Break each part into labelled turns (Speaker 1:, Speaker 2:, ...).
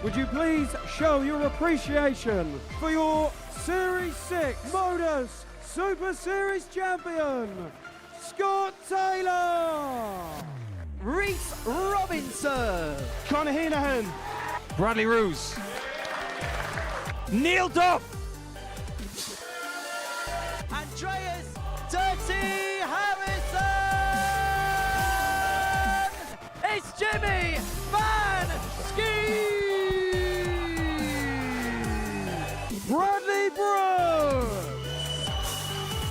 Speaker 1: would you please show your appreciation for your Series 6 Modus Super Series champion, Scott Taylor,
Speaker 2: Reese Robinson,
Speaker 3: Connor Henahan,
Speaker 4: Bradley Roos,
Speaker 3: Neil Duff,
Speaker 2: Andreas Dirty Harrison. It's Jimmy Van Ski,
Speaker 1: Bradley Brooks,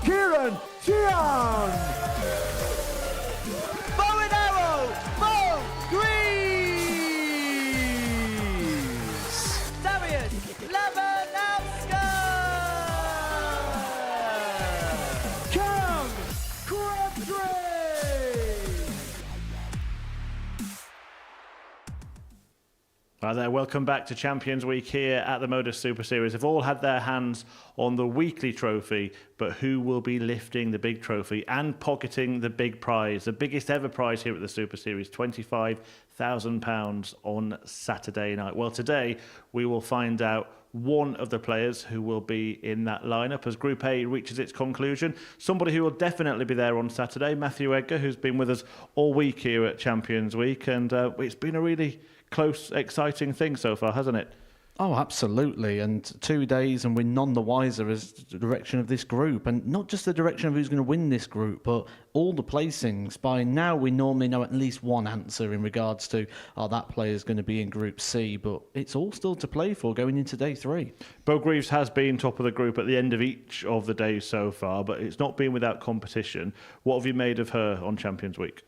Speaker 1: Kieran Teehan,
Speaker 2: bow and arrow, Bo Greaves, Darius Lebanowska,
Speaker 1: Cam Crabtree.
Speaker 3: Hi there, welcome back to Champions Week here at the Modus Super Series. They've all had their hands on the weekly trophy, but who will be lifting the big trophy and pocketing the big prize, the biggest ever prize here at the Super Series, £25,000 on Saturday night? Well, today we will find out one of the players who will be in that lineup as Group A reaches its conclusion. Somebody who will definitely be there on Saturday, Matthew Edgar, who's been with us all week here at Champions Week, and it's been a really close, exciting thing so far, hasn't it?
Speaker 5: Oh, absolutely. And 2 days and we're none the wiser as to the direction of this group. And not just the direction of who's going to win this group, but all the placings. By now, we normally know at least one answer in regards to, that player's going to be in Group C. But it's all still to play for going into day 3.
Speaker 3: Bo Greaves has been top of the group at the end of each of the days so far, but it's not been without competition. What have you made of her on Champions Week?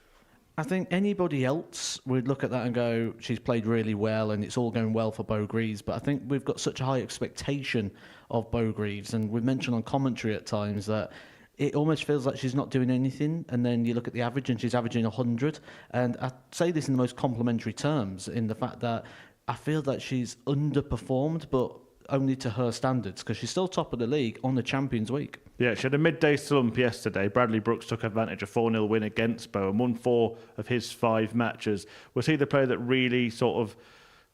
Speaker 5: I think anybody else would look at that and go, she's played really well and it's all going well for Bo Greaves. But I think we've got such a high expectation of Bo Greaves. And we've mentioned on commentary at times that it almost feels like she's not doing anything. And then you look at the average and she's averaging 100. And I say this in the most complimentary terms, in the fact that I feel that she's underperformed, but only to her standards, because she's still top of the league on the Champions Week.
Speaker 3: Yeah, she had a midday slump yesterday. Bradley Brooks took advantage of a 4-0 win against Bo and won 4 of his 5 matches. Was he the player that really sort of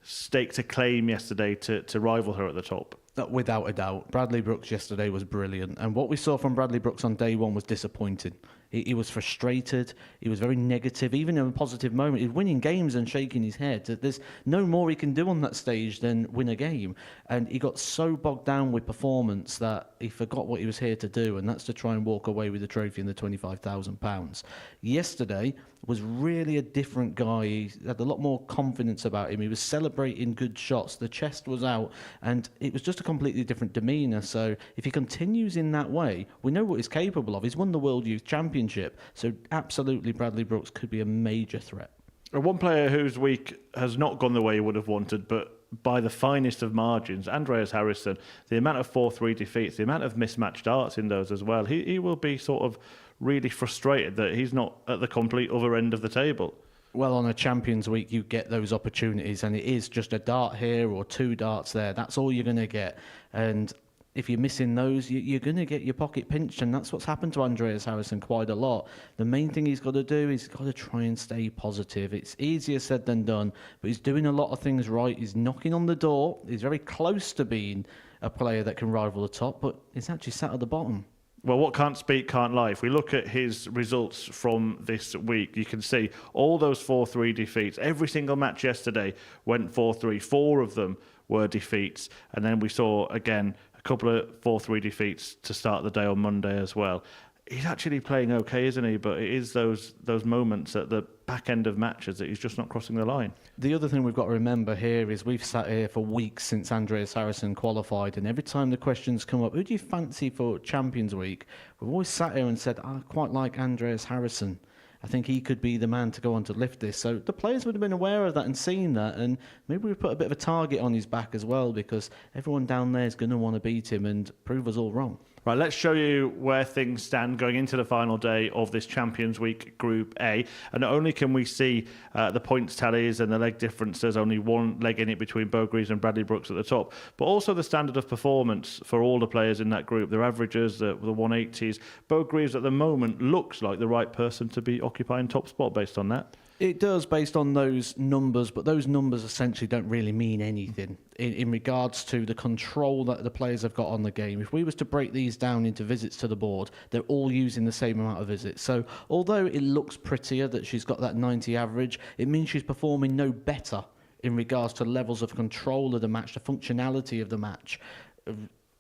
Speaker 3: staked a claim yesterday to rival her at the top?
Speaker 5: Without a doubt. Bradley Brooks yesterday was brilliant. And what we saw from Bradley Brooks on day 1 was disappointing. He was frustrated. He was very negative. Even in a positive moment, he's winning games and shaking his head. There's no more he can do on that stage than win a game. And he got so bogged down with performance that he forgot what he was here to do, and that's to try and walk away with the trophy and the £25,000. Yesterday was really a different guy. He had a lot more confidence about him. He was celebrating good shots. The chest was out, and it was just a completely different demeanour. So if he continues in that way, we know what he's capable of. He's won the World Youth Championship. So absolutely, Bradley Brooks could be a major threat.
Speaker 3: One player whose week has not gone the way he would have wanted, but by the finest of margins, Andreas Harrison, the amount of 4-3 defeats, the amount of mismatched darts in those as well, he will be sort of really frustrated that he's not at the complete other end of the table.
Speaker 5: Well, on a Champions Week, you get those opportunities, and it is just a dart here or 2 darts there. That's all you're going to get. And if you're missing those, you're going to get your pocket pinched, and that's what's happened to Andreas Harrison quite a lot. The main thing he's got to do is he's got to try and stay positive. It's easier said than done, but he's doing a lot of things right. He's knocking on the door. He's very close to being a player that can rival the top, but he's actually sat at the bottom.
Speaker 3: Well, what can't speak, can't lie. If we look at his results from this week, you can see all those 4-3 defeats. Every single match yesterday went 4-3. 4 of them were defeats. And then we saw, again, a couple of 4-3 defeats to start the day on Monday as well. He's actually playing okay, isn't he? But it is those moments at the back end of matches that he's just not crossing the line.
Speaker 5: The other thing we've got to remember here is we've sat here for weeks since Andreas Harrison qualified, and every time the questions come up, who do you fancy for Champions Week? We've always sat here and said, I quite like Andreas Harrison. I think he could be the man to go on to lift this. So the players would have been aware of that and seen that, and maybe we put a bit of a target on his back as well, because everyone down there is going to want to beat him and prove us all wrong.
Speaker 3: Right, let's show you where things stand going into the final day of this Champions Week Group A. And not only can we see the points tallies and the leg differences, only one leg in it between Bo Greaves and Bradley Brooks at the top, but also the standard of performance for all the players in that group, their averages, the 180s. Bo Greaves at the moment looks like the right person to be occupying top spot based on that.
Speaker 5: It does, based on those numbers, but those numbers essentially don't really mean anything in regards to the control that the players have got on the game. If we was to break these down into visits to the board, they're all using the same amount of visits. So although it looks prettier that she's got that 90 average, it means she's performing no better in regards to levels of control of the match, the functionality of the match,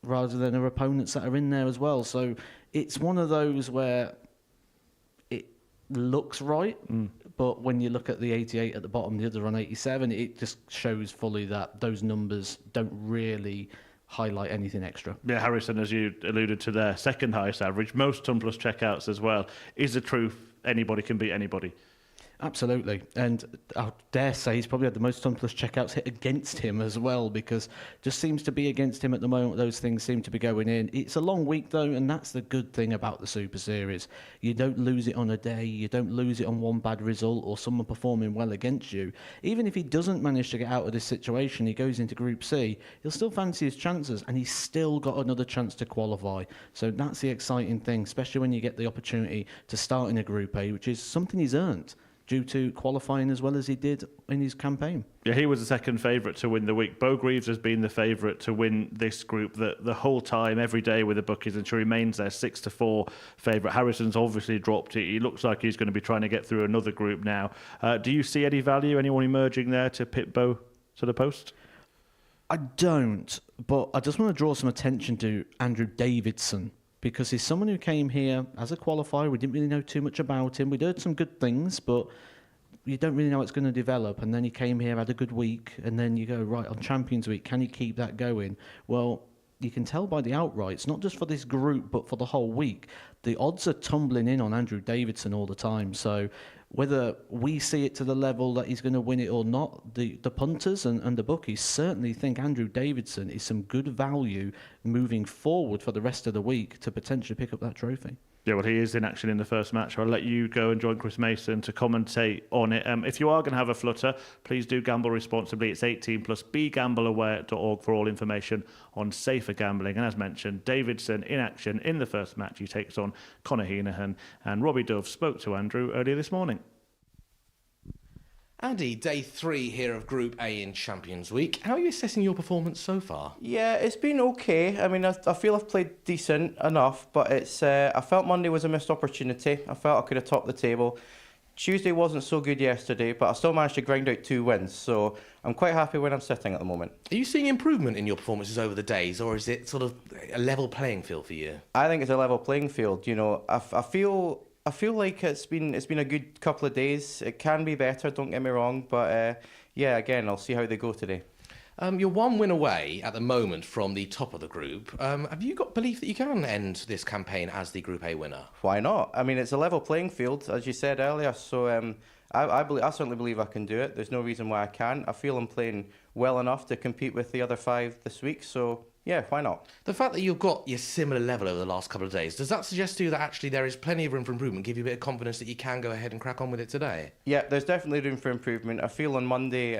Speaker 5: rather than her opponents that are in there as well. So it's one of those where it looks right, but when you look at the 88 at the bottom, the other on 87, it just shows fully that those numbers don't really highlight anything extra.
Speaker 3: Yeah, Harrison, as you alluded to there, second highest average, most ton plus checkouts as well. Is the truth anybody can beat anybody?
Speaker 5: Absolutely, and I dare say he's probably had the most ton plus checkouts hit against him as well, because just seems to be against him at the moment. Those things seem to be going in. It's a long week though, and that's the good thing about the Super Series. You don't lose it on a day, you don't lose it on one bad result or someone performing well against you. Even if he doesn't manage to get out of this situation, he goes into Group C, he'll still fancy his chances, and he's still got another chance to qualify. So that's the exciting thing, especially when you get the opportunity to start in a Group A, which is something he's earned due to qualifying as well as he did in his campaign.
Speaker 3: Yeah, he was the second favourite to win the week. Greaves has been the favourite to win this group the whole time, every day with the bookies, and she remains their 6-4 favourite. Harrison's obviously dropped it. He looks like he's going to be trying to get through another group now. Do you see any value, anyone emerging there to pit Bo to the post?
Speaker 5: I don't, but I just want to draw some attention to Andrew Davidson, because he's someone who came here as a qualifier. We didn't really know too much about him. We'd heard some good things, but you don't really know how it's going to develop. And then he came here, had a good week, and then you go, right, on Champions Week, can he keep that going? Well, you can tell by the outrights, not just for this group, but for the whole week. The odds are tumbling in on Andrew Davidson all the time. So whether we see it to the level that he's going to win it or not, the punters and the bookies certainly think Andrew Davidson is some good value moving forward for the rest of the week to potentially pick up that trophy.
Speaker 3: Yeah, well, he is in action in the first match. I'll let you go and join Chris Mason to commentate on it. If you are going to have a flutter, please do gamble responsibly. It's 18+. BeGambleAware.org for all information on safer gambling. And as mentioned, Davidson in action in the first match. He takes on Connor Henahan. And Robbie Dove spoke to Andrew earlier this morning.
Speaker 6: Andy, day 3 here of Group A in Champions Week. How are you assessing your performance so far?
Speaker 7: Yeah, it's been okay. I mean, I feel I've played decent enough, but it's. I felt Monday was a missed opportunity. I felt I could have topped the table. Tuesday wasn't so good yesterday, but I still managed to grind out 2 wins, so I'm quite happy where I'm sitting at the moment.
Speaker 6: Are you seeing improvement in your performances over the days, or is it sort of a level playing field for you?
Speaker 7: I think it's a level playing field. You know, I feel like it's been a good couple of days. It can be better, don't get me wrong, but yeah, again, I'll see how they go today.
Speaker 6: You're 1 win away at the moment from the top of the group. Have you got belief that you can end this campaign as the Group A winner?
Speaker 7: Why not? I mean, it's a level playing field, as you said earlier, so I certainly believe I can do it. There's no reason why I can't. I feel I'm playing well enough to compete with the other 5 this week, so yeah, why not?
Speaker 6: The fact that you've got your similar level over the last couple of days, does that suggest to you that actually there is plenty of room for improvement, give you a bit of confidence that you can go ahead and crack on with it today?
Speaker 7: Yeah, there's definitely room for improvement. I feel on Monday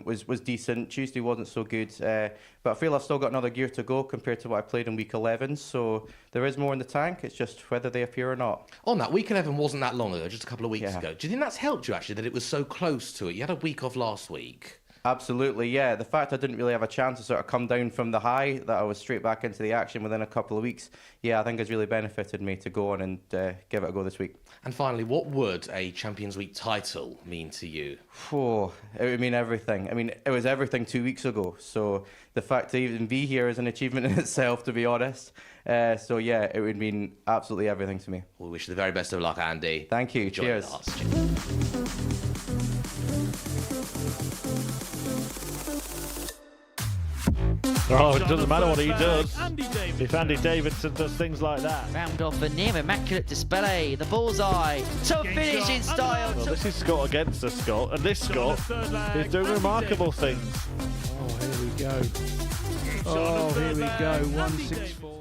Speaker 7: was decent. Tuesday wasn't so good, but I feel I've still got another gear to go compared to what I played in week 11, so there is more in the tank. It's just whether they appear or not.
Speaker 6: On that, week 11 wasn't that long ago, just a couple of weeks
Speaker 7: Yeah.
Speaker 6: ago. Do you think that's helped you actually, that it was so close to it? You had a week off last week.
Speaker 7: Absolutely, yeah. The fact I didn't really have a chance to sort of come down from the high, that I was straight back into the action within a couple of weeks, yeah, I think has really benefited me to go on and give it a go this week.
Speaker 6: And finally, what would a Champions Week title mean to you?
Speaker 7: Oh, it would mean everything. I mean, it was everything 2 weeks ago, so the fact to even be here is an achievement in itself, to be honest. So yeah, it would mean absolutely everything to me.
Speaker 6: We wish you the very best of luck, Andy.
Speaker 7: Thank you,
Speaker 6: Enjoy
Speaker 7: cheers.
Speaker 6: the last.
Speaker 3: Oh, it doesn't matter what he does. If Andy Davidson does things like that.
Speaker 2: Round off a near immaculate display. The bullseye. To finish in style.
Speaker 3: Well, this is Scott against the Scott, and this Scott is doing remarkable things.
Speaker 1: Oh, here we go. Oh, here we go. 164.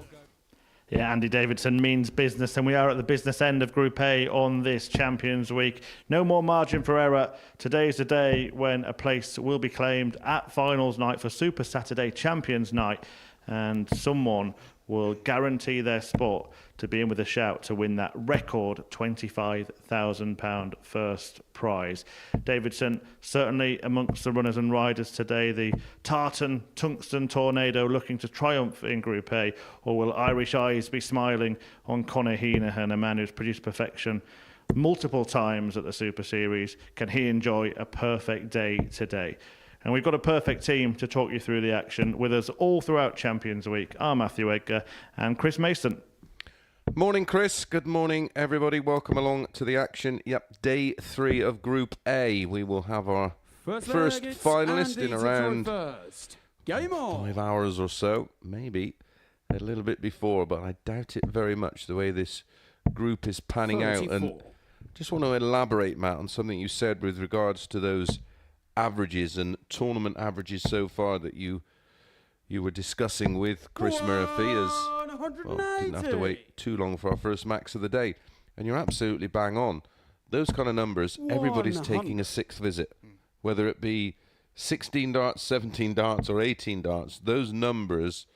Speaker 3: Yeah, Andy Davidson means business, and we are at the business end of Group A on this Champions Week. No more margin for error. Today is the day when a place will be claimed at finals night for Super Saturday Champions Night, and someone will guarantee their spot to be in with a shout to win that record £25,000 first prize. Davidson, certainly amongst the runners and riders today, the Tartan Tungsten Tornado looking to triumph in Group A, or will Irish eyes be smiling on Conor Henahan, a man who's produced perfection multiple times at the Super Series? Can he enjoy a perfect day today? And we've got a perfect team to talk you through the action. With us all throughout Champions Week are Matthew Edgar and Chris Mason.
Speaker 8: Morning, Chris. Good morning, everybody. Welcome along to the action. Yep, day 3 of Group A. We will have our first finalist in around 5 hours or so. Maybe a little bit before, but I doubt it very much the way this group is panning out. And just want to elaborate, Matt, on something you said with regards to those averages and tournament averages so far that you were discussing with Chris Murphy, as well, didn't have to wait too long for our first max of the day. And you're absolutely bang on. Those kind of numbers, everybody's taking a 6th visit, whether it be 16 darts, 17 darts or 18 darts. Those numbers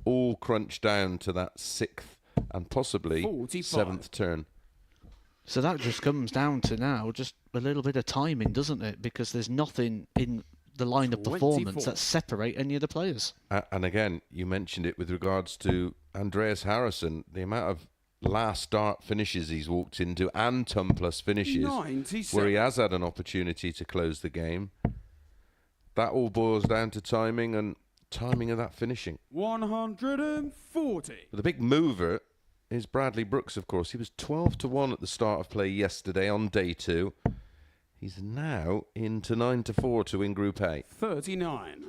Speaker 8: all crunch down to that 6th and possibly 7th turn.
Speaker 5: So that just comes down to now just a little bit of timing, doesn't it? Because there's nothing in the line of performance that separate any of the players.
Speaker 8: And again, you mentioned it with regards to Andreas Harrison, the amount of last start finishes he's walked into and ton plus finishes 97, where he has had an opportunity to close the game. That all boils down to timing and timing of that finishing.
Speaker 1: 140.
Speaker 8: But the big mover is Bradley Brooks, of course. He was 12-1 at the start of play yesterday on day 2. He's now into 9-4 to win Group A.
Speaker 1: 39.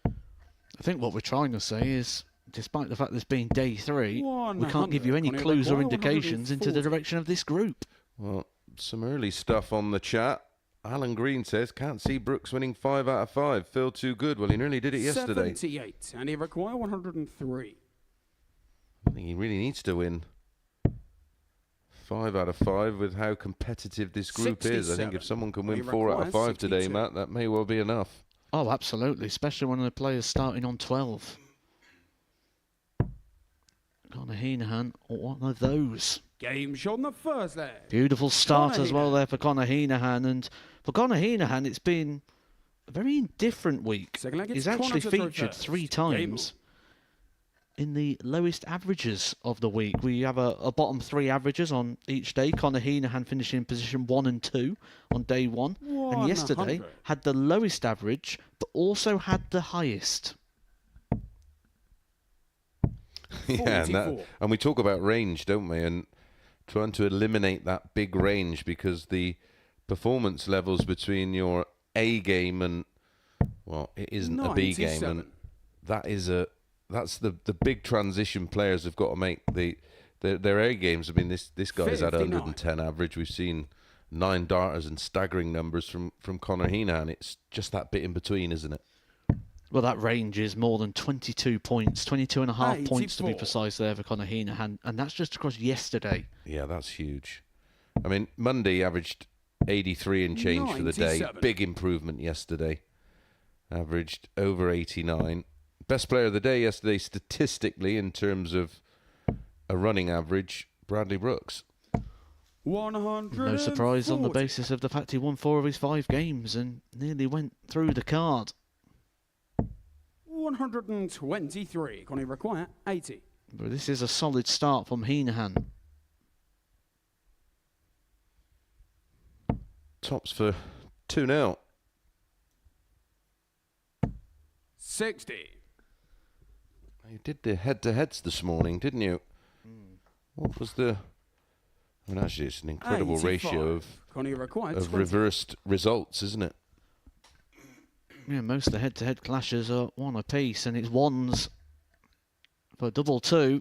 Speaker 5: I think what we're trying to say is, despite the fact there's been day 3, we can't give you any clues or indications into the direction of this group.
Speaker 8: Well, some early stuff on the chat. Alan Green says, can't see Brooks winning 5 out of 5. Feel too good. Well, he nearly did it yesterday.
Speaker 1: 78, and he requires 103.
Speaker 8: I think he really needs to win 5 out of 5 with how competitive this group
Speaker 1: 67.
Speaker 8: is. I think if someone can win 4 out of 5 today, Matt, that may well be enough.
Speaker 5: Oh, absolutely, especially when the players starting on 12. Conor Henahan, one of those.
Speaker 1: Game shot on the first leg.
Speaker 5: Beautiful start as well there for Conor Henahan. And for Conor Henahan, it's been a very indifferent week. He's actually featured 3 times in the lowest averages of the week. We have a bottom 3 averages on each day. Conor Henahan finishing in position 1 and 2 on day 1. And yesterday had the lowest average, but also had the highest.
Speaker 8: Yeah, and we talk about range, don't we? And trying to eliminate that big range, because the performance levels between your A game and, well, it isn't 97. A B game, and that's the big transition players have got to make. Their A games. I mean, this guy's had 110 average. We've seen 9 darters and staggering numbers from Conor Henahan. It's just that bit in between, isn't it?
Speaker 5: Well, that range is more than 22 points, 22 and a half 84 points to be precise there for Conor Henahan, and that's just across yesterday.
Speaker 8: Yeah, that's huge. I mean, Monday averaged 83 and change 97 for the day. Big improvement yesterday. Averaged over 89. Best player of the day yesterday statistically in terms of a running average, Bradley Brooks.
Speaker 1: 100.
Speaker 5: No surprise on the basis of the fact he won 4 of his 5 games and nearly went through the card.
Speaker 1: 123. Can he require 80?
Speaker 5: But this is a solid start from Henahan.
Speaker 8: Tops for 2-0.
Speaker 1: 60.
Speaker 8: You did the head-to-heads this morning, didn't you? What was the... I mean, actually, it's an incredible 85. Ratio of reversed results, isn't it?
Speaker 5: Yeah, most of the head-to-head clashes are 1 apiece, and it's 1s for double 2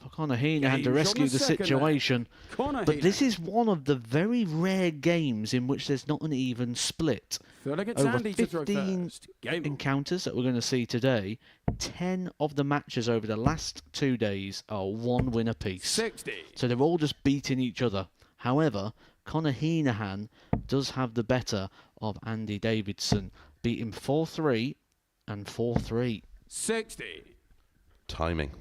Speaker 5: for Conor Henahan to rescue the situation. But this is one of the very rare games in which there's not an even split. Over 15 encounters that we're going to see today, 10 of the matches over the last 2 days are 1 win apiece.
Speaker 1: 60.
Speaker 5: So they're all just beating each other. However, Conor Henahan does have the better of Andy Davidson, beating 4-3 and 4-3.
Speaker 1: 60.
Speaker 8: timing.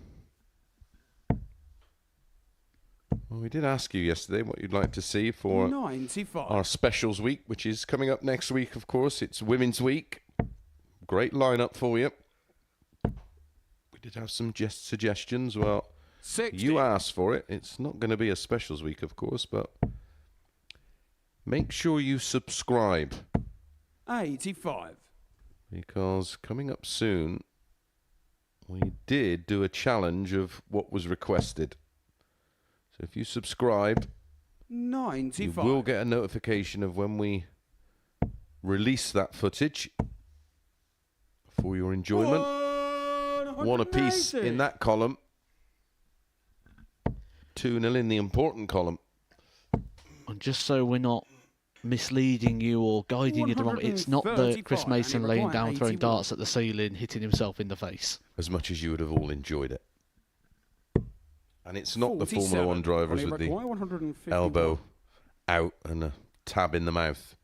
Speaker 8: Well, we did ask you yesterday what you'd like to see for
Speaker 1: 95.
Speaker 8: our specials week, which is coming up next week, of course. It's Women's Week. Great lineup for you. We did have some suggestions. Well,
Speaker 1: 60.
Speaker 8: you asked for it. It's not going to be a specials week, of course, but make sure you subscribe.
Speaker 1: 85.
Speaker 8: Because coming up soon, we did do a challenge of what was requested. So if you subscribe,
Speaker 1: 95.
Speaker 8: you will get a notification of when we release that footage for your enjoyment.
Speaker 1: 180.
Speaker 8: One apiece in that column. 2-0 in the important column.
Speaker 5: And just so we're not misleading you or guiding you the wrong way, it's not the Chris
Speaker 1: 135,
Speaker 5: Mason
Speaker 1: and it
Speaker 5: laying
Speaker 1: required
Speaker 5: down, throwing
Speaker 1: 81.
Speaker 5: darts at the ceiling, hitting himself in the face.
Speaker 8: As much as you would have all enjoyed it. And it's not the Formula 1 drivers with the
Speaker 1: 151.
Speaker 8: elbow out and a tab in the mouth.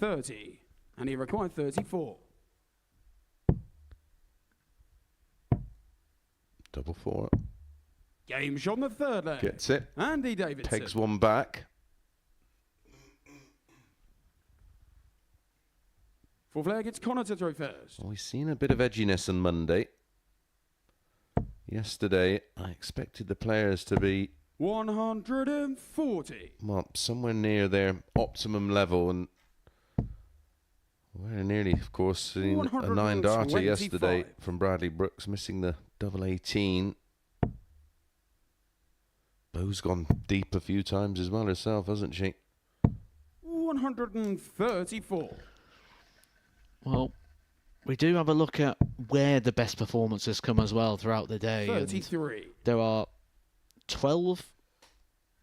Speaker 1: $30, and he required 34.
Speaker 8: Double 4.
Speaker 1: Game shot on the third leg.
Speaker 8: Gets it.
Speaker 1: Andy Davidson.
Speaker 8: Pegs one back.
Speaker 1: Fourth leg, it's Connor to throw first.
Speaker 8: Well, we've seen a bit of edginess on Monday. Yesterday, I expected the players to be
Speaker 1: 140.
Speaker 8: well, somewhere near their optimum level, and we're nearly, of course, seen a 9-darter yesterday
Speaker 1: 125.
Speaker 8: from Bradley Brooks, missing the double 18. Bo's gone deep a few times as well herself, hasn't she?
Speaker 1: 134.
Speaker 5: Well, we do have a look at where the best performances come as well throughout the day. and
Speaker 1: 33.
Speaker 5: There are 12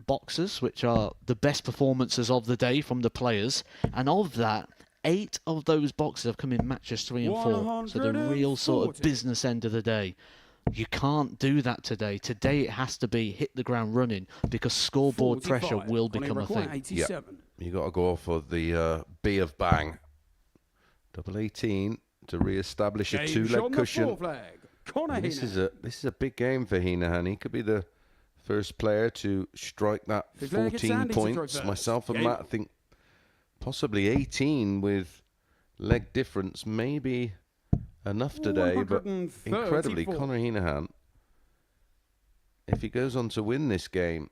Speaker 5: boxes, which are the best performances of the day from the players. And of that, 8 of those boxes have come in matches 3 and 4. So the real sort of
Speaker 1: 140.
Speaker 5: business end of the day. You can't do that today. Today it has to be hit the ground running because scoreboard
Speaker 1: 45.
Speaker 5: pressure will
Speaker 1: Connie
Speaker 5: become a
Speaker 1: required
Speaker 5: thing.
Speaker 1: 87.
Speaker 8: You got to go off of the B of bang. Double 18 to re-establish a
Speaker 1: Game shot
Speaker 8: 2-leg
Speaker 1: on the
Speaker 8: cushion.
Speaker 1: fourth leg. Connor
Speaker 8: And this
Speaker 1: Henahan.
Speaker 8: is a big game for Henahan. He could be the first player to strike that
Speaker 1: Fifth leg, it's
Speaker 8: 14
Speaker 1: Andy to throw
Speaker 8: points.
Speaker 1: first.
Speaker 8: Myself and
Speaker 1: Game.
Speaker 8: Matt think possibly 18 with leg difference may be enough today. But
Speaker 1: 134.
Speaker 8: incredibly, Connor Henahan, if he goes on to win this game,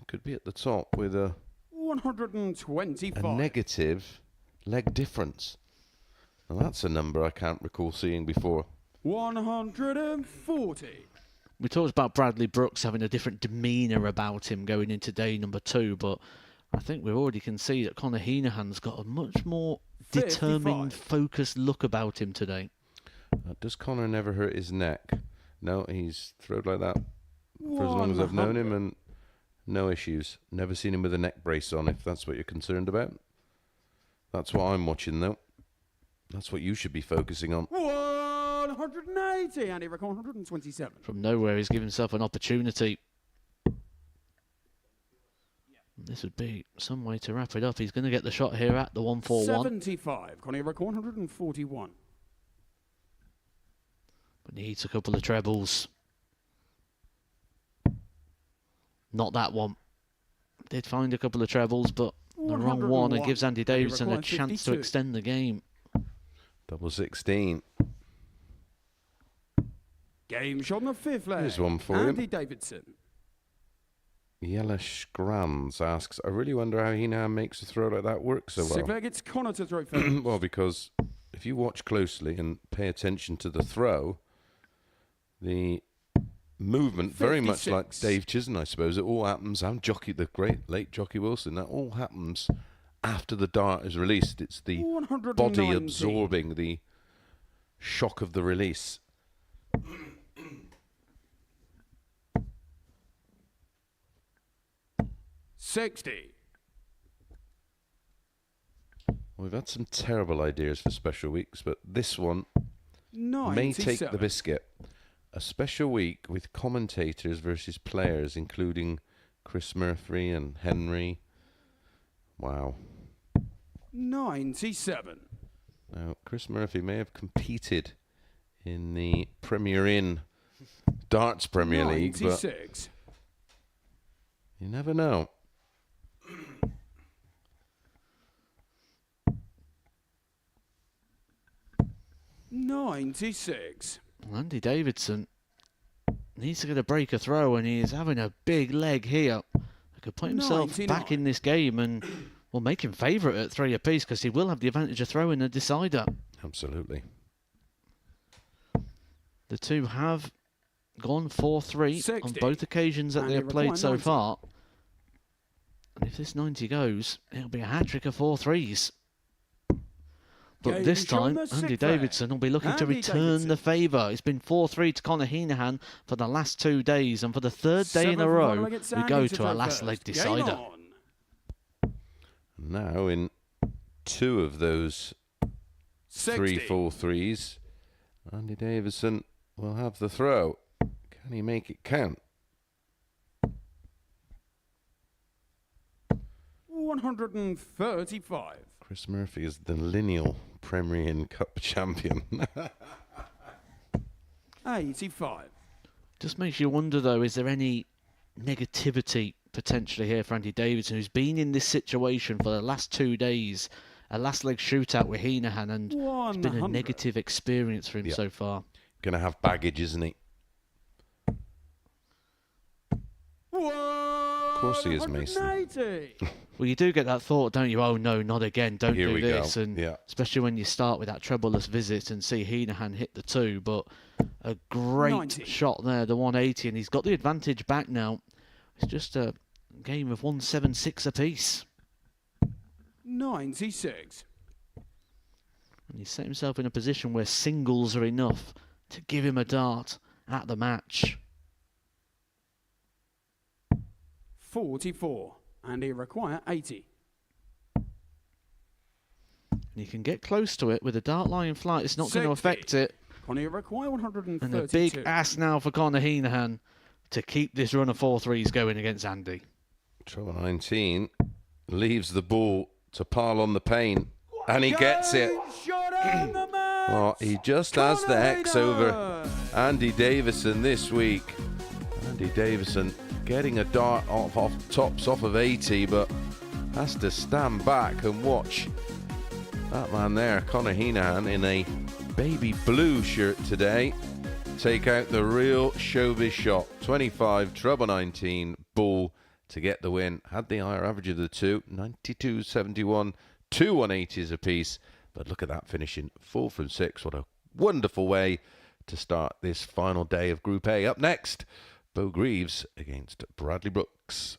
Speaker 8: could be at the top with a
Speaker 1: 125.
Speaker 8: negative leg difference. Now that's a number I can't recall seeing before.
Speaker 1: 140.
Speaker 5: We talked about Bradley Brooks having a different demeanour about him going into day number 2, but I think we already can see that Connor Henahan's got a much more
Speaker 1: 55.
Speaker 5: determined, focused look about him today.
Speaker 8: Does Connor never hurt his neck? No, he's thrown like that for as long as I've known him, and no issues. Never seen him with a neck brace on, if that's what you're concerned about. That's what I'm watching, though. That's what you should be focusing on.
Speaker 1: 180. And he record 127.
Speaker 5: From nowhere, he's given himself an opportunity. This would be some way to wrap it up. He's going to get the shot here at the 141.
Speaker 1: 75. Connie record 141.
Speaker 5: But needs a couple of trebles. Not that one. Did find a couple of trebles, but the wrong one. And
Speaker 1: 101.
Speaker 5: gives Andy Davidson a
Speaker 1: required
Speaker 5: chance to
Speaker 1: 52.
Speaker 5: extend the game.
Speaker 8: Double 16.
Speaker 1: Game shot on the fifth leg.
Speaker 8: Here's one for you.
Speaker 1: Andy Davidson.
Speaker 8: Yellowish Grams asks, I really wonder how he now makes a throw like that work so
Speaker 1: Sixth
Speaker 8: well.
Speaker 1: leg, it's Connor to throw first.
Speaker 8: Well, because if you watch closely and pay attention to the throw, the movement, very much like
Speaker 1: 56.
Speaker 8: Dave Chisholm, I suppose, it all happens, and Jockey, the great late Jockey Wilson, that all happens after the dart is released. It's the
Speaker 1: 119.
Speaker 8: body absorbing the shock of the release.
Speaker 1: $60.
Speaker 8: We've had some terrible ideas for special weeks, but this one may
Speaker 1: 97.
Speaker 8: take the biscuit. A special week with commentators versus players, including Chris Murphy and Henry. Wow.
Speaker 1: 97.
Speaker 8: Now, Chris Murphy may have competed in the Premier Inn Darts Premier League, but
Speaker 1: 96.
Speaker 8: you never know.
Speaker 1: $96.
Speaker 5: Andy Davidson needs to get a breaker throw, and he is having a big leg here. He could put himself
Speaker 1: 99.
Speaker 5: back in this game and will make him favourite at 3 apiece, because he will have the advantage of throwing a decider.
Speaker 8: Absolutely.
Speaker 5: The two have gone 4-3 on
Speaker 1: 60.
Speaker 5: both occasions that
Speaker 1: And
Speaker 5: they
Speaker 1: they
Speaker 5: have played
Speaker 1: require
Speaker 5: so
Speaker 1: 90.
Speaker 5: far. And if this 90 goes, it'll be a hat-trick of 4-3s. But
Speaker 1: Game
Speaker 5: this
Speaker 1: from
Speaker 5: time,
Speaker 1: the
Speaker 5: Andy
Speaker 1: sixth
Speaker 5: Davidson will be looking to
Speaker 1: Andy
Speaker 5: return
Speaker 1: Davidson.
Speaker 5: the favour. It's been 4-3 to Conor Henahan for the last 2 days, and for the third day in a
Speaker 1: Seventh
Speaker 5: row,
Speaker 1: final against
Speaker 5: we
Speaker 1: Andy
Speaker 5: go
Speaker 1: to
Speaker 5: to our
Speaker 1: throw
Speaker 5: last leg
Speaker 1: first. Game
Speaker 5: decider.
Speaker 1: on.
Speaker 8: Now, in 2 of those
Speaker 1: 60.
Speaker 8: 3-4-3s, Andy Davidson will have the throw. Can he make it count?
Speaker 1: 135.
Speaker 8: Chris Murphy is the lineal Premier Inn Cup champion.
Speaker 1: 85.
Speaker 5: Just makes you wonder, though, is there any negativity potentially here for Andy Davidson, who's been in this situation for the last 2 days, a last leg shootout with Henahan, and it's been a
Speaker 1: 100.
Speaker 5: negative experience for him
Speaker 8: Yeah.
Speaker 5: so far.
Speaker 8: Gonna have baggage, isn't he?
Speaker 1: Of
Speaker 8: course he is, Mason.
Speaker 1: 180.
Speaker 5: Well, you do get that thought, don't you? Oh no, not again! Don't
Speaker 8: Here
Speaker 5: do
Speaker 8: we
Speaker 5: this.
Speaker 8: go.
Speaker 5: And
Speaker 8: Yeah.
Speaker 5: especially when you start with that trebleless visit and see Henahan hit the 2, but a great
Speaker 1: 90.
Speaker 5: shot there, the 180, and he's got the advantage back now. It's just a game of 176 apiece,
Speaker 1: 96.
Speaker 5: and he's set himself in a position where singles are enough to give him a dart at the match.
Speaker 1: 44. And he require 80.
Speaker 5: And you can get close to it with a dart line in flight. It's not going to
Speaker 1: 60.
Speaker 5: affect it.
Speaker 1: Conor require 132.
Speaker 5: And a big ass now for Conor Henahan to keep this run of 4-3s going against Andy.
Speaker 8: Trouble 19 leaves the ball to pile on the paint, and he gets it.
Speaker 1: Shot and the match.
Speaker 8: Oh, he just has the
Speaker 1: Conor
Speaker 8: X over
Speaker 1: Henahan.
Speaker 8: Andy Davidson this week. Andy Davidson getting a dart off tops off of 80, but has to stand back and watch that man there, Conor Henahan, in a baby blue shirt today, take out the real showbiz shot. 25, trouble 19, ball to get the win. Had the higher average of the two, 92-71, 2 180s apiece. But look at that finishing, 4 from 6. What a wonderful way to start this final day of Group A. Up next, Bo Greaves against Bradley Brooks.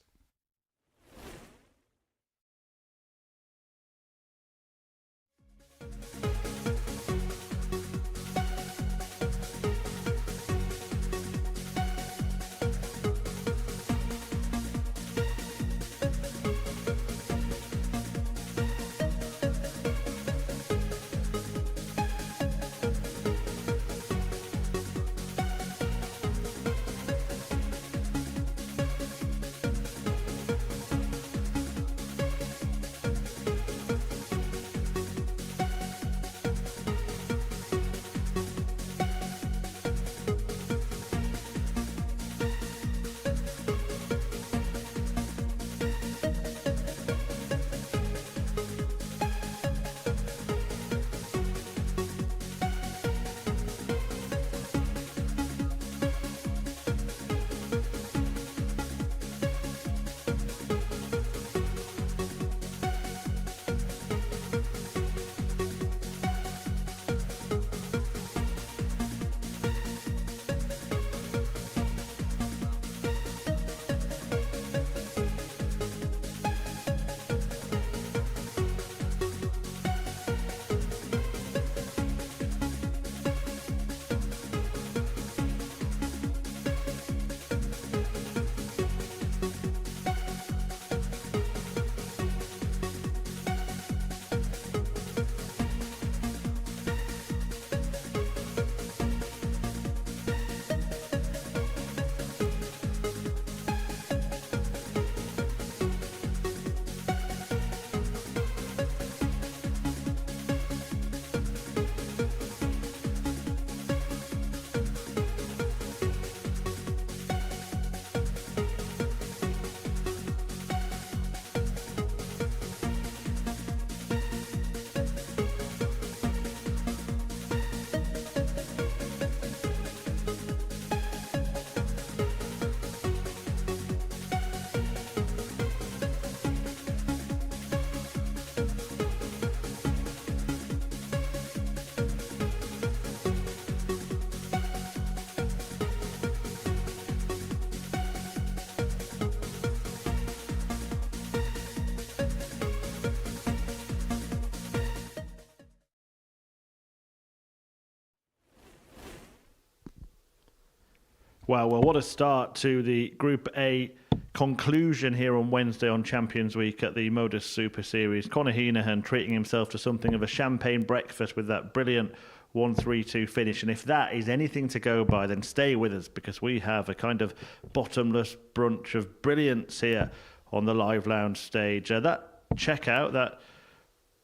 Speaker 3: Well, what a start to the Group A conclusion here on Wednesday on Champions Week at the Modus Super Series. Conor Henahan treating himself to something of a champagne breakfast with that brilliant 1-3-2 finish. And if that is anything to go by, then stay with us, because we have a kind of bottomless brunch of brilliance here on the Live Lounge stage. That checkout, that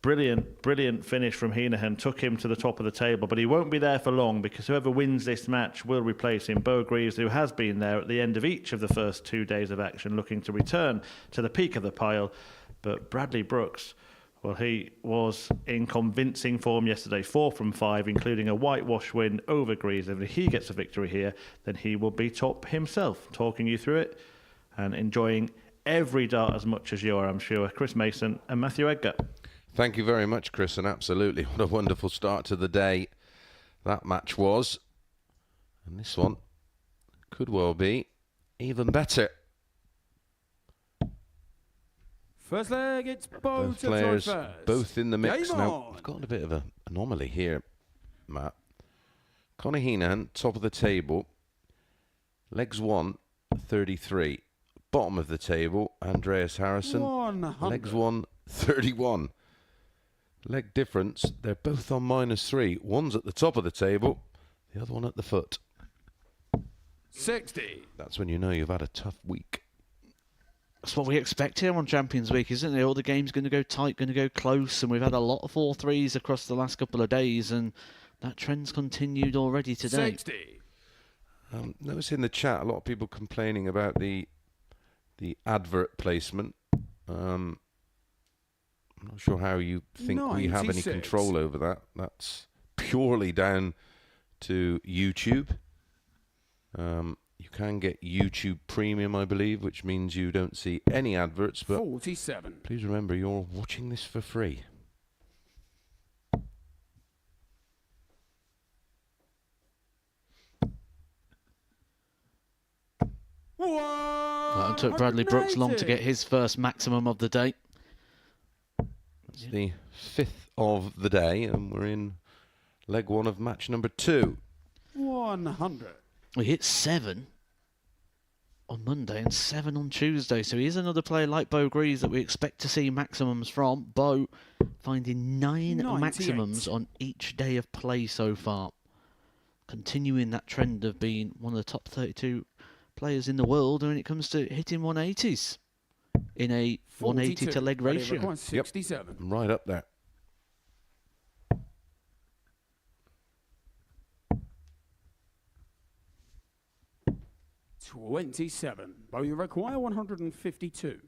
Speaker 3: brilliant finish from Henahan took him to the top of the table, but he won't be there for long, because whoever wins this match will replace him. Bo Greaves, who has been there at the end of each of the first 2 days of action, looking to return to the peak of the pile. But Bradley Brooks, well, he was in convincing form yesterday, 4 from 5, including a whitewash win over Greaves. If he gets a victory here, then he will be top himself. Talking you through it and enjoying every dart as much as you are, I'm sure, Chris Mason and Matthew Edgar.
Speaker 8: Thank you very much, Chris, and absolutely, what a wonderful start to the day that match was. And this one could well be even better.
Speaker 1: First leg, it's Bo
Speaker 8: Both
Speaker 1: to
Speaker 8: players,
Speaker 1: throw first.
Speaker 8: both in the mix.
Speaker 1: Game
Speaker 8: Now,
Speaker 1: on.
Speaker 8: we've got a bit of an anomaly here, Matt. Conor Henahan, top of the table. Legs 1, 33. Bottom of the table, Andreas Harrison.
Speaker 1: 100.
Speaker 8: Legs 1, 31. Leg difference, they're both on -3. One's at the top of the table, the other one at the foot.
Speaker 1: 60.
Speaker 8: That's when you know you've had a tough week.
Speaker 5: That's what we expect here on Champions Week, isn't it? All the games going to go tight, going to go close, and we've had a lot of 4-3s across the last couple of days, and that trend's continued already today.
Speaker 1: 60.
Speaker 8: Notice in the chat a lot of people complaining about the advert placement. I'm not sure how you think we have any
Speaker 1: 96.
Speaker 8: control over that. That's purely down to YouTube. You can get YouTube Premium, I believe, which means you don't see any adverts. But
Speaker 1: 47.
Speaker 8: please remember, you're watching this for free.
Speaker 5: Well, it took Bradley Brooks long to get his first maximum of the day.
Speaker 8: It's the 5th of the day, and we're in leg 1 of match number 2.
Speaker 1: 100.
Speaker 5: We hit 7 on Monday and 7 on Tuesday, so he is another player like Bo Greaves that we expect to see maximums from. Bo finding 9
Speaker 1: 98.
Speaker 5: maximums on each day of play so far, continuing that trend of being one of the top 32 players in the world when it comes to hitting 180s in a 180 to leg ratio.
Speaker 1: 67.
Speaker 8: Right up there.
Speaker 1: Yep. 27. Bo, you require 152.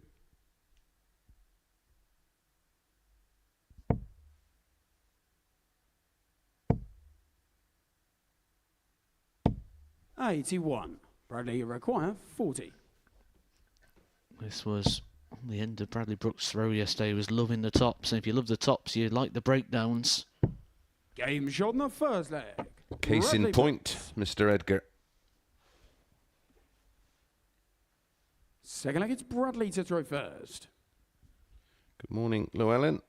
Speaker 1: $81. Bradley, you require 40.
Speaker 5: This was on the end of Bradley Brooks' throw yesterday. He was loving the tops, and if you love the tops, you like the breakdowns.
Speaker 1: Game shot in the first leg.
Speaker 8: Case in
Speaker 1: Bradley
Speaker 8: point,
Speaker 1: Brooks.
Speaker 8: Mr. Edgar.
Speaker 1: Second leg, it's Bradley to throw first.
Speaker 8: Good morning, Llewellyn.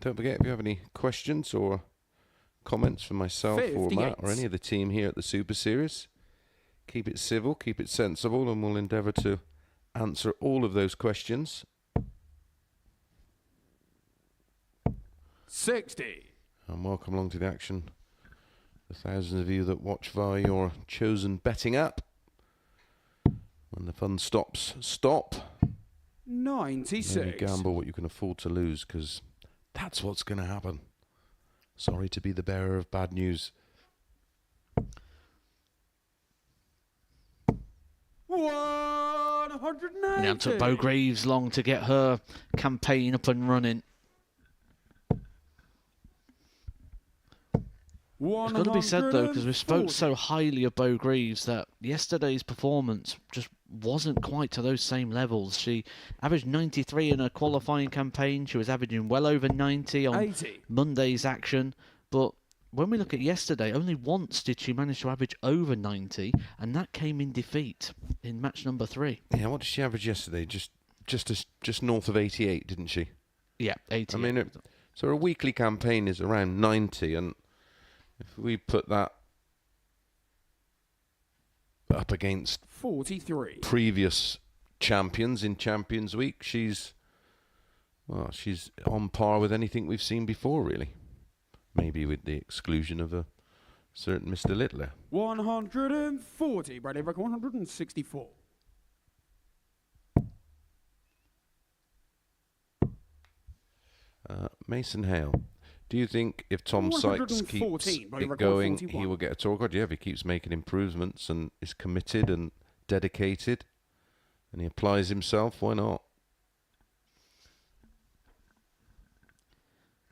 Speaker 8: Don't forget, if you have any questions or comments for myself or
Speaker 1: 58.
Speaker 8: Matt or any of the team here at the Super Series, keep it civil, keep it sensible, and we'll endeavour to answer all of those questions.
Speaker 1: 60.
Speaker 8: And welcome along to the action, the thousands of you that watch via your chosen betting app. When the fun stops, stop.
Speaker 1: 96.
Speaker 8: Maybe gamble what you can afford to lose, because that's what's going to happen. Sorry to be the bearer of bad news.
Speaker 1: 180.
Speaker 5: Now it took Bo Greaves long to get her campaign up and running. It's got to be said, though, because we spoke so highly of Bo Greaves that yesterday's performance just wasn't quite to those same levels. She averaged 93 in her qualifying campaign. She was averaging well over 90 on
Speaker 1: 80.
Speaker 5: Monday's action. But when we look at yesterday, only once did she manage to average over 90, and that came in defeat in match number 3.
Speaker 8: Yeah, what did she average yesterday? Just north of 88, didn't she?
Speaker 5: Yeah, 80.
Speaker 8: I mean, so her weekly campaign is around 90, and if we put that up against
Speaker 1: 43.
Speaker 8: previous champions in Champions Week. She's on par with anything we've seen before, really. Maybe with the exclusion of a certain Mr. Littler.
Speaker 1: 140. Bradley Brooks 164.
Speaker 8: Mason Hale, do you think if Tom Sykes keeps it going, he will get a tour card? Yeah, if he keeps making improvements and is committed and dedicated and he applies himself, why not?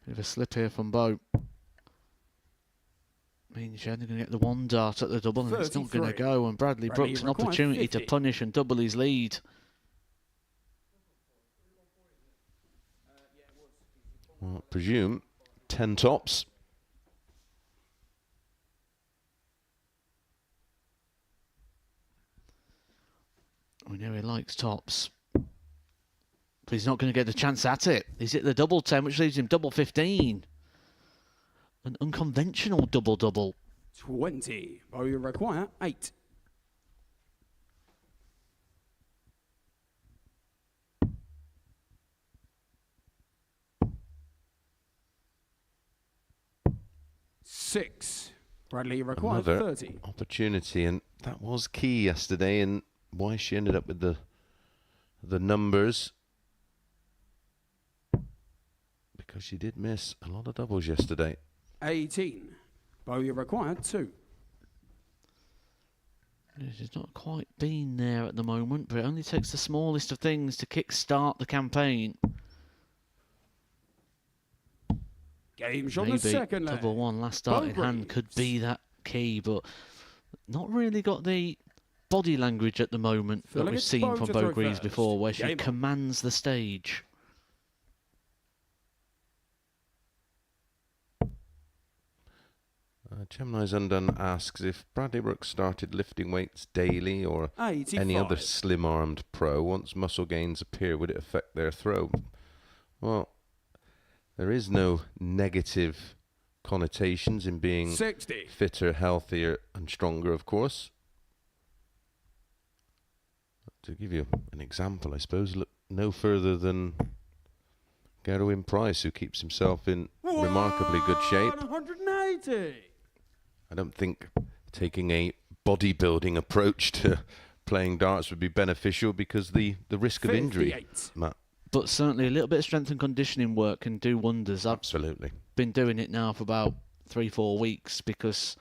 Speaker 5: Bit of a slip here from Bo. Means you're only going to get the one dart at the double, and it's not going to go. And Bradley Brooks, an opportunity to punish and double his lead.
Speaker 8: Well, I presume 10 tops.
Speaker 5: We know he likes tops. But he's not going to get a chance at it. He's hit the double 10, which leaves him double 15. An unconventional double-double.
Speaker 1: 20. Oh, you require 8. Six. Bradley required 30.
Speaker 8: Opportunity, and that was key yesterday, and why she ended up with the numbers. Because she did miss a lot of doubles yesterday.
Speaker 1: 18. Bowyer required 2.
Speaker 5: She's not quite been there at the moment, but it only takes the smallest of things to kick-start the campaign.
Speaker 1: Game shot the
Speaker 5: Maybe
Speaker 1: second leg.
Speaker 5: double one last start in hand could be that key, but not really got the body language at the moment that we've seen from Bo Greaves before, where she commands the stage.
Speaker 8: Gemini's Undone asks if Bradley Brooks started lifting weights daily or
Speaker 1: 85.
Speaker 8: any other slim-armed pro, once muscle gains appear, would it affect their throw? Well, there is no negative connotations in being
Speaker 1: 60.
Speaker 8: Fitter, healthier and stronger, of course. To give you an example, I suppose, look no further than Gerwin Price, who keeps himself in remarkably good shape.
Speaker 1: 180.
Speaker 8: I don't think taking a bodybuilding approach to playing darts would be beneficial because the risk of injury, Matt.
Speaker 5: But certainly a little bit of strength and conditioning work can do wonders.
Speaker 8: Absolutely.
Speaker 5: I've been doing it now for about 3-4 weeks because,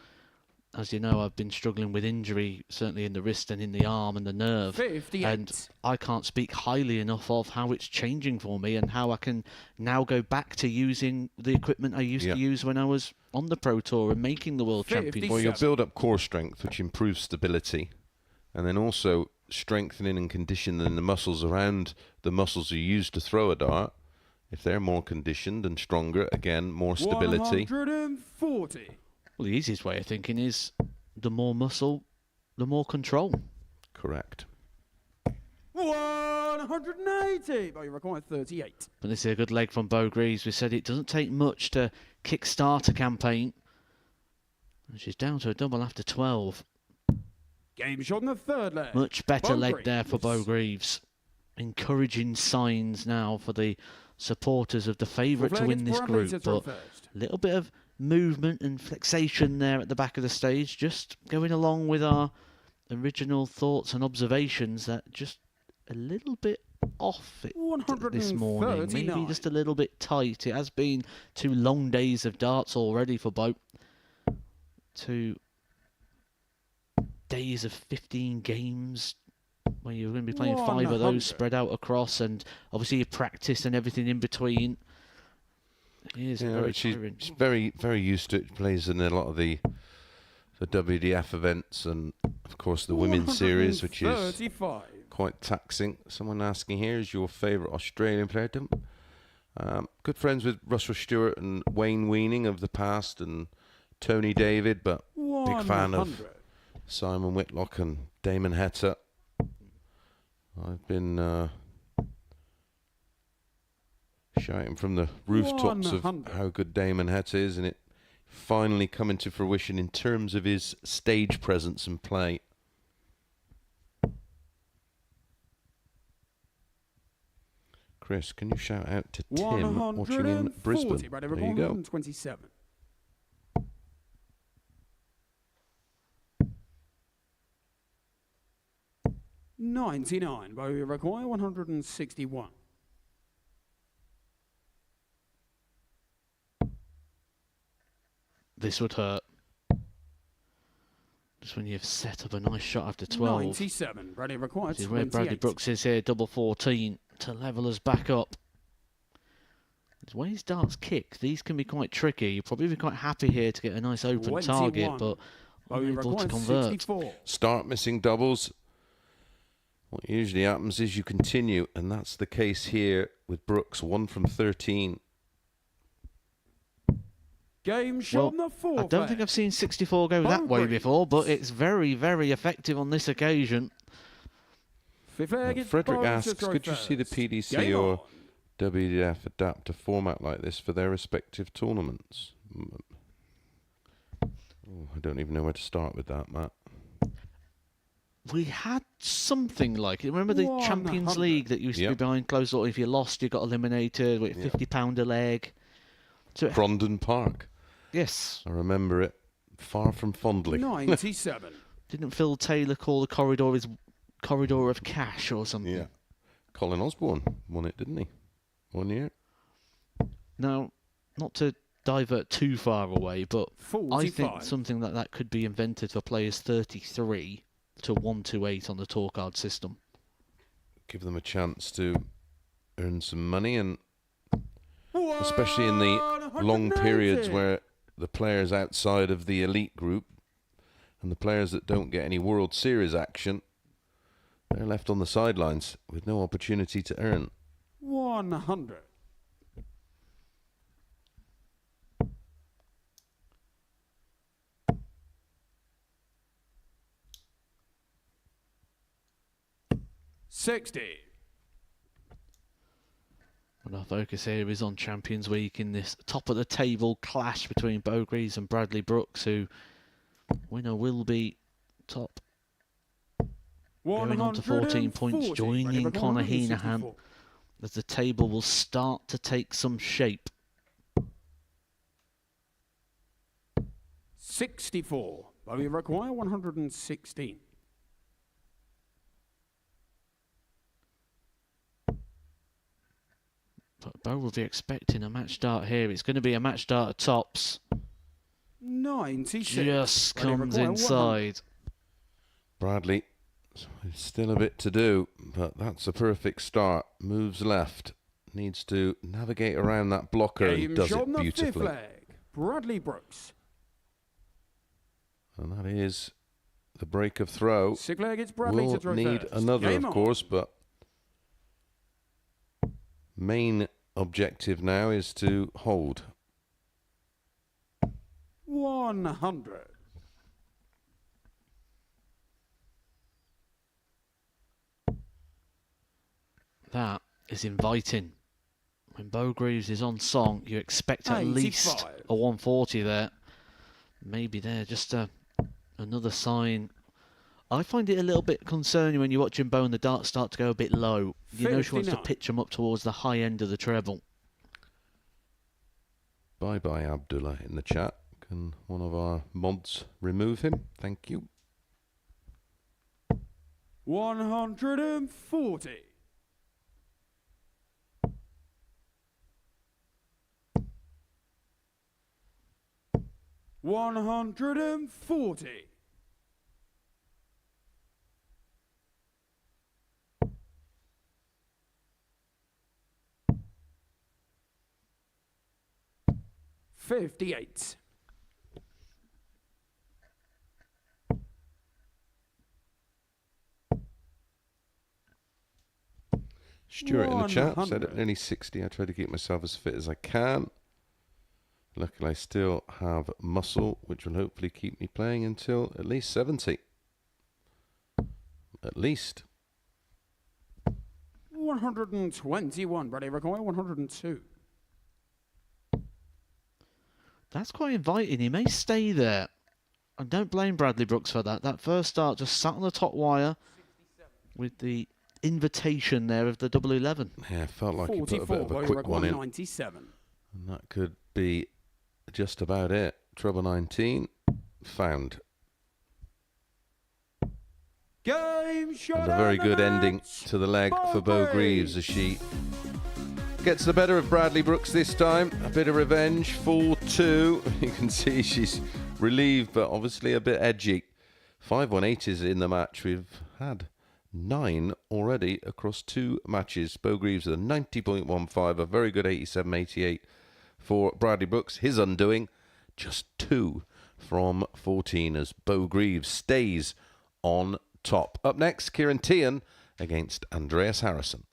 Speaker 5: as you know, I've been struggling with injury, certainly in the wrist and in the arm and the nerve.
Speaker 1: 58.
Speaker 5: And I can't speak highly enough of how it's changing for me and how I can now go back to using the equipment I used to use when I was on the Pro Tour and making the World Championship.
Speaker 8: Well, you'll build up core strength, which improves stability, and then also strengthening and conditioning the muscles around the muscles you use to throw a dart. If they're more conditioned and stronger, again, more stability.
Speaker 1: 140.
Speaker 5: Well, the easiest way of thinking is the more muscle, the more control.
Speaker 8: Correct.
Speaker 1: 180. But you require 38.
Speaker 5: But this is a good leg from Bo Greaves. We said it doesn't take much to kick-start a campaign. And she's down to a double after 12.
Speaker 1: Game shot in the third leg.
Speaker 5: Much better leg
Speaker 1: Greaves.
Speaker 5: there for Bo Greaves. Encouraging signs now for the supporters of the favourite to win this group. But a little bit of movement and flexation there at the back of the stage, just going along with our original thoughts and observations that just a little bit off it this morning. Maybe just a little bit tight. It has been 2 long days of darts already for Bo. 2 days of 15 games where you're going to be playing 5 of those spread out across, and obviously you practice and everything in between. It is very tiring.
Speaker 8: She's very, very used to it. She plays in a lot of the WDF events and, of course, the Women's Series, which is quite taxing. Someone asking here, is your favourite Australian player? Good friends with Russell Stewart and Wayne Weaning of the past and Tony David, but big fan of Simon Whitlock and Damon Heta. I've been shouting from the rooftops of how good Damon Heta is, and it finally coming to fruition in terms of his stage presence and play. Chris, can you shout out to Tim watching in Brisbane?
Speaker 1: Ready,
Speaker 8: There you go.
Speaker 1: 127. 99, but we require 161.
Speaker 5: This would hurt. Just when you've set up a nice shot after 12.
Speaker 1: 97, Bradley required
Speaker 5: This is
Speaker 1: 28.
Speaker 5: where Bradley Brooks is here, double 14 to level us back up. The way his darts kick, these can be quite tricky. You'll probably be quite happy here to get a nice open
Speaker 1: 21.
Speaker 5: target, but unable to convert.
Speaker 1: 64.
Speaker 8: Start missing doubles. What usually happens is you continue, and that's the case here with Brooks, 1 from 13.
Speaker 1: Game shot
Speaker 5: Well,
Speaker 1: on the fourth.
Speaker 5: I don't think I've seen 64 go that way before, but it's very, very effective on this occasion.
Speaker 8: Frederick asks, could you see the PDC or WDF adapt a format like this for their respective tournaments? Oh, I don't even know where to start with that, Matt.
Speaker 5: We had something like it. Remember the Champions League that used to be behind closed door? If you lost, you got eliminated with £50 a leg. So
Speaker 8: Crondon Park.
Speaker 5: Yes.
Speaker 8: I remember it far from fondly.
Speaker 1: 97.
Speaker 5: Didn't Phil Taylor call the corridor his corridor of cash or something?
Speaker 8: Yeah. Colin Osborne won it, didn't he? 1 year.
Speaker 5: Now, not to divert too far away, but
Speaker 1: 45.
Speaker 5: I think something like that could be invented for players 33 to 128 on the tour card system.
Speaker 8: Give them a chance to earn some money, and especially in the long periods where the players outside of the elite group and the players that don't get any World Series action, they're left on the sidelines with no opportunity to earn.
Speaker 1: 100. $60.
Speaker 5: And our focus here is on Champions Week in this top of the table clash between Bo Greaves and Bradley Brooks, who winner will be top. Going on to 14 points, joining Connor Henahan, as the table will start to take some shape.
Speaker 1: 64, but we require 116.
Speaker 5: But Bo will be expecting a match start here. It's going to be a match start at tops.
Speaker 1: 96.
Speaker 5: Just
Speaker 1: But we
Speaker 5: comes
Speaker 1: require
Speaker 5: inside.
Speaker 8: Bradley, still a bit to do, but that's a perfect start. Moves left. Needs to navigate around that blocker and does it beautifully.
Speaker 1: Flag. Bradley Brooks.
Speaker 8: And that is the break of throw.
Speaker 1: Sick leg, it's Bradley
Speaker 8: We'll
Speaker 1: to throw
Speaker 8: need
Speaker 1: first.
Speaker 8: another,
Speaker 1: Game
Speaker 8: of
Speaker 1: on.
Speaker 8: course, but main objective now is to hold.
Speaker 1: 100.
Speaker 5: That is inviting. When Bo Greaves is on song, you expect at least
Speaker 1: 85.
Speaker 5: a 140 there. Maybe there, just another sign. I find it a little bit concerning when you're watching Bo and the darts start to go a bit low. You know she wants to
Speaker 1: 59.
Speaker 5: pitch them up towards the high end of the treble.
Speaker 8: Bye-bye, Abdullah, in the chat. Can one of our mods remove him? Thank you.
Speaker 1: 140. $140. $58.
Speaker 8: Stuart in the chat said
Speaker 1: 100.
Speaker 8: at nearly 60, I try to keep myself as fit as I can. Luckily, I still have muscle, which will hopefully keep me playing until at least 70. At least.
Speaker 1: 121. Ready, require 102.
Speaker 5: That's quite inviting. He may stay there. And don't blame Bradley Brooks for that. That first start just sat on the top wire with the invitation there of the double 11.
Speaker 8: Yeah, felt like he put a bit of a quick one in.
Speaker 1: 97.
Speaker 8: And that could be just about it. Treble 19 found.
Speaker 1: Game shot.
Speaker 8: And a very good ending to the leg for Bo Greaves as she gets the better of Bradley Brooks this time. A bit of revenge, 4-2. You can see she's relieved, but obviously a bit edgy. 5-1-8 is in the match. We've had 9 already across 2 matches. Bo Greaves with a 90.15, a very good 87.88 for Bradley Brooks. His undoing, just 2 from 14 as Bo Greaves stays on top. Up next, Kieran Teehan against Andreas Harrison.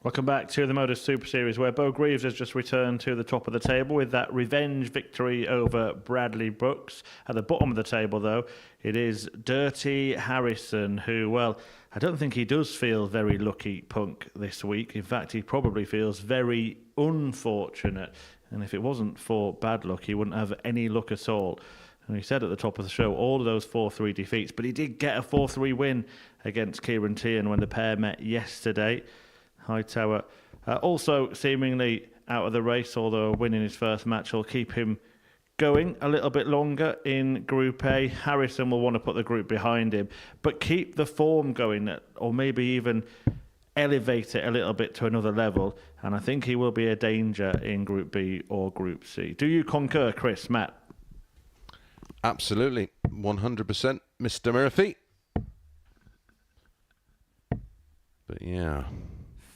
Speaker 3: Welcome back to the Modus Super Series, where Bo Greaves has just returned to the top of the table with that revenge victory over Bradley Brooks. At the bottom of the table, though, it is Dirty Harrison, who, well, I don't think he does feel very lucky punk this week. In fact, he probably feels very unfortunate. And if it wasn't for bad luck, he wouldn't have any luck at all. And he said at the top of the show, all of those 4-3 defeats, but he did get a 4-3 win against Kieran Teehan when the pair met yesterday. Hightower also seemingly out of the race, although winning his first match will keep him going a little bit longer in Group A. Harrison will want to put the group behind him, but keep the form going, or maybe even elevate it a little bit to another level, and I think he will be a danger in Group B or Group C. Do you concur, Chris, Matt?
Speaker 8: Absolutely, 100%, Mr. Murphy. But yeah...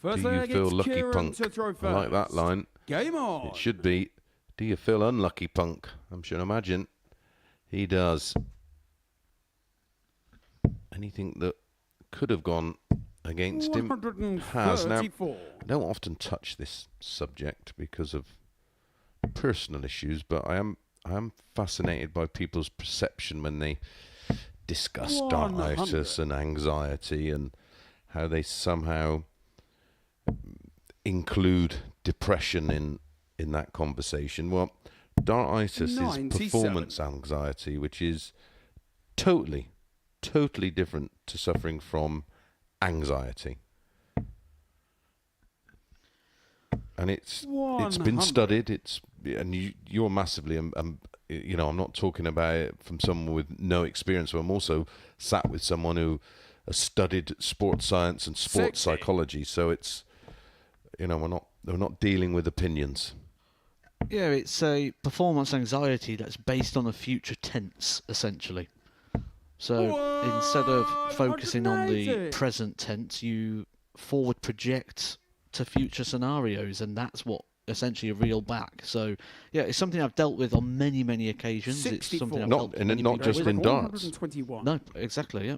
Speaker 1: First
Speaker 8: do you feel lucky,
Speaker 1: Kieran
Speaker 8: punk? I like that line.
Speaker 1: Game on.
Speaker 8: It should be, do you feel unlucky, punk? I should imagine he does. Anything that could have gone against him has. Now, I don't often touch this subject because of personal issues, but I am fascinated by people's perception when they discuss darkness and anxiety and how they somehow include depression in that conversation. Well, dartitis is
Speaker 1: 97.
Speaker 8: performance anxiety, which is totally different to suffering from anxiety. And it's been
Speaker 1: 100.
Speaker 8: studied. You're massively you know, I'm not talking about it from someone with no experience, but I'm also sat with someone who has studied sports science and sports
Speaker 1: 60.
Speaker 8: psychology. So it's, you know, we're not dealing with opinions.
Speaker 5: Yeah, it's a performance anxiety that's based on a future tense, essentially. So instead of focusing on the
Speaker 1: 180.
Speaker 5: present tense, you forward project to future scenarios, and that's what essentially reel back. So yeah, it's something I've dealt with on many occasions. It's
Speaker 1: 64.
Speaker 5: something I've
Speaker 8: Not
Speaker 5: helped
Speaker 8: and
Speaker 5: many
Speaker 8: not
Speaker 5: people
Speaker 8: just
Speaker 5: with.
Speaker 8: in darts.
Speaker 1: 121.
Speaker 5: No, exactly, yeah.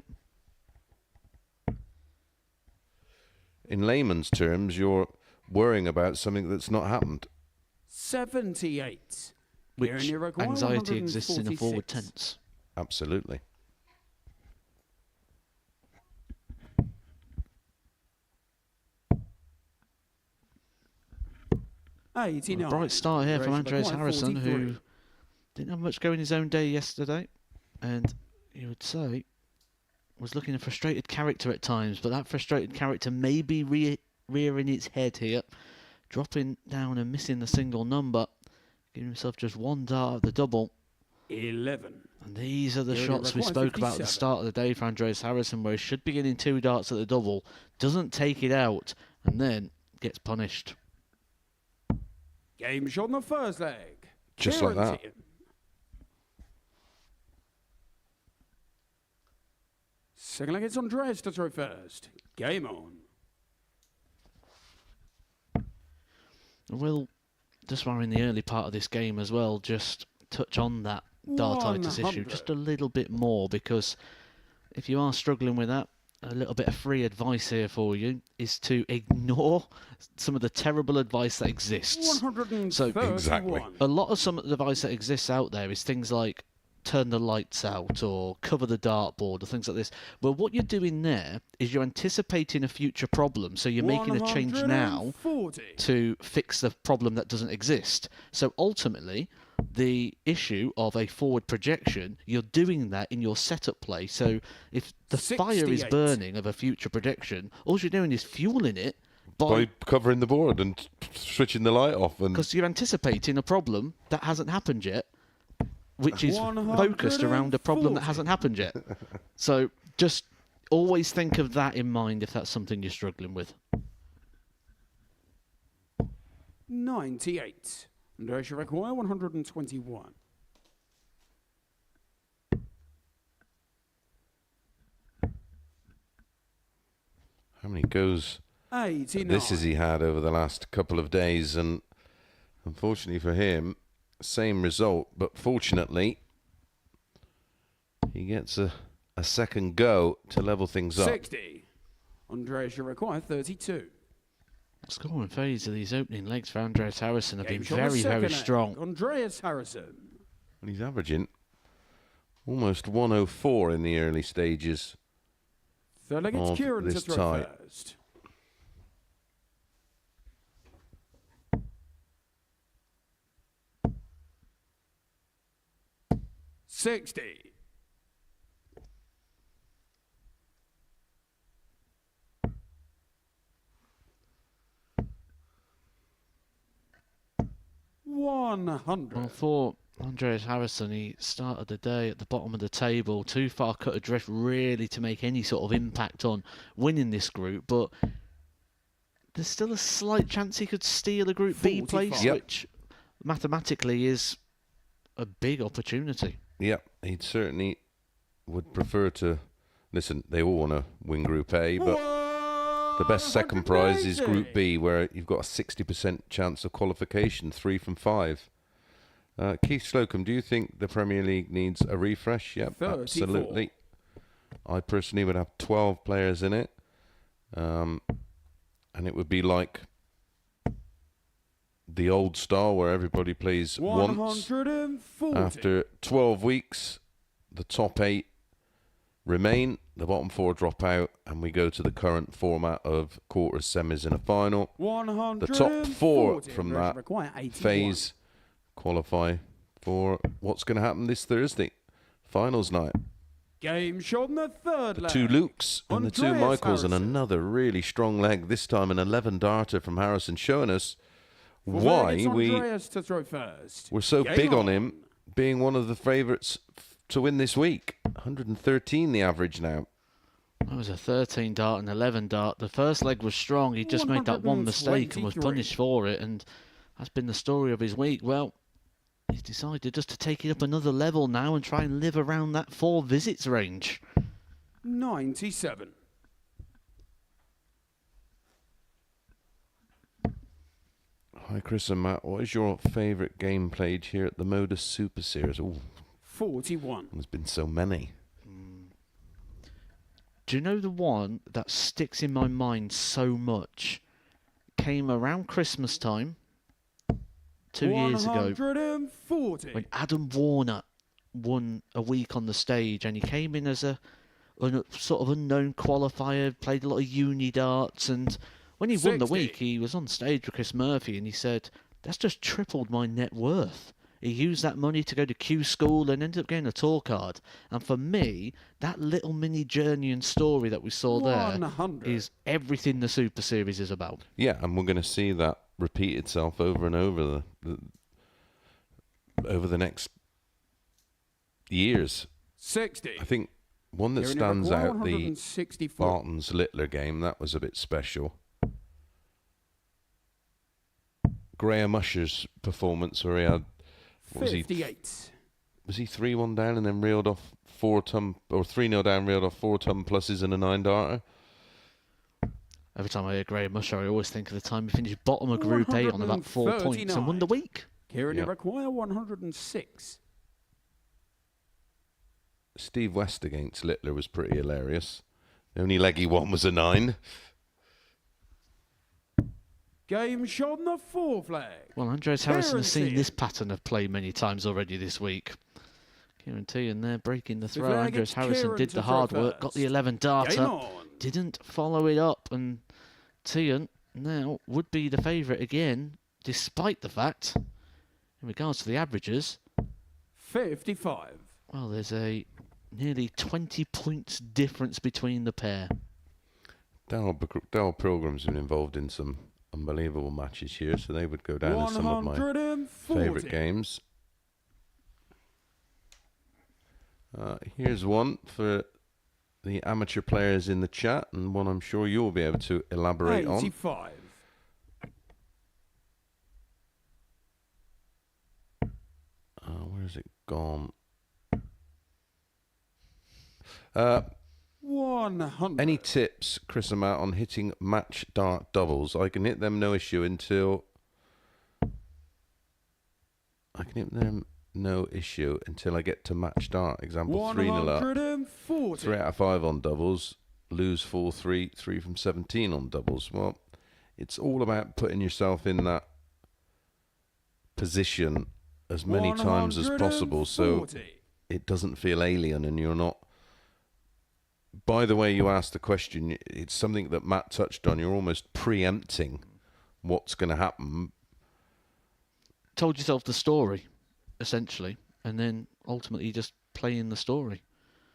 Speaker 8: In layman's terms, you're worrying about something that's not happened.
Speaker 1: 78.
Speaker 5: Which
Speaker 1: Uruguay,
Speaker 5: anxiety exists in a forward
Speaker 1: 146.
Speaker 5: tense.
Speaker 8: Absolutely.
Speaker 5: A
Speaker 1: 89.
Speaker 5: bright start here from
Speaker 1: Andres
Speaker 5: Andres Harrison,
Speaker 1: 43.
Speaker 5: who didn't have much going his own day yesterday, and you would say was looking a frustrated character at times, but that frustrated character may be rearing its head here, dropping down and missing the single number, giving himself just one dart at the double.
Speaker 1: 11.
Speaker 5: And these are the
Speaker 1: You're
Speaker 5: shots we
Speaker 1: required
Speaker 5: spoke about at
Speaker 1: 57.
Speaker 5: the start of the day for Andres Harrison, where he should be getting 2 darts at the double, doesn't take it out, and then gets punished.
Speaker 1: Game shot on the first leg.
Speaker 8: Just like that.
Speaker 1: Teehan. Second leg, it's Andres to throw first. Game on.
Speaker 5: We'll, just while we're in the early part of this game as well, just touch on that dartitis issue
Speaker 1: 100.
Speaker 5: just a little bit more, because if you are struggling with that, a little bit of free advice here for you is to ignore some of the terrible advice that exists.
Speaker 1: 131.
Speaker 5: So
Speaker 8: Exactly.
Speaker 5: a lot of some of the advice that exists out there is things like turn the lights out or cover the dartboard or things like this. Well, what you're doing there is you're anticipating a future problem, so you're making a change now
Speaker 1: 140.
Speaker 5: to fix the problem that doesn't exist. So ultimately, the issue of a forward projection, you're doing that in your setup play. So if the fire is
Speaker 1: 68.
Speaker 5: burning of a future projection, all you're doing is fueling it
Speaker 8: By
Speaker 5: by
Speaker 8: covering the board and switching the light off. And
Speaker 5: because you're anticipating a problem that hasn't happened yet, which is focused around a problem that
Speaker 1: 140.
Speaker 5: hasn't happened yet. So just always think of that in mind if that's something you're struggling with.
Speaker 1: 98. Andres require 121.
Speaker 8: how many goes
Speaker 1: 89.
Speaker 8: this has he had over the last couple of days? And unfortunately for him, same result. But fortunately, he gets a second go to level things up.
Speaker 1: 60. Andres require 32.
Speaker 5: Scoring phase of these opening legs for Andres Harrison have
Speaker 1: Game
Speaker 5: been
Speaker 1: shot on the
Speaker 5: very,
Speaker 1: second
Speaker 5: very
Speaker 1: leg.
Speaker 5: strong.
Speaker 1: Andreas Harrison.
Speaker 8: And he's averaging almost 104 in the early stages.
Speaker 1: Third leg, it's
Speaker 8: Of
Speaker 1: Kieran to
Speaker 8: this
Speaker 1: throw
Speaker 8: tie.
Speaker 1: first. $60.
Speaker 5: Well,
Speaker 1: 100.
Speaker 5: for Andreas Harrison, he started the day at the bottom of the table, too far cut adrift really to make any sort of impact on winning this group, but there's still a slight chance he could steal a Group B
Speaker 1: 45.
Speaker 5: place,
Speaker 8: Yep.
Speaker 5: which mathematically is a big opportunity.
Speaker 8: Yep, he certainly would prefer to. Listen, they all want to win Group A, but the best second prize is Group B, where you've got a 60% chance of qualification, 3 from 5. Keith Slocum, do you think the Premier League needs a refresh? Yep,
Speaker 1: 34.
Speaker 8: absolutely. I personally would have 12 players in it, and it would be like the old style where everybody plays once.
Speaker 1: 140.
Speaker 8: After 12 weeks, the top 8 remain. The bottom 4 drop out, and we go to the current format of quarters, semis, and a final. The top 4 from that phase qualify for what's going to happen this Thursday, finals night.
Speaker 1: Game shot in the third leg.
Speaker 8: 2 Lukes and the 2
Speaker 1: Andreas
Speaker 8: Michaels, and
Speaker 1: Harrison.
Speaker 8: another really strong leg, this time an 11 darter from Harrison, showing us why
Speaker 1: Andreas to throw first.
Speaker 8: we're so
Speaker 1: Game
Speaker 8: big on him being one of the favourites to win this week. 113 the average now.
Speaker 5: That was a 13 dart and 11 dart. The first leg was strong. He just made that one mistake and was
Speaker 1: 123.
Speaker 5: punished for it, and that's been the story of his week. Well, he's decided just to take it up another level now and try and live around that 4 visits range.
Speaker 1: 97.
Speaker 8: Hi Chris and Matt, what is your favourite game played here at the Modus Super Series? Oh,
Speaker 1: 41.
Speaker 8: there's been so many.
Speaker 5: Do you know the one that sticks in my mind so much? Came around Christmas time 2 years ago
Speaker 1: 140.
Speaker 5: when Adam Warner won a week on the stage, and he came in as a sort of unknown qualifier, played a lot of uni darts, and when he won the
Speaker 1: 60.
Speaker 5: week, he was on stage with Chris Murphy, and he said, "That's just tripled my net worth." He used that money to go to Q school and ended up getting a tour card. And for me, that little mini journey and story that we saw there
Speaker 1: 100.
Speaker 5: is everything the Super Series is about.
Speaker 8: Yeah, and we're going to see that repeat itself over and over over the next years.
Speaker 1: 60.
Speaker 8: I think one that
Speaker 1: Here in
Speaker 8: stands
Speaker 1: Uruguay,
Speaker 8: out, the
Speaker 1: 164.
Speaker 8: Barton's Littler game, that was a bit special. Graham Usher's performance, where he had, what was he,
Speaker 1: 58.
Speaker 8: was he 3-1 down and then reeled off 4-ton, or 3-0 down, reeled off 4-ton pluses and a 9-darter?
Speaker 5: Every time I hear Graham Usher, I always think of the time he finished bottom of Group A on about 4 points and won the week.
Speaker 1: Here in
Speaker 8: Yep.
Speaker 1: Uruguay, 106.
Speaker 8: Steve West against Littler was pretty hilarious. The only leg he won was a 9.
Speaker 1: Game shot on the fourth leg.
Speaker 5: Well, Andreas Harrison has seen
Speaker 1: Teehan.
Speaker 5: this pattern of play many times already this week. Kieran Teehan there breaking the throw.
Speaker 1: flag
Speaker 5: Andreas
Speaker 1: is
Speaker 5: Harrison
Speaker 1: Kieran
Speaker 5: did
Speaker 1: to
Speaker 5: the
Speaker 1: throw
Speaker 5: hard work, got the
Speaker 1: first.
Speaker 5: 11
Speaker 1: Game
Speaker 5: darter,
Speaker 1: on.
Speaker 5: didn't follow it up, and Teehan now would be the favourite again, despite the fact, in regards to the averages,
Speaker 1: 55.
Speaker 5: well, there's a nearly 20 points difference between the pair.
Speaker 8: Darryl Pilgrim's been involved in some unbelievable matches here, so they would go down as some of my
Speaker 1: 140.
Speaker 8: favourite games. Here's one for the amateur players in the chat, and one I'm sure you'll be able to elaborate on.
Speaker 1: 85.
Speaker 8: Where's it gone?
Speaker 1: 100.
Speaker 8: Any tips, Chris and Matt, on hitting match dart doubles? I can hit them no issue until I get to match dart. Example, 3-0 up.
Speaker 1: 140.
Speaker 8: 3 out of 5 on doubles. Lose 4-3. 3 from 17 on doubles. Well, it's all about putting yourself in that position as many times as possible, so
Speaker 1: 140.
Speaker 8: it doesn't feel alien and you're not. By the way you asked the question, it's something that Matt touched on. You're almost preempting what's going to happen.
Speaker 5: Told yourself the story, essentially, and then ultimately just playing the story.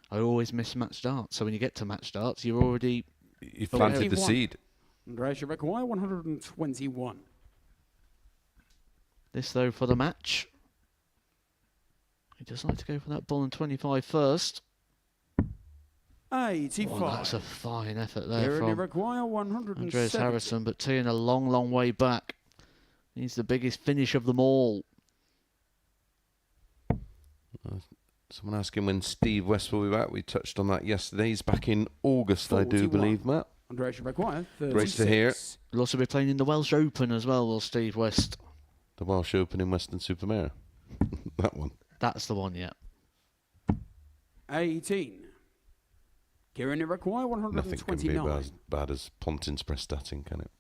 Speaker 5: I always miss match darts, so when you get to match darts, you've already...
Speaker 8: You've planted the
Speaker 1: 21.
Speaker 8: seed.
Speaker 1: Andreas Uruguay, 121.
Speaker 5: This, though, for the match. He decided to go for that ball in 25 first.
Speaker 1: 85.
Speaker 5: Oh, that's a fine effort there
Speaker 1: Here in
Speaker 5: from
Speaker 1: Uruguay, 170.
Speaker 5: Andreas Harrison, but Teehan a long, long way back. He's the biggest finish of them all.
Speaker 8: Someone asking when Steve West will be back. We touched on that yesterday. He's back in August, I do
Speaker 1: 41.
Speaker 8: believe, Matt.
Speaker 1: Andreas Uruguay, 36.
Speaker 8: Great to hear.
Speaker 5: He'll also be playing in the Welsh Open as well, will Steve West.
Speaker 8: The Welsh Open in Weston-super-Mare. That one.
Speaker 5: That's the one, yeah.
Speaker 1: 18. Kieran Uruguay,
Speaker 8: Nothing can be
Speaker 1: 129.
Speaker 8: as bad as Pontin's prestating, can it?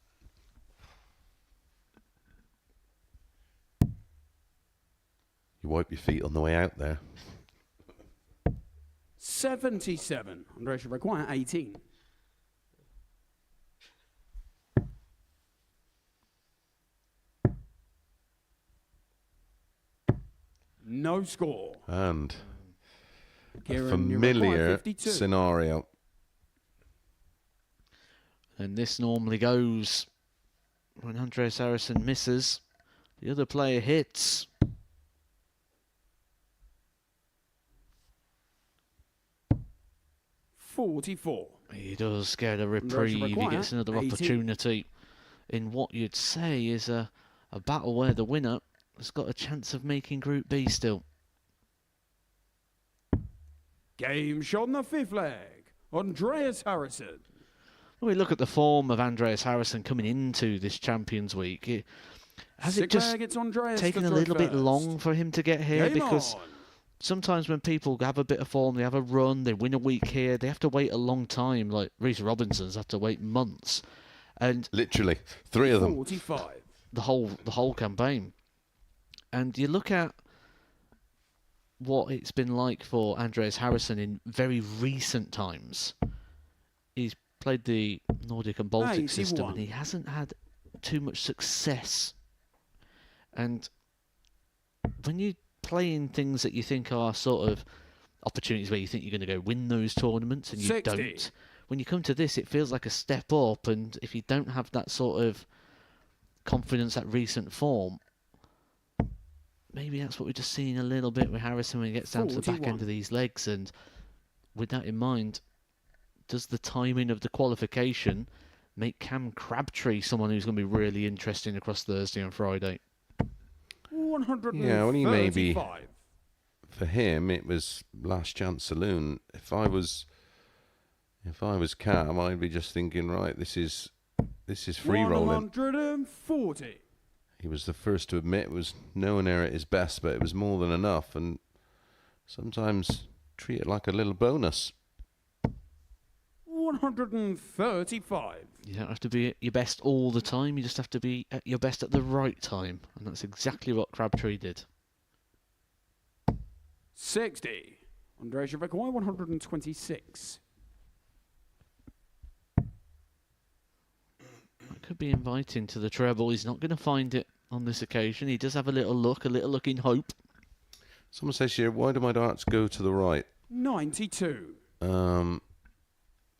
Speaker 8: You wipe your feet on the way out there.
Speaker 1: 77. Andrea should require 18. No score.
Speaker 8: And
Speaker 1: Kieran,
Speaker 8: a
Speaker 1: you require
Speaker 8: familiar
Speaker 1: 52.
Speaker 8: scenario.
Speaker 5: And this normally goes when Andreas Harrison misses, the other player hits.
Speaker 1: $44.
Speaker 5: He does get a reprieve. He gets another
Speaker 1: 18.
Speaker 5: opportunity in what you'd say is a battle where the winner has got a chance of making Group B still.
Speaker 1: Game shot on the 5th leg. Andreas Harrison.
Speaker 5: When we look at the form of Andreas Harrison coming into this Champions Week, has it just taken a little bit long for him to get here?
Speaker 1: Game
Speaker 5: because
Speaker 1: on.
Speaker 5: sometimes when people have a bit of form, they have a run, they win a week here, they have to wait a long time. Like Reece Robinson's had to wait months, and
Speaker 8: Literally 3 of them.
Speaker 1: 45.
Speaker 5: the whole campaign. And you look at what it's been like for Andreas Harrison in very recent times. He's played the Nordic and Baltic system, and he hasn't had too much success. And when you play in things that you think are sort of opportunities where you think you're going to go win those tournaments and you
Speaker 1: 60.
Speaker 5: don't, when you come to this, it feels like a step up. And if you don't have that sort of confidence, that recent form, maybe that's what we're just seeing a little bit with Harrison when he gets down to the back
Speaker 1: 41.
Speaker 5: end of these legs. And with that in mind, does the timing of the qualification make Cam Crabtree someone who's going to be really interesting across Thursday and Friday?
Speaker 1: 135.
Speaker 8: Yeah, well, he may be. For him, it was last chance saloon. If I was Cam, I'd be just thinking, right, this is free rolling.
Speaker 1: 140.
Speaker 8: He was the first to admit it was nowhere near at his best, but it was more than enough. And sometimes treat it like a little bonus.
Speaker 1: 135.
Speaker 5: You don't have to be at your best all the time. You just have to be at your best at the right time. And that's exactly what Crabtree did.
Speaker 1: 60. Andrea should require 126.
Speaker 5: That could be inviting to the treble. He's not going to find it on this occasion. He does have a little look in hope.
Speaker 8: Someone says here, why do my darts go to the right?
Speaker 1: 92.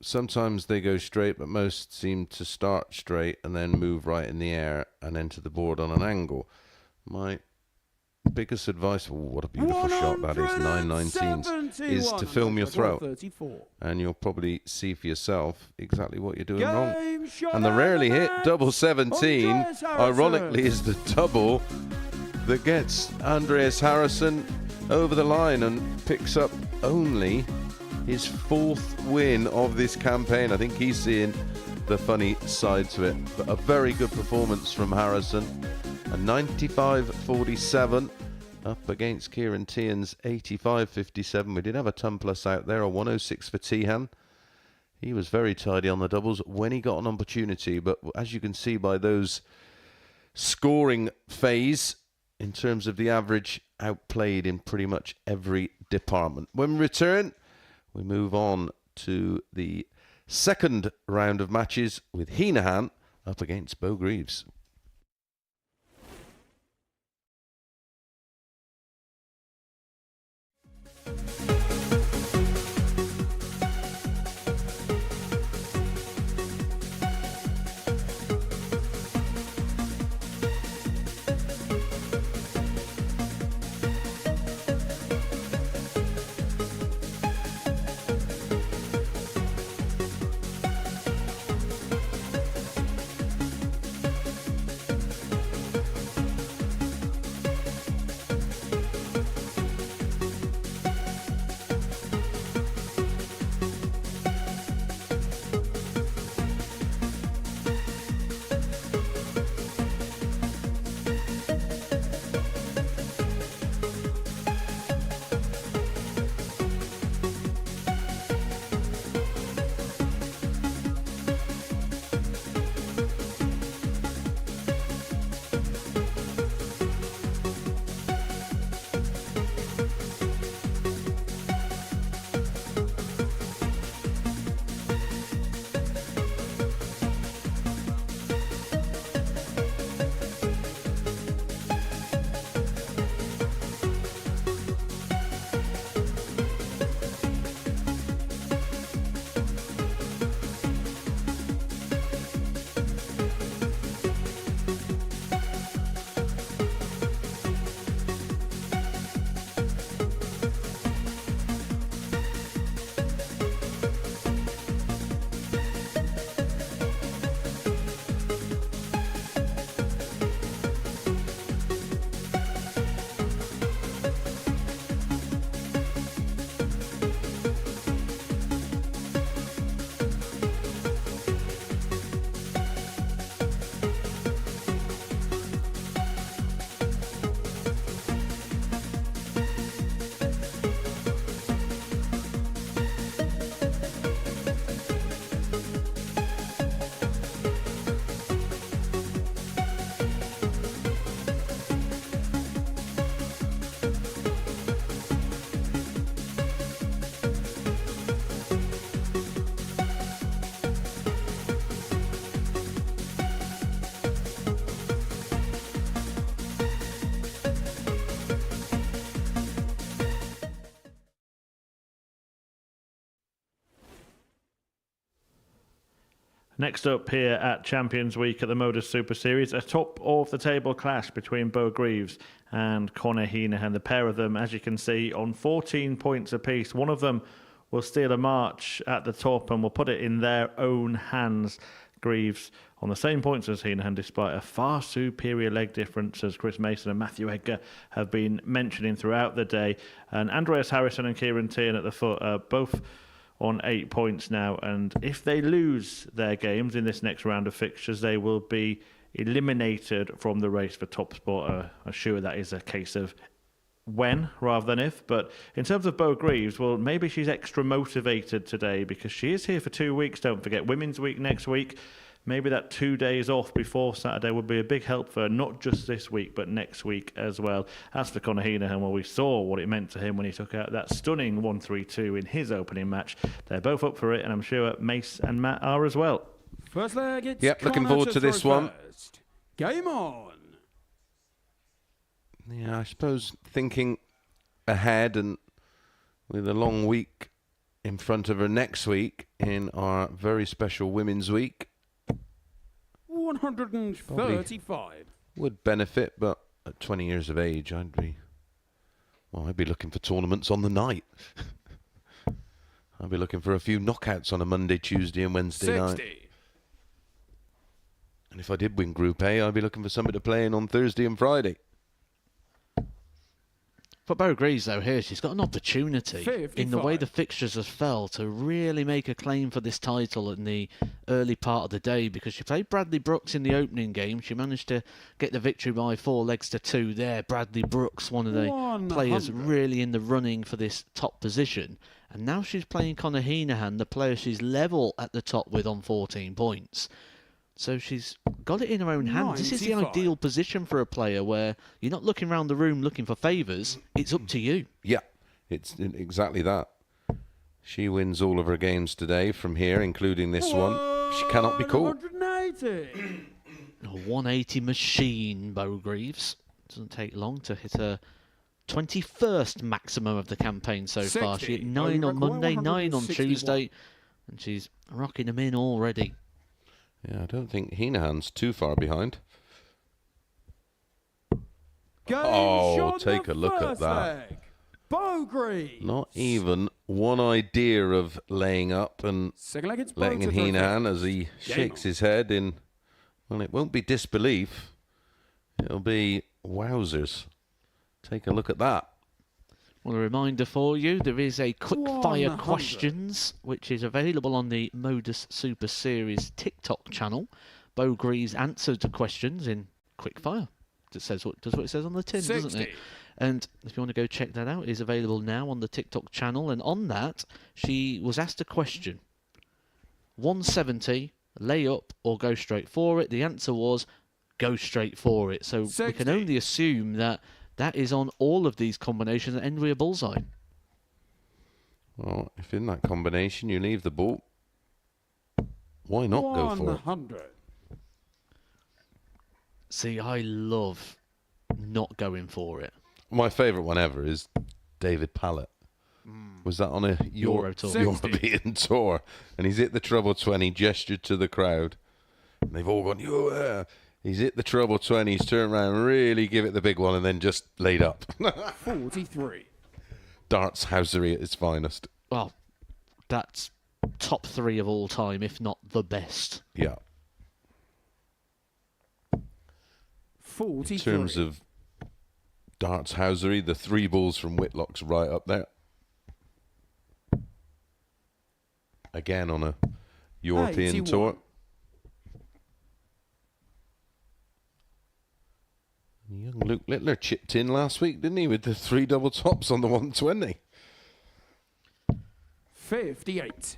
Speaker 8: Sometimes they go straight, but most seem to start straight and then move right in the air and enter the board on an angle. My biggest advice, what a beautiful shot that is, 919s, is to film your throw.
Speaker 1: 34.
Speaker 8: And you'll probably see for yourself exactly what you're doing wrong.
Speaker 1: Game shot
Speaker 8: And the
Speaker 1: on
Speaker 8: rarely hit
Speaker 1: match.
Speaker 8: double 17,
Speaker 1: Andreas Harrison.
Speaker 8: ironically, is the double that gets Andreas Harrison over the line and picks up only his 4th win of this campaign. I think he's seeing the funny side to it. But a very good performance from Harrison. A 95.47 up against Kieran Teehan's 85.57. We did have a ton plus out there, a 106 for Teehan. He was very tidy on the doubles when he got an opportunity. But as you can see by those scoring phase, in terms of the average, outplayed in pretty much every department. When we return, we move on to the second round of matches with Henahan up against Bo Greaves.
Speaker 3: Next up here at Champions Week at the Modus Super Series, a top-of-the-table clash between Bo Greaves and Conor Henahan. The pair of them, as you can see, on 14 points apiece. One of them will steal a march at the top and will put it in their own hands. Greaves on the same points as Henahan, despite a far superior leg difference, as Chris Mason and Matthew Edgar have been mentioning throughout the day. And Andreas Harrison and Kieran Teehan at the foot are both on 8 points now, and if they lose their games in this next round of fixtures, they will be eliminated from the race for top spot. I'm sure that is a case of when rather than if. But in terms of Bo Greaves, well, maybe she's extra motivated today because she is here for 2 weeks. Don't forget, Women's Week next week. Maybe that 2 days off before Saturday would be a big help for her, not just this week, but next week as well. As for Conor Henahan, well, we saw what it meant to him when he took out that stunning 1-3-2 in his opening match. They're both up for it, and I'm sure Mace and Matt are as well.
Speaker 1: First leg, it's
Speaker 8: Yep, looking forward to this one.
Speaker 1: First. Game on.
Speaker 8: Yeah, I suppose thinking ahead and with a long week in front of her next week in our very special Women's Week,
Speaker 1: 135.
Speaker 8: would benefit, but at 20 years of age, I'd be looking for tournaments on the night. I'd be looking for a few knockouts on a Monday, Tuesday and Wednesday
Speaker 1: 60.
Speaker 8: night. And if I did win Group A, I'd be looking for somebody to play in on Thursday and Friday.
Speaker 5: For Bo Greaves, though, here, she's got an opportunity
Speaker 1: 55.
Speaker 5: in the way the fixtures have fell to really make a claim for this title in the early part of the day, because she played Bradley Brooks in the opening game. She managed to get the victory by 4-2 there. Bradley Brooks, one of the
Speaker 1: 100.
Speaker 5: players really in the running for this top position. And now she's playing Conor Henahan, the player she's level at the top with on 14 points. So she's got it in her own hands. This is the
Speaker 1: 95.
Speaker 5: ideal position for a player where you're not looking around the room looking for favours. It's up to you.
Speaker 8: Yeah, it's exactly that. She wins all of her games today from here, including this one. She cannot be caught.
Speaker 1: 180.
Speaker 5: A 180 machine, Bo Greaves. Doesn't take long to hit her 21st maximum of the campaign so far. She hit
Speaker 1: 60.
Speaker 5: 9 on Monday, 9 on
Speaker 1: 161.
Speaker 5: Tuesday, and she's rocking them in already.
Speaker 8: Yeah, I don't think Henahan's too far behind.
Speaker 1: Game
Speaker 8: take a look at that.
Speaker 1: Leg. Bo Greaves.
Speaker 8: Not even one idea of laying up and
Speaker 1: Second leg, it's Bo
Speaker 8: letting in
Speaker 1: to throw
Speaker 8: Henahan
Speaker 1: first.
Speaker 8: as he
Speaker 1: Game
Speaker 8: shakes
Speaker 1: on.
Speaker 8: his head in. Well, it won't be disbelief. It'll be wowzers. Take a look at that.
Speaker 5: Well, a reminder for you, there is a quick fire
Speaker 1: 100.
Speaker 5: questions, which is available on the Modus Super Series TikTok channel. Bo Greaves answered the questions in quick fire. It does what it says on the tin, doesn't
Speaker 1: 60.
Speaker 5: it? And if you want to go check that out, it is available now on the TikTok channel. And on that, she was asked a question. 170, lay up or go straight for it? The answer was go straight for it. So we
Speaker 1: 60.
Speaker 5: can only assume that that is on all of these combinations that end with a bullseye.
Speaker 8: Well, if in that combination you leave the ball, why not go for it?
Speaker 1: 100.
Speaker 5: See, I love not going for it.
Speaker 8: My favourite one ever is David Pallett. Was that on a
Speaker 5: Euro tour.
Speaker 1: 60.
Speaker 8: European tour? And he's hit the treble 20, gestured to the crowd. And they've all gone, yeah. He's hit the treble 20, he's turned around, really give it the big one, and then just laid up.
Speaker 1: 43.
Speaker 8: Darts housery at its finest.
Speaker 5: Well, that's top 3 of all time, if not the best.
Speaker 8: Yeah.
Speaker 1: 43.
Speaker 8: In terms of darts housery, the 3 balls from Whitlock's right up there. Again on a European
Speaker 1: 81.
Speaker 8: tour. Young Luke Littler chipped in last week, didn't he, with the 3 double tops on the 120?
Speaker 1: 58.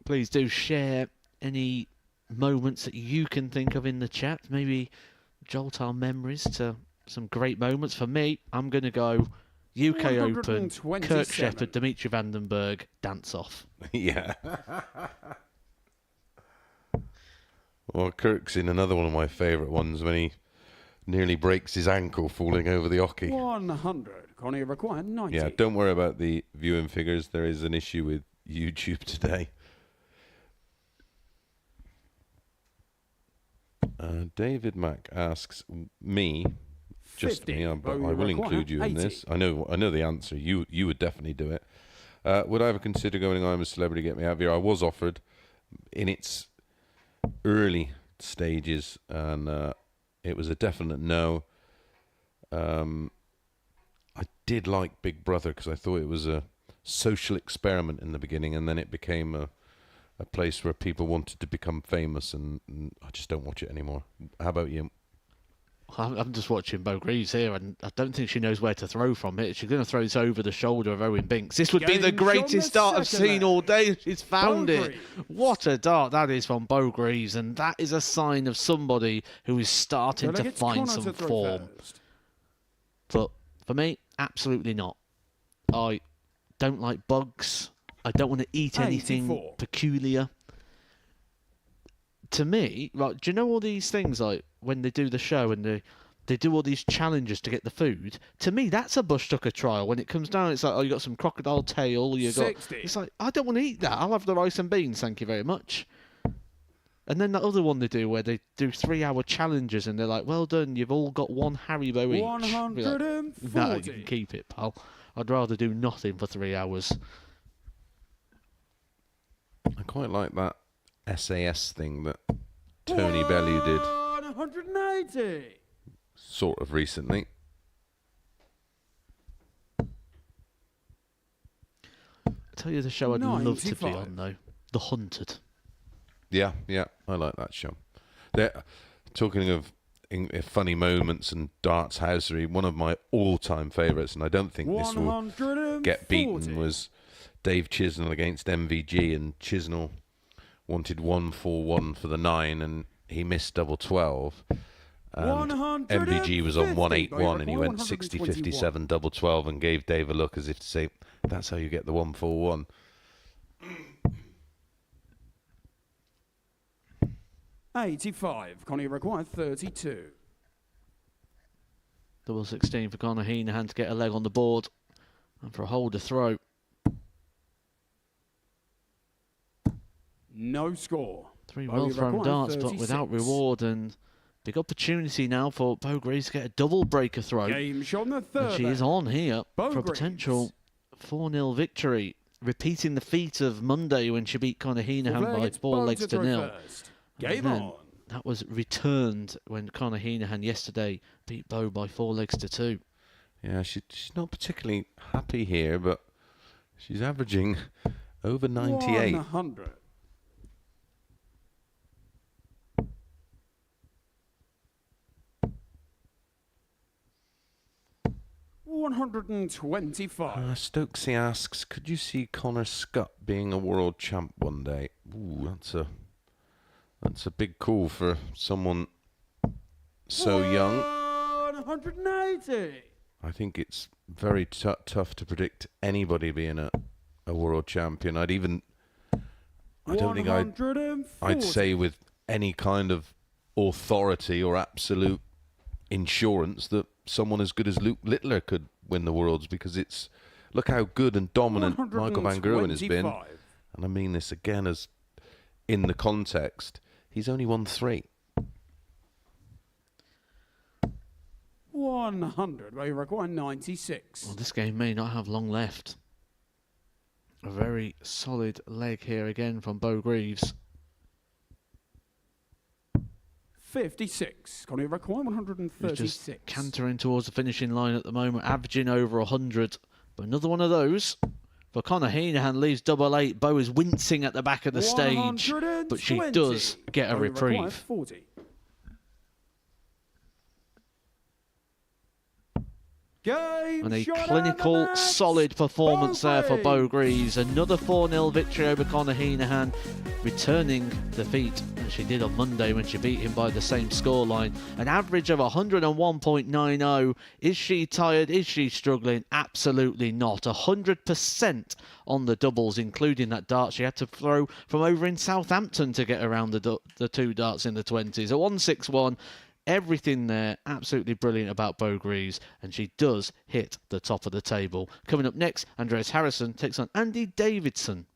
Speaker 5: Please do share any moments that you can think of in the chat. Maybe jolt our memories to some great moments. For me, I'm going to go UK Open,
Speaker 1: 127.
Speaker 5: Kurt Shepherd, Dimitri Vandenberg, dance off.
Speaker 8: Yeah. Well, Kirk's in another one of my favourite ones when he nearly breaks his ankle falling over the hockey.
Speaker 1: 100. Connie required 90.
Speaker 8: Yeah, don't worry about the viewing figures. There is an issue with YouTube today. David Mack asks me, just
Speaker 1: 50,
Speaker 8: me, but
Speaker 1: Bo,
Speaker 8: I will
Speaker 1: you require
Speaker 8: include you in
Speaker 1: 80.
Speaker 8: this. I know the answer. You would definitely do it. Would I ever consider going I'm a Celebrity, Get Me Out of Here? I was offered in its early stages, and it was a definite no. I did like Big Brother because I thought it was a social experiment in the beginning, and then it became a place where people wanted to become famous, and I just don't watch it anymore. How about you?
Speaker 5: I'm just watching Bo Greaves here, and I don't think she knows where to throw from it. She's going to throw this over the shoulder of Owen Binks. This would be the greatest dart I've seen all day. She's found it. What a dart that is from Bo Greaves, and that is a sign of somebody who is starting to find some form. But for me, absolutely not. I don't like bugs. I don't want to eat anything peculiar. To me, right, do you know all these things, like when they do the show and they do all these challenges to get the food? To me, that's a bush tucker trial. When it comes down, it's like, oh, you got some crocodile tail, you got...
Speaker 1: 60.
Speaker 5: It's like, I don't want to eat that. I'll have the rice and beans, thank you very much. And then that other one they do where they do 3-hour challenges and they're like, well done, you've all got one Haribo each.
Speaker 1: 140.
Speaker 5: Like, no, you can keep it, pal. I'd rather do nothing for 3 hours.
Speaker 8: I quite like that SAS thing that Tony Bellew did
Speaker 1: 180.
Speaker 8: sort of recently.
Speaker 5: I tell you the show I'd love to be
Speaker 1: 95.
Speaker 5: on, though. The Hunted.
Speaker 8: Yeah, I like that show. Talking of funny moments and darts housery, one of my all-time favourites, and I don't think this will get beaten, was Dave Chisnell against MVG, and Chisnell wanted 141 for the 9, and he missed double 12. And MVG was on 181, and he went 60-57 double 12 and gave Dave a look as if to say, that's how you get the 141.
Speaker 1: $85. Connie required 32.
Speaker 5: Double 16 for Conor Henahan to get a leg on the board and for a hold to throw.
Speaker 1: No score.
Speaker 5: 3 well thrown darts,
Speaker 1: 36.
Speaker 5: but without reward, and big opportunity now for Bo Greaves to get a double breaker throw.
Speaker 1: Game shot on the third.
Speaker 5: And she is on here
Speaker 1: Bo
Speaker 5: for a
Speaker 1: Greaves.
Speaker 5: potential 4-0 victory, repeating the feat of Monday when she beat Conor Henahan by 4 legs to nil.
Speaker 1: Game on.
Speaker 5: That was returned when Conor Henahan yesterday beat Bo by 4 legs to 2.
Speaker 8: Yeah, she's not particularly happy here, but she's averaging over 98.
Speaker 1: 100. $125.
Speaker 8: Stokesy asks, could you see Connor Scott being a world champ one day? Ooh, that's a big call for someone so young.
Speaker 1: 180.
Speaker 8: I think it's very tough to predict anybody being a world champion. I don't think I'd say with any kind of authority or absolute insurance that someone as good as Luke Littler could win the Worlds, because look how good and dominant Michael Van Gerwen has been. And I mean this again as in the context, he's only won 3.
Speaker 1: 100. They require 96.
Speaker 5: Well, this game may not have long left. A very solid leg here again from Bo Greaves.
Speaker 1: 56. Connie require 136.
Speaker 5: He's just cantering towards the finishing line at the moment, averaging over 100. But another one of those for Conor Henahan leaves double 8. Bo is wincing at the back of the stage, but she does get a reprieve.
Speaker 1: 40.
Speaker 5: And a clinical, solid performance there for Bo Greaves. Another 4-0 victory over Conor Henahan, returning defeat as she did on Monday when she beat him by the same scoreline. An average of 101.90. Is she tired? Is she struggling? Absolutely not. 100% on the doubles, including that dart she had to throw from over in Southampton to get around the 2 darts in the 20s. A 161. Everything there, absolutely brilliant about Bo Greaves, and she does hit the top of the table. Coming up next, Andreas Harrison takes on Andy Davidson.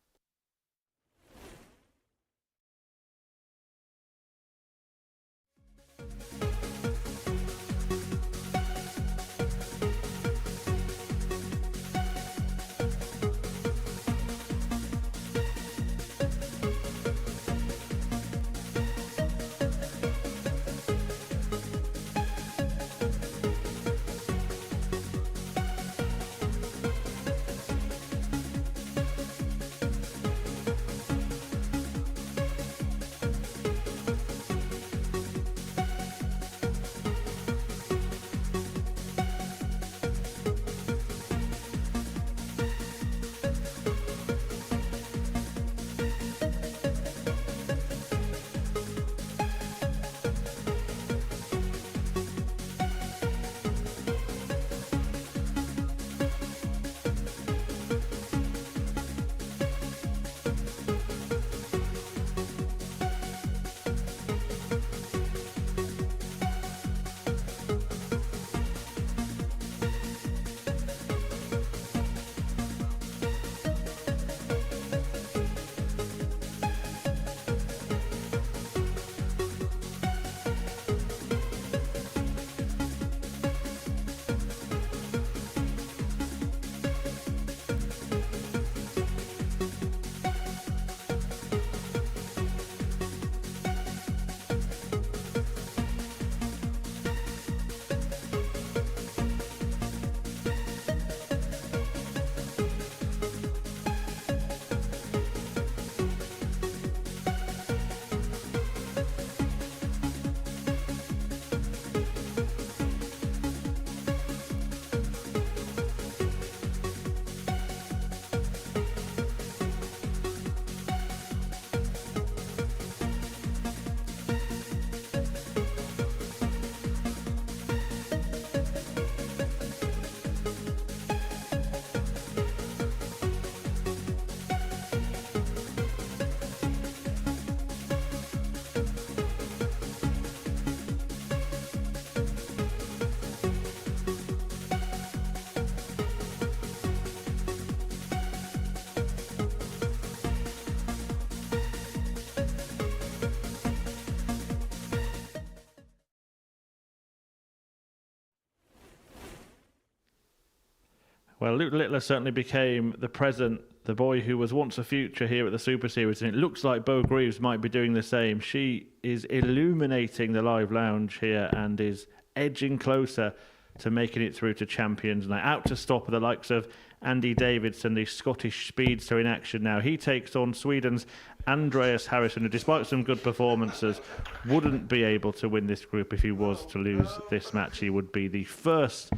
Speaker 3: Well, Luke Littler certainly became the present, the boy who was once a future here at the Super Series, and it looks like Bo Greaves might be doing the same. She is illuminating the live lounge here and is edging closer to making it through to Champions Night. Out to stop the likes of Andy Davidson, the Scottish speedster in action now. He takes on Sweden's Andreas Harrison, who despite some good performances wouldn't be able to win this group if he was to lose this match. He would be the first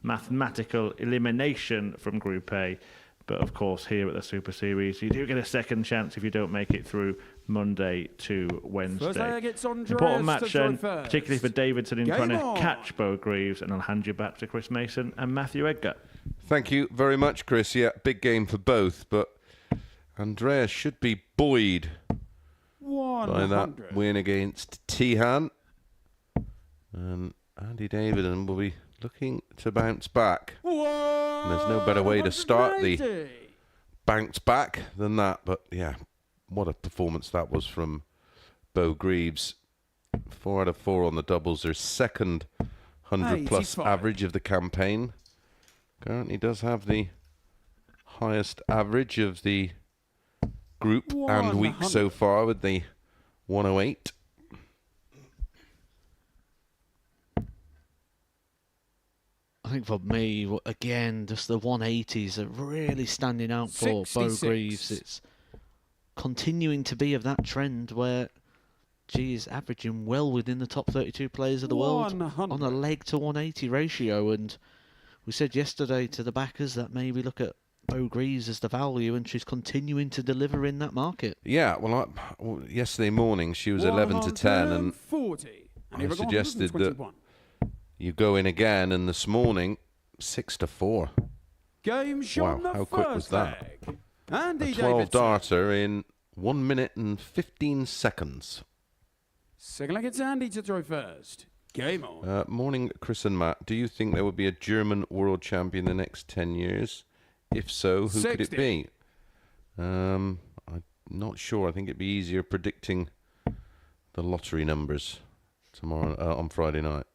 Speaker 3: mathematical elimination from Group A. But of course, here at the Super Series, you do get a second chance if you don't make it through Monday to Wednesday. Important match then, particularly for Davidson in trying to catch Bo Greaves, and I'll hand you back to Chris Mason and Matthew Edgar.
Speaker 8: Thank you very much, Chris. Yeah, big game for both, but Andreas should be buoyed by that win against Teehan. And Andy Davidson will be looking to bounce back. And there's no better way to start the bounce back than that. But yeah, what a performance that was from Bo Greaves. 4 out of 4 on the doubles. Their second 100-plus average of the campaign. Currently does have the highest average of the group and week so far with the 108.
Speaker 5: I think for me, again, just the 180s are really standing out for Bo Greaves. It's continuing to be of that trend where she is averaging well within the top 32 players of the world on a leg to 180 ratio. And we said yesterday to the backers that maybe look at Bo Greaves as the value, and she's continuing to deliver in that market.
Speaker 8: Yeah, well, yesterday morning she was 11 to 10, and I suggested that you go in again, and this morning 6 to 4. Wow, how quick was that? A 12 darter in 1 minute and 15 seconds.
Speaker 1: Second leg, it's Andy to throw first. Game on.
Speaker 8: Morning, Chris and Matt. Do you think there will be a German world champion in the next 10 years? If so, who could it be? I'm not sure. I think it'd be easier predicting the lottery numbers tomorrow on Friday night.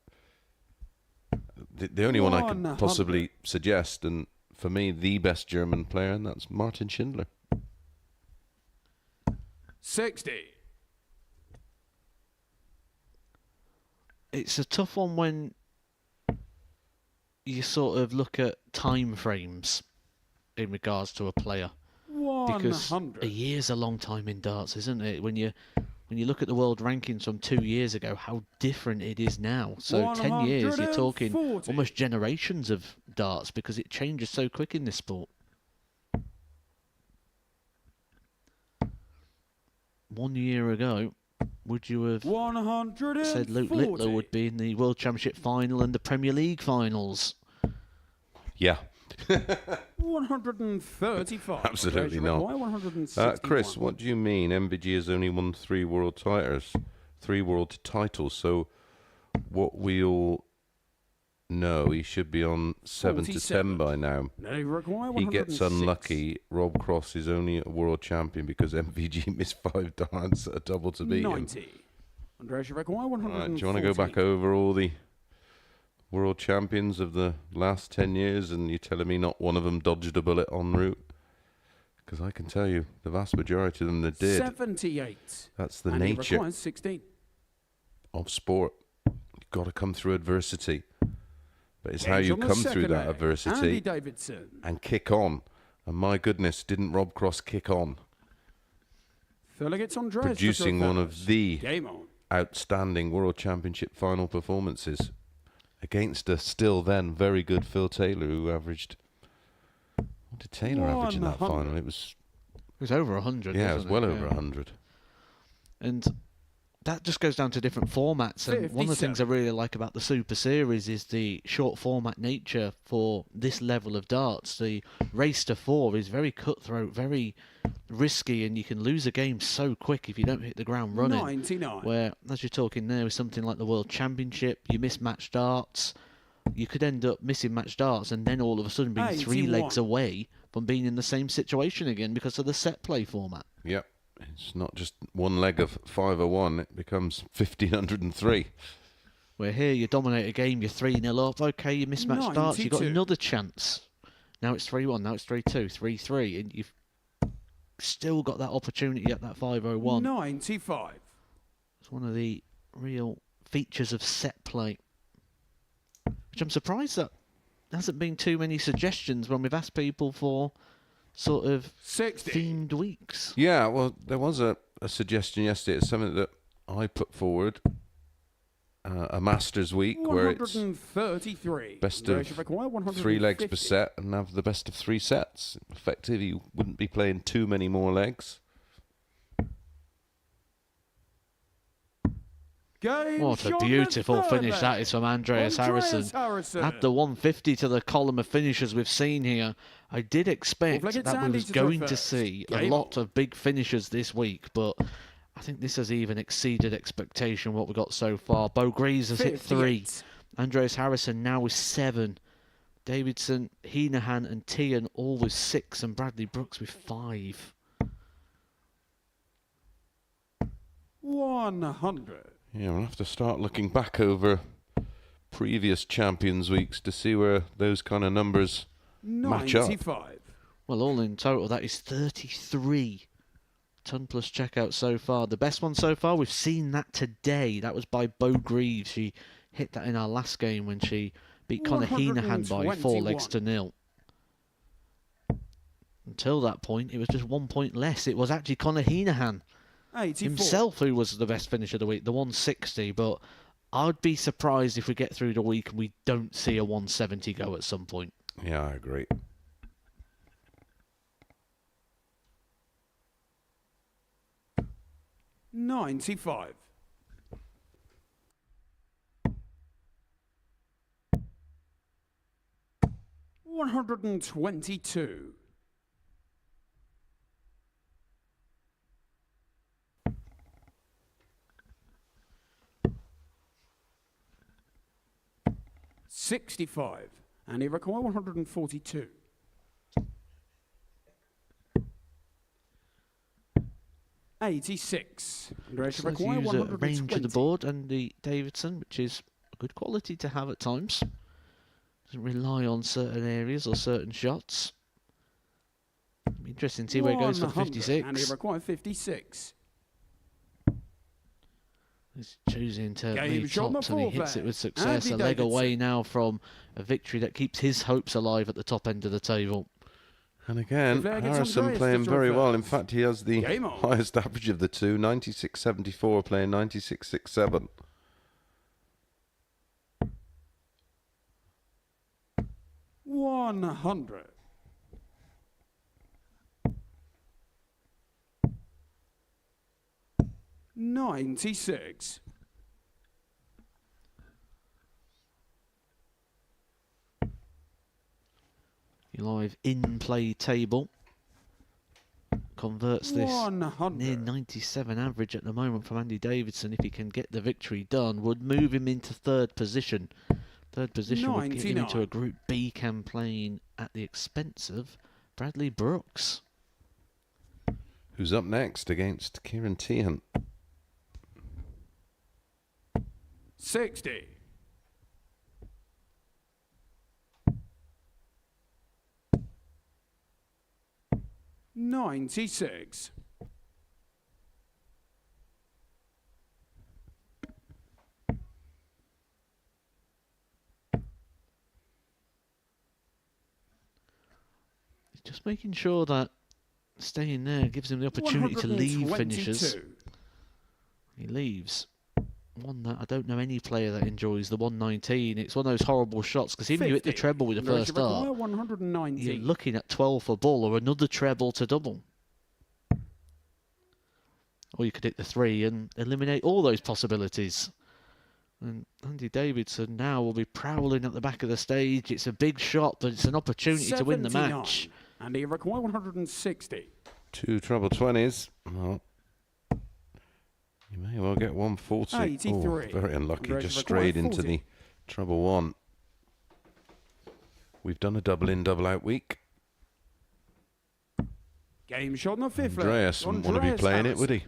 Speaker 8: The only one I could possibly suggest, and for me, the best German player, and that's Martin Schindler.
Speaker 1: 60.
Speaker 5: It's a tough one when you sort of look at time frames in regards to a player.
Speaker 1: 100.
Speaker 5: Because a year's a long time in darts, isn't it? When you look at the world rankings from 2 years ago, how different it is now. So 10 years, you're talking almost generations of darts because it changes so quick in this sport. 1 year ago, would you have said Luke Littler would be in the World Championship final and the Premier League finals?
Speaker 8: Yeah.
Speaker 1: 135.
Speaker 8: Absolutely not. Chris, what do you mean? MVG has only won 3 world titles. So what we all know, he should be on 7 to 10 by now. He gets unlucky. Rob Cross is only a world champion because MVG missed 5 darts at a double to beat him.
Speaker 1: 90. Right, do you
Speaker 8: want to go back over all the world champions of the last 10 years, and you're telling me not one of them dodged a bullet en route? Because I can tell you, the vast majority of them that did.
Speaker 1: 78.
Speaker 8: That's the nature of sport. You've got to come through adversity. But it's how you come through that adversity and kick on. And my goodness, didn't Rob Cross kick on? Producing one of the outstanding World Championship final performances against a still then very good Phil Taylor, who averaged... What did Taylor average in that final? It was
Speaker 5: over 100.
Speaker 8: Yeah, it was well over 100.
Speaker 5: And that just goes down to different formats. And one of the things I really like about the Super Series is the short format nature for this level of darts. The race to 4 is very cutthroat, very risky, and you can lose a game so quick if you don't hit the ground running.
Speaker 1: 99.
Speaker 5: Where, as you're talking there, with something like the World Championship, you miss match darts. You could end up missing match darts and then all of a sudden being 3 legs away from being in the same situation again because of the set play format.
Speaker 8: Yep. It's not just one leg of 501, it becomes 1503.
Speaker 5: Where here you dominate a game, you're 3-0 up. Okay, you miss match darts, you've got another chance. Now it's 3-1. Now it's 3-2, 3-3, and you've still got that opportunity at that 5-0-1.
Speaker 1: 95.
Speaker 5: It's one of the real features of set play, which I'm surprised that there hasn't been too many suggestions when we've asked people for sort of
Speaker 1: 60.
Speaker 5: themed weeks.
Speaker 8: Yeah, well, there was a suggestion yesterday. It's something that I put forward. A Masters week where it's
Speaker 1: 133.
Speaker 8: best of 3 legs per set and have the best of 3 sets. Effectively, you wouldn't be playing too many more legs.
Speaker 5: What a beautiful finish that is from Andreas Harrison. Add the 150 to the column of finishes we've seen here. I did expect that we was going to see a lot of big finishes this week, but I think this has even exceeded expectation, what we got so far. Greaves has hit 3. Andreas Harrison now with 7. Davidson, Henahan and Teehan all with 6, and Bradley Brooks with 5.
Speaker 1: 100.
Speaker 8: Yeah, we'll have to start looking back over previous Champions Weeks to see where those kind of numbers match up.
Speaker 1: 95.
Speaker 5: Well, all in total, that is 33 ton plus checkout so far. The best one so far, we've seen that today. That was by Greaves. She hit that in our last game when she beat Connor Henahan by 4 legs to 0. Until that point, it was just 1 point less. It was actually Connor Henahan
Speaker 1: 84.
Speaker 5: himself who was the best finish of the week, the 160. But I'd be surprised if we get through the week and we don't see a 170 go at some point.
Speaker 8: Yeah, I agree.
Speaker 1: $95. 122. 65. And he requires 142. 86.
Speaker 5: So let's use a range of the board and the Davidson, which is a good quality to have at times. Doesn't rely on certain areas or certain shots. It'll be interesting to see where it goes for the 56.
Speaker 1: And he requires 56.
Speaker 5: He's choosing to
Speaker 1: Game
Speaker 5: lead
Speaker 1: shot
Speaker 5: tops, and he hits it with success.
Speaker 1: Andy
Speaker 5: A leg
Speaker 1: Davidson.
Speaker 5: away now from a victory that keeps his hopes alive at the top end of the table.
Speaker 8: And again,
Speaker 1: Flair gets
Speaker 8: Harrison
Speaker 1: Andreas
Speaker 8: playing
Speaker 1: to
Speaker 8: very
Speaker 1: reverse.
Speaker 8: well. In fact, he has the
Speaker 1: Game on.
Speaker 8: highest average of the two, 96.74, playing 96.67.
Speaker 1: $100. 96.
Speaker 5: Your live in-play table converts this
Speaker 1: 100.
Speaker 5: near 97 average at the moment from Andy Davidson. If he can get the victory done, would move him into third position. Third position would get him into
Speaker 1: 99.
Speaker 5: a Group B campaign at the expense of Bradley Brooks.
Speaker 8: Who's up next against Kieran Teehan?
Speaker 1: 60. 96.
Speaker 5: Just making sure that staying there gives him the opportunity to leave finishes.
Speaker 1: 122.
Speaker 5: He leaves one that I don't know any player that enjoys, the 119. It's one of those horrible shots because even you hit the
Speaker 1: 50.
Speaker 5: treble with the first
Speaker 1: Require
Speaker 5: start,
Speaker 1: 190.
Speaker 5: you're looking at 12 for ball or another treble to double. Or you could hit the 3 and eliminate all those possibilities. And Andy Davidson now will be prowling at the back of the stage. It's a big shot, but it's an opportunity to win the
Speaker 1: 79.
Speaker 5: match.
Speaker 1: And he requires 160.
Speaker 8: 2 treble 20s. Well, you may well get 140.
Speaker 1: 83.
Speaker 8: Very unlucky.
Speaker 1: Andreas
Speaker 8: Just
Speaker 1: requires
Speaker 8: straight into
Speaker 1: 40.
Speaker 8: the treble 1. We've done a double in, double out week.
Speaker 1: Game shot on the fifth leg.
Speaker 8: Andreas wouldn't want to be
Speaker 1: Andreas
Speaker 8: playing it,
Speaker 1: Harrison.
Speaker 8: would he?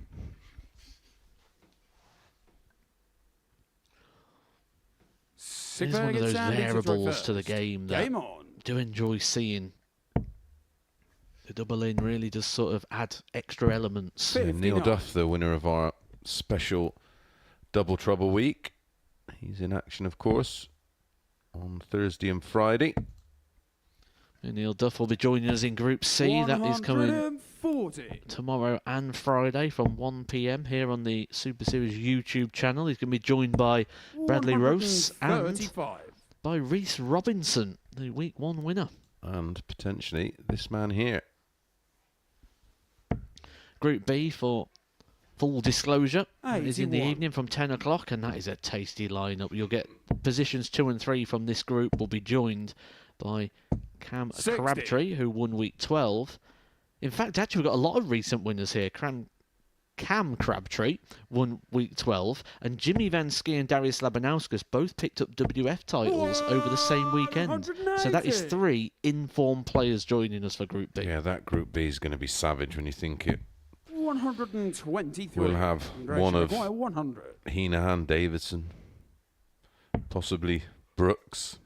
Speaker 1: Six
Speaker 5: There's one of
Speaker 1: leg
Speaker 5: those
Speaker 1: gets Andy to
Speaker 5: variables
Speaker 1: reverse.
Speaker 5: to the game that
Speaker 1: Game on.
Speaker 5: do enjoy seeing. The double in really does sort of add extra elements.
Speaker 8: So Neil Duff, the winner of our special Double Trouble week. He's in action, of course, on Thursday and Friday.
Speaker 5: And Neil Duff will be joining us in Group C. That is coming tomorrow and Friday from 1 p.m. here on the Super Series YouTube channel. He's going to be joined by Bradley Rose and by Reese Robinson, the Week 1 winner.
Speaker 8: And potentially this man here.
Speaker 5: Group B, for full disclosure, is in the evening from 10 o'clock, and that is a tasty lineup. You'll get positions 2 and 3 from this group. Will be joined by Cam Crabtree, who won Week 12. In fact, actually, we've got a lot of recent winners here. Cam Crabtree won Week 12, and Jimmy Van Ski and Darius Labanauskas both picked up WF titles over the same weekend. So that is 3 informed players joining us for Group B.
Speaker 8: Yeah, that Group B is going to be savage when you think it.
Speaker 1: 123.
Speaker 8: We'll have one of Henahan, Davidson, possibly Brooks.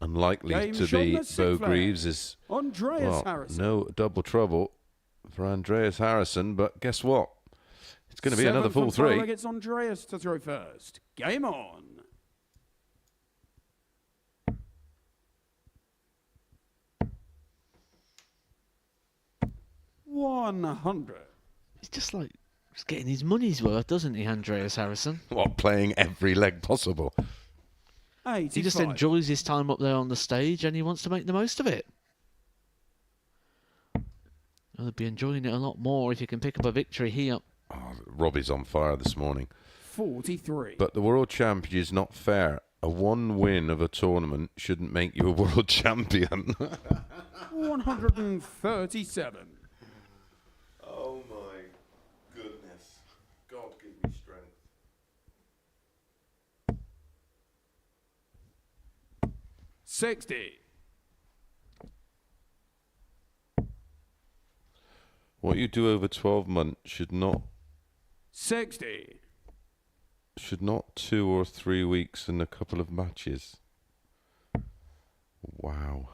Speaker 8: Unlikely to be Bo Greaves is no double trouble for Andreas Harrison, but guess what? It's going to be another full 3.
Speaker 1: It's Andreas to throw first. Game on. $100.
Speaker 5: He's just like getting his money's worth, doesn't he, Andreas Harrison?
Speaker 8: What, playing every leg possible?
Speaker 1: 85.
Speaker 5: He just enjoys his time up there on the stage, and he wants to make the most of it. He'll be enjoying it a lot more if you can pick up a victory here.
Speaker 8: Oh, Robbie's on fire this morning.
Speaker 1: 43.
Speaker 8: But the World Championship is not fair. A 1 win of a tournament shouldn't make you a world champion.
Speaker 1: 137.
Speaker 8: Oh my goodness. God give me strength.
Speaker 1: $60.
Speaker 8: What you do over 12 months should not
Speaker 1: $60.
Speaker 8: 2 or 3 weeks and a couple of matches. Wow.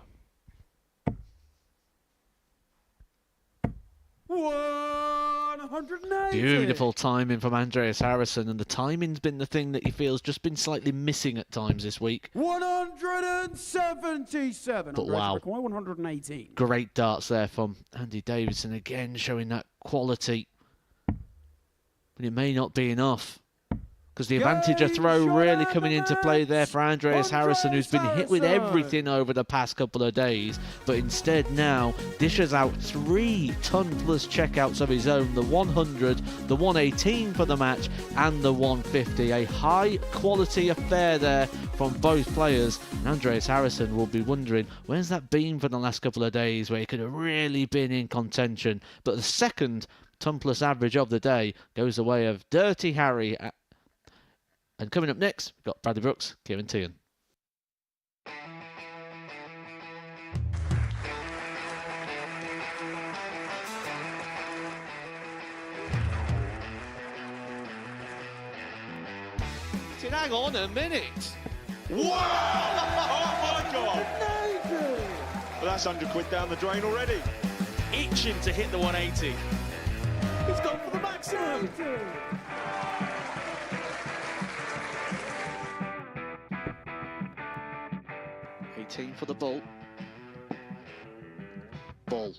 Speaker 1: 180.
Speaker 5: Beautiful timing from Andreas Harrison, and the timing's been the thing that he feels just been slightly missing at times this week.
Speaker 1: 177.
Speaker 5: But wow.
Speaker 1: 118.
Speaker 5: Great darts there from Andy Davidson, again showing that quality. But it may not be enough, because the advantage of throw really coming into play there for Andreas Harrison, who's been hit with everything over the past couple of days, but instead now dishes out 3 ton-plus checkouts of his own, the 100, the 118 for the match, and the 150. A high-quality affair there from both players. And Andreas Harrison will be wondering, where's that been for the last couple of days where he could have really been in contention? But the second ton-plus average of the day goes the way of Dirty Harry. And coming up next, we've got Bradley Brooks, Kieran Teehan. Hang on a minute.
Speaker 9: Wow! Oh my God! Well, that's £100 down the drain already. Itching to hit the 180. It's gone for the maximum.
Speaker 5: 18 for the ball. Ball.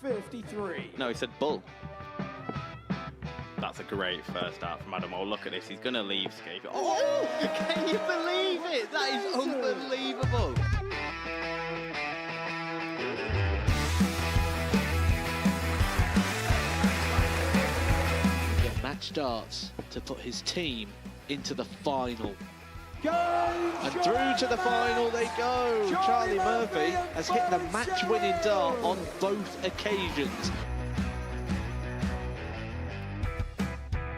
Speaker 1: 53.
Speaker 10: No, he said bull. That's a great first out from Adam. Oh, look at this. He's going to leave Skate. Oh, can you believe it? That is unbelievable.
Speaker 5: Get match darts to put his team into the final. And through to the final they go. Charlie Murphy has hit the match-winning dart on both occasions.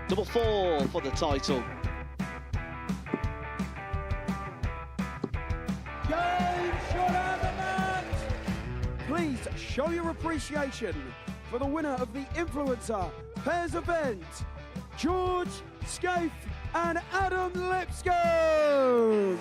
Speaker 5: Double 4 for the title.
Speaker 1: Game shot out of the match. Please show your appreciation for the winner of the Influencer Pairs event, George Scaife and Adam Lipscomb.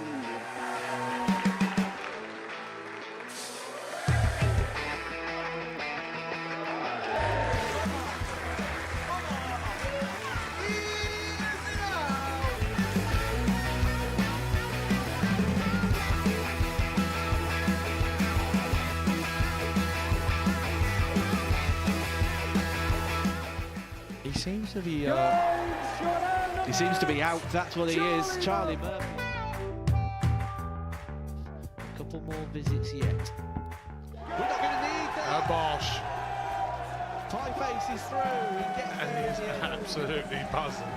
Speaker 4: seems to be out. That's what he is. Charlie Murphy.
Speaker 2: A couple more visits yet.
Speaker 4: We're not going to need that.
Speaker 11: Bosch.
Speaker 4: Pie face is through. He gets
Speaker 11: And he is absolutely buzzing.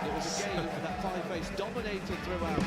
Speaker 4: It was a game that pie face dominated throughout.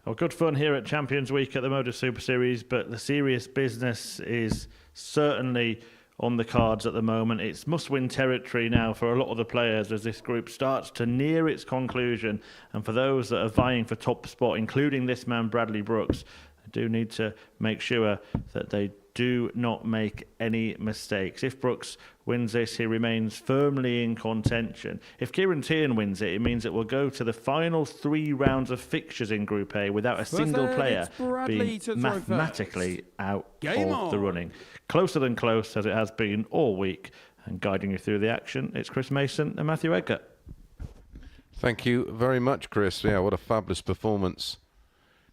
Speaker 3: Well, good fun here at Champions Week at the Modus Super Series, but the serious business is certainly on the cards at the moment. It's must-win territory now for a lot of the players as this group starts to near its conclusion. And for those that are vying for top spot, including this man, Bradley Brooks, they do need to make sure that they do not make any mistakes. If Brooks wins this, he remains firmly in contention. If Kieran Teehan wins it, it means it will go to the final 3 rounds of fixtures in Group A without a single player being mathematically out of the running. Closer than close as it has been all week. And guiding you through the action, it's Chris Mason and Matthew Edgar.
Speaker 8: Thank you very much, Chris. Yeah, what a fabulous performance.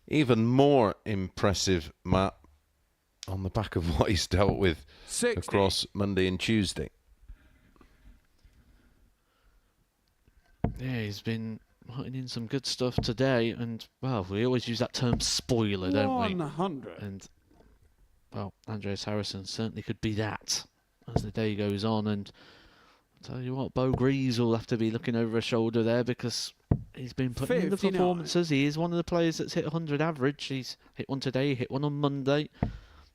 Speaker 8: Even more impressive, Matt, on the back of what he's dealt with 60 across Monday and Tuesday.
Speaker 5: Yeah, he's been putting in some good stuff today, and, well, we always use that term spoiler, don't we?
Speaker 1: 100.
Speaker 5: And, well, Andreas Harrison certainly could be that as the day goes on, and I'll tell you what, Bo Greaves will have to be looking over his shoulder there because he's been putting in the performances. He is one of the players that's hit 100 average. He's hit one today, hit one on Monday.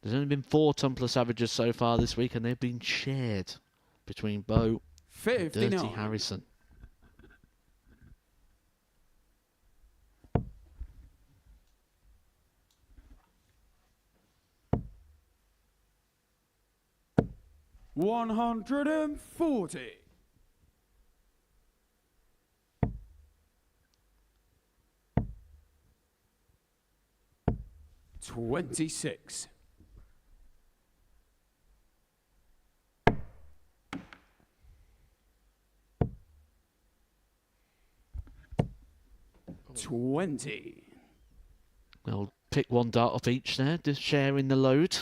Speaker 5: There's only been 4 ton-plus averages so far this week, and they've been shared between Bo and Dirty Harrison.
Speaker 1: $140. 26. 20.
Speaker 5: I'll pick one dart off each there, just sharing the load.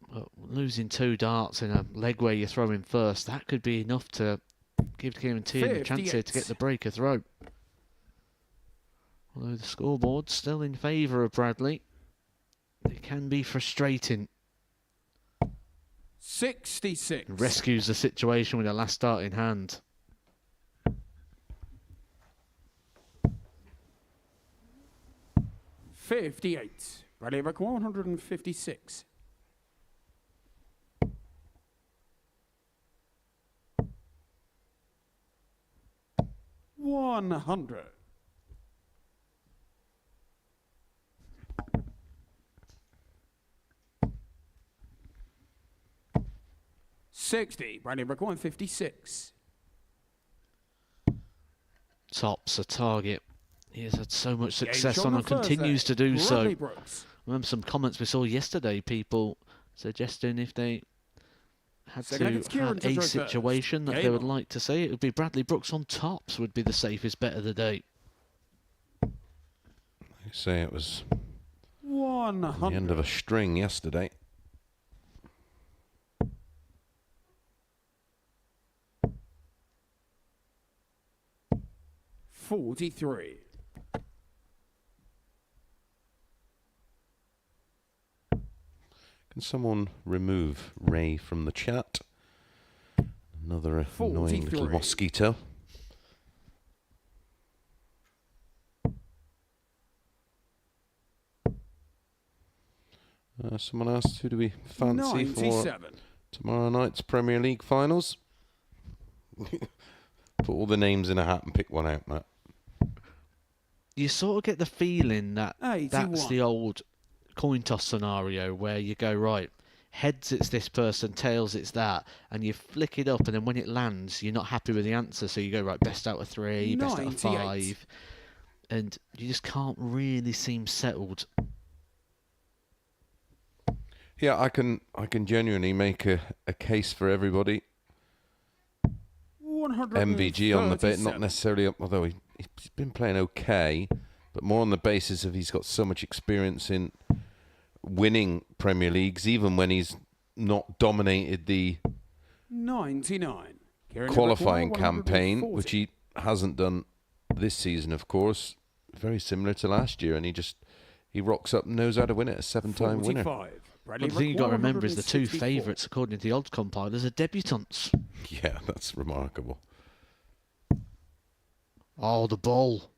Speaker 5: Well, losing 2 darts in a leg where you're throwing first, that could be enough to give Kieran Teehan a chance here to get the breaker throw. Although the scoreboard's still in favour of Bradley, it can be frustrating.
Speaker 1: 66.
Speaker 5: Rescues the situation with a last dart in hand.
Speaker 1: $58. Bradley Brook 156. $100. $60. Bradley Brook 156.
Speaker 5: Tops a target. He has had so much success on and continues to do so. Remember some comments we saw yesterday, people suggesting if they had to have a situation that they would like to see, it would be Bradley Brooks on tops would be the safest bet of the day.
Speaker 8: They say it was
Speaker 1: 100.
Speaker 8: the end of a string yesterday.
Speaker 1: $43.
Speaker 8: Can someone remove Ray from the chat? Another annoying little mosquito. Someone asked, who do we fancy
Speaker 1: 97.
Speaker 8: for tomorrow night's Premier League finals? Put all the names in a hat and pick one out, Matt.
Speaker 5: You sort of get the feeling that
Speaker 1: 81.
Speaker 5: that's the old coin toss scenario where you go, right, heads it's this person, tails it's that, and you flick it up, and then when it lands, you're not happy with the answer, so you go, right, best out of 3, best out of 5, and you just can't really seem settled.
Speaker 8: Yeah, I can genuinely make a case for everybody. MVG on the bait, not necessarily up, although he's been playing okay, but more on the basis of he's got so much experience in winning Premier Leagues, even when he's not dominated the
Speaker 1: 99
Speaker 8: qualifying campaign, which he hasn't done this season, of course. Very similar to last year, and he rocks up and knows how to win it, a 7-time winner.
Speaker 5: Well, the thing you've got to remember is the 2 favourites, according to the odds compilers, are debutants.
Speaker 8: Yeah, that's remarkable.
Speaker 5: Oh, the ball.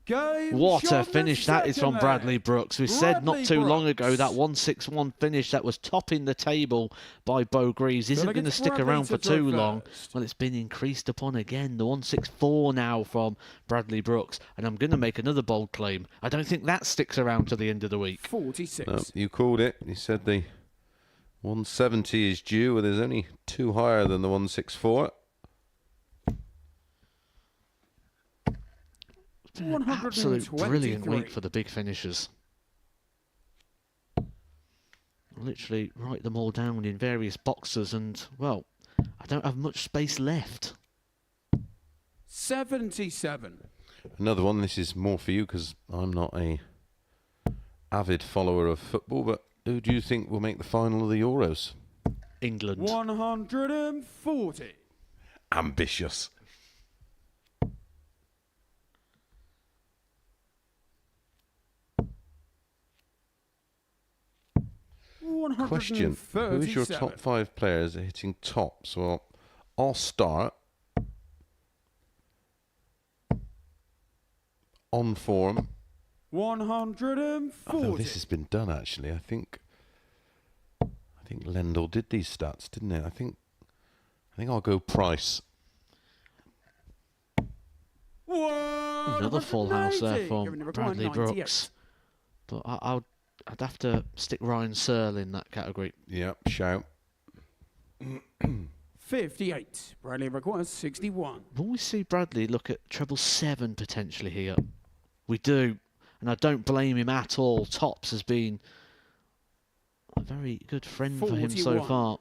Speaker 5: What a finish that is from Bradley Brooks. We said not too long ago that 161 finish that was topping the table by Bo Greaves isn't going to stick around for too long. Well, it's been increased upon again. The 164 now from Bradley Brooks. And I'm going to make another bold claim. I don't think that sticks around to the end of the week.
Speaker 1: 46.
Speaker 8: No, you called it. You said the 170 is due, but there's only 2 higher than the 164.
Speaker 5: An absolute brilliant week for the big finishers. Literally write them all down in various boxes, and, well, I don't have much space left.
Speaker 1: 77.
Speaker 8: Another one. This is more for you because I'm not a avid follower of football, but who do you think will make the final of the Euros?
Speaker 5: England.
Speaker 1: 140.
Speaker 8: Ambitious. Question: who is your top 5 players hitting tops? Well, I'll start. On form.
Speaker 1: 140.
Speaker 8: Although this has been done actually, I think Lendl did these stats, didn't it? I think I'll go Price.
Speaker 5: Another full house there from Bradley Brooks, but I'd have to stick Ryan Searle in that category.
Speaker 8: Yep, shout.
Speaker 1: 58. Bradley requires 61.
Speaker 5: Will we see Bradley look at treble 7 potentially here? We do, and I don't blame him at all. Tops has been a very good friend 41. For him so far,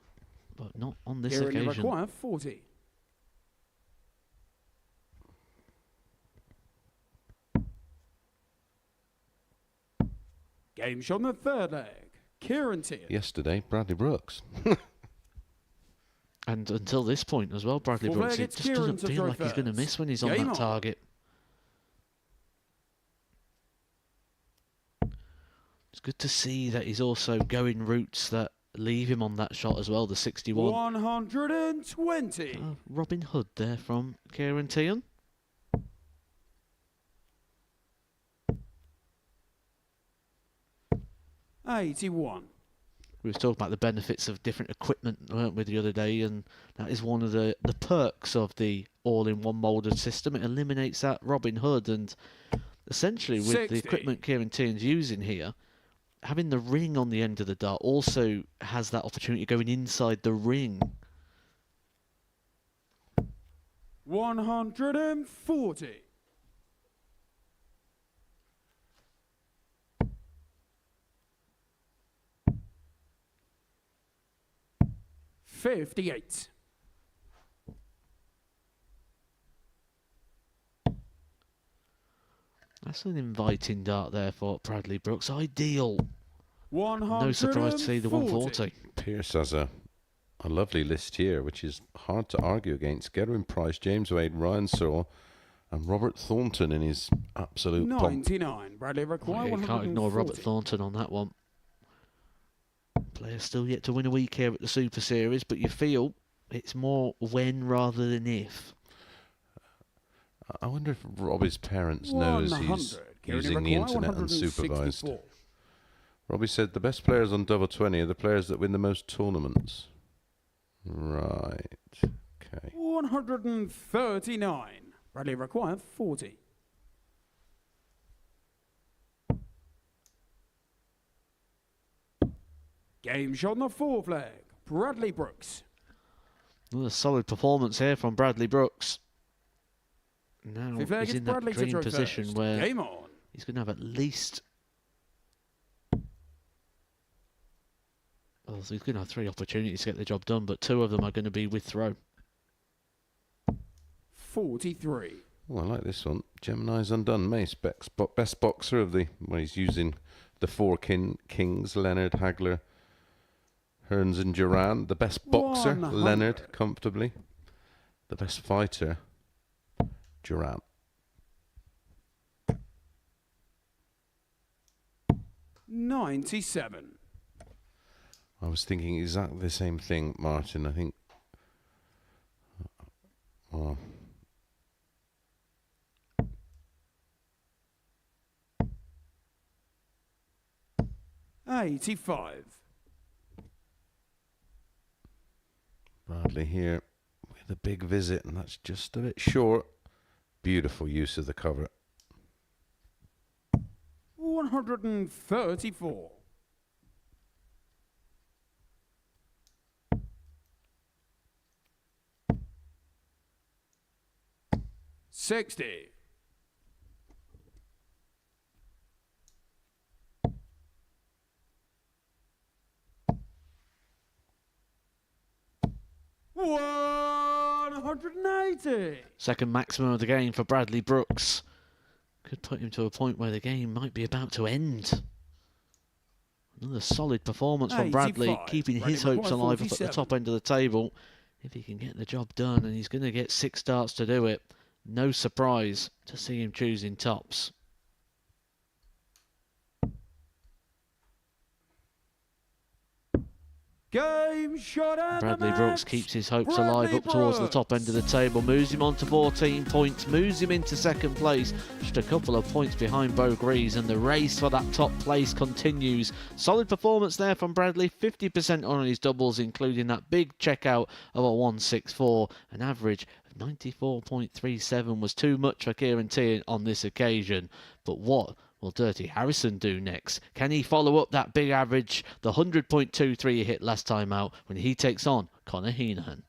Speaker 5: but not on this occasion.
Speaker 1: Require 40. Game shot on the 3rd leg. Kieran Teehan.
Speaker 8: Yesterday, Bradley Brooks.
Speaker 5: And until this point as well, Bradley Brooks, it just doesn't feel like he's going to miss when he's on that target. It's good to see that he's also going routes that leave him on that shot as well, the 61.
Speaker 1: 120.
Speaker 5: Robin Hood there from Kieran Teehan.
Speaker 1: $81.
Speaker 5: We were talking about the benefits of different equipment, weren't we, the other day, and that is one of the perks of the all-in-one molded system. It eliminates that Robin Hood, and essentially with
Speaker 1: 60.
Speaker 5: The equipment Kieran Teehan's using here, having the ring on the end of the dart also has that opportunity going inside the ring.
Speaker 1: 140. 58.
Speaker 5: That's an inviting dart there for Bradley Brooks. Ideal.
Speaker 1: 140.
Speaker 5: No surprise to see the 140.
Speaker 8: Pierce has a lovely list here, which is hard to argue against. Gerwin Price, James Wade, Ryan Searle, and Robert Thornton in his absolute
Speaker 1: 99. Bradley require 140.
Speaker 5: You can't ignore Robert Thornton on that one. Player still yet to win a week here at the Super Series, but you feel it's more when rather than if.
Speaker 8: I wonder if Robbie's parents knows he's using the internet unsupervised. Robbie said the best players on double 20 are the players that win the most tournaments. Right. Okay.
Speaker 1: 139. Bradley require 40. Game shot on the fourth leg. Bradley Brooks.
Speaker 5: Another solid performance here from Bradley Brooks. Now
Speaker 1: Fifth leg
Speaker 5: he's
Speaker 1: is
Speaker 5: in that
Speaker 1: Bradley to
Speaker 5: dream
Speaker 1: throw
Speaker 5: position
Speaker 1: first.
Speaker 5: where
Speaker 1: Game on.
Speaker 5: he's going to have at least... Well, he's going to have 3 opportunities to get the job done, but 2 of them are going to be with throw.
Speaker 1: 43.
Speaker 8: Oh, I like this one. Gemini's Undone. Mace, best boxer of the... Well, he's using the 4 kings, Leonard, Hagler, Hearns and Duran. The best boxer,
Speaker 1: 100.
Speaker 8: Leonard, comfortably. The best fighter, Duran.
Speaker 1: 97.
Speaker 8: I was thinking exactly the same thing, Martin. I think... Oh.
Speaker 1: $85.
Speaker 8: Bradley here with a big visit, and that's just a bit short. Beautiful use of the cover.
Speaker 1: 134. $60. $180.
Speaker 5: Second maximum of the game for Bradley Brooks. Could put him to a point where the game might be about to end. Another solid performance from Bradley,
Speaker 1: 85.
Speaker 5: keeping his hopes alive up at the top end of the table. If he can get the job done, and he's going to get 6 starts to do it, no surprise to see him choosing tops.
Speaker 1: Game shot and
Speaker 5: Bradley
Speaker 1: the
Speaker 5: Brooks
Speaker 1: match.
Speaker 5: keeps his hopes
Speaker 1: Bradley
Speaker 5: alive up towards the top end of the table, moves him on to 14 points, moves him into second place, just a couple of points behind Bo Greaves, and the race for that top place continues. Solid performance there from Bradley, 50% on his doubles, including that big checkout of a 164. An average of 94.37 was too much for Kieran Teehan on this occasion. But what will Dirty Harrison do next? Can he follow up that big average, the 100.23 he hit last time out, when he takes on Connor Henahan?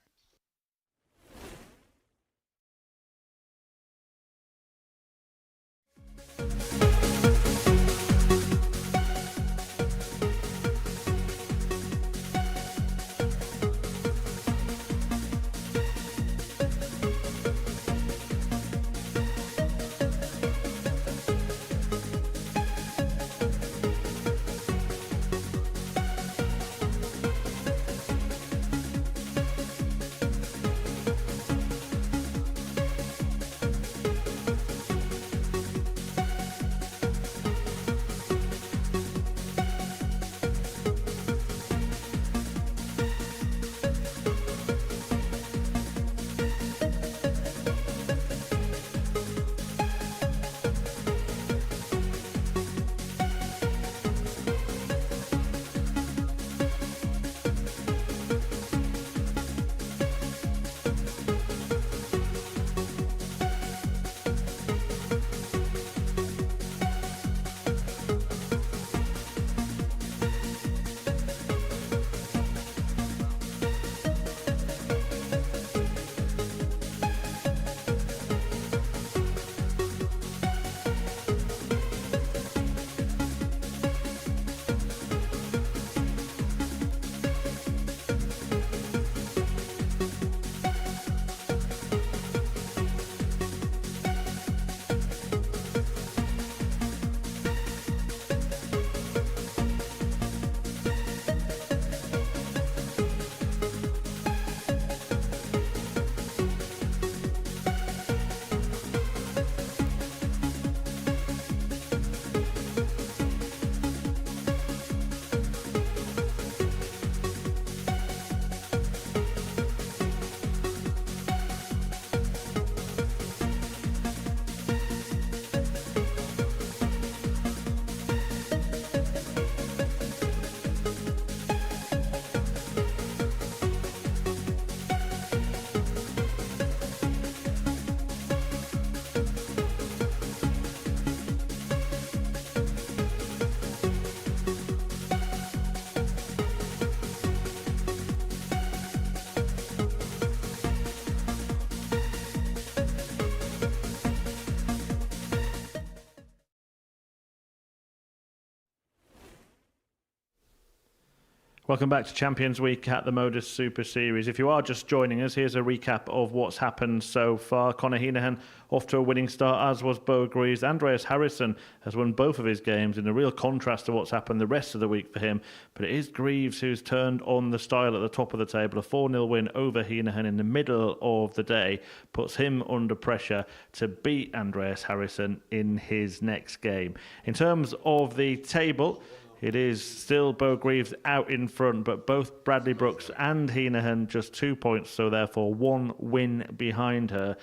Speaker 3: Welcome back to Champions Week at the Modus Super Series. If you are just joining us, here's a recap of what's happened so far. Conor Henahan off to a winning start, as was Bo Greaves. Andreas Harrison has won both of his games in a real contrast to what's happened the rest of the week for him. But it is Greaves who's turned on the style at the top of the table. A 4-0 win over Henahan in the middle of the day puts him under pressure to beat Andreas Harrison in his next game. In terms of the table, it is still Bo Greaves out in front, but both Bradley Brooks and Henahan just 2 points, so therefore 1 win behind her.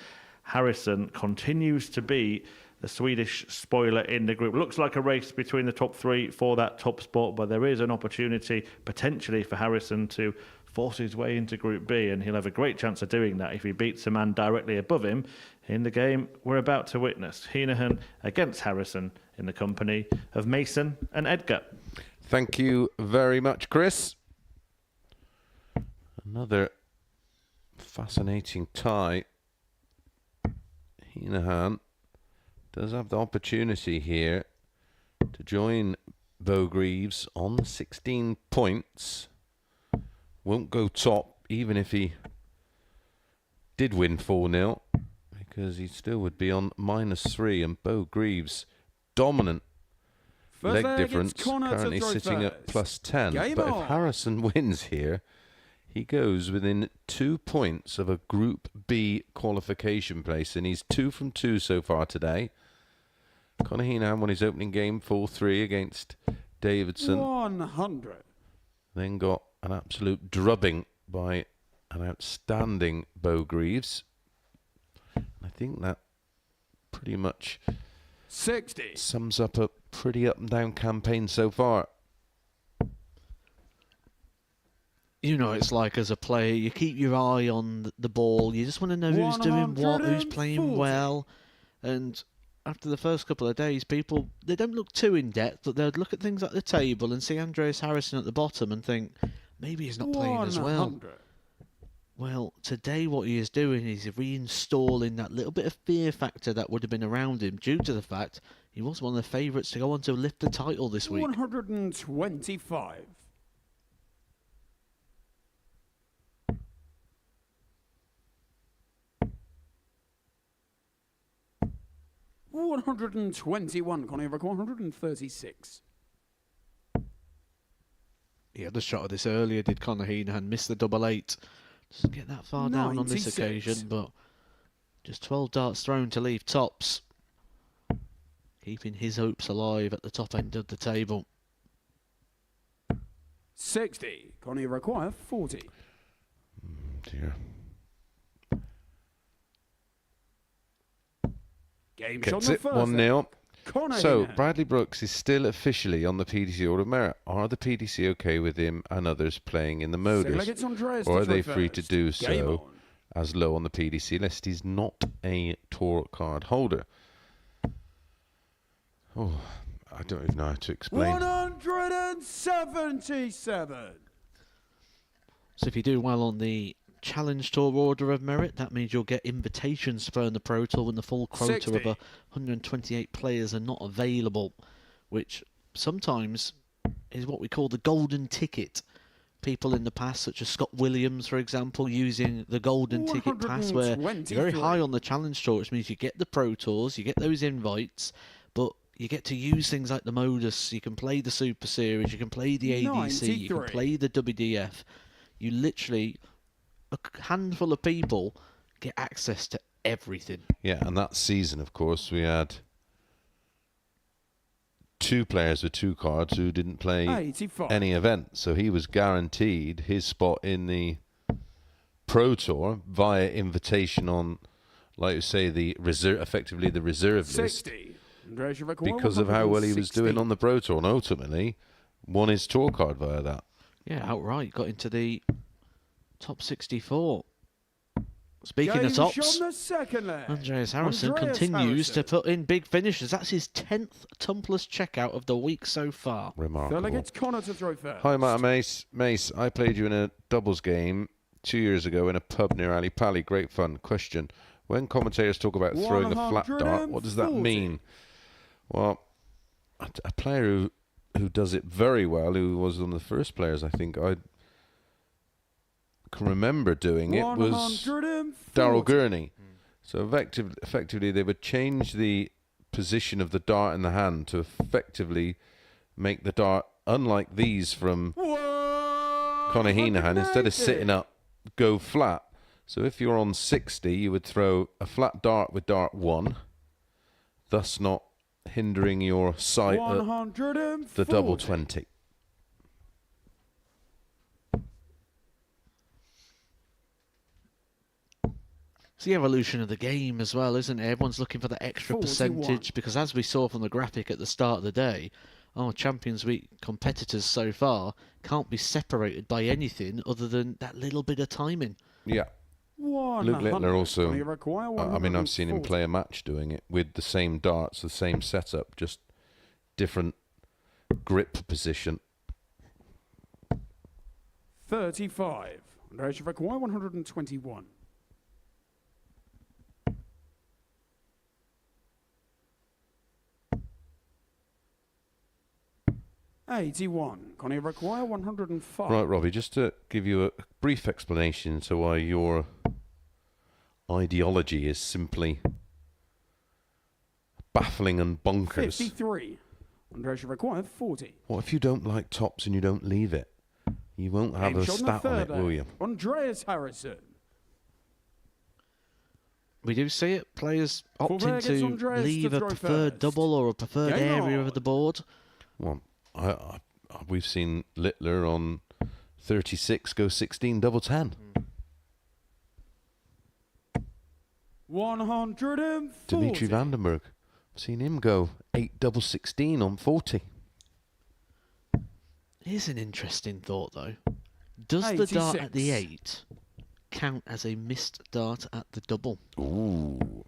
Speaker 3: Harrison continues to be the Swedish spoiler in the group. Looks like a race between the top 3 for that top spot, but there is an opportunity potentially for Harrison to force his way into Group B, and he'll have a great chance of doing that if he beats a man directly above him in the game we're about to witness. Henahan against Harrison in the company of Mason and Edgar.
Speaker 8: Thank you very much, Chris. Another fascinating tie. Henahan does have the opportunity here to join Bo Greaves on 16 points. Won't go top even if he did win 4-0, because he still would be on -3, and Bo Greaves dominant leg difference, currently sitting at +10. But if Harrison wins here, he goes within 2 points of a Group B qualification place, and he's 2 from 2 so far today. Conor Henahan won his opening game 4-3 against Davidson.
Speaker 1: 100.
Speaker 8: Then got an absolute drubbing by an outstanding Bo Greaves. I think that pretty much
Speaker 1: 60
Speaker 8: sums up a pretty up and down campaign so far.
Speaker 5: You know, it's like as a player, you keep your eye on the ball. You just want to know who's doing what, who's playing well. And after the first couple of days, people, they don't look too in depth, but they'd look at things like the table and see Andreas Harrison at the bottom and think, maybe he's not playing as well. Well, today what he is doing is reinstalling that little bit of fear factor that would have been around him due to the fact he was one of the favourites to go on to lift the title this week.
Speaker 1: 125. $121, Conor, 136.
Speaker 5: He had a shot of this earlier, did Conor Henahan, missed the double 8. Doesn't get that far down on this occasion, but just 12 darts thrown to leave tops, keeping his hopes alive at the top end of the table.
Speaker 1: 60, Conor, require 40.
Speaker 8: Dear.
Speaker 1: Game
Speaker 8: Gets
Speaker 1: shot
Speaker 8: it,
Speaker 1: the
Speaker 8: 1-0. So,
Speaker 1: Henahan.
Speaker 8: Bradley Brooks is still officially on the PDC Order of Merit. Are the PDC okay with him and others playing in the Modus? Or are they free to do so as low on the PDC list? He's not a tour card holder. Oh, I don't even know how to explain.
Speaker 1: 177.
Speaker 5: So if you do well on the Challenge Tour Order of Merit, that means you'll get invitations to earn the Pro Tour when the full quota
Speaker 1: 60.
Speaker 5: of 128 players are not available, which sometimes is what we call the golden ticket. People in the past, such as Scott Williams, for example, using the golden ticket pass, where you're very high on the Challenge Tour, which means you get the Pro Tours, you get those invites, but you get to use things like the Modus. You can play the Super Series, you can play the ADC,
Speaker 1: 93.
Speaker 5: you can play the WDF. You literally, a handful of people get access to everything.
Speaker 8: Yeah, and that season, of course, we had 2 players with 2 cards who didn't play
Speaker 1: 85.
Speaker 8: any event. So he was guaranteed his spot in the Pro Tour via invitation on, like you say, the reserve, effectively the reserve
Speaker 1: 60.
Speaker 8: list, because of how well he was doing on the Pro Tour, and ultimately won his tour card via that.
Speaker 5: Yeah, outright. Got into the top 64. Speaking of tops, Andreas Harrison continues to put in big finishes. That's his 10th tumpless checkout of the week so far.
Speaker 8: Remarkable.
Speaker 1: Delegates Conor to throw first.
Speaker 8: Hi, Matt Mace. Mace, I played you in a doubles game 2 years ago in a pub near Ali Pali. Great fun. Question: when commentators talk about throwing a flat dart, what does that mean? Well, a player who who does it very well, who was one of the first players I think I can remember doing it, was Daryl Gurney. So effectively they would change the position of the dart in the hand to effectively make the dart, unlike these from Conor Henahan, instead of sitting up, go flat. So if you're on 60, you would throw a flat dart with dart 1, thus not hindering your sight at the double 20.
Speaker 5: It's the evolution of the game as well, isn't it? Everyone's looking for the extra
Speaker 1: 41.
Speaker 5: percentage, because as we saw from the graphic at the start of the day, our Champions Week competitors so far can't be separated by anything other than that little bit of timing.
Speaker 8: Yeah. Luke Littler also, I mean, I've seen him play a match doing it with the same darts, the same setup, just different grip position.
Speaker 1: 35. Andreas, you require 121. $81. Connie require 105.
Speaker 8: Right, Robbie, just to give you a brief explanation to why your ideology is simply baffling and bonkers.
Speaker 1: 53. Andreas, you require 40.
Speaker 8: What if you don't like tops and you don't leave it? You won't have a stat on it, will you?
Speaker 1: Andreas Harrison.
Speaker 5: We do see it. Players opting
Speaker 1: gets
Speaker 5: to
Speaker 1: Andreas
Speaker 5: leave
Speaker 1: to
Speaker 5: a
Speaker 1: throw
Speaker 5: preferred
Speaker 1: first.
Speaker 5: double or a preferred
Speaker 1: Game
Speaker 5: area
Speaker 1: on.
Speaker 5: of the board.
Speaker 8: Well, we've seen Littler on 36 go 16 double 10.
Speaker 1: 140.
Speaker 8: Dimitri Vandenberg, I've seen him go 8 double 16 on 40.
Speaker 5: Here's an interesting thought, though. Does the dart at the 8 count as a missed dart at the double?
Speaker 8: Ooh.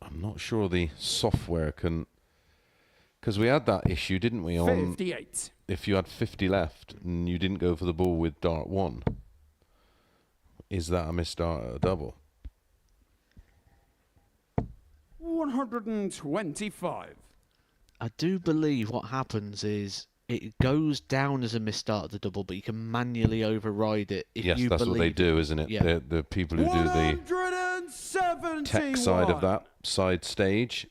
Speaker 8: I'm not sure the software can... Because we had that issue, didn't we, on
Speaker 1: 58.
Speaker 8: If you had 50 left and you didn't go for the ball with dart 1, is that a missed dart at a double?
Speaker 1: 125.
Speaker 5: I do believe what happens is it goes down as a missed dart at the double, but you can manually override it if
Speaker 8: Yes,
Speaker 5: you
Speaker 8: that's what they
Speaker 5: believe
Speaker 8: do, isn't it?
Speaker 5: Yeah.
Speaker 8: The people who do the
Speaker 1: 171.
Speaker 8: tech side of that side stage.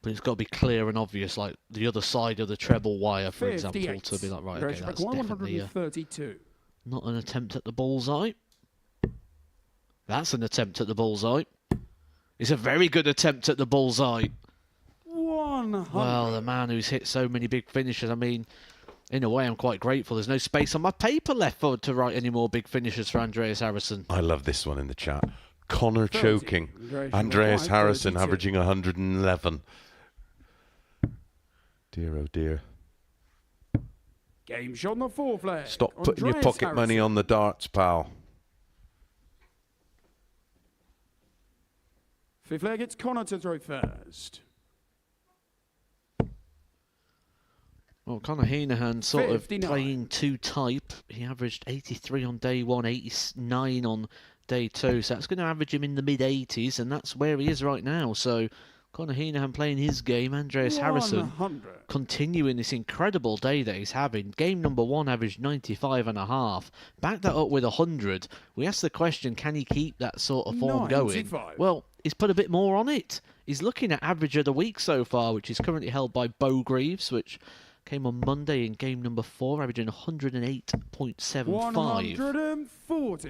Speaker 5: But it's got to be clear and obvious, like the other side of the treble wire, for example,
Speaker 1: 58.
Speaker 5: to be like, right, okay,
Speaker 1: Andreas,
Speaker 5: that's
Speaker 1: require
Speaker 5: definitely
Speaker 1: 132.
Speaker 5: not an attempt at the bullseye. That's an attempt at the bullseye. It's a very good attempt at the bullseye.
Speaker 1: 100.
Speaker 5: Well, the man who's hit so many big finishes, I mean, in a way, I'm quite grateful. There's no space on my paper left to write any more big finishes for Andreas Harrison.
Speaker 8: I love this one in the chat. Connor
Speaker 1: 30.
Speaker 8: choking. Andreas Harrison
Speaker 1: 32.
Speaker 8: averaging 111. Dear, oh dear.
Speaker 1: Game shot on the fourth leg.
Speaker 8: Stop putting your
Speaker 1: Andreas
Speaker 8: pocket money
Speaker 1: Harrison.
Speaker 8: on the darts, pal.
Speaker 1: Fifth leg, it's Connor to throw first.
Speaker 5: Well, Conor Henahan sort
Speaker 1: 59.
Speaker 5: of playing two type. He averaged 83 on day 1, 89 on day 2. So that's going to average him in the mid-80s, and that's where he is right now. So Conor Henahan playing his game. Andreas Harrison
Speaker 1: 100.
Speaker 5: continuing this incredible day that he's having. Game number 1 averaged 95.5. Back that up with 100. We asked the question, can he keep that sort of form going?
Speaker 1: 95.
Speaker 5: Well, he's put a bit more on it. He's looking at average of the week so far, which is currently held by Greaves, which came on Monday in game number 4, averaging 108.75.
Speaker 1: 140.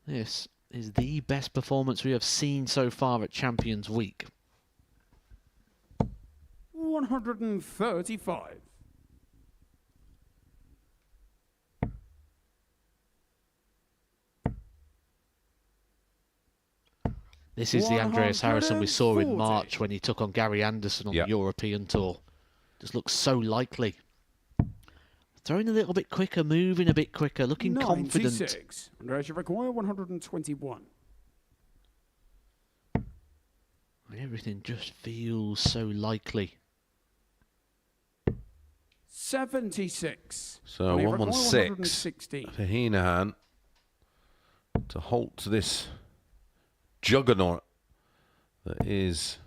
Speaker 5: This is the best performance we have seen so far at Champions Week.
Speaker 1: 135.
Speaker 5: This is the Andreas Harrison we saw in
Speaker 1: 140.
Speaker 5: March when he took on Gary Anderson on the European Tour. Just looks so likely. Throwing a little bit quicker, moving a bit quicker, looking
Speaker 1: 96.
Speaker 5: confident.
Speaker 1: Andreas, you require 121.
Speaker 5: Everything just feels so likely.
Speaker 1: 76.
Speaker 8: So
Speaker 1: And you require
Speaker 8: 116
Speaker 1: 160.
Speaker 8: for Henahan to halt this juggernaut that is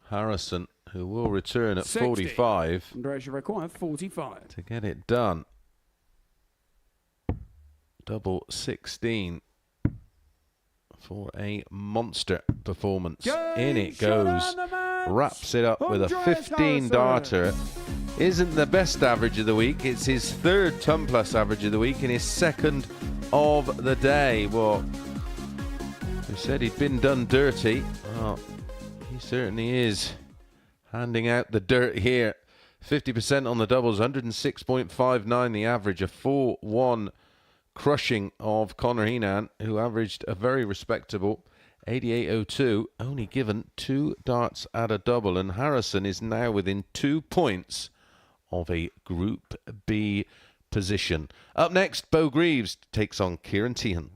Speaker 8: Harrison. who will return at 45.
Speaker 1: Andrea require 45.
Speaker 8: To get it done. Double 16 for a monster performance. In it goes. Wraps it up with a 15 darter. Isn't the best average of the week. It's his third ton plus average of the week and his second of the day. Well, who said he'd been done dirty? Well, he certainly is handing out the dirt here. 50% on the doubles, 106.59 the average, a 4-1 crushing of Conor Henahan, who averaged a very respectable 88.02, only given 2 darts at a double, and Harrison is now within 2 points of a Group B position. Up next, Bo Greaves takes on Kieran Teehan.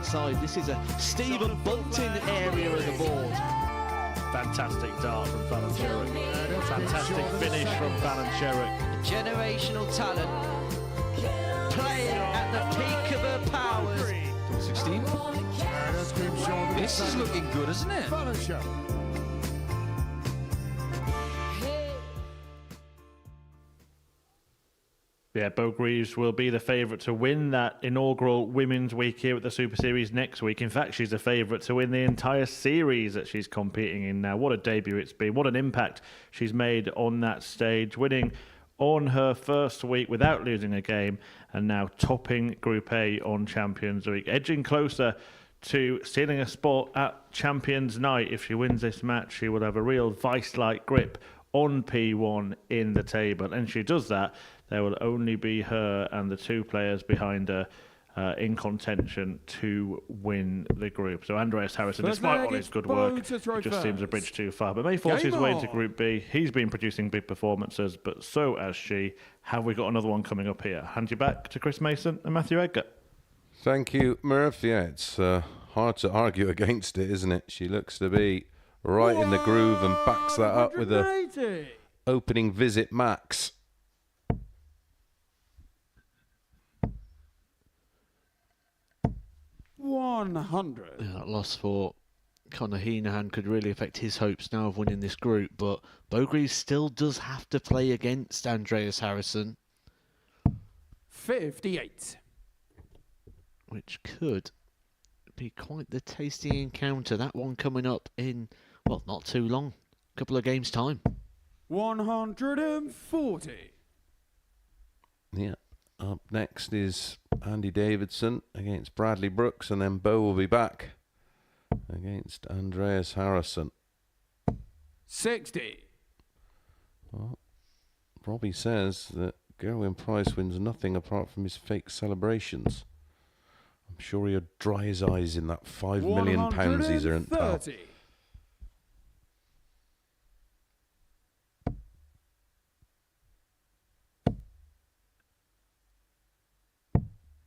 Speaker 2: Side. This is a Stephen Bolton area of the board.
Speaker 3: Fantastic dart from Fallon Sherrick. Fantastic finish from Fallon Sherrick.
Speaker 2: Generational talent, playing at the peak of her powers.
Speaker 12: 16. This is looking good, isn't it?
Speaker 3: Yeah, Bo Greaves will be the favourite to win that inaugural Women's Week here at the Super Series next week. In fact, she's the favourite to win the entire series that she's competing in now. What a debut it's been. What an impact she's made on that stage, winning on her first week without losing a game, and now topping Group A on Champions Week, edging closer to stealing a spot at Champions Night. If she wins this match, she will have a real vice-like grip on P1 in the table, and she does that. There will only be her and the 2 players behind her in contention to win the group. So Andreas Harrison,
Speaker 1: First
Speaker 3: despite
Speaker 1: leg,
Speaker 3: all his
Speaker 1: it's
Speaker 3: good work,
Speaker 1: Bo to throw
Speaker 3: it just seems a
Speaker 1: first.
Speaker 3: bridge too far. But may force
Speaker 1: Game
Speaker 3: his way into
Speaker 1: on.
Speaker 3: Group B. He's been producing big performances, but so has she. Have we got another one coming up here? Hand you back to Chris Mason and Matthew Edgar.
Speaker 8: Thank you, Murph. Yeah, it's hard to argue against it, isn't it? She looks to be right in the groove and backs that up with a
Speaker 1: 180.
Speaker 8: opening visit max.
Speaker 5: That loss for Conor Henahan could really affect his hopes now of winning this group, but Greaves still does have to play against Andreas Harrison.
Speaker 1: 58.
Speaker 5: Which could be quite the tasty encounter. That one coming up in, well, not too long. A couple of games' time.
Speaker 1: 140.
Speaker 8: Yeah. Up next is Andy Davidson against Bradley Brooks, and then Bo will be back against Andreas Harrison.
Speaker 1: 60.
Speaker 8: Well, Robbie says that Gerwin Price wins nothing apart from his fake celebrations. I'm sure he'll dry his eyes in that £5 million he's earned, pal.
Speaker 1: 130.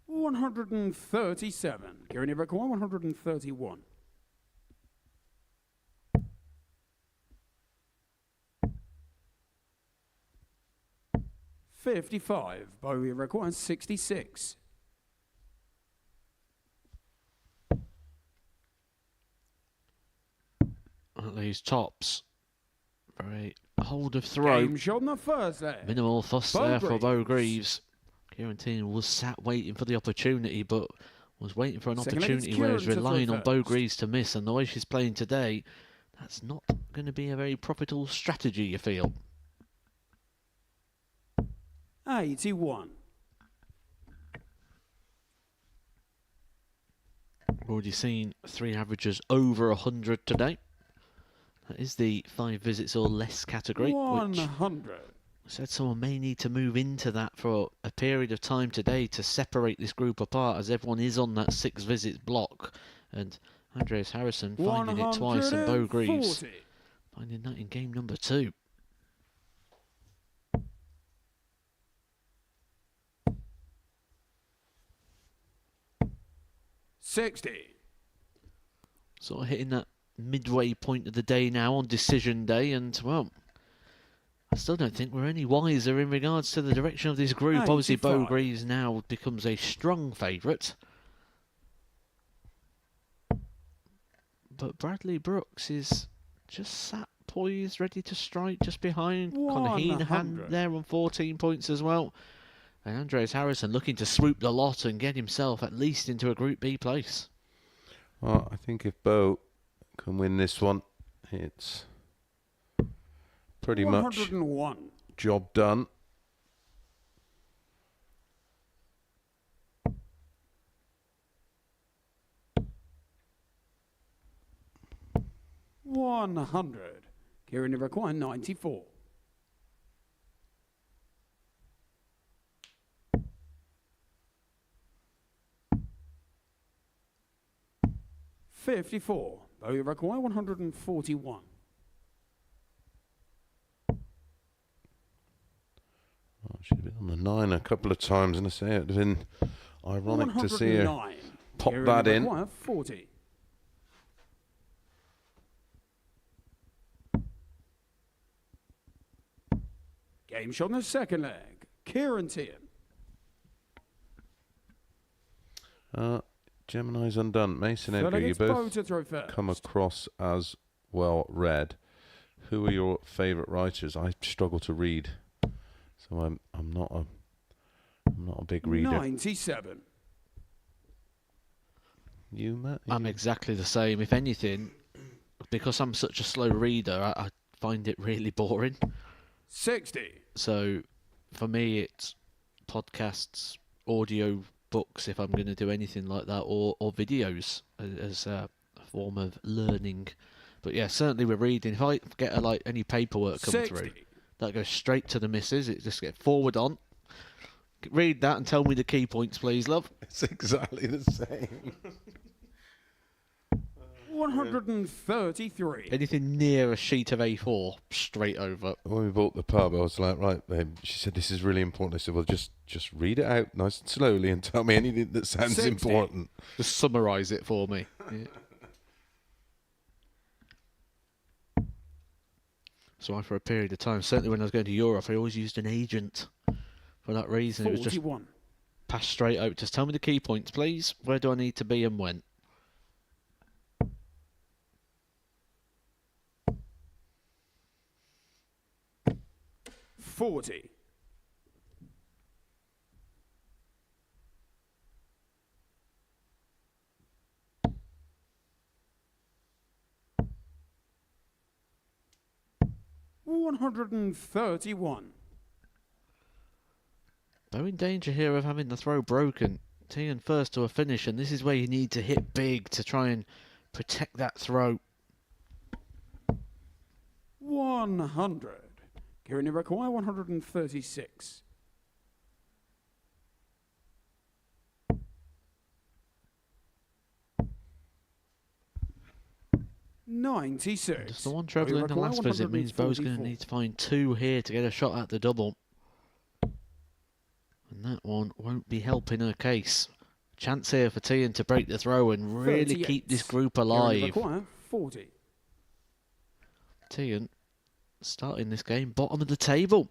Speaker 1: 137. Kieran Ibrahim, 131. $55. Bowie requires 66.
Speaker 5: At these tops. Very hold of throw.
Speaker 1: Game shot on the first leg.
Speaker 5: Minimal fuss
Speaker 1: Bo
Speaker 5: there for Bo
Speaker 1: Greaves.
Speaker 5: Greaves. Kieran Teehan was sat waiting for the opportunity, but was waiting for an
Speaker 1: Second leg, it's
Speaker 5: opportunity where he's
Speaker 1: Kieran to throw
Speaker 5: relying on Bo
Speaker 1: first.
Speaker 5: Greaves to miss, and the way she's playing today, that's not going to be a very profitable strategy, you feel.
Speaker 1: 81.
Speaker 5: Already seen 3 averages over 100 today. That is the 5 visits or less category, which
Speaker 1: 100.
Speaker 5: said someone may need to move into that for a period of time today to separate this group apart, as everyone is on that 6 visits block. And Andreas Harrison finding it twice, and Bo Greaves
Speaker 1: 140.
Speaker 5: finding that in game number 2.
Speaker 1: $60.
Speaker 5: Sort of hitting that midway point of the day now on decision day, and well, I still don't think we're any wiser in regards to the direction of this group. Obviously, Bo
Speaker 1: 95.
Speaker 5: Greaves now becomes a strong favourite, but Bradley Brooks is just sat poised, ready to strike just behind. Conor Henahan
Speaker 1: 100.
Speaker 5: there on 14 points as well. And Andreas Harrison looking to swoop the lot and get himself at least into a Group B place.
Speaker 8: Well, I think if Bo can win this one, it's pretty much
Speaker 1: 101.
Speaker 8: job done.
Speaker 1: $100. Kieran Ibrahim, 94. $54. Bowie require 141.
Speaker 8: Oh, she's been on the 9 a couple of times, and I say it would have been ironic to see her
Speaker 1: 109.
Speaker 8: pop
Speaker 1: Kieran
Speaker 8: that in.
Speaker 1: require 40. Game shot on the second leg. Kieran Teehan.
Speaker 8: Gemini's undone. Mason
Speaker 1: Third
Speaker 8: Edgar,
Speaker 1: leg,
Speaker 8: you
Speaker 1: it's Bo
Speaker 8: both
Speaker 1: to throw first.
Speaker 8: come across as well read. Who are your favourite writers? I struggle to read, so I'm not a big reader.
Speaker 1: 97.
Speaker 8: You, Matt?
Speaker 5: I'm exactly the same. If anything, because I'm such a slow reader, I find it really boring.
Speaker 1: 60.
Speaker 5: So for me, it's podcasts, audio books, if I'm going to do anything like that, or videos as a form of learning. But yeah, certainly with reading, if I get any paperwork come
Speaker 1: 60.
Speaker 5: through, that goes straight to the missus. It just gets forward on. Read that and tell me the key points, please, love.
Speaker 8: It's exactly the same.
Speaker 1: 133.
Speaker 5: Anything near a sheet of A4, straight over.
Speaker 8: When we bought the pub, I was like, right, babe. She said, this is really important. I said, well, just read it out nice and slowly and tell me anything that sounds
Speaker 1: 60.
Speaker 8: important.
Speaker 5: Just summarise it for me. Yeah. So for a period of time, certainly when I was going to Europe, I always used an agent for that reason.
Speaker 1: 41.
Speaker 5: It was just passed straight out. Just tell me the key points, please. Where do I need to be and when?
Speaker 1: $40. $131.
Speaker 5: They're in danger here of having the throw broken. Teehan first to a finish, and this is where you need to hit big to try and protect that throw.
Speaker 1: 100. Kieran require 136. $96.
Speaker 5: Just the one treble in the last visit means Bo's going to need to find 2 here to get a shot at the double. And that one won't be helping her case. Chance here for Teehan to break the throw and really
Speaker 1: 38.
Speaker 5: keep this group alive.
Speaker 1: 40.
Speaker 5: Teehan starting this game bottom of the table.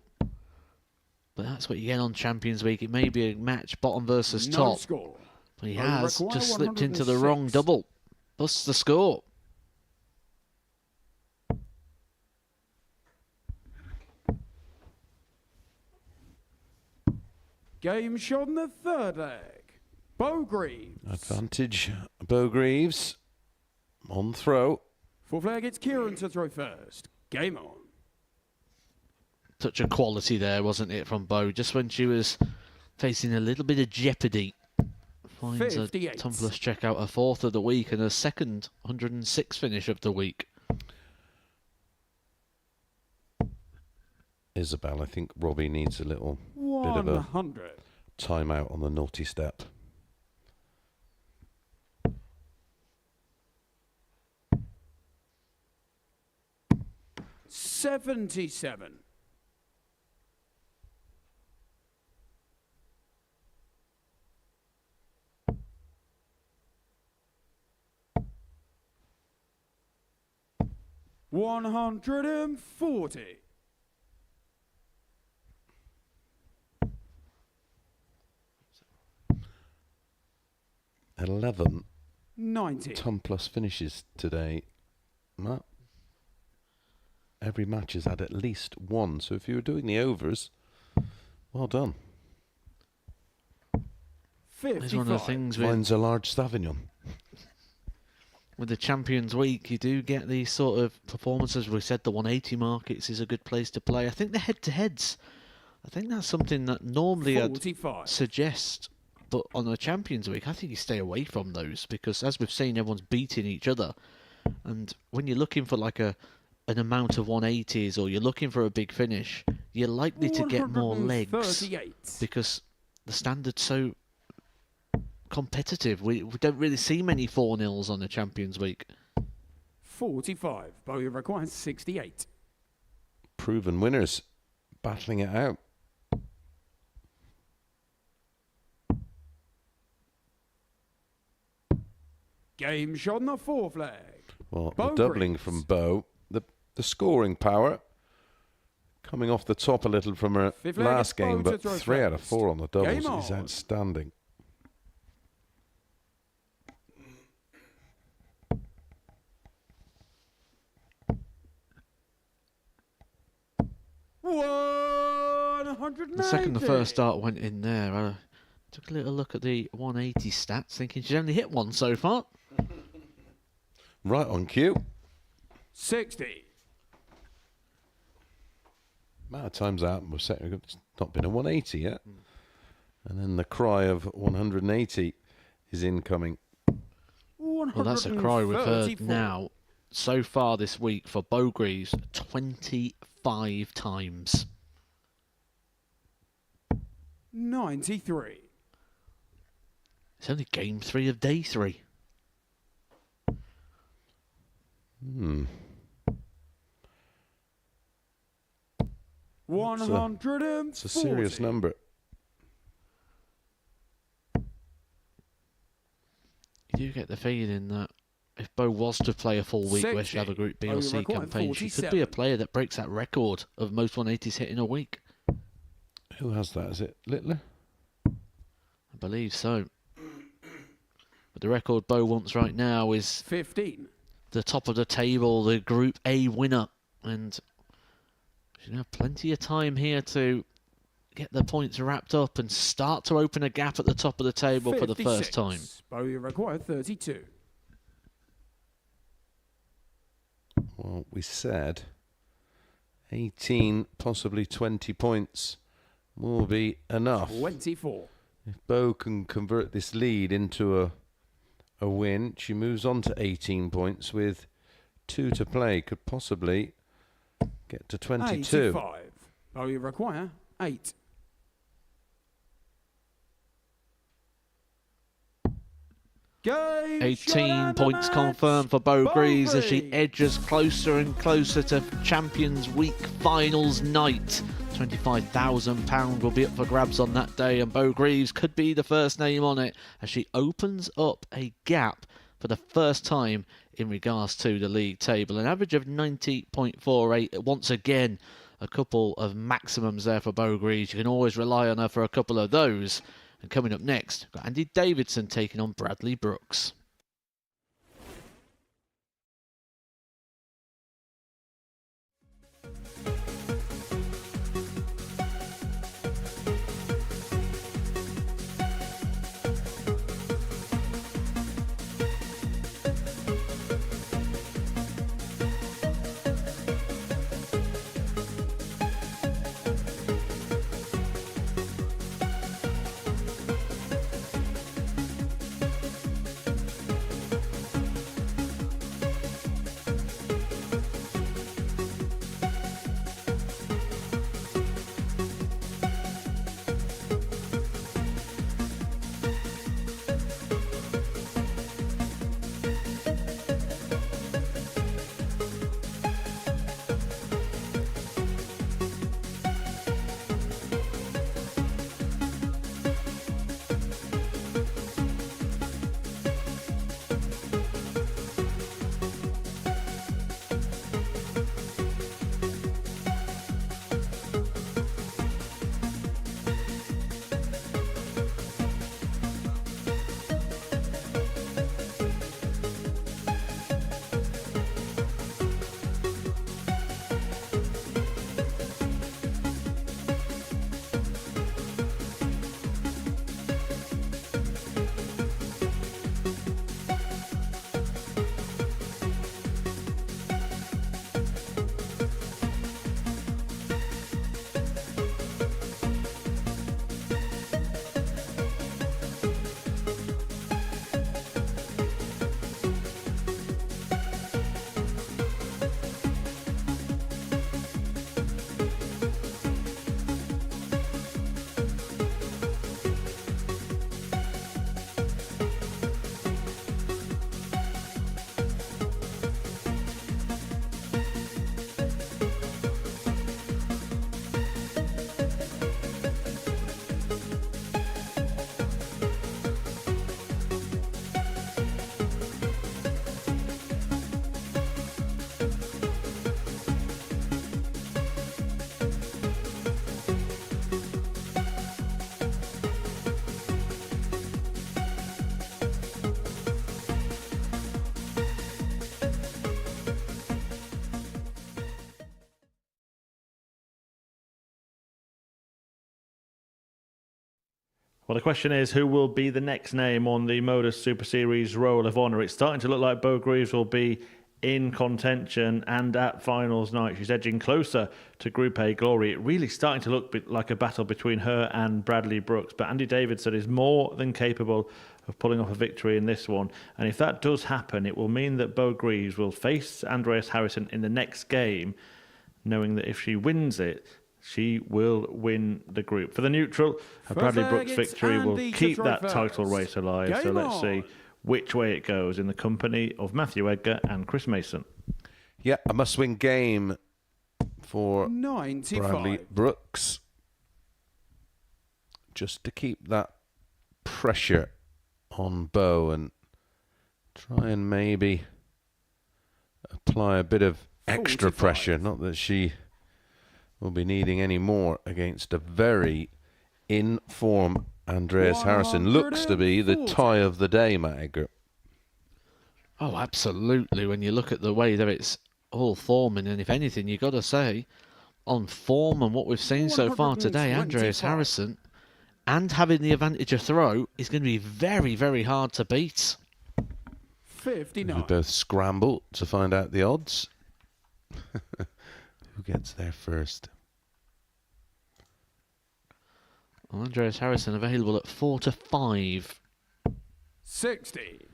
Speaker 5: But that's what you get on Champions Week. It may be a match bottom versus
Speaker 1: No
Speaker 5: top.
Speaker 1: score.
Speaker 5: But he
Speaker 1: Bo
Speaker 5: has
Speaker 1: require
Speaker 5: just slipped into the
Speaker 1: 106.
Speaker 5: wrong double. Busts the score.
Speaker 1: Game shot in the third leg. Bo Greaves.
Speaker 8: Advantage, Bo Greaves. On throw.
Speaker 1: Fourth leg, it's Kieran to throw first. Game on.
Speaker 5: Touch of quality there, wasn't it, from Bo? Just when she was facing a little bit of jeopardy. Finds a
Speaker 1: 58.
Speaker 5: tumblers check out her 4th of the week and her second 106 finish of the week.
Speaker 8: Isabel, I think Robbie needs a little bit of a
Speaker 1: 100.
Speaker 8: timeout on the naughty step.
Speaker 1: $77. $140.
Speaker 8: 11
Speaker 1: 90.
Speaker 8: ton plus finishes today, Matt. Every match has had at least one, so if you were doing the overs, well done.
Speaker 1: 55.
Speaker 5: It's one of the things with,
Speaker 8: Mine's a large Savignon.
Speaker 5: with the Champions Week, you do get these sort of performances. We said the 180 markets is a good place to play. I think the head-to-heads, I think that's something that normally I'd
Speaker 1: 45.
Speaker 5: suggest, but on a Champions Week, I think you stay away from those because, as we've seen, everyone's beating each other. And when you're looking for like an amount of 180s or you're looking for a big finish, you're likely to get more legs
Speaker 1: 138.
Speaker 5: because the standard's so competitive. We don't really see many 4-0s on a Champions Week.
Speaker 1: 45. Bo requires 68.
Speaker 8: Proven winners battling it out.
Speaker 1: Game shot in the fourth leg.
Speaker 8: Well,
Speaker 1: Bo
Speaker 8: the doubling
Speaker 1: Greaves.
Speaker 8: from Bo. The scoring power coming off the top a little from her
Speaker 1: Fifth leg,
Speaker 8: last
Speaker 1: it's Bo
Speaker 8: game,
Speaker 1: to
Speaker 8: but
Speaker 1: throw
Speaker 8: 3 out of
Speaker 1: first.
Speaker 8: 4 on the doubles
Speaker 1: Game
Speaker 8: is
Speaker 1: on.
Speaker 8: outstanding.
Speaker 5: The second the first start went in there, I took a little look at the 180 stats, thinking she's only hit one so far.
Speaker 8: Right on cue.
Speaker 1: 60.
Speaker 8: Amount of times that was set, it's not been a 180 yet. And then the cry of 180 is incoming.
Speaker 5: Well, that's a cry we've heard now so far this week for Bo Greaves 25 times.
Speaker 1: 93.
Speaker 5: It's only game 3 of day 3.
Speaker 1: 140.
Speaker 8: It's a serious number.
Speaker 5: You do get the feeling that if Bo was to play a full week where she have a Group B or C campaign, she could be a player that breaks that record of most 180s hit in a week.
Speaker 8: Who has that? Is it Littler?
Speaker 5: I believe so. But the record Bo wants right now is
Speaker 1: 15.
Speaker 5: The top of the table, the Group A winner. And she'll have plenty of time here to get the points wrapped up and start to open a gap at the top of the table
Speaker 1: 56.
Speaker 5: for the first time.
Speaker 1: Bo, you require 32.
Speaker 8: Well, we said 18, possibly 20 points will be enough.
Speaker 1: 24.
Speaker 8: If Bo can convert this lead into a win, she moves on to 18 points with 2 to play. Could possibly get to 22.
Speaker 1: 85. Bo, you require 8. Game
Speaker 5: 18 points confirmed for Bo Greaves as she edges closer and closer to Champions Week finals night. £25,000 will be up for grabs on that day, and Bo Greaves could be the first name on it as she opens up a gap for the first time in regards to the league table. An average of 90.48. Once again, a couple of maximums there for Bo Greaves. You can always rely on her for a couple of those. And coming up next, we've got Andy Davidson taking on Bradley Brooks.
Speaker 3: Well, the question is, who will be the next name on the Modus Super Series Roll of Honour? It's starting to look like Bo Greaves will be in contention, and at finals night she's edging closer to Group A glory. It really starting to look like a battle between her and Bradley Brooks, but Andy Davidson is more than capable of pulling off a victory in this one, and if that does happen, it will mean that Bo Greaves will face Andreas Harrison in the next game, knowing that if she wins it, she will win the group. For the neutral, a Bradley Brooks victory will keep that title race alive. So let's see which way it goes in the company of Matthew Edgar and Chris Mason.
Speaker 8: Yeah, a must-win game for
Speaker 1: 95.
Speaker 8: Bradley Brooks. Just to keep that pressure on Bo and try and maybe apply a bit of extra
Speaker 1: 45.
Speaker 8: pressure. Not that she will be needing any more against a very in-form Andreas Harrison. Looks to be the tie of the day, Matt Edgar.
Speaker 5: Oh, absolutely. When you look at the way that it's all forming, and if anything, you've got to say, on form and what we've seen so far today, Andreas Harrison, and having the advantage of throw, is going to be very, very hard to beat.
Speaker 1: 59.
Speaker 8: We both scramble to find out the odds. Who gets there first?
Speaker 5: Well, Andreas Harrison available at 4 to 5.
Speaker 1: 60.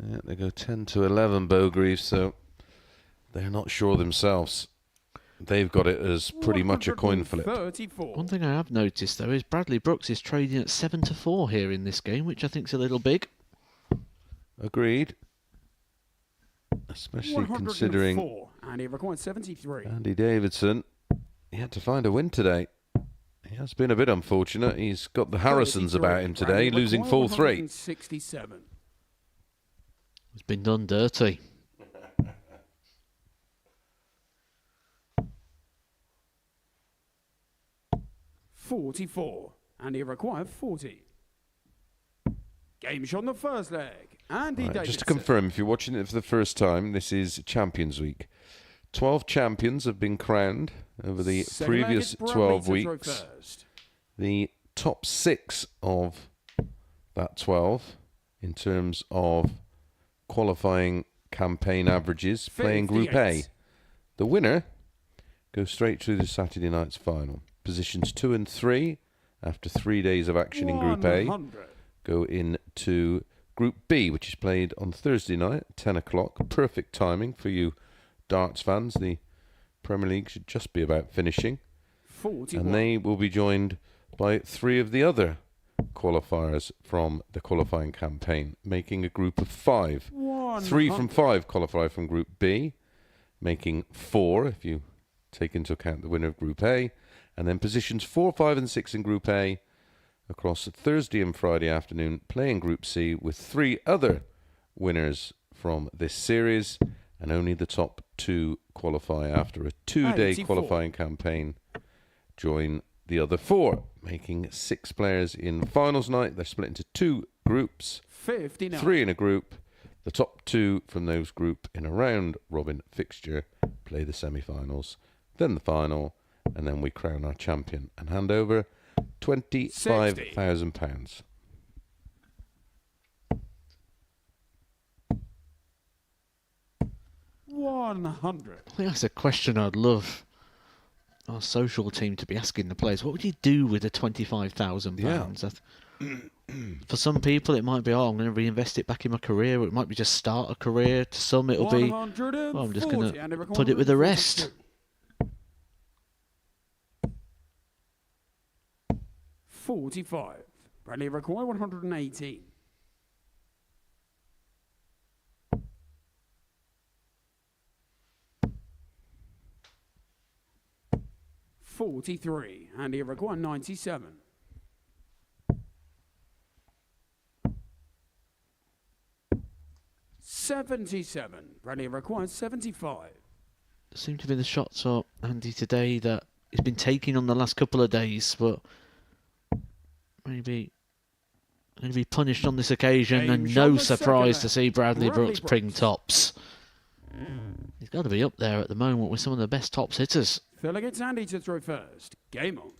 Speaker 8: Yeah, they go 10 to 11, Bo Greaves, so they're not sure themselves. They've got it as pretty much a coin flip.
Speaker 1: 34.
Speaker 5: One thing I have noticed, though, is Bradley Brooks is trading at 7 to 4 here in this game, which I think is a little big.
Speaker 8: Agreed. Especially considering
Speaker 1: and he required 73.
Speaker 8: Andy Davidson, he had to find a win today. He has been a bit unfortunate. He's got the Harrisons about him today, losing full 3.
Speaker 1: 67.
Speaker 5: It's been done dirty.
Speaker 1: $44, and he required 40. Game shot on the first leg. Andy Davidson.
Speaker 8: Just to confirm, if you're watching it for the first time, this is Champions Week. 12 champions have been crowned over the previous 12 weeks. The top 6 of that 12, in terms of qualifying campaign averages, playing Group A. The winner goes straight through to Saturday night's final. Positions 2 and 3, after 3 days of action in Group A, go into Group B, which is played on Thursday night at 10 o'clock. Perfect timing for you darts fans. The Premier League should just be about finishing.
Speaker 1: 41.
Speaker 8: And they will be joined by 3 of the other qualifiers from the qualifying campaign, making a group of 5. 3 from 5 qualify from Group B, making 4 if you take into account the winner of Group A. And then positions 4, 5 and 6 in Group A across Thursday and Friday afternoon, playing Group C with 3 other winners from this series, and only the top 2 qualify after a 2-day qualifying campaign, join the other 4, making 6 players in finals night. They're split into 2 groups,
Speaker 1: 59.
Speaker 8: 3 in a group. The top 2 from those group in a round-robin fixture play the semi-finals, then the final, and then we crown our champion and hand over £25,000.
Speaker 1: $100.
Speaker 5: I think that's a question I'd love our social team to be asking the players. What would you do with the £25,000? For some people, it might be, I'm going to reinvest it back in my career. Or it might be just start a career. To some, it'll be, I'm just going to put it with the rest.
Speaker 1: 45. Bradley required 118. $43, and he required 97. $77, Bradley required 75.
Speaker 5: Seem to be the shots up, Andy, today that he's been taking on the last couple of days, but maybe going to be punished on this occasion, and no surprise to see Bradley Brooks pring tops. He's got to be up there at the moment with some of the best tops hitters.
Speaker 1: Phil gets Andy to throw first. Game on.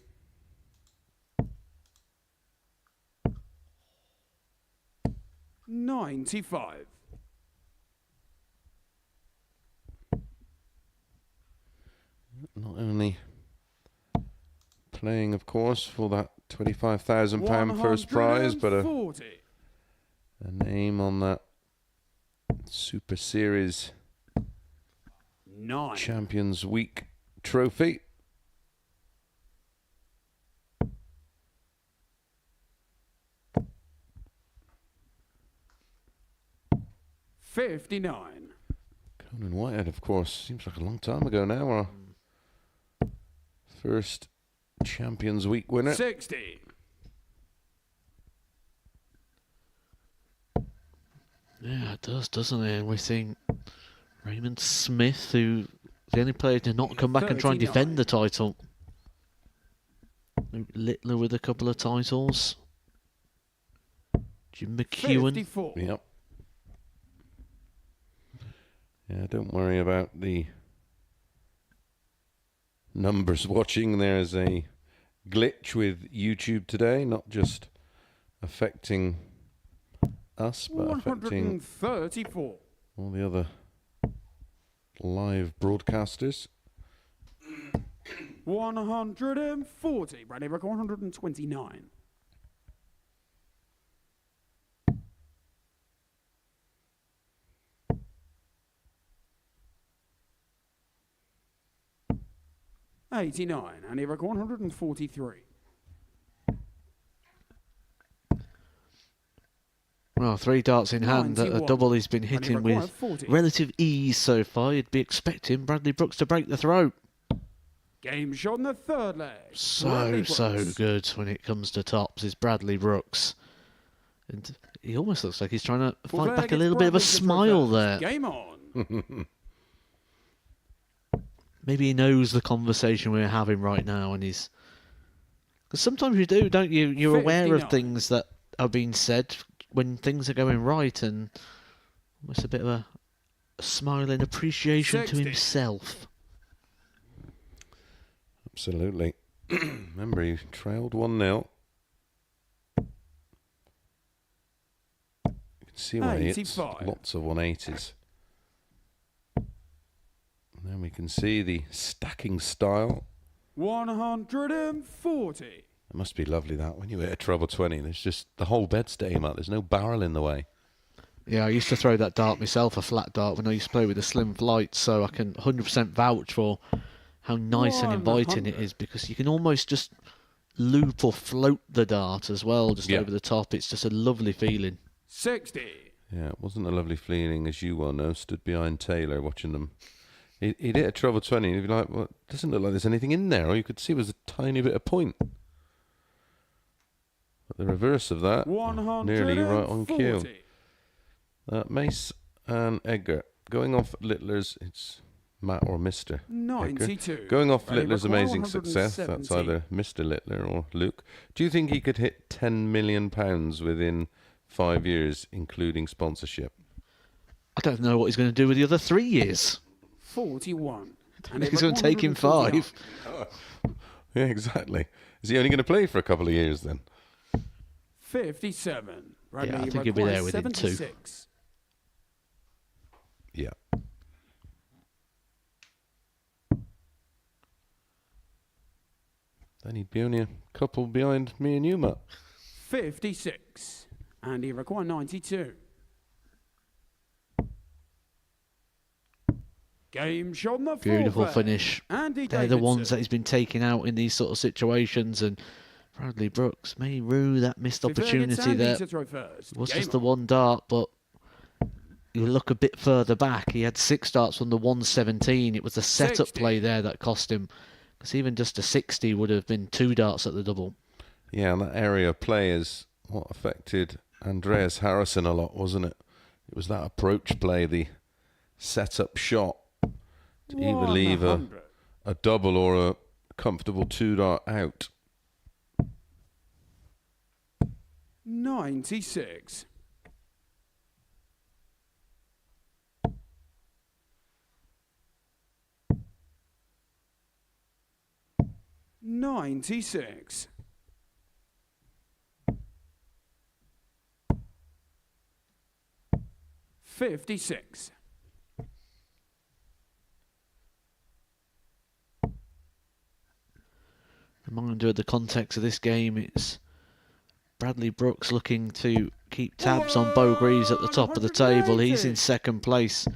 Speaker 1: $95.
Speaker 8: Not only playing, of course, for that £25,000 first prize, but a name on that Super Series
Speaker 1: 9
Speaker 8: Champions Week trophy.
Speaker 1: 59.
Speaker 8: Conan Whitehead, of course, seems like a long time ago now. Our first Champions Week winner.
Speaker 1: 60.
Speaker 5: Yeah, it does, doesn't it? And we're seeing Raymond Smith, who the only player to not come back and try and defend the title. Littler with a couple of titles. Jim McEwen.
Speaker 1: 54.
Speaker 8: Yep. Yeah, don't worry about the numbers watching. There's a glitch with YouTube today, not just affecting us, but affecting
Speaker 1: 134.
Speaker 8: all the other live broadcasters.
Speaker 1: 140. Bradley Brooks 129. $89. And Eric 143.
Speaker 5: Well, 3 darts in hand, a
Speaker 1: 91.
Speaker 5: double he's been hitting with
Speaker 1: 40.
Speaker 5: relative ease so far. You'd be expecting Bradley Brooks to break the throat.
Speaker 1: Game shot in the third leg.
Speaker 5: So good when it comes to tops is Bradley Brooks. And he almost looks like he's trying to fight back a little bit of a smile there.
Speaker 1: Game on.
Speaker 5: Maybe he knows the conversation we're having right now, and he's... Because sometimes you do, don't you? You're aware of
Speaker 1: 59.
Speaker 5: things that are being said when things are going right, and almost a bit of a smiling appreciation
Speaker 1: 60.
Speaker 5: to himself.
Speaker 8: Absolutely. Remember, he trailed 1-0. You can see why it's
Speaker 1: 85.
Speaker 8: lots of 180s. And then we can see the stacking style.
Speaker 1: 140.
Speaker 8: It must be lovely that when you hit a treble 20, there's just the whole bed staying up. There's no barrel in the way.
Speaker 5: Yeah, I used to throw that dart myself, a flat dart, when I used to play with a slim flight, so I can 100% vouch for how nice and inviting it is, because you can almost just loop or float the dart as well, just over the top. It's just a lovely feeling.
Speaker 1: 60.
Speaker 8: Yeah, it wasn't a lovely feeling, as you well know, stood behind Taylor watching them. He'd hit a treble 20 and he'd be like, well, it doesn't look like there's anything in there. All you could see was a tiny bit of point. But the reverse of that, nearly right on cue. Mace and Edgar. Going off Littler's, it's Matt or Mr.
Speaker 1: 92.
Speaker 8: Edgar. Going off
Speaker 1: Bradley
Speaker 8: Littler's
Speaker 1: Brooks
Speaker 8: amazing success, that's either Mr. Littler or Luke. Do you think he could hit £10 million within 5 years, including sponsorship?
Speaker 5: I don't know what he's going to do with the other 3 years.
Speaker 1: 41.
Speaker 5: And he's going to take him 5.
Speaker 8: Yeah, exactly. Is he only going to play for a couple of years then?
Speaker 1: 57. Bradley
Speaker 5: I think he'll be there within
Speaker 1: 76.
Speaker 8: 2. Yeah. Then he'd be only a couple behind me and you, Matt.
Speaker 1: 56. And he required 92. Game shot on the
Speaker 5: Beautiful
Speaker 1: fourth
Speaker 5: finish.
Speaker 1: Andy
Speaker 5: They're the ones
Speaker 1: Davidson.
Speaker 5: that he's been taking out in these sort of situations, and Bradley Brooks may rue that missed opportunity there. It was just the one dart, but you look a bit further back, he had 6 darts from the 117. It was the setup
Speaker 1: 60.
Speaker 5: play there that cost him, because even just a 60 would have been 2 darts at the double.
Speaker 8: Yeah, and that area of play is what affected Andreas Harrison a lot, wasn't it? It was that approach play, the setup shot, to either leave a double or a comfortable 2 dart out.
Speaker 1: 96. $96. 56.
Speaker 5: Reminder of the context of this game, it's Bradley Brooks looking to keep tabs on Bo Greaves at the top of the table. He's in second place.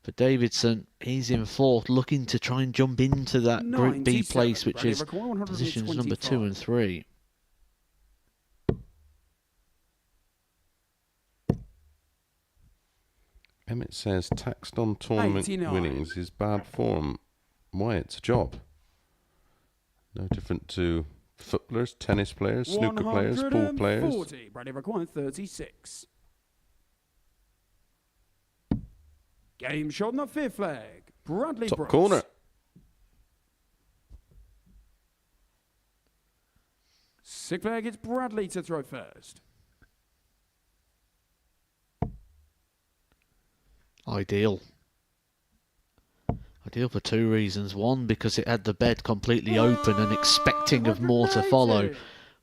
Speaker 5: For Davidson, he's in fourth, looking to try and jump into that Group B place, which is positions number 2 and 3.
Speaker 8: Emmett says taxed on tournament
Speaker 1: 89.
Speaker 8: winnings is bad form. Why? It's a job. No different to footballers, tennis players, snooker players, pool players.
Speaker 1: 140. Bradley required 36. Game shot on the fifth leg. Bradley
Speaker 8: Top
Speaker 1: Brooks.
Speaker 8: corner.
Speaker 1: Sixth leg, it's Bradley to throw first.
Speaker 5: Ideal. Ideal for two reasons. One, because it had the bed completely open and expecting of more to follow.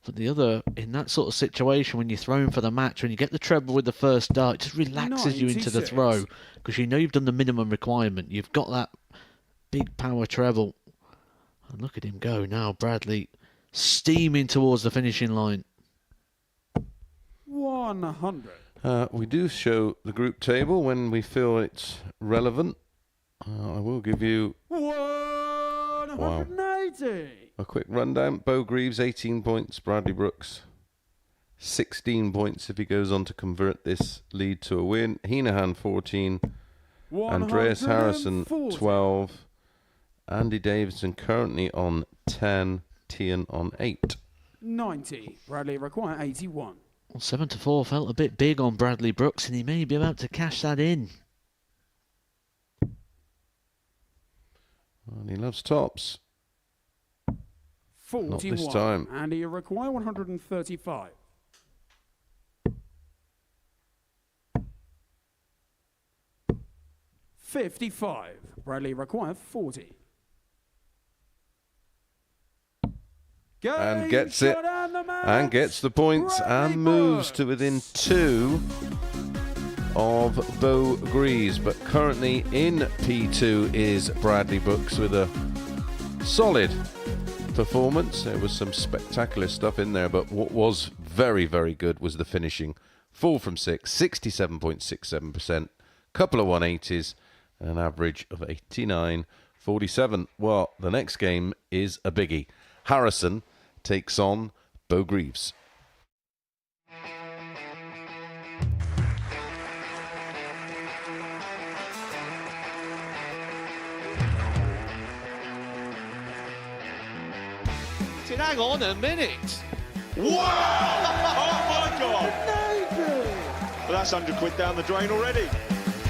Speaker 5: But the other, in that sort of situation, when you're throwing for the match, when you get the treble with the first dart, it just relaxes you into the throw. Because you know you've done the minimum requirement. You've got that big power treble. And look at him go now, Bradley, steaming towards the finishing line.
Speaker 1: 100.
Speaker 8: We do show the group table when we feel it's relevant. I will give you
Speaker 1: 180.
Speaker 8: a quick rundown. Bo Greaves, 18 points. Bradley Brooks, 16 points if he goes on to convert this lead to a win. Henahan, 14. Andreas Harrison, 12. Andy Davidson currently on 10. Teehan on 8.
Speaker 1: 90. Bradley require 81.
Speaker 5: Well, 7-4 felt a bit big on Bradley Brooks, and he may be about to cash that in.
Speaker 8: And he loves tops.
Speaker 1: 41.
Speaker 8: Not this time.
Speaker 1: And he require 135. $55. Bradley require 40.
Speaker 8: And gets it. And gets the points and moves to within 2 of Bo Greaves. But currently in P2 is Bradley Brooks with a solid performance. There was some spectacular stuff in there, but what was very, very good was the finishing. 4 from 6, 67.67%, couple of 180s, and an average of 89.47. Well, the next game is a biggie. Harrison takes on Bo Greaves.
Speaker 4: Hang on a minute.
Speaker 9: Wow! Oh my God! Well, that's £100 down the drain already.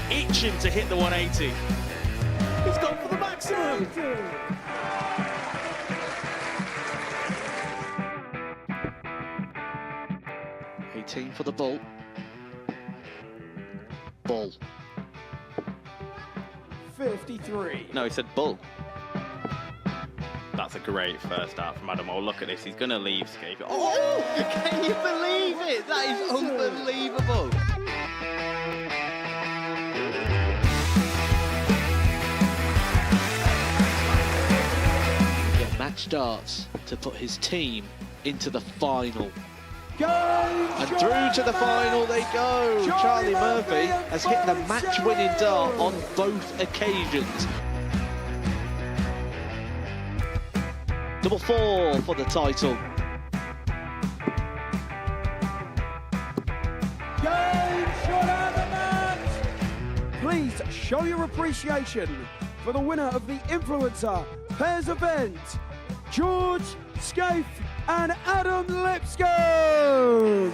Speaker 2: Itching to hit the 180.
Speaker 1: He's gone for the maximum.
Speaker 2: 18 for the bull. Bull.
Speaker 1: 53.
Speaker 10: No, he said bull. That's a great first start from Adam. Oh, look at this. He's going to leave Scape. Oh, can you believe it? That is unbelievable.
Speaker 2: Get match darts to put his team into the final. And through to the final they go. Charlie Murphy has hit the match-winning dart on both occasions. Double 4 for the title.
Speaker 1: Game shot out the match. Please show your appreciation for the winner of the Influencer Pairs event, George Scaife and Adam Lipscomb.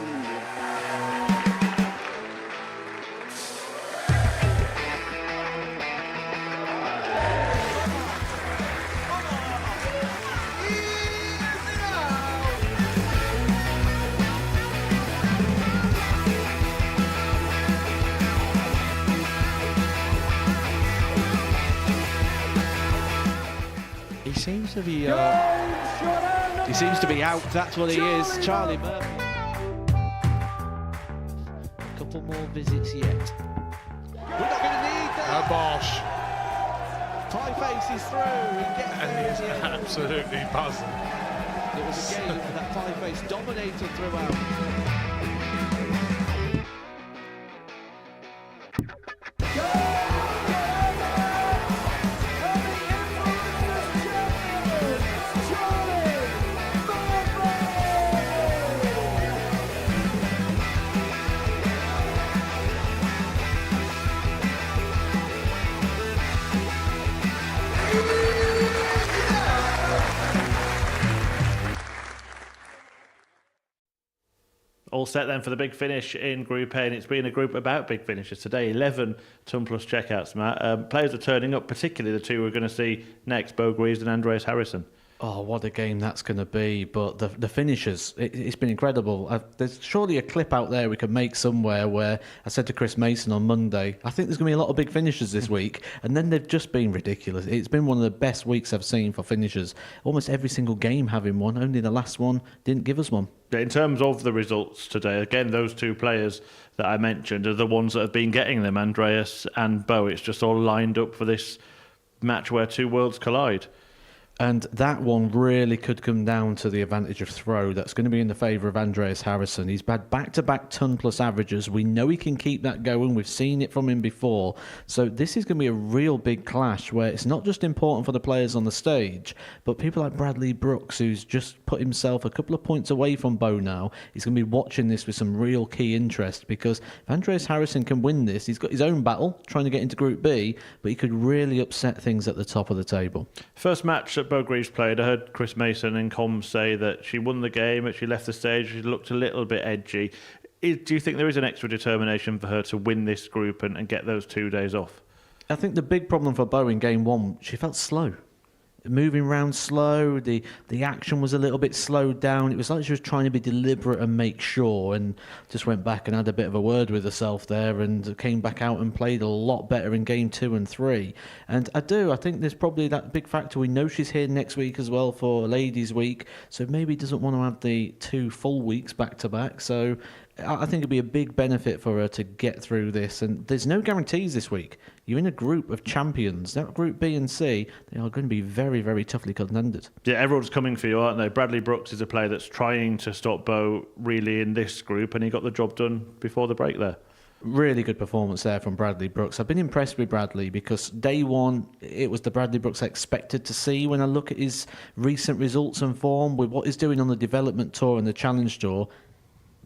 Speaker 2: He seems to be out. That's what he is. Charlie Murphy. A couple more visits yet. We're not going to need that.
Speaker 11: Bosh.
Speaker 2: Pie face is through. He gets
Speaker 11: And
Speaker 2: there
Speaker 11: he's
Speaker 2: in the end.
Speaker 11: absolutely buzzing.
Speaker 4: It was a game that pie face dominated throughout.
Speaker 3: All set then for the big finish in Group A, and it's been a group about big finishes today. 11 ton plus checkouts, Matt. Players are turning up, particularly the two we're going to see next, Bo Greaves and Andreas Harrison.
Speaker 5: Oh, what a game that's going to be. But the finishers, it's been incredible. There's surely a clip out there we could make somewhere where I said to Chris Mason on Monday, I think there's going to be a lot of big finishers this week. And then they've just been ridiculous. It's been one of the best weeks I've seen for finishers. Almost every single game having one. Only the last one didn't give us one.
Speaker 3: In terms of the results today, again, those two players that I mentioned are the ones that have been getting them, Andreas and Bo. It's just all lined up for this match where two worlds collide.
Speaker 5: And that one really could come down to the advantage of throw. That's going to be in the favour of Andreas Harrison. He's had back-to-back ton-plus averages. We know he can keep that going. We've seen it from him before. So this is going to be a real big clash where it's not just important for the players on the stage, but people like Bradley Brooks, who's just put himself a couple of points away from Bo now. He's going to be watching this with some real key interest, because if Andreas Harrison can win this, he's got his own battle trying to get into Group B, but he could really upset things at the top of the table.
Speaker 3: First match Bo Greaves played, I heard Chris Mason in comms say that she won the game, but she left the stage, she looked a little bit edgy. Do you think there is an extra determination for her to win this group and get those 2 days off?
Speaker 5: I think the big problem for Bo in game one, she felt slow. Moving around slow, the action was a little bit slowed down. It was like she was trying to be deliberate and make sure, and just went back and had a bit of a word with herself there and came back out and played a lot better in game 2 and 3. And I think there's probably that big factor. We know she's here next week as well for Ladies Week, so maybe doesn't want to have the 2 full weeks back to back. So I think it'd be a big benefit for her to get through this. And there's no guarantees this week. You're in a group of champions. That Group B and C, they are going to be very, very toughly contended.
Speaker 3: Yeah, everyone's coming for you, aren't they? Bradley Brooks is a player that's trying to stop Bo really in this group, and he got the job done before the break there.
Speaker 5: Really good performance there from Bradley Brooks. I've been impressed with Bradley because day one, it was the Bradley Brooks I expected to see. When I look at his recent results and form with what he's doing on the development tour and the challenge tour,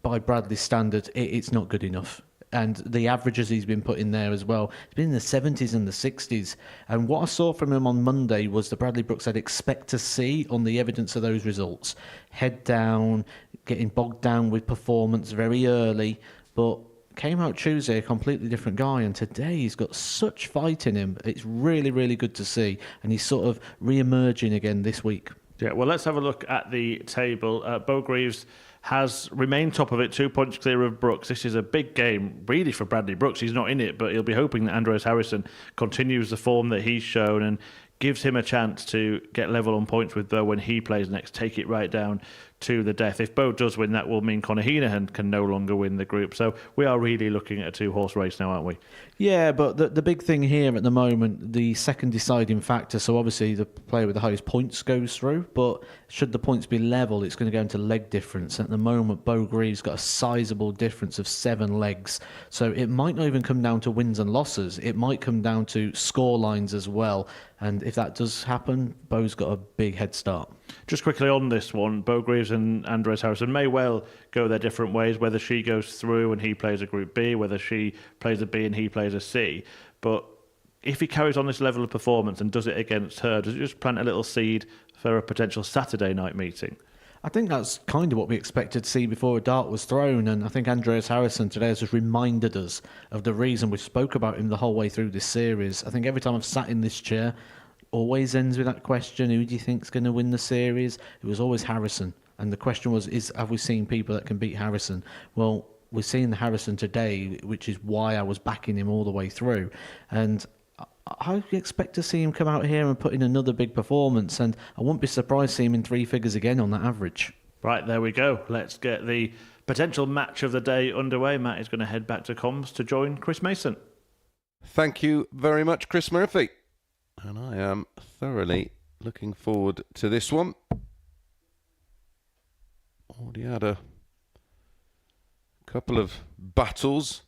Speaker 5: by Bradley's standard, it's not good enough. And the averages he's been putting there as well, it's been in the 70s and the 60s. And what I saw from him on Monday was the Bradley Brooks I'd expect to see on the evidence of those results. Head down, getting bogged down with performance very early, but came out Tuesday a completely different guy, and today he's got such fight in him. It's really, really good to see, and he's sort of re-emerging again this week.
Speaker 3: Yeah, well, let's have a look at the table. Bo Greaves has remained top of it, 2 points clear of Brooks. This is a big game, really, for Bradley Brooks. He's not in it, but he'll be hoping that Andreas Harrison continues the form that he's shown and gives him a chance to get level on points with Bo when he plays next, take it right down to the death. If Bo does win, that will mean Conor Henahan can no longer win the group. So we are really looking at a 2-horse race now, aren't we?
Speaker 5: Yeah, but the big thing here at the moment, the second deciding factor, so obviously the player with the highest points goes through, but should the points be level, it's going to go into leg difference. At the moment, Bo Greaves got a sizable difference of 7 legs. So it might not even come down to wins and losses. It might come down to score lines as well. And if that does happen, Bo's got a big head start.
Speaker 3: Just quickly on this one, Bo Greaves and Andreas Harrison may well go their different ways, whether she goes through and he plays a Group B, whether she plays a B and he plays a C. But if he carries on this level of performance and does it against her, does it just plant a little seed for a potential Saturday night meeting?
Speaker 5: I think that's kind of what we expected to see before a dart was thrown, and I think Andreas Harrison today has just reminded us of the reason we spoke about him the whole way through this series. I think every time I've sat in this chair, always ends with that question, who do you think's going to win the series? It was always Harrison, and the question was, have we seen people that can beat Harrison? Well, we're seeing the Harrison today, which is why I was backing him all the way through, and I expect to see him come out here and put in another big performance, and I wouldn't be surprised to see him in 3 figures again on that average.
Speaker 3: Right, there we go. Let's get the potential match of the day underway. Matt is going to head back to comms to join Chris Mason.
Speaker 8: Thank you very much, Chris Murphy. And I am thoroughly looking forward to this one. Already had a couple of battles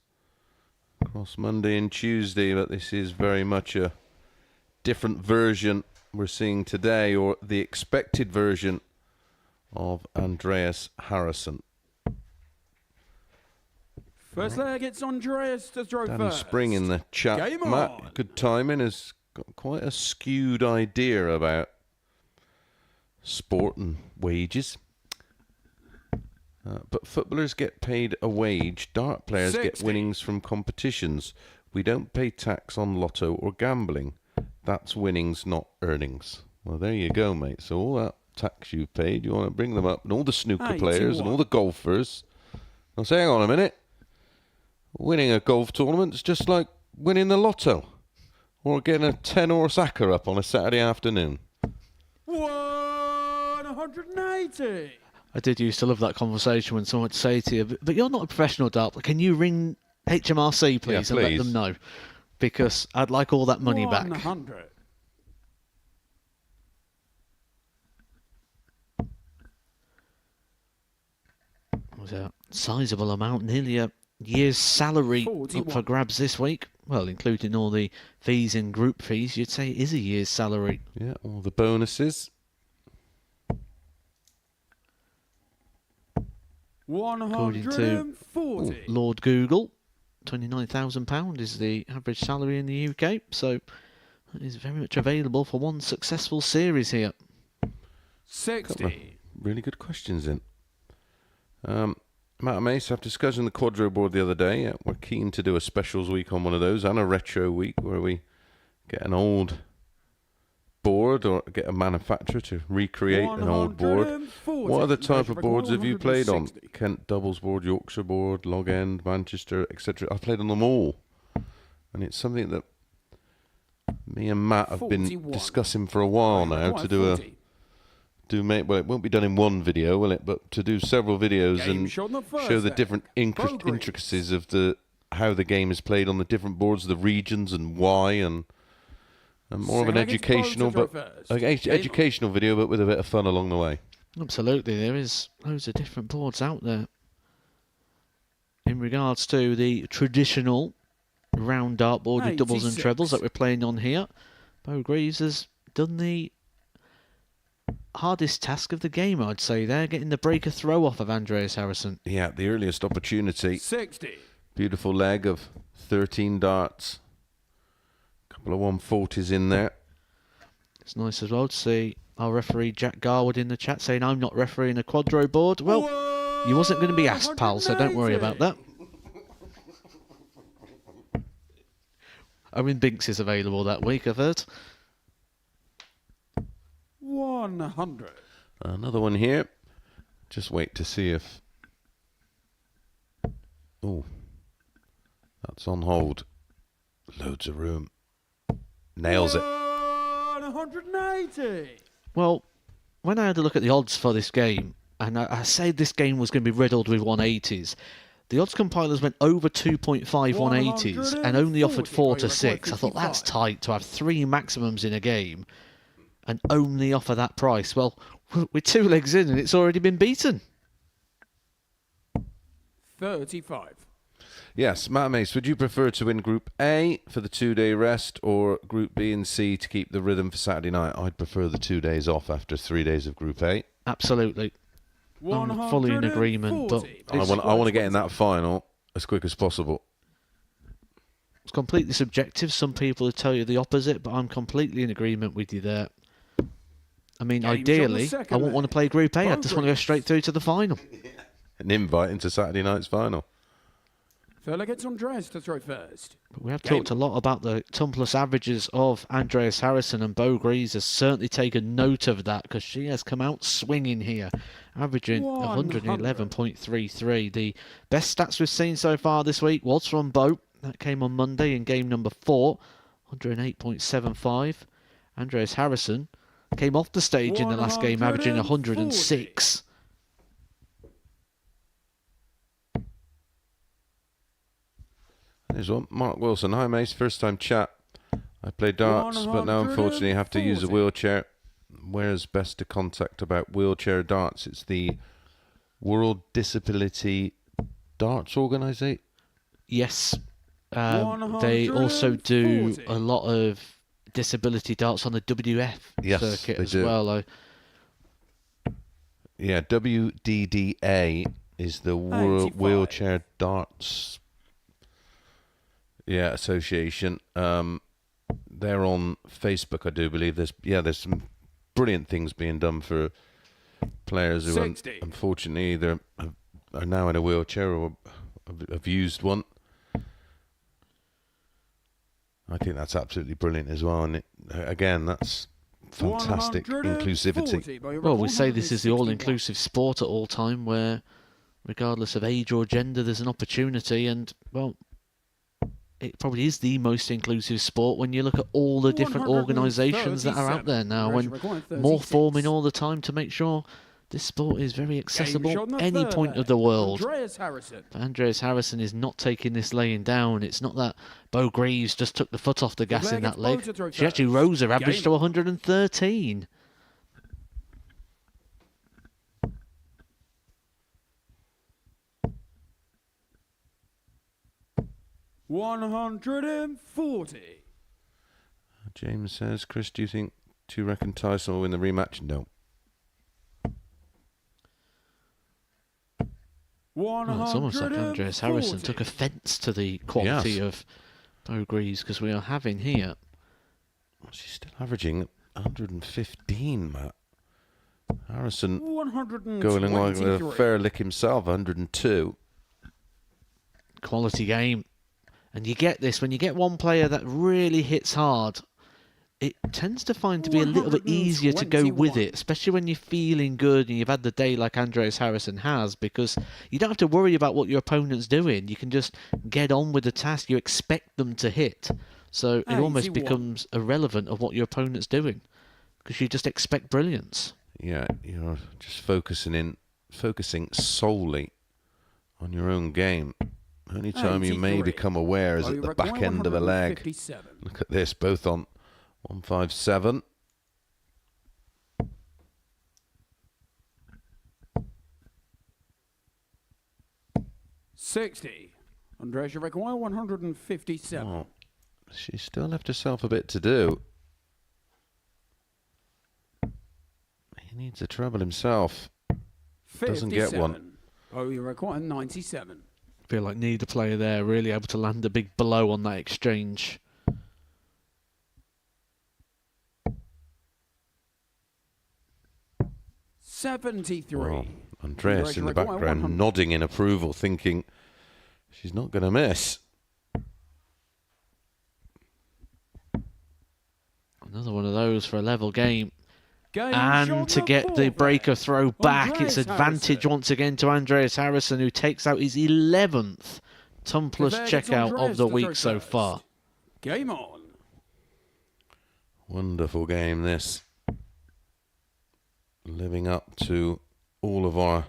Speaker 8: across Monday and Tuesday, but this is very much a different version we're seeing today, or the expected version of Andreas Harrison.
Speaker 1: First leg, it's Andreas to throw
Speaker 8: Danny
Speaker 1: first.
Speaker 8: Spring in the chat.
Speaker 1: Game
Speaker 8: Matt,
Speaker 1: on.
Speaker 8: good timing, has got quite a skewed idea about sport and wages. But footballers get paid a wage. Dart players get winnings from competitions. We don't pay tax on lotto or gambling. That's winnings, not earnings. Well, there you go, mate. So all that tax you've paid, you want to bring them up, and all the snooker players and all the golfers. Now, say, hang on a minute. Winning a golf tournament's just like winning the lotto, or getting a 10-horse acca up on a Saturday afternoon.
Speaker 1: 180.
Speaker 5: I did used to love that conversation when someone would say to you, but you're not a professional dart, can you ring HMRC, please, and let them know? Because I'd like all that money back.
Speaker 1: 100.
Speaker 5: It was a sizable amount, nearly a year's salary up for grabs this week. Well, including all the fees and group fees, you'd say it is a year's salary.
Speaker 8: Yeah, all the bonuses.
Speaker 1: 140.
Speaker 5: According to Lord Google, £29,000 is the average salary in the UK, so that is very much available for one successful series here.
Speaker 1: 60.
Speaker 8: Really good questions in. Matt and Mace, after discussing the Quadro board the other day, we're keen to do a specials week on one of those and a retro week where we get an old board or get a manufacturer to recreate an old board. What other type of boards have you played on? Kent doubles board, Yorkshire board, log end, Manchester, etc. I've played on them all, and it's something that me and Matt have been discussing for a while now to do well, it won't be done in one video, will it? But to do several videos and show the different intricacies of how the game is played on the different boards, the regions and why, and more of an educational educational video, but with a bit of fun along the way.
Speaker 5: Absolutely, there is loads of different boards out there. In regards to the traditional round dartboard with doubles and trebles that we're playing on here, Bo Greaves has done the hardest task of the game, I'd say there, getting the breaker throw off of Andreas Harrison.
Speaker 8: Yeah, the earliest opportunity.
Speaker 1: 60.
Speaker 8: Beautiful leg of 13 darts. Couple of 140s in there.
Speaker 5: It's nice as well to see our referee Jack Garwood in the chat saying, I'm not refereeing a Quadro board. Well, you wasn't going to be asked, pal, so don't worry about that. Owen Binks is available that week, I've heard.
Speaker 1: 100.
Speaker 8: Another one here. Just wait to see if... Oh, that's on hold. Loads of room. Nails it.
Speaker 1: 180.
Speaker 5: Well, when I had a look at the odds for this game, and I said this game was going to be riddled with 180s, the odds compilers went over 2.5 180s and only offered 4 to 6. I thought that's tight to have 3 maximums in a game and only offer that price. Well, we're 2 legs in and it's already been beaten.
Speaker 1: 35.
Speaker 8: Yes, Matt Mace, would you prefer to win Group A for the 2-day rest or Group B and C to keep the rhythm for Saturday night? I'd prefer the 2 days off after 3 days of Group A.
Speaker 5: Absolutely. I'm fully in agreement. But
Speaker 8: I want to get in that final as quick as possible.
Speaker 5: It's completely subjective. Some people will tell you the opposite, but I'm completely in agreement with you there. I mean, ideally, I wouldn't want to play Group A. I just want to go straight through to the final.
Speaker 8: An invite into Saturday night's final.
Speaker 1: Fella gets undressed to throw first.
Speaker 5: But we have talked a lot about the tumpless averages of Andreas Harrison, and Bo Greaves has certainly taken note of that because she has come out swinging here, averaging 111.33. The best stats we've seen so far this week was from Bo. That came on Monday in game number 4, 108.75. Andreas Harrison came off the stage in the last game, averaging 106.
Speaker 8: There's one. Mark Wilson. Hi, Mace. First time chat. I play darts, but now unfortunately have to use a wheelchair. Where's best to contact about wheelchair darts? It's the World Disability Darts Organisation.
Speaker 5: Yes. They also do a lot of disability darts on the WF circuit as well.
Speaker 8: Yeah, WDDA is the World Wheelchair Darts Association. They're on Facebook, I do believe. There's some brilliant things being done for players who unfortunately either have are now in a wheelchair or have used one. I think that's absolutely brilliant as well. And again, that's fantastic inclusivity.
Speaker 5: Well, we say this is the all-inclusive sport at all time where, regardless of age or gender, there's an opportunity. And, well, it probably is the most inclusive sport when you look at all the different organisations that are out there now, and more forming all the time to make sure this sport is very accessible any point of the world. Andreas Harrison is not taking this laying down. It's not that Bo Greaves just took the foot off the gas in that leg. She actually rose her average to 113.
Speaker 1: $140.
Speaker 8: James says, Chris, do you reckon Tyson will win the rematch? No.
Speaker 5: Well, it's almost like Andreas Harrison took offence to the quality of Bo Greaves, because we are having here.
Speaker 8: Well, she's still averaging 115, Matt. Harrison going along with a fair lick himself, 102.
Speaker 5: Quality game. And you get this, when you get one player that really hits hard, it tends to find to be a little bit easier to go with it, especially when you're feeling good and you've had the day like Andreas Harrison has, because you don't have to worry about what your opponent's doing. You can just get on with the task. You expect them to hit. So it almost becomes irrelevant of what your opponent's doing, because you just expect brilliance.
Speaker 8: Yeah, you're just focusing solely on your own game. Only time you may become aware is at the back end of a leg. Look at this, both on 157.
Speaker 1: $60. Andreas, you reckon 157.
Speaker 8: Oh, she still left herself a bit to do. He needs a treble himself. Doesn't get one.
Speaker 1: Oh, you reckon 97.
Speaker 5: Feel like neither player there really able to land a big blow on that exchange.
Speaker 1: $73.
Speaker 8: Well, Andreas in the background nodding in approval, thinking she's not going to miss.
Speaker 5: Another one of those for a level game. And to get the breaker throw back, it's advantage once again to Andreas Harrison, who takes out his 11th ton plus checkout of the week so far.
Speaker 1: Game on.
Speaker 8: Wonderful game, this. Living up to all of our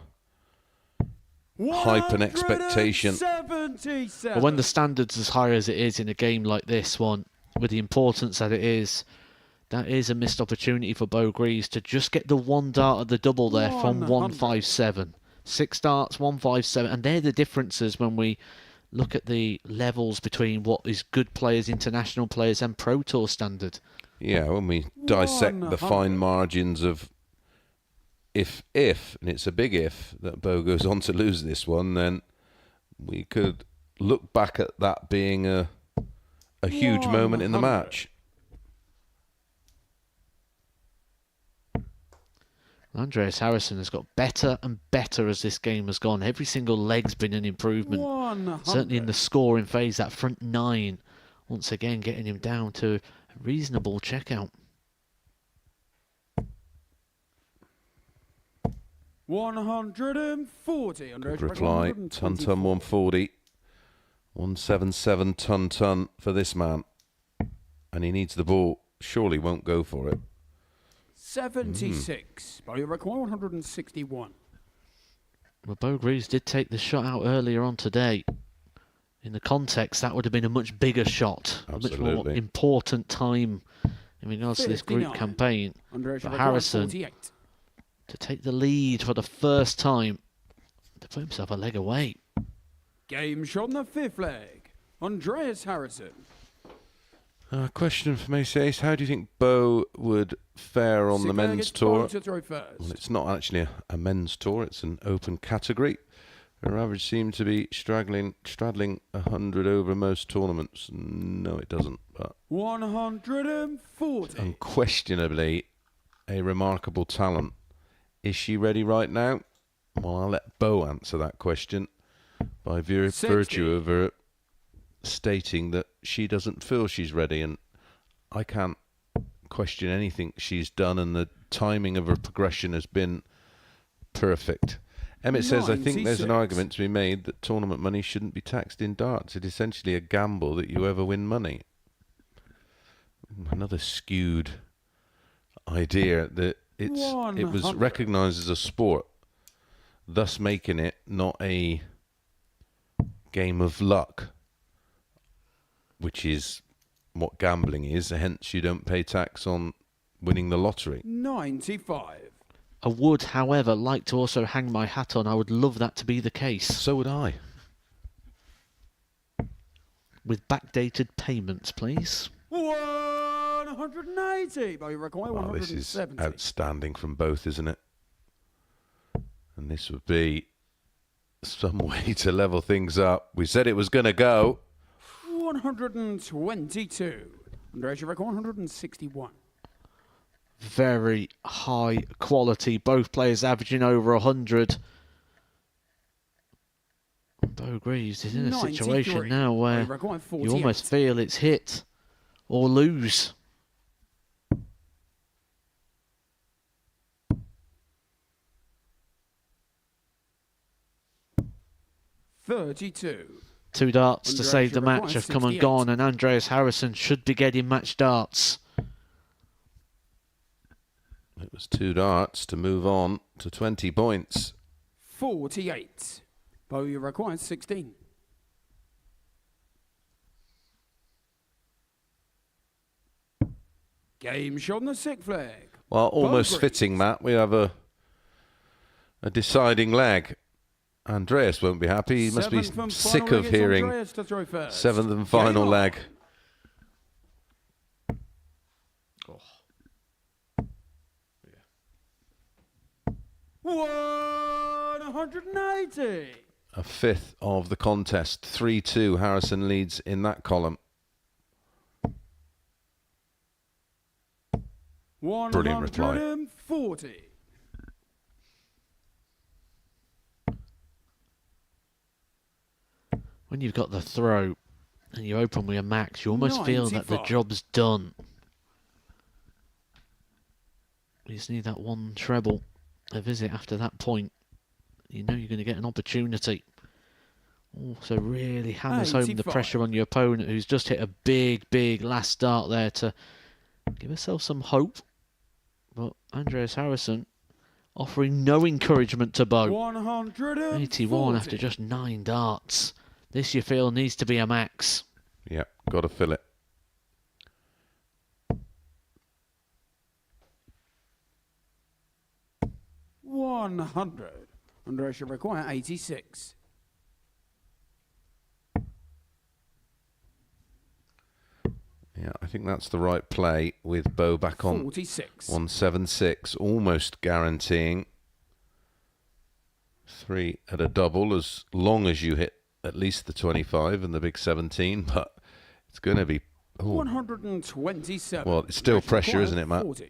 Speaker 8: hype and expectation.
Speaker 5: But when the standard's as high as it is in a game like this one, with the importance that it is, that is a missed opportunity for Bo Greaves to just get the one dart at the double there from 157. 6 darts, 157, and they're the differences when we look at the levels between what is good players, international players, and Pro Tour standard.
Speaker 8: Yeah, when we dissect the fine margins of if, and it's a big if, that Bo goes on to lose this one, then we could look back at that being a huge moment in the match.
Speaker 5: Andreas Harrison has got better and better as this game has gone. Every single leg's been an improvement.
Speaker 1: 100.
Speaker 5: Certainly in the scoring phase, that front 9, once again getting him down to a reasonable checkout.
Speaker 1: 140.
Speaker 8: Good reply. Ton 140. 177 ton for this man. And he needs the ball. Surely won't go for it.
Speaker 1: 76. But you reckon 161.
Speaker 5: Well, Bo Greaves did take the shot out earlier on today. In the context, that would have been a much bigger shot.
Speaker 8: Absolutely.
Speaker 5: A much more important time in regards to this group campaign. For Harrison to take the lead for the first time, to put himself a leg away.
Speaker 1: Game shot on the 5th leg. Andreas Harrison.
Speaker 8: Question from Ace. How do you think Bo would fare on the men's tour? Well, it's not actually a men's tour, it's an open category. Her average seemed to be straddling 100 over most tournaments. No, it doesn't. But
Speaker 1: 140.
Speaker 8: Unquestionably a remarkable talent. Is she ready right now? Well, I'll let Bo answer that question by virtue of her stating that she doesn't feel she's ready, and I can't question anything she's done, and the timing of her progression has been perfect. Emmett says, I think there's an argument to be made that tournament money shouldn't be taxed in darts. It's essentially a gamble that you ever win money. Another skewed idea that it was recognised as a sport, thus making it not a game of luck, which is what gambling is. Hence, you don't pay tax on winning the lottery.
Speaker 1: 95.
Speaker 2: I would, however, like to also hang my hat on. I would love that to be the case.
Speaker 8: So would I.
Speaker 2: With backdated payments, please.
Speaker 1: 180. By require 170.
Speaker 8: This is outstanding from both, isn't it? And this would be some way to level things up. We said it was going to go.
Speaker 1: 122. Andreas, you reckon 161.
Speaker 2: Very high quality. Both players averaging over 100. Bo Greaves is in a situation now where you almost feel it's hit or lose. Two darts to save the match have come and gone, and Andreas Harrison should be getting match darts.
Speaker 8: It was 2 darts to move on to 20 points.
Speaker 1: 48. Bo, you require 16. Game shot on the 6th flag.
Speaker 8: Well, almost fitting, Matt. We have a deciding leg. Andreas won't be happy. He must be sick of hearing 7th and final leg.
Speaker 1: 180.
Speaker 8: A fifth of the contest. 3-2. Harrison leads in that column. Brilliant reply.
Speaker 1: 140.
Speaker 2: When you've got the throw and you open with a max, you almost feel that the job's done. You just need that one treble, a visit after that point. You know you're going to get an opportunity. Also really hammers home the pressure on your opponent, who's just hit a big last start there to give herself some hope. But Andreas Harrison offering no encouragement to Bo. 81 after just 9 darts. This, you feel, needs to be a max.
Speaker 8: Yep, got to fill it.
Speaker 1: $100. Andreas, you require 86.
Speaker 8: Yeah, I think that's the right play with Bo back on
Speaker 1: 46.
Speaker 8: 176, almost guaranteeing 3 at a double as long as you hit at least the 25 and the big 17, but it's going to be
Speaker 1: 127.
Speaker 8: Well, it's still pressure, isn't it, Matt?
Speaker 1: 40.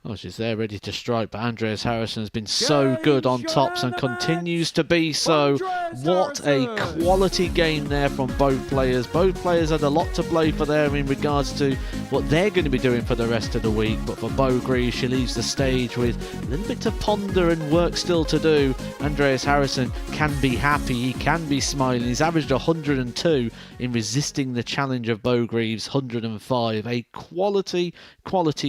Speaker 2: Oh, she's there ready to strike, but Andreas Harrison has been so good on tops and continues to be so. What a quality game there from both players. Both players had a lot to play for there in regards to what they're going to be doing for the rest of the week. But for Bo Greaves, she leaves the stage with a little bit to ponder and work still to do. Andreas Harrison can be happy, he can be smiling. He's averaged 102 in resisting the challenge of Bo Greaves, 105. A quality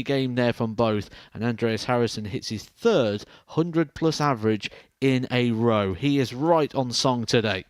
Speaker 2: game there from both. And Andreas Harrison hits his 3rd 100-plus average in a row. He is right on song today.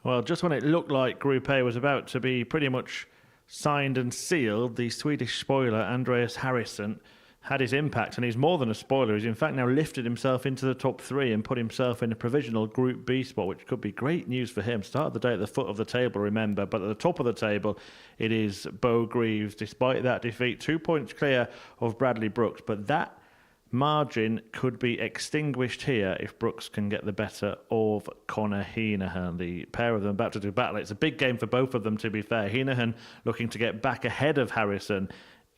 Speaker 3: Well, just when it looked like Group A was about to be pretty much signed and sealed, the Swedish spoiler Andreas Harrison had his impact, and he's more than a spoiler. He's in fact now lifted himself into the top 3 and put himself in a provisional Group B spot, which could be great news for him. Start of the day at the foot of the table, remember, but at the top of the table it is Bo Greaves. Despite that defeat, 2 points clear of Bradley Brooks, but that margin could be extinguished here if Brooks can get the better of Connor Henahan. The pair of them about to do battle. It's a big game for both of them, to be fair. Henahan looking to get back ahead of Harrison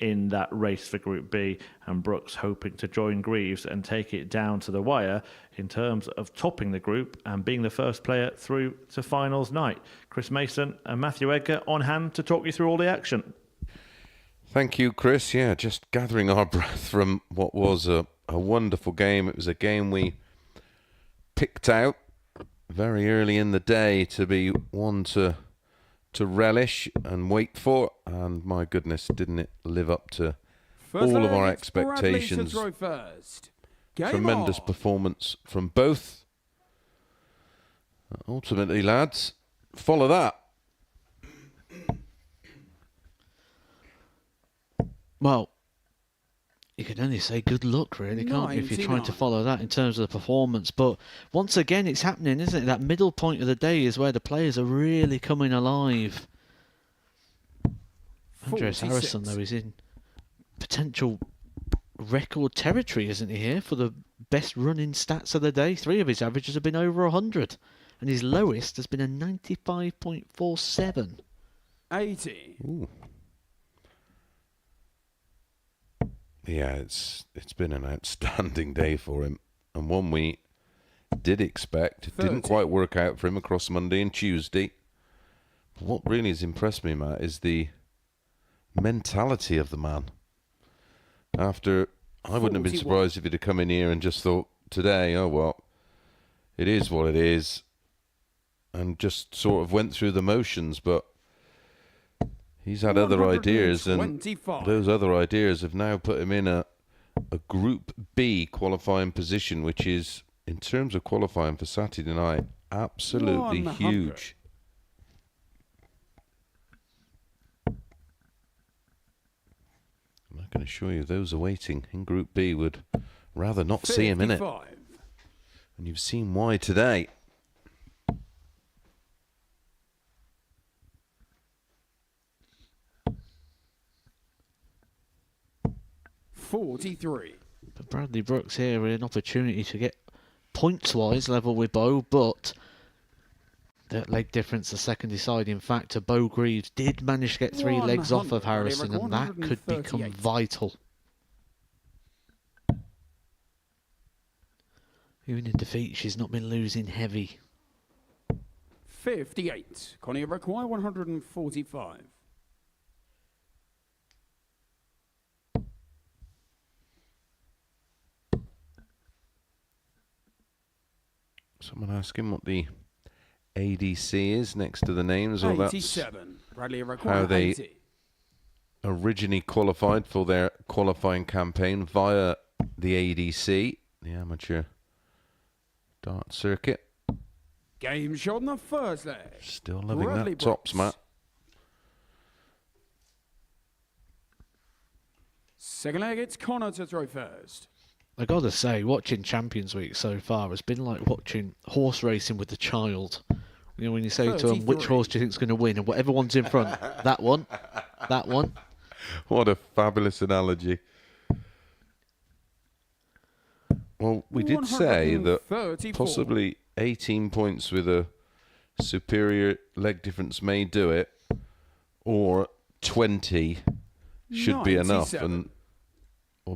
Speaker 3: in that race for Group B, and Brooks hoping to join Greaves and take it down to the wire in terms of topping the group and being the first player through to finals night. Chris Mason and Matthew Edgar on hand to talk you through all the action.
Speaker 8: Thank you, Chris. Yeah, just gathering our breath from what was a wonderful game. It was a game we picked out very early in the day to be one to relish and wait for, and my goodness, didn't it live up to all of our expectations. Tremendous performance from both. Ultimately, lads, follow that.
Speaker 5: Well, you can only say good luck, really, can't you, if you're trying to follow that in terms of the performance. But once again, it's happening, isn't it? That middle point of the day is where the players are really coming alive. Andreas Harrison, though, is in potential record territory, isn't he, here, for the best running stats of the day. 3 of his averages have been over 100, and his lowest has been a 95.47.
Speaker 1: 80.
Speaker 8: Ooh. Yeah, it's been an outstanding day for him, and one we did expect. It didn't quite work out for him across Monday and Tuesday. But what really has impressed me, Matt, is the mentality of the man. After, I wouldn't have been surprised if he'd have come in here and just thought today, oh well, it is what it is, and just sort of went through the motions, but he's had other ideas, and those other ideas have now put him in a Group B qualifying position, which is, in terms of qualifying for Saturday night, absolutely huge. I can assure you, those awaiting in Group B would rather not see him in it. And you've seen why today.
Speaker 1: $43.
Speaker 5: But Bradley Brooks here with an opportunity to get points-wise level with Bo, but that leg difference, the second deciding factor. Bo Greaves did manage to get 3 legs off of Harrison, and that could become vital. Even in defeat, she's not been losing heavy.
Speaker 1: 58. Connie require 145.
Speaker 8: Someone ask him what the ADC is next to the names, or that's how they originally qualified for their qualifying campaign via the ADC, the amateur dart circuit.
Speaker 1: Game shot on the first leg.
Speaker 8: Still loving that tops, Matt.
Speaker 1: Second leg, it's Connor to throw first.
Speaker 5: I gotta say, watching Champions Week so far has been like watching horse racing with a child. You know, when you say 33. To them, which horse do you think's going to win, and whatever one's in front, that one.
Speaker 8: What a fabulous analogy. Well, we did say that possibly 18 points with a superior leg difference may do it, or 20 should be enough. And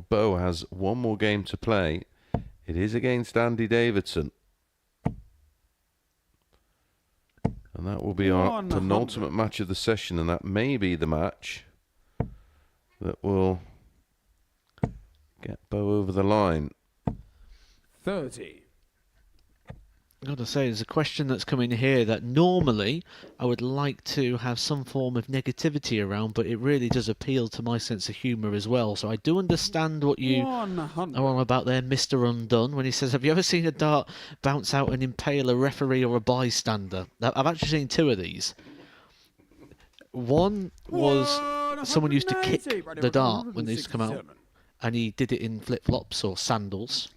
Speaker 8: Bo has one more game to play. It is against Andy Davidson. And that will be our penultimate match of the session, and that may be the match that will get Bo over the line.
Speaker 1: 30.
Speaker 2: got to say, there's a question that's come in here that normally I would like to have some form of negativity around, but it really does appeal to my sense of humour as well. So I do understand what you are on about there, Mr. Undone, when he says, have you ever seen a dart bounce out and impale a referee or a bystander? Now, I've actually seen 2 of these. One was someone used to kick the dart when they used to come out, and he did it in flip-flops or sandals.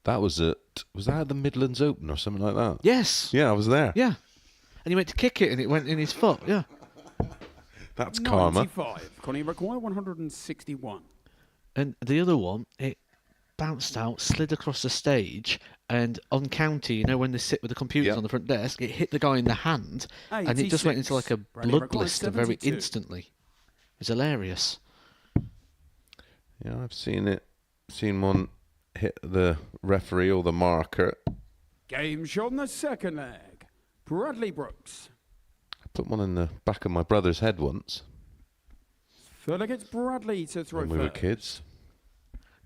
Speaker 8: That was that at the Midlands Open or something like that?
Speaker 2: Yes.
Speaker 8: Yeah, I was there.
Speaker 2: Yeah. And he went to kick it and it went in his foot, yeah.
Speaker 8: That's karma.
Speaker 1: 95. Connie require 161.
Speaker 2: And the other one, it bounced out, slid across the stage, and on county, you know, when they sit with the computers on the front desk, it hit the guy in the hand, and it just went into like a blood blister very instantly. It was hilarious.
Speaker 8: Yeah, I've seen it. Seen one hit the referee or the marker.
Speaker 1: Game shot on the second leg. Bradley Brooks.
Speaker 8: I put one in the back of my brother's head once.
Speaker 1: Third leg, it's Bradley to throw
Speaker 8: when we were kids.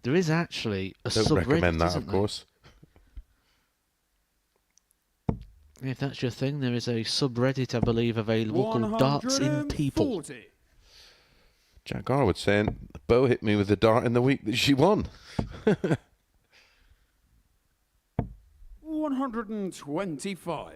Speaker 2: There is actually a
Speaker 8: Don't
Speaker 2: subreddit,
Speaker 8: recommend that,
Speaker 2: isn't
Speaker 8: of
Speaker 2: there?
Speaker 8: course.
Speaker 2: If that's your thing, there is a subreddit, I believe, available called Darts in People.
Speaker 8: Jack Garwood saying, Bo hit me with the dart in the week that she won.
Speaker 1: 125.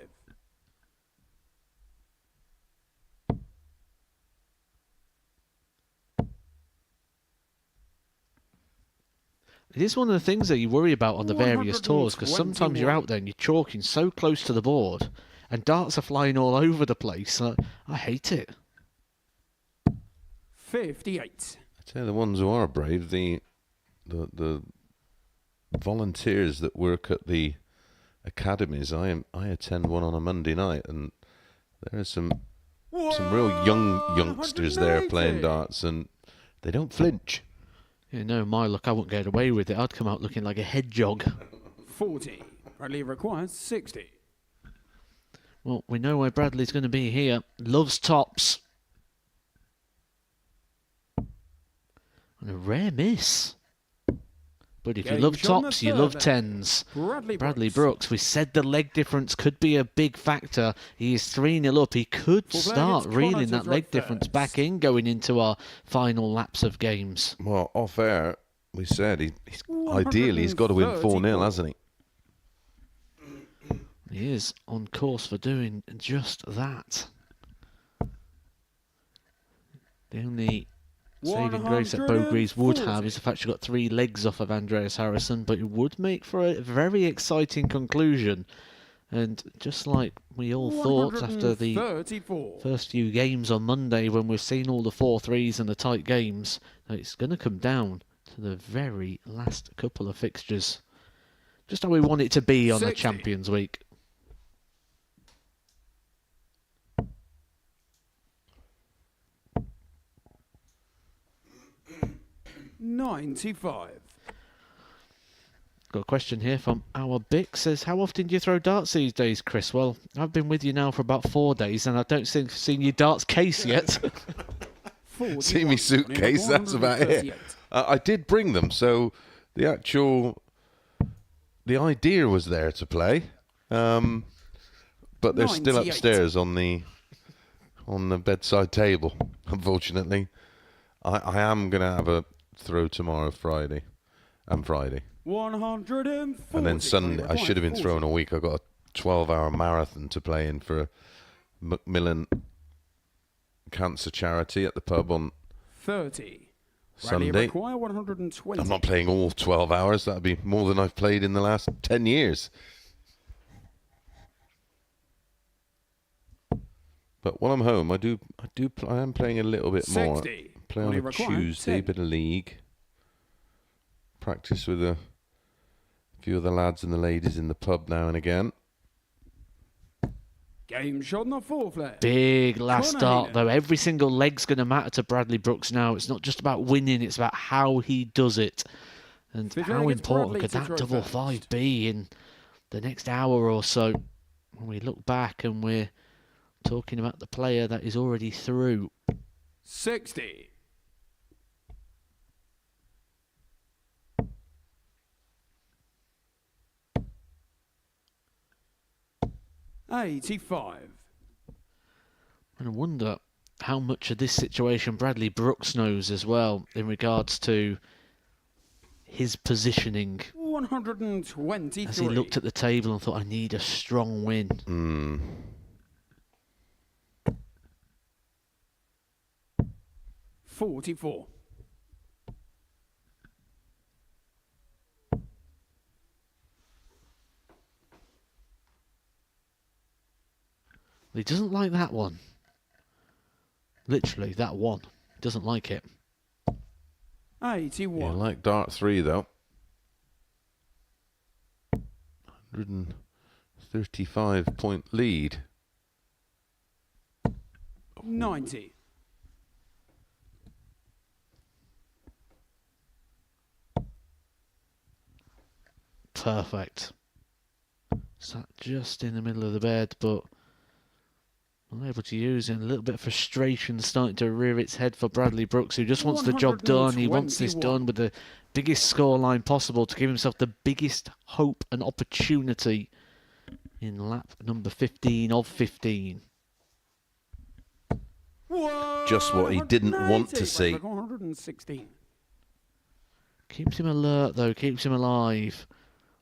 Speaker 2: It is one of the things that you worry about on the various tours, because sometimes you're out there and you're chalking so close to the board and darts are flying all over the place. I hate it.
Speaker 1: 58.
Speaker 8: I tell you, the ones who are brave, the volunteers that work at the academies. I attend one on a Monday night, and there are some real youngsters there playing darts, and they don't flinch.
Speaker 2: You know, my luck, I wouldn't get away with it. I'd come out looking like a hedgehog.
Speaker 1: 40. Bradley requires 60.
Speaker 2: Well, we know where Bradley's going to be here. Loves tops. And a rare miss. But if you love tops, you love tens. Bradley Brooks, we said the leg difference could be a big factor. He is 3-0 up. He could start reeling that leg difference back in going into our final laps of games.
Speaker 8: Well, off air, we said ideally he's got to win 4-0, hasn't he?
Speaker 2: He is on course for doing just that. The only saving grace that Bo Greaves would have is the fact she got 3 legs off of Andreas Harrison, but it would make for a very exciting conclusion. And just like we all thought after the first few games on Monday, when we've seen all the 4-3s and the tight games, it's going to come down to the very last couple of fixtures. Just how we want it to be on the Champions Week.
Speaker 1: $95.
Speaker 2: Got a question here from our Bick. Says, how often do you throw darts these days, Chris? Well, I've been with you now for about 4 days, and I don't think I've seen your darts case yet.
Speaker 8: See me suitcase, that's about it. I did bring them, so the idea was there to play, but they're still upstairs on the bedside table, unfortunately. I am going to have a throw tomorrow, Friday.
Speaker 1: 140.
Speaker 8: And then Sunday, I should have been throwing a week. I got a 12-hour marathon to play in for a Macmillan cancer charity at the pub on
Speaker 1: 30.
Speaker 8: Sunday.
Speaker 1: Require 120.
Speaker 8: I'm not playing all 12 hours. That'd be more than I've played in the last 10 years. But while I'm home, I am playing a little bit more.
Speaker 1: 60.
Speaker 8: Play on a Tuesday, bit of league. Practice with a few of the lads and the ladies in the pub now and again.
Speaker 1: Game shot on the 4th leg.
Speaker 2: Big last start, though. Every single leg's going to matter to Bradley Brooks now. It's not just about winning, it's about how he does it. And how important could that double 5 be in the next hour or so when we look back and we're talking about the player that is already through.
Speaker 1: 60. 85.
Speaker 5: And I wonder how much of this situation Bradley Brooks knows as well in regards to his positioning.
Speaker 1: 123.
Speaker 5: As he looked at the table and thought, I need a strong win.
Speaker 1: 44.
Speaker 5: He doesn't like that one. Literally, that one. He doesn't like it.
Speaker 1: 81.
Speaker 8: Yeah, I like dart 3 though. 135 point lead.
Speaker 1: 90.
Speaker 5: Perfect. Sat just in the middle of the bed, but unable to use it. A little bit of frustration starting to rear its head for Bradley Brooks, who just wants the job done. He wants this done with the biggest scoreline possible to give himself the biggest hope and opportunity in lap number 15 of 15.
Speaker 8: Just what he didn't want to see.
Speaker 1: 116.
Speaker 5: Keeps him alert though, keeps him alive.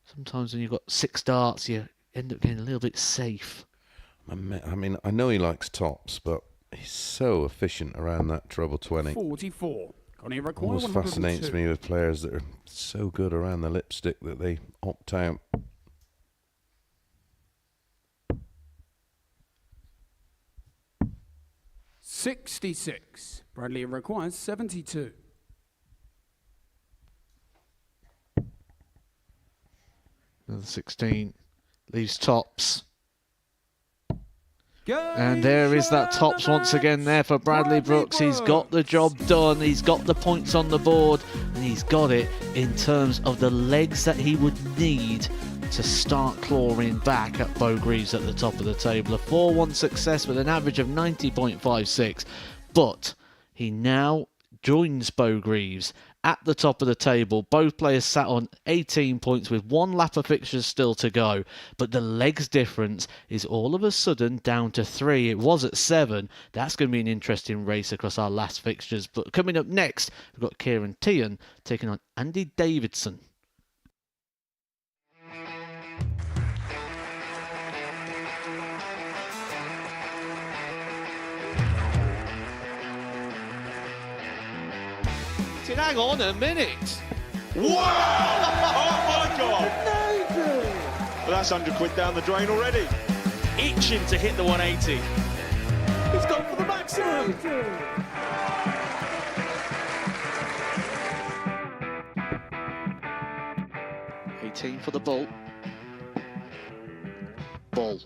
Speaker 5: Sometimes when you've got 6 darts, you end up getting a little bit safe.
Speaker 8: I mean, I know he likes tops, but he's so efficient around that treble 20.
Speaker 1: 44.
Speaker 8: Always fascinates me with players that are so good around the lipstick that they opt out.
Speaker 1: $66. Bradley requires 72.
Speaker 5: Another 16. Leaves tops. And there is that tops once again there for Bradley Brooks. He's got the job done. He's got the points on the board. And he's got it in terms of the legs that he would need to start clawing back at Bo Greaves at the top of the table. A 4-1 success with an average of 90.56. But he now joins Bo Greaves at the top of the table. Both players sat on 18 points with 1 lap of fixtures still to go. But the legs difference is all of a sudden down to 3. It was at 7. That's going to be an interesting race across our last fixtures. But coming up next, we've got Kieran Teehan taking on Andy Davidson.
Speaker 2: Hang on a minute.
Speaker 9: Wow! Oh my God! Well, that's £100 down the drain already.
Speaker 4: Itching to hit the 180.
Speaker 1: He's gone for the maximum.
Speaker 2: 18 for the bull. Bull.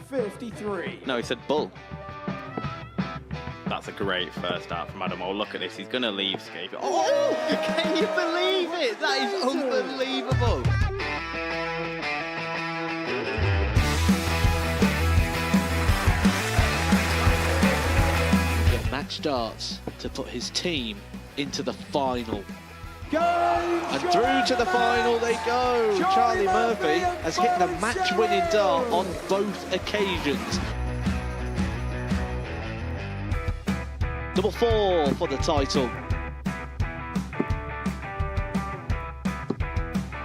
Speaker 1: 53.
Speaker 10: No, he said bull. That's a great first out from Adam. Oh, look at this. He's going to leave Scape.
Speaker 2: Oh, can you believe it? That is unbelievable. Get match darts to put his team into the final. And through to the final they go. Charlie Murphy has hit the match-winning dart on both occasions. Double 4 for the title.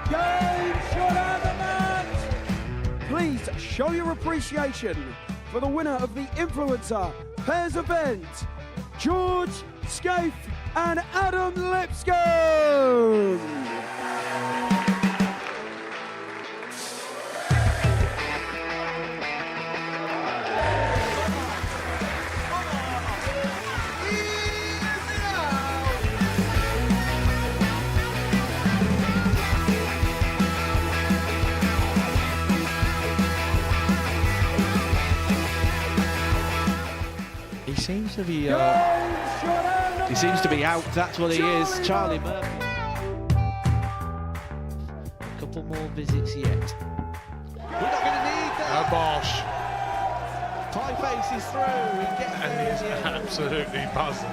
Speaker 1: Game shot out of the match. Please show your appreciation for the winner of the Influencer Pairs event, George Scaife and Adam Lipscomb.
Speaker 5: He seems to be out. That's what he is. Charlie Murphy. A couple more visits yet.
Speaker 2: We're not going to need that.
Speaker 11: Bosh.
Speaker 2: Pie face is through. He gets
Speaker 11: And
Speaker 2: there
Speaker 11: he's
Speaker 2: in the end.
Speaker 11: absolutely buzzing.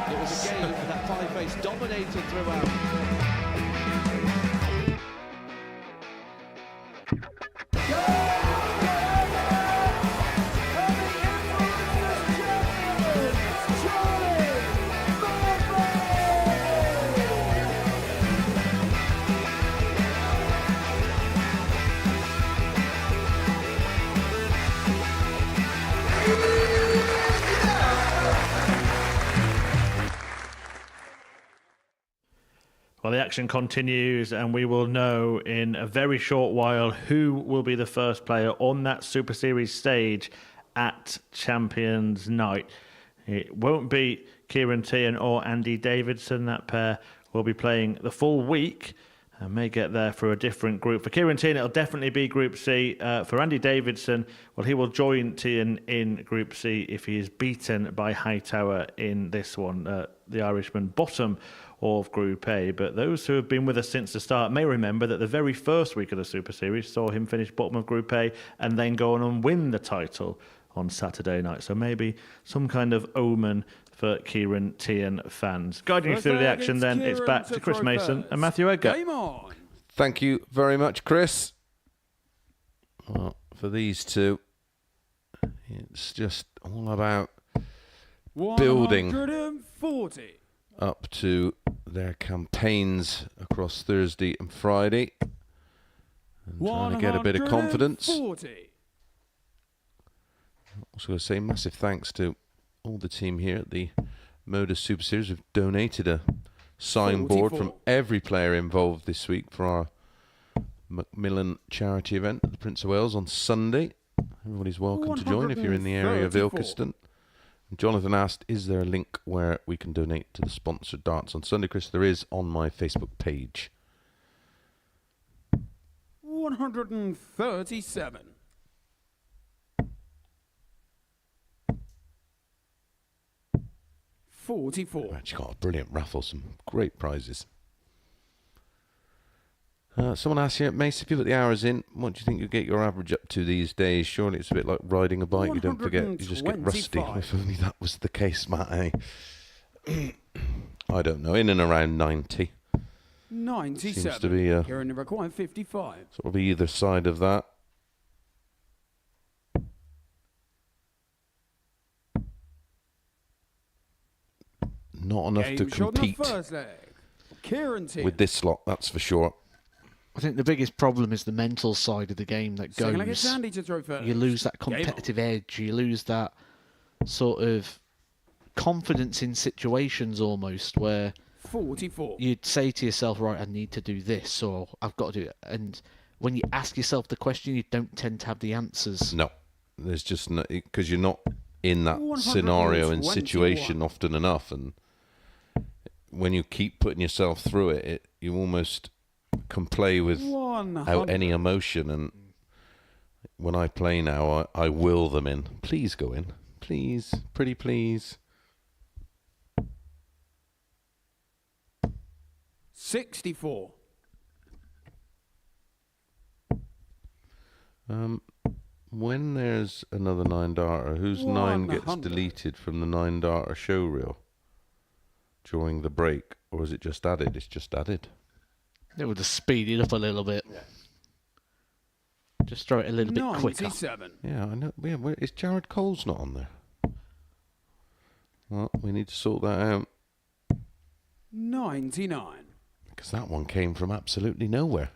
Speaker 2: It was a game that pie face dominated throughout.
Speaker 1: Game
Speaker 3: Well, the action continues, and we will know in a very short while who will be the first player on that Super Series stage at Champions Night. It won't be Kieran Teehan or Andy Davidson. That pair will be playing the full week and may get there for a different group. For Kieran Teehan, it'll definitely be Group C. For Andy Davidson, well, he will join Teehan in Group C if he is beaten by Hightower in this one, the Irishman, bottom of Group A. But those who have been with us since the start may remember that the very first week of the Super Series saw him finish bottom of Group A and then go on and win the title on Saturday night. So maybe some kind of omen for Kieran Teehan fans. Guiding you through the action then, it's back to Chris Mason and Matthew Edgar.
Speaker 1: Game on.
Speaker 8: Thank you very much, Chris. Well, for these two, it's just all about building
Speaker 1: 140.
Speaker 8: up to their campaigns across Thursday and Friday and trying to get a bit of confidence. Also going to say massive thanks to all the team here at the Modus Super Series who've donated a signboard from every player involved this week for our Macmillan charity event at the Prince of Wales on Sunday. Everybody's welcome to join if you're in the area of Ilkeston. Jonathan asked, is there a link where we can donate to the sponsored darts on Sunday? Chris, there is on my Facebook page.
Speaker 1: 137.
Speaker 8: We've actually got a brilliant raffle, some great prizes. Someone asked you, Mace, if you put the hours in, what do you think you get your average up to these days? Surely it's a bit like riding a bike, you don't forget, you just get rusty. If only that was the case, Matt, eh? I don't know, in and around 90.
Speaker 1: 97.
Speaker 8: Seems to be
Speaker 1: You're in the required 55.
Speaker 8: sort of either side of that. Not enough to compete with this lot, that's for sure.
Speaker 5: I think the biggest problem is the mental side of the game that goes. You lose that competitive edge. You lose that sort of confidence in situations almost where
Speaker 1: 44.
Speaker 5: You'd say to yourself, right, I need to do this or I've got to do it. And when you ask yourself the question, you don't tend to have the answers.
Speaker 8: No, there's just no, because you're not in that scenario and situation often enough. And when you keep putting yourself through it, you almost can play without any emotion. And when I play now, I will them in. Please go in. Please. Pretty please.
Speaker 1: 64.
Speaker 8: When there's another 9-darter, whose 9 gets deleted from the 9-darter show reel during the break? Or is it just added? It's just added.
Speaker 5: It would just speed it up a little bit. Yeah. Just throw it a little bit quicker.
Speaker 8: Yeah, I know. Yeah, is Jared Cole's not on there? Well, we need to sort that out.
Speaker 1: 99.
Speaker 8: Because that one came from absolutely nowhere.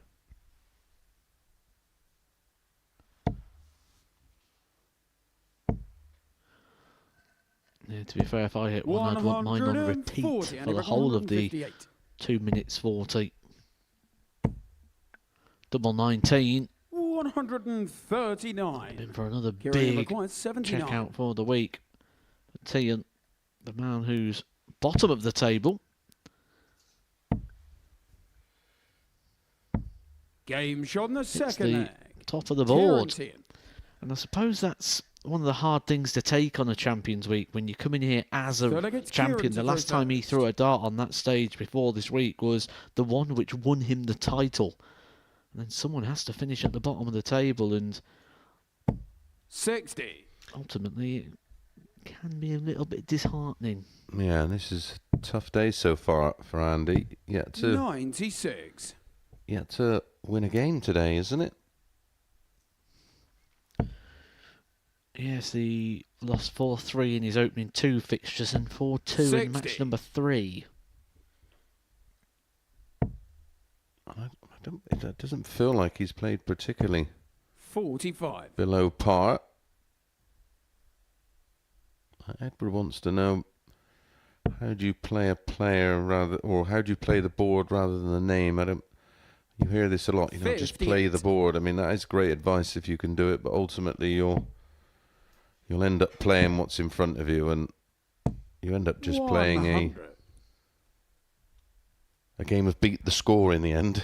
Speaker 5: Yeah, to be fair, if I hit one, I'd want mine on repeat for the whole of the 2 minutes 40. Double 19.
Speaker 1: 139.
Speaker 5: Been for another big check out for the week. Teehan, the man who's bottom of the table.
Speaker 1: Game shot in the second leg.
Speaker 5: Top of the board. And I suppose that's one of the hard things to take on a Champions Week when you come in here as a champion. The last time he threw a dart on that stage before this week was the one which won him the title. And then someone has to finish at the bottom of the table, and
Speaker 1: 60.
Speaker 5: Ultimately, it can be a little bit disheartening.
Speaker 8: Yeah, this is a tough day so far for Andy. Yet to
Speaker 1: 96.
Speaker 8: Yet to win a game today, isn't it?
Speaker 5: Yes, he lost 4-3 in his opening 2 fixtures and 4-2 in match number 3.
Speaker 8: It doesn't feel like he's played particularly
Speaker 1: 45
Speaker 8: below par. Edward wants to know how do you play a player rather, or how do you play the board rather than the name? You hear this a lot, just play the board. I mean, that is great advice if you can do it, but ultimately you'll end up playing what's in front of you, and you end up just playing a game of beat the score in the end.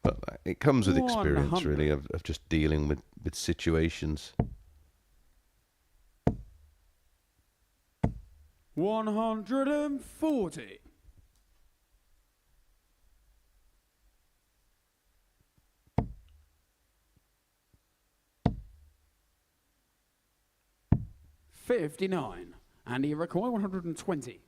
Speaker 8: But it comes with experience, really, of just dealing with situations.
Speaker 1: 140. $59. And you require 120.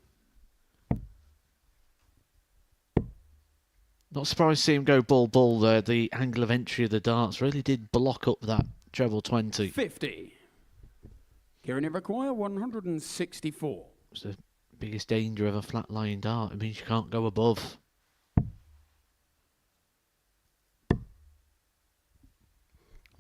Speaker 2: Not surprised to see him go ball there. The angle of entry of the darts really did block up that treble 20.
Speaker 1: 50. Kieran, you require 164.
Speaker 2: It's the biggest danger of a flat lying dart. It means you can't go above.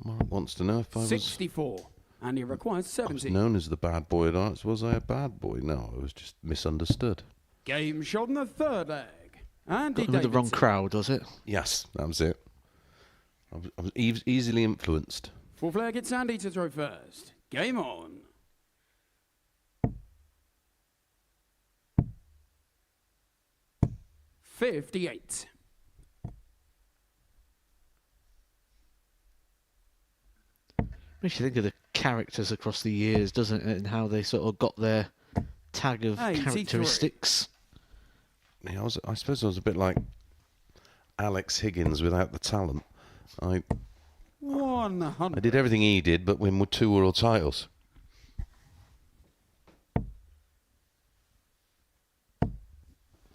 Speaker 8: Mark wants to know if I was
Speaker 1: 64. And he requires 70.
Speaker 8: I was known as the bad boy at darts. Was I a bad boy? No, I was just misunderstood.
Speaker 1: Game shot in the third leg. Andy
Speaker 2: Got with the wrong crowd, was it?
Speaker 8: Yes, that was it. I was easily influenced.
Speaker 1: Fourth leg, it's Andy to throw first. Game on. $58.
Speaker 2: Makes you think of the characters across the years, doesn't it? And how they sort of got their tag of
Speaker 1: 83.
Speaker 2: characteristics.
Speaker 8: Yeah, I suppose I was a bit like Alex Higgins without the talent. I
Speaker 1: 100.
Speaker 8: did everything he did, but win with 2 world titles.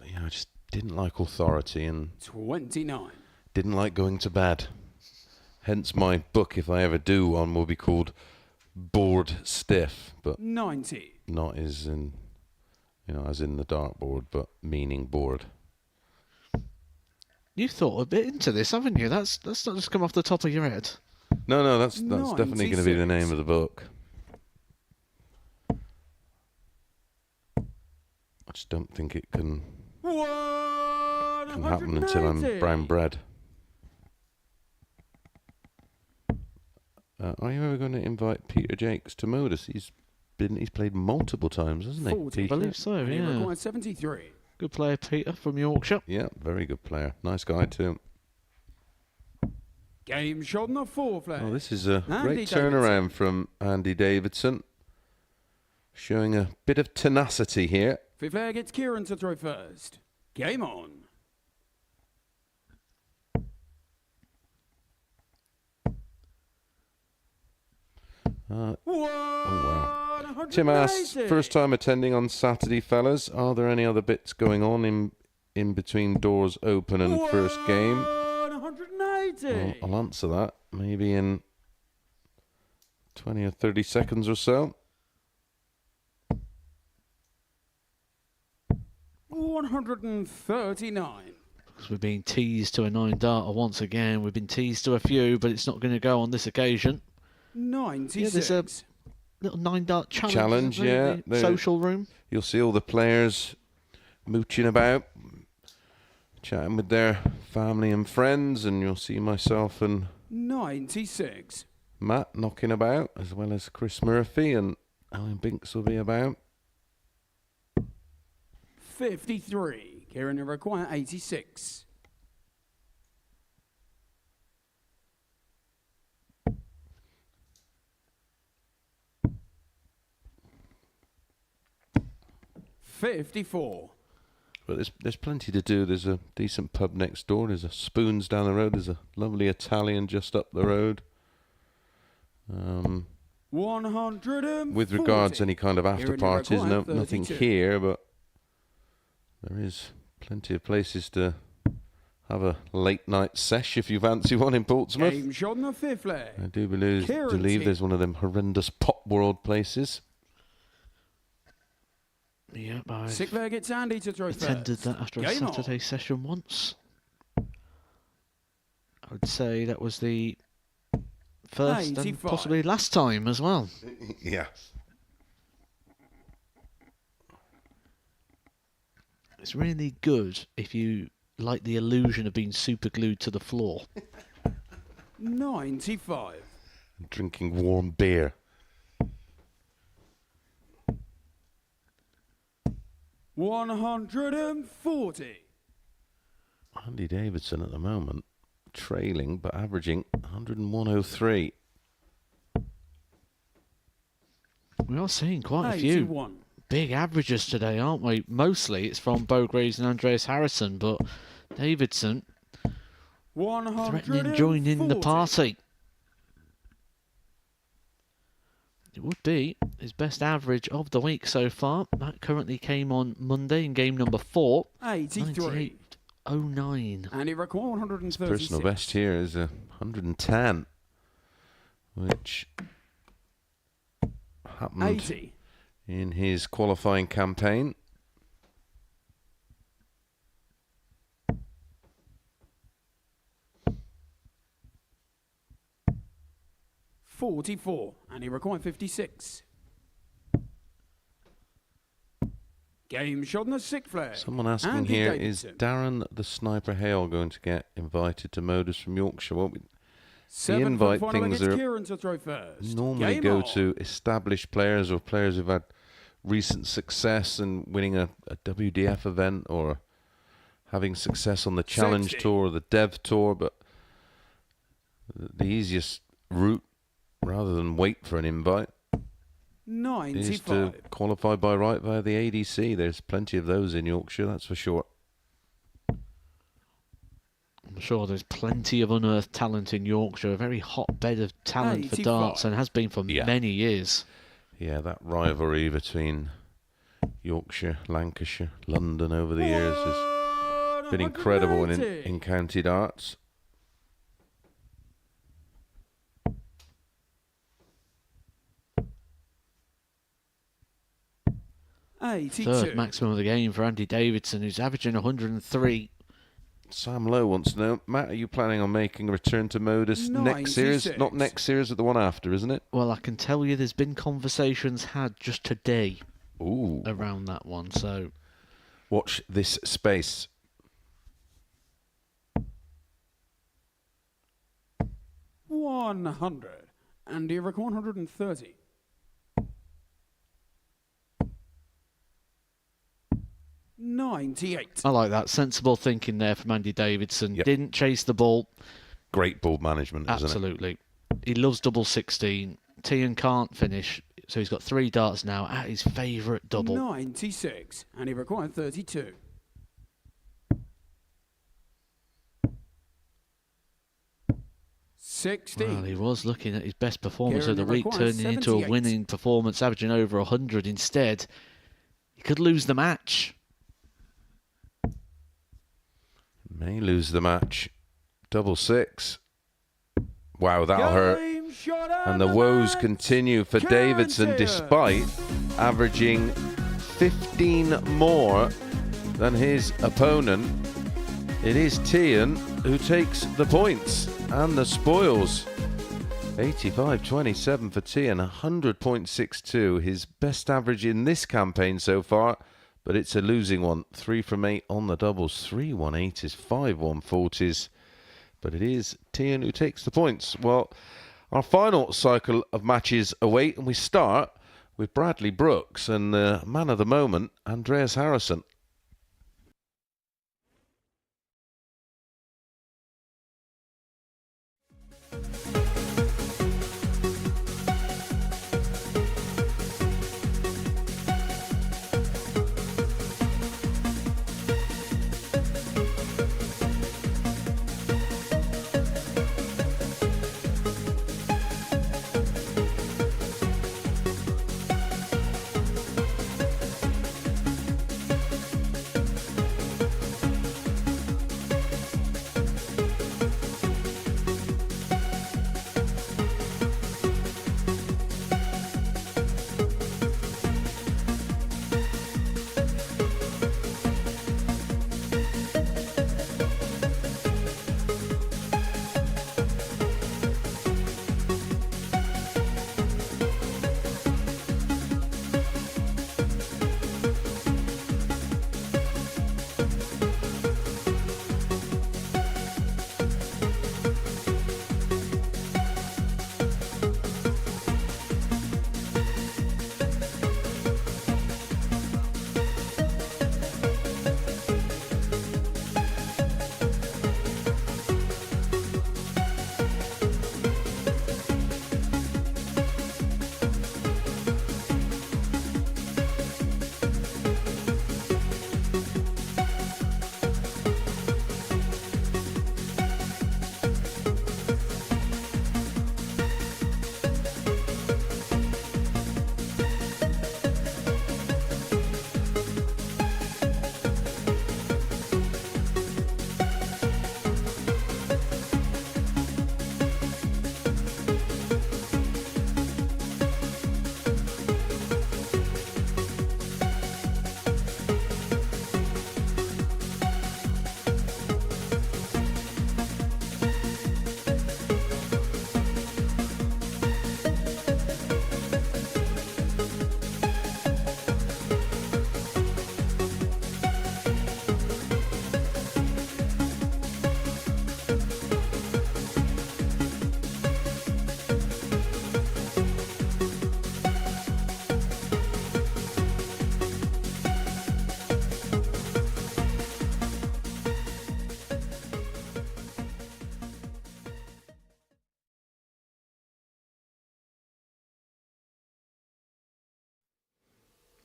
Speaker 8: Yeah, I just didn't like authority and
Speaker 1: 29.
Speaker 8: didn't like going to bed. Hence my book, if I ever do one, will be called Bored Stiff, but
Speaker 1: 90.
Speaker 8: not as in, as in the dartboard, but meaning bored.
Speaker 2: You thought a bit into this, haven't you? That's not just come off the top of your head.
Speaker 8: No, that's definitely going to be the name of the book. I just don't think it can happen until I'm brown bread. Are you ever going to invite Peter Jakes to Modus? He's played multiple times, hasn't he?
Speaker 1: 40.
Speaker 2: I believe so,
Speaker 1: And he
Speaker 2: yeah.
Speaker 1: requires 73.
Speaker 2: Good player, Peter, from Yorkshire.
Speaker 8: Yeah, very good player. Nice guy too.
Speaker 1: Game shot in the fourth leg.
Speaker 8: Oh, this is a
Speaker 1: Andy
Speaker 8: great turnaround from Andy Davidson. Showing a bit of tenacity here.
Speaker 1: Fifth leg, it's Kieran to throw first. Game on.
Speaker 8: Oh, wow. Tim asks, first time attending on Saturday, fellas. Are there any other bits going on in between doors open and first game?
Speaker 1: 180.
Speaker 8: I'll answer that maybe in 20 or 30 seconds or so.
Speaker 1: 139.
Speaker 2: Because we're being teased to a 9-darter once again. We've been teased to a few, but it's not going to go on this occasion.
Speaker 1: 96.
Speaker 2: Yeah, there's a little 9-dart challenge.
Speaker 8: Yeah.
Speaker 2: The social room.
Speaker 8: You'll see all the players mooching about, chatting with their family and friends, and you'll see myself and
Speaker 1: 96.
Speaker 8: Matt knocking about, as well as Chris Murphy, and Alan Binks will be about.
Speaker 1: 53. Kieran, you require 86. $54.
Speaker 8: But there's plenty to do. There's a decent pub next door. There's a Spoons down the road. There's a lovely Italian just up the road.
Speaker 1: 140.
Speaker 8: With regards to any kind of after parties, nothing here, but there is plenty of places to have a late night sesh if you fancy one in Portsmouth.
Speaker 1: Game shot in the fifth leg.
Speaker 8: I do believe there's one of them horrendous pop world places.
Speaker 2: Yep, I've
Speaker 1: Sixth leg, it's Andy to throw
Speaker 2: attended
Speaker 1: first.
Speaker 2: that after a
Speaker 1: Game
Speaker 2: Saturday
Speaker 1: on.
Speaker 2: session once. I would say that was the first and possibly last time as well.
Speaker 8: Yeah.
Speaker 2: It's really good if you like the illusion of being super glued to the floor.
Speaker 1: 95.
Speaker 8: Drinking warm beer.
Speaker 1: 140.
Speaker 8: Andy Davidson at the moment trailing but averaging 101.03.
Speaker 2: We are seeing quite a few big averages today, aren't we? Mostly it's from Bo Greaves and Andreas Harrison, but Davidson threatening joining the party. It would be his best average of the week so far. That currently came on Monday in game number 4.
Speaker 1: 83.
Speaker 2: 98.09.
Speaker 1: And he recorded 136.
Speaker 8: Personal best here is 110, which happened
Speaker 1: 80.
Speaker 8: in his qualifying campaign.
Speaker 1: .44, and he required 56. Game shot on the sick flare.
Speaker 8: Someone asking
Speaker 1: Andy
Speaker 8: here,
Speaker 1: Davidson.
Speaker 8: is Darren the Sniper Hale going to get invited to Modus from Yorkshire? Well, the invite things are normally
Speaker 1: Game
Speaker 8: go
Speaker 1: on.
Speaker 8: to established players or players who've had recent success and winning a WDF event or having success on the Challenge
Speaker 1: 60.
Speaker 8: Tour or the Dev Tour, but the easiest route, rather than wait for an invite,
Speaker 1: 95.
Speaker 8: is to qualify by right via the ADC. There's plenty of those in Yorkshire, that's for sure.
Speaker 2: I'm sure there's plenty of unearthed talent in Yorkshire, a very hotbed of talent for darts, and has been for many years.
Speaker 8: Yeah, that rivalry between Yorkshire, Lancashire, London over the years has been incredible in county darts.
Speaker 2: Third maximum of the game for Andy Davidson, who's averaging 103.
Speaker 8: Sam Lowe wants to know, Matt, are you planning on making a return to Modus next series? Not next series, but the one after, isn't it?
Speaker 2: Well, I can tell you there's been conversations had just today
Speaker 8: Ooh.
Speaker 2: around that one, so...
Speaker 8: Watch this space.
Speaker 1: .100, and he record 130. .98.
Speaker 2: I like that. Sensible thinking there from Andy Davidson.
Speaker 8: Yep.
Speaker 2: Didn't chase the ball.
Speaker 8: Great ball management, isn't it?
Speaker 2: Absolutely. He loves double 16. Teehan can't finish, so he's got 3 darts now at his favourite double.
Speaker 1: 96, and he required 32.
Speaker 2: Well, he was looking at his best performance of the week,
Speaker 1: requires
Speaker 2: turning into a
Speaker 1: 78.
Speaker 2: winning performance, averaging over 100. Instead, he could lose the match.
Speaker 8: May lose the match. Double 6. Wow, that'll hurt. And the woes continue for Davidson, despite averaging 15 more than his opponent. It is Teehan who takes the points and the spoils. 85.27 for Teehan, 100.62, his best average in this campaign so far, but it's a losing one. 3 from 8 on the doubles, 3 180s, 5 140s, but it is Teehan who takes the points. Well, our final cycle of matches await, and we start with Bradley Brooks and the man of the moment, Andreas Harrison.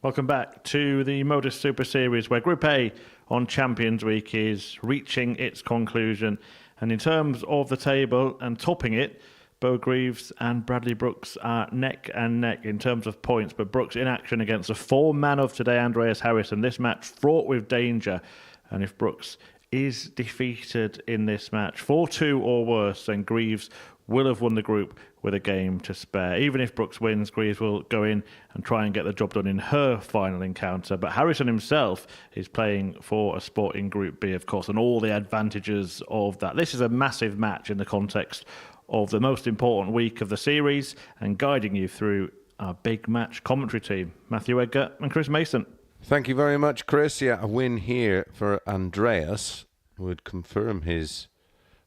Speaker 3: Welcome back to the Modus Super Series, where Group A on Champions Week is reaching its conclusion. And in terms of the table and topping it, Bo Greaves and Bradley Brooks are neck and neck in terms of points, but Brooks in action against the four-man of today, Andreas Harrison. This match fraught with danger, and if Brooks is defeated in this match 4-2 or worse, then Greaves will have won the group with a game to spare. Even if Brooks wins, Greaves will go in and try and get the job done in her final encounter. But Harrison himself is playing for a spot in Group B, of course, and all the advantages of that. This is a massive match in the context of the most important week of the series, and guiding you through our big match commentary team, Matthew Edgar and Chris Mason.
Speaker 8: Thank you very much, Chris. Yeah, a win here for Andreas would confirm his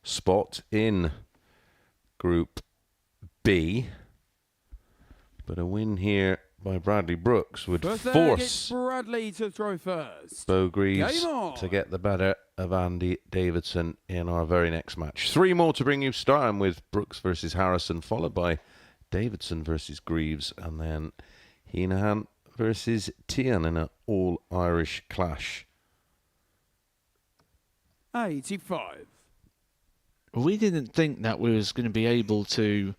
Speaker 8: spot in Group B, but a win here by Bradley Brooks would force
Speaker 1: Bradley to throw first.
Speaker 8: Bo Greaves to get the better of Andy Davidson in our very next match. 3 more to bring you, starting with Brooks versus Harrison, followed by Davidson versus Greaves, and then Henahan versus Teehan in an all-Irish clash.
Speaker 1: 85.
Speaker 5: We didn't think that we was going to be able to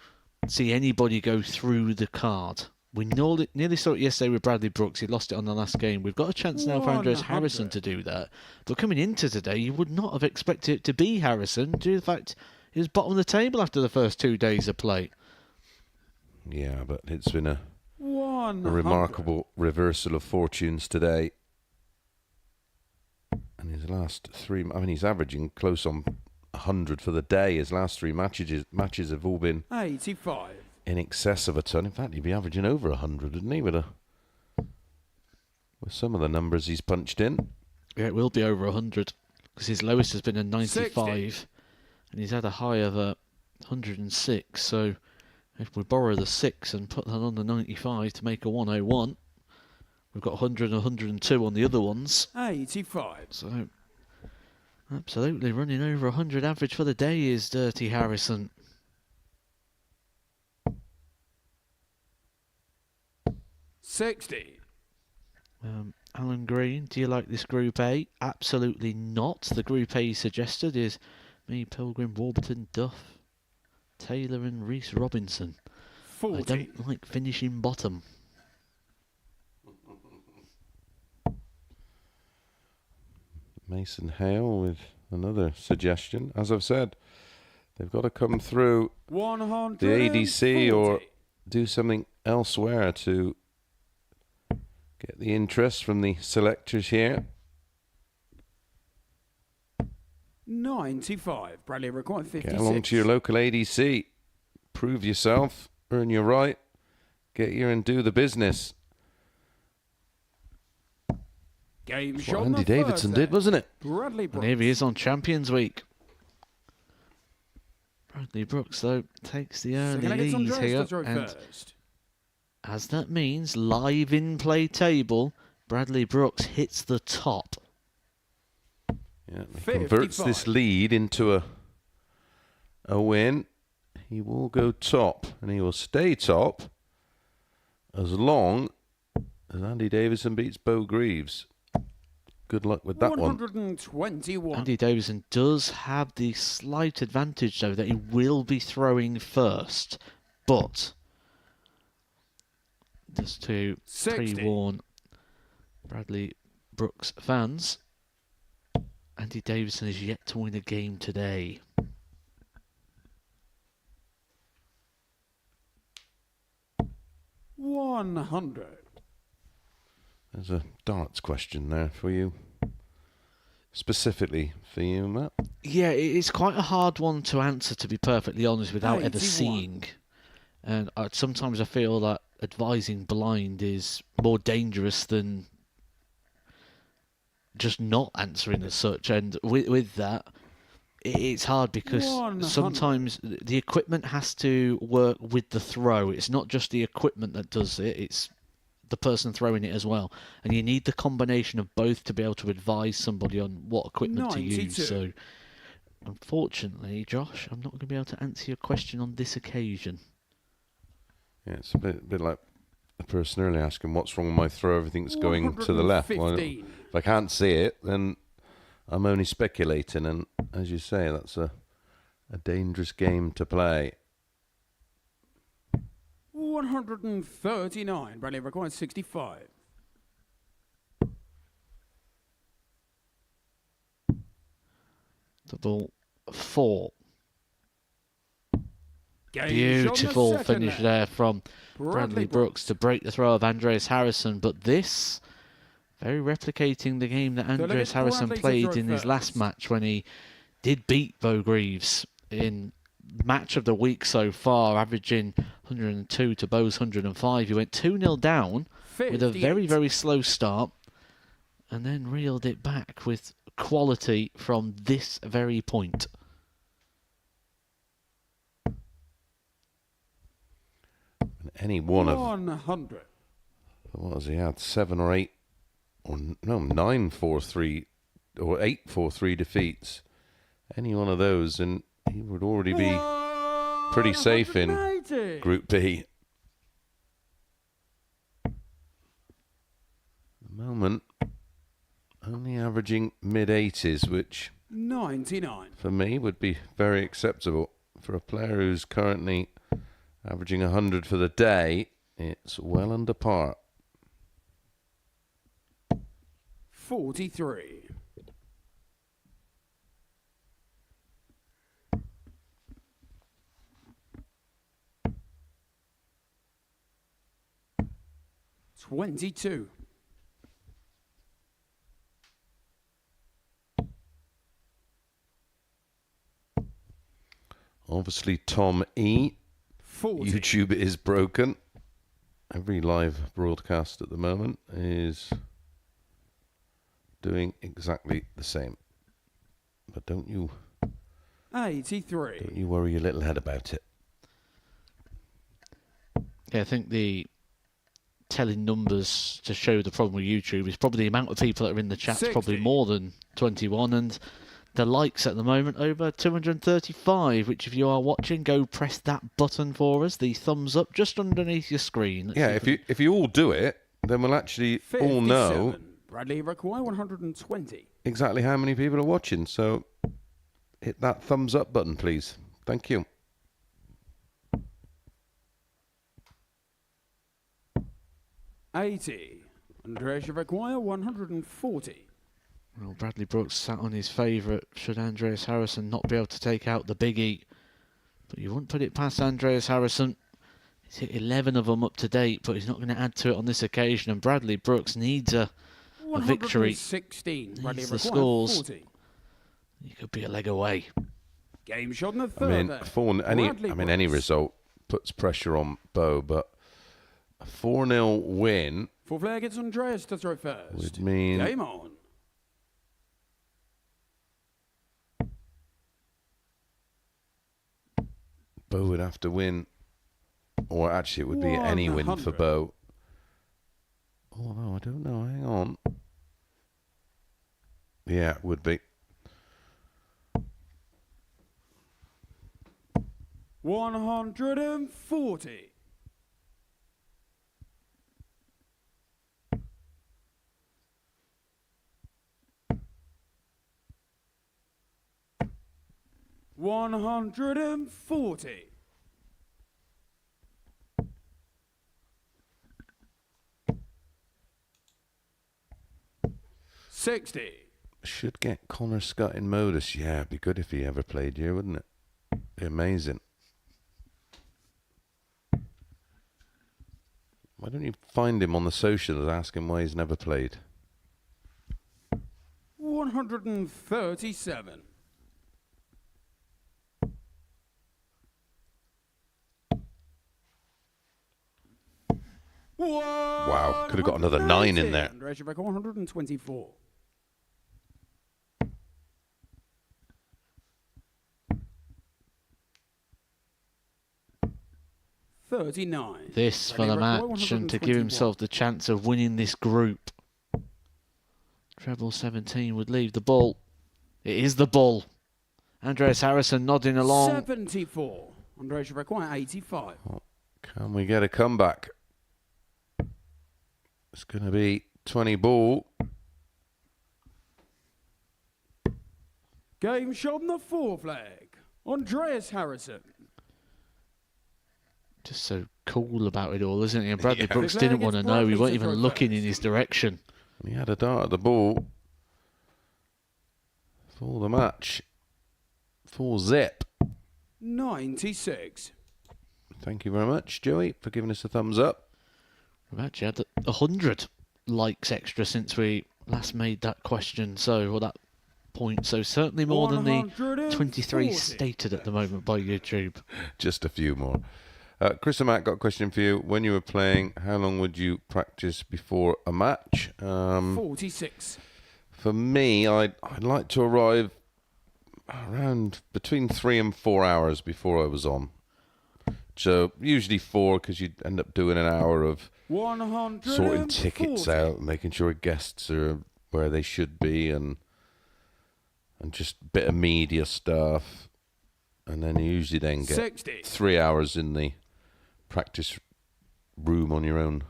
Speaker 5: see anybody go through the card. We nearly saw it yesterday with Bradley Brooks. He lost it on the last game. We've got a chance now for Andreas Harrison to do that. But coming into today, you would not have expected it to be Harrison, due to the fact he was bottom of the table after the first 2 days of play.
Speaker 8: Yeah, but it's been a remarkable reversal of fortunes today. And his last 3... I mean, he's averaging close on 100 for the day. His last 3 matches have all been
Speaker 1: 85.
Speaker 8: In excess of a ton. In fact, he'd be averaging over 100, wouldn't he? With some of the numbers he's punched in.
Speaker 5: Yeah, it will be over 100, because his lowest has been a 95, 60. And he's had a high of 106. So if we borrow the 6 and put that on the 95 to make a 101, we've got 100 and 102 on the other ones.
Speaker 1: 85.
Speaker 5: So absolutely running over 100 average for the day is Dirty Harrison.
Speaker 1: 60.
Speaker 5: Alan Green, do you like this Group A? Absolutely not. The Group A suggested is me, Pilgrim, Warburton, Duff, Taylor and Reese Robinson.
Speaker 1: 40.
Speaker 5: I don't like finishing bottom.
Speaker 8: Mason Hale with another suggestion. As I've said, they've got to come through the ADC or do something elsewhere to get the interest from the selectors here.
Speaker 1: 95. Bradley required 56.
Speaker 8: Get along to your local ADC. Prove yourself. Earn your right. Get here and do the business.
Speaker 1: Game
Speaker 8: shot. Andy Davidson did, wasn't it?
Speaker 1: Bradley Brooks.
Speaker 5: And here he is on Champions Week. Bradley Brooks, though, takes the early lead here. And as that means, live in-play table, Bradley Brooks hits the top.
Speaker 8: Yeah, converts this lead into a win. He will go top, and he will stay top as long as Andy Davidson beats Bo Greaves. Good luck with that
Speaker 1: 121.
Speaker 5: Andy Davidson does have the slight advantage, though, that he will be throwing first. But just to pre-warn Bradley Brooks fans, Andy Davidson is yet to win a game today.
Speaker 1: $100.
Speaker 8: There's a darts question there for you. Specifically for you, Matt.
Speaker 5: Yeah, it's quite a hard one to answer, to be perfectly honest, without ever seeing. And sometimes I feel that advising blind is more dangerous than just not answering as such. And with that, it's hard because sometimes the equipment has to work with the throw. It's not just the equipment that does it, it's the person throwing it as well. And you need the combination of both to be able to advise somebody on what equipment 92. To use. So, unfortunately, Josh, I'm not going to be able to answer your question on this occasion.
Speaker 8: Yeah, it's a bit like the person earlier asking what's wrong with my throw, everything's going to the left. Well, if I can't see it, then I'm only speculating, and as you say, that's a dangerous game to play.
Speaker 1: 139. Bradley requires 65.
Speaker 5: Double 4.
Speaker 1: Game
Speaker 5: Beautiful
Speaker 1: shot in the
Speaker 5: finish
Speaker 1: second
Speaker 5: there from Bradley Brooks to break the throw of Andreas Harrison. But this, very replicating the game that Andreas Harrison played in his last match when he did beat Bo Greaves in match of the week so far, averaging 102 to Bo's 105. He went 2-0 down with a very, very slow start and then reeled it back with quality from this very point.
Speaker 8: Any one of
Speaker 1: 100.
Speaker 8: What has he had? 7 or 8, or no, 9 4-3 or 8 4-3 defeats. Any one of those, and he would already be pretty safe in Group B. At the moment, only averaging mid-80s, which
Speaker 1: 99
Speaker 8: for me would be very acceptable. For a player who's currently averaging 100 for the day, it's well under par.
Speaker 1: 43. $22.
Speaker 8: Obviously, Tom E.
Speaker 1: 40.
Speaker 8: YouTube is broken. Every live broadcast at the moment is doing exactly the same. But don't you
Speaker 1: 83.
Speaker 8: Don't you worry your little head about it.
Speaker 5: Yeah, I think the telling numbers to show the problem with YouTube is probably the amount of people that are in the chat's
Speaker 1: 60.
Speaker 5: probably more than 21, and the likes at the moment over 235, which if you are watching, go press that button for us, the thumbs up just underneath your screen.
Speaker 8: Let's if you all do it, then we'll actually all know
Speaker 1: Bradley require 120.
Speaker 8: exactly how many people are watching. So hit that thumbs up button, please. Thank you.
Speaker 1: $80. Andreas require 140.
Speaker 5: Well, Bradley Brooks sat on his favourite should Andreas Harrison not be able to take out the biggie. But you wouldn't put it past Andreas Harrison. He's hit 11 of them up to date, but he's not going to add to it on this occasion. And Bradley Brooks needs a victory.
Speaker 1: 116.
Speaker 5: Bradley needs the scores. 40. He could be a leg away.
Speaker 1: Game shot in the third.
Speaker 8: Any result puts pressure on Bo, but a 4-0 win.
Speaker 1: Full player gets Andreas to throw first.
Speaker 8: Would mean
Speaker 1: game on.
Speaker 8: Bo would have to win, or actually it would be any win for Bo. Oh no, I don't know. Hang on. Yeah, it would be.
Speaker 1: 140. $140. $60.
Speaker 8: Should get Connor Scott in Modus. Yeah, it'd be good if he ever played here, wouldn't it? Be amazing. Why don't you find him on the socials and ask him why he's never played?
Speaker 1: 137.
Speaker 8: Wow, could have got another 9 in there.
Speaker 1: 124. $39.
Speaker 5: This for the match and to give himself the chance of winning this group. Treble 17 would leave the ball. It is the ball. Andreas Harrison nodding along.
Speaker 1: 74. Andreas require 85.
Speaker 8: Can we get a comeback? It's going to be 20 ball.
Speaker 1: Game shot on the 4 flag. Andreas Harrison.
Speaker 5: Just so cool about it all, isn't he? And Bradley Brooks
Speaker 1: The
Speaker 5: didn't
Speaker 1: flag
Speaker 5: want to
Speaker 1: is
Speaker 5: know. He
Speaker 1: Bradley
Speaker 5: weren't
Speaker 1: to
Speaker 5: even
Speaker 1: throw
Speaker 5: looking
Speaker 1: first.
Speaker 5: in his direction.
Speaker 8: He had a dart at the ball for the match. Full zip.
Speaker 1: 96.
Speaker 8: Thank you very much, Joey, for giving us a thumbs up.
Speaker 5: We've actually had 100 likes extra since we last made that question, or that point. So certainly more than the 23 stated at the moment by YouTube.
Speaker 8: Just a few more. Chris and Matt got a question for you. When you were playing, how long would you practice before a match?
Speaker 1: 46.
Speaker 8: For me, I'd like to arrive around between 3 and 4 hours before I was on. So usually 4, because you'd end up doing an hour of sorting tickets out, making sure guests are where they should be, and just a bit of media stuff. And then you usually then get
Speaker 1: 60.
Speaker 8: 3 hours in the practice room on your own.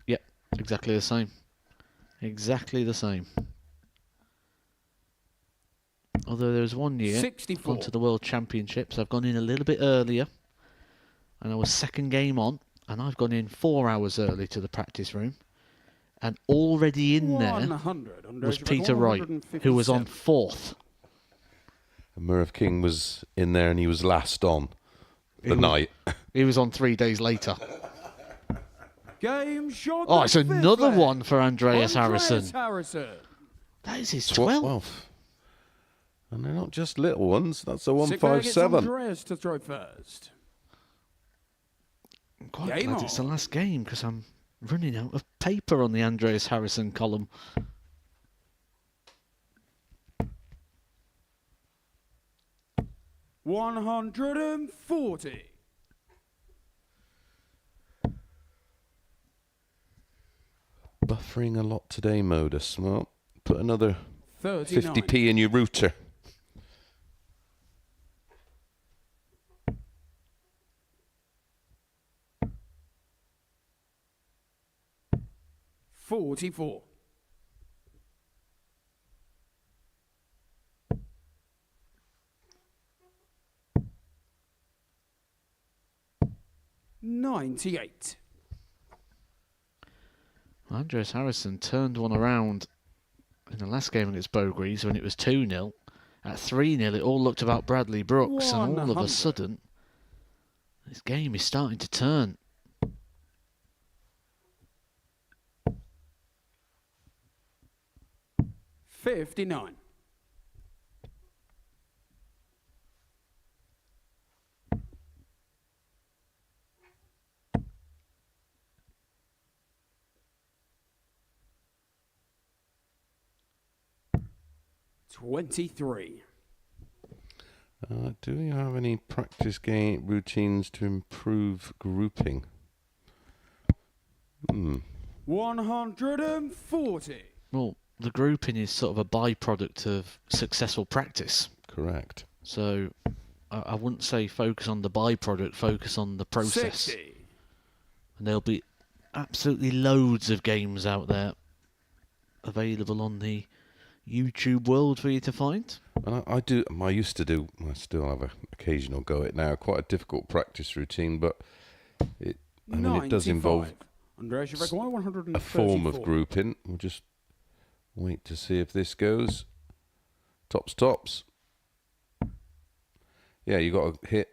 Speaker 5: Yep, exactly the same. Exactly the same. Although there was one year,
Speaker 1: 64.
Speaker 5: onto the World Championships, I've gone in a little bit earlier, and I was second game on, and I've gone in 4 hours early to the practice room, and already in there
Speaker 1: 100.
Speaker 5: was Peter Wright, who was on 4th.
Speaker 8: And Merv King was in there, and he was last on the night.
Speaker 5: He was on 3 days later.
Speaker 1: Game shot.
Speaker 5: Oh, it's another one for Andreas Harrison.
Speaker 1: Harrison.
Speaker 5: That is his 12th.
Speaker 8: And they're not just little ones. That's a
Speaker 1: Sick bag, it's
Speaker 8: 157.
Speaker 1: Andreas to throw first.
Speaker 5: I'm quite glad it's the last game, because I'm running out of paper on the Andreas Harrison column.
Speaker 1: $140.
Speaker 8: Buffering a lot today, Modus. Well, put another
Speaker 1: 39.
Speaker 8: 50p in your router.
Speaker 1: $44. $98.
Speaker 5: Andreas Harrison turned one around in the last game against Greaves when it was 2-0. At 3-0, it all looked about Bradley Brooks, and all of a sudden, this game is starting to turn.
Speaker 1: $59. $23.
Speaker 8: Do you have any practice game routines to improve grouping?
Speaker 1: 140.
Speaker 5: Well, the grouping is sort of a byproduct of successful practice.
Speaker 8: Correct.
Speaker 5: So I wouldn't say focus on the byproduct, focus on the process.
Speaker 1: 60.
Speaker 5: And there'll be absolutely loads of games out there available on the YouTube world for you to find.
Speaker 8: And I still have an occasional go at it now. Quite a difficult practice routine, but it does involve a form of grouping. We'll just wait to see if this goes. Tops. Yeah, you got to hit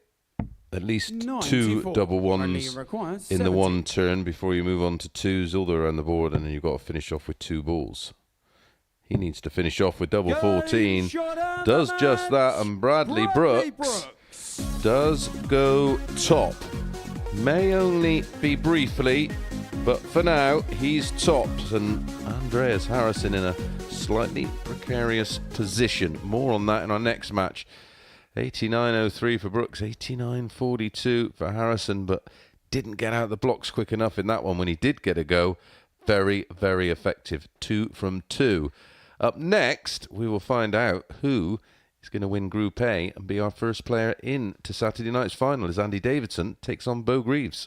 Speaker 8: at least 2 double ones in the one turn before you move on to 2s all the way around the board, and then you've got to finish off with 2 balls. He needs to finish off with double 14. Does just that, and Bradley Brooks does go top. May only be briefly, but for now, he's topped. And Andreas Harrison in a slightly precarious position. More on that in our next match. 89.03 for Brooks, 89.42 for Harrison, but didn't get out the blocks quick enough in that one. When he did get a go, very, very effective. 2 from 2. Up next, we will find out who is going to win Group A and be our first player in to Saturday night's final as Andy Davidson takes on Greaves.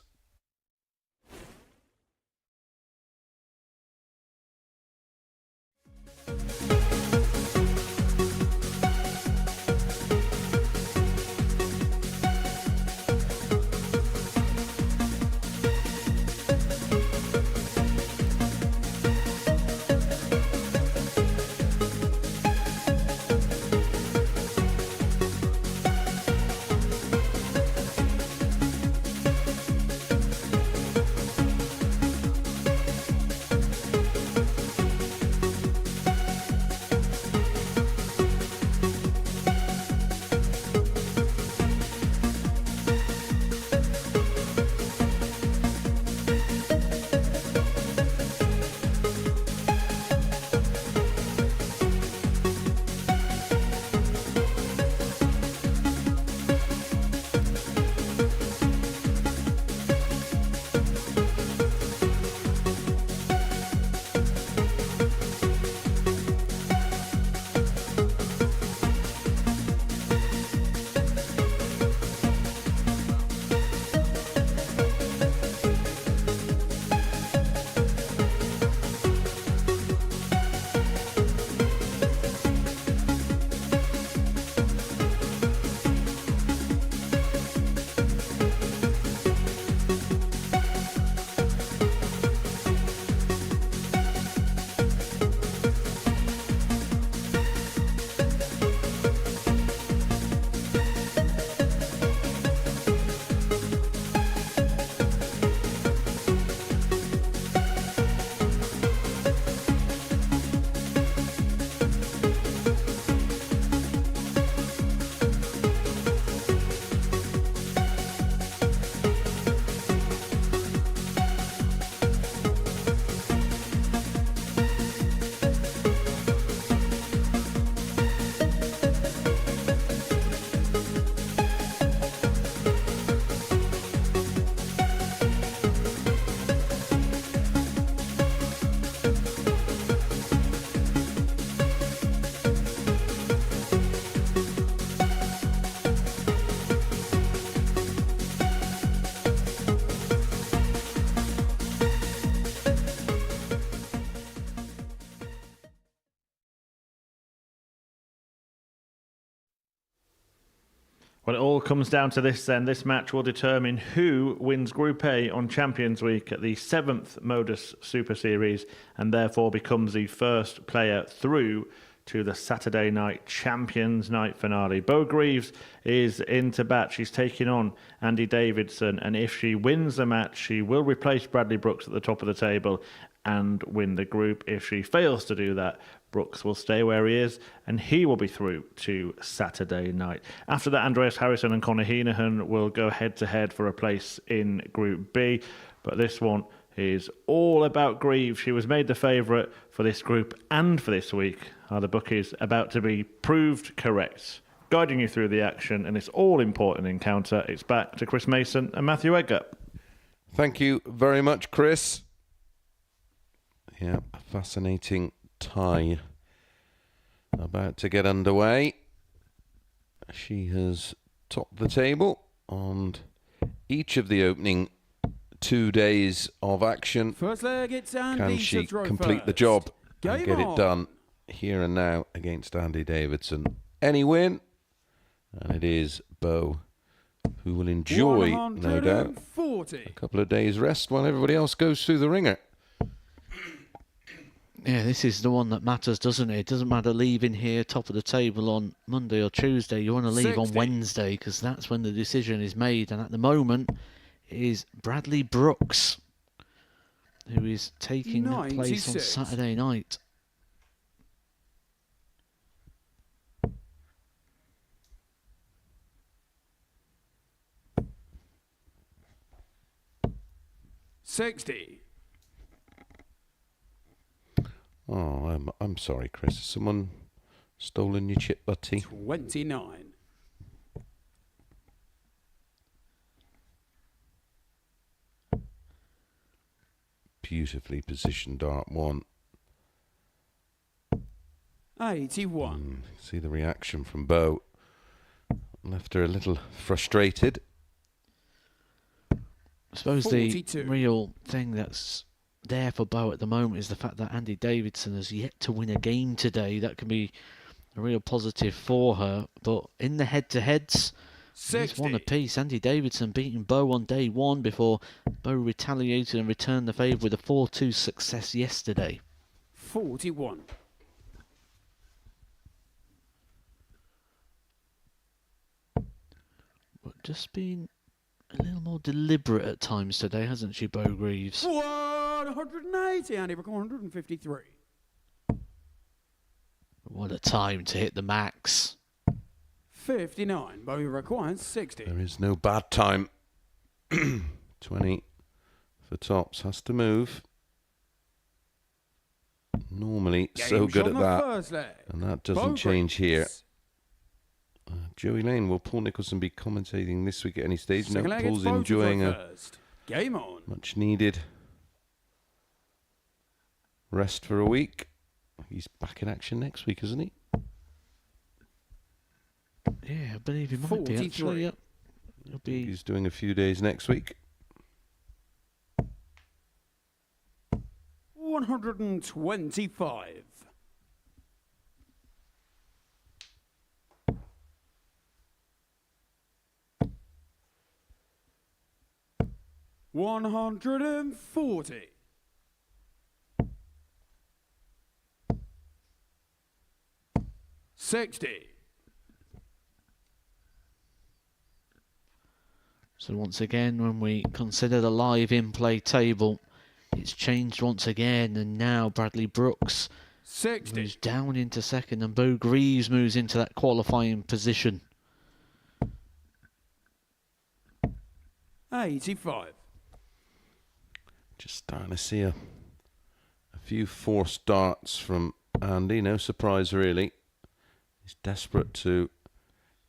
Speaker 3: Well, it all comes down to this then. This match will determine who wins Group A on Champions Week at the 7th Modus Super Series and therefore becomes the first player through to the Saturday night Champions Night finale. Bo Greaves is into bat. She's taking on Andy Davidson, and if she wins the match, she will replace Bradley Brooks at the top of the table and win the group. If she fails to do that, Brooks will stay where he is, and he will be through to Saturday night. After that, Andreas Harrison and Conor Henahan will go head-to-head for a place in Group B. But this one is all about Greaves. She was made the favourite for this group and for this week. Are the bookies about to be proved correct? Guiding you through the action and this all-important encounter, it's back to Chris Mason and Matthew Edgar.
Speaker 8: Thank you very much, Chris. Yeah, a fascinating tie about to get underway. She has topped the table on each of the opening 2 days of action.
Speaker 1: First leg, it's Andy.
Speaker 8: Can she complete the job and get it done here and now against Andy Davidson? Any win, and it is Bo who will enjoy, no doubt, a couple of days rest while everybody else goes through the ringer.
Speaker 5: Yeah, this is the one that matters, doesn't it? It doesn't matter leaving here top of the table on Monday or Tuesday. You want to leave 60 on Wednesday because that's when the decision is made. And at the moment, it is Bradley Brooks who is taking that place on Saturday night.
Speaker 1: $60.
Speaker 8: Oh, I'm sorry, Chris. Has someone stolen your chip, buddy?
Speaker 1: 29.
Speaker 8: Beautifully positioned dart one.
Speaker 1: 81.
Speaker 8: See the reaction from Bo. Left her a little frustrated.
Speaker 5: I suppose
Speaker 1: 42.
Speaker 5: The real thing that's there for Bo at the moment is the fact that Andy Davidson has yet to win a game today. That can be a real positive for her. But in the head-to-heads, he's won a piece. Andy Davidson beating Bo on day one before Bo retaliated and returned the favour with a 4-2 success yesterday.
Speaker 1: 41.
Speaker 5: But just been a little more deliberate at times today, hasn't she, Bo Greaves?
Speaker 1: 180, Andy Brook, 153.
Speaker 5: What a time to hit the max.
Speaker 1: 59. Bo requires 60.
Speaker 8: There is no bad time. 20 for tops. Has to move. Normally so good at that. And that doesn't change here. Joey Lane, will Paul Nicholson be commentating this week at any stage? No, Paul's enjoying a
Speaker 1: game on.
Speaker 8: Much needed rest for a week. He's back in action next week, isn't he?
Speaker 5: Yeah, I believe he might be actually. Yep.
Speaker 8: He's doing a few days next week.
Speaker 1: 125. $140. $60.
Speaker 5: So once again, when we consider the live in-play table, it's changed once again, and now Bradley Brooks
Speaker 1: 60.
Speaker 5: moves down into second, and Bo Greaves moves into that qualifying position.
Speaker 1: 85.
Speaker 8: Just starting to see a few forced darts from Andy. No surprise, really. He's desperate to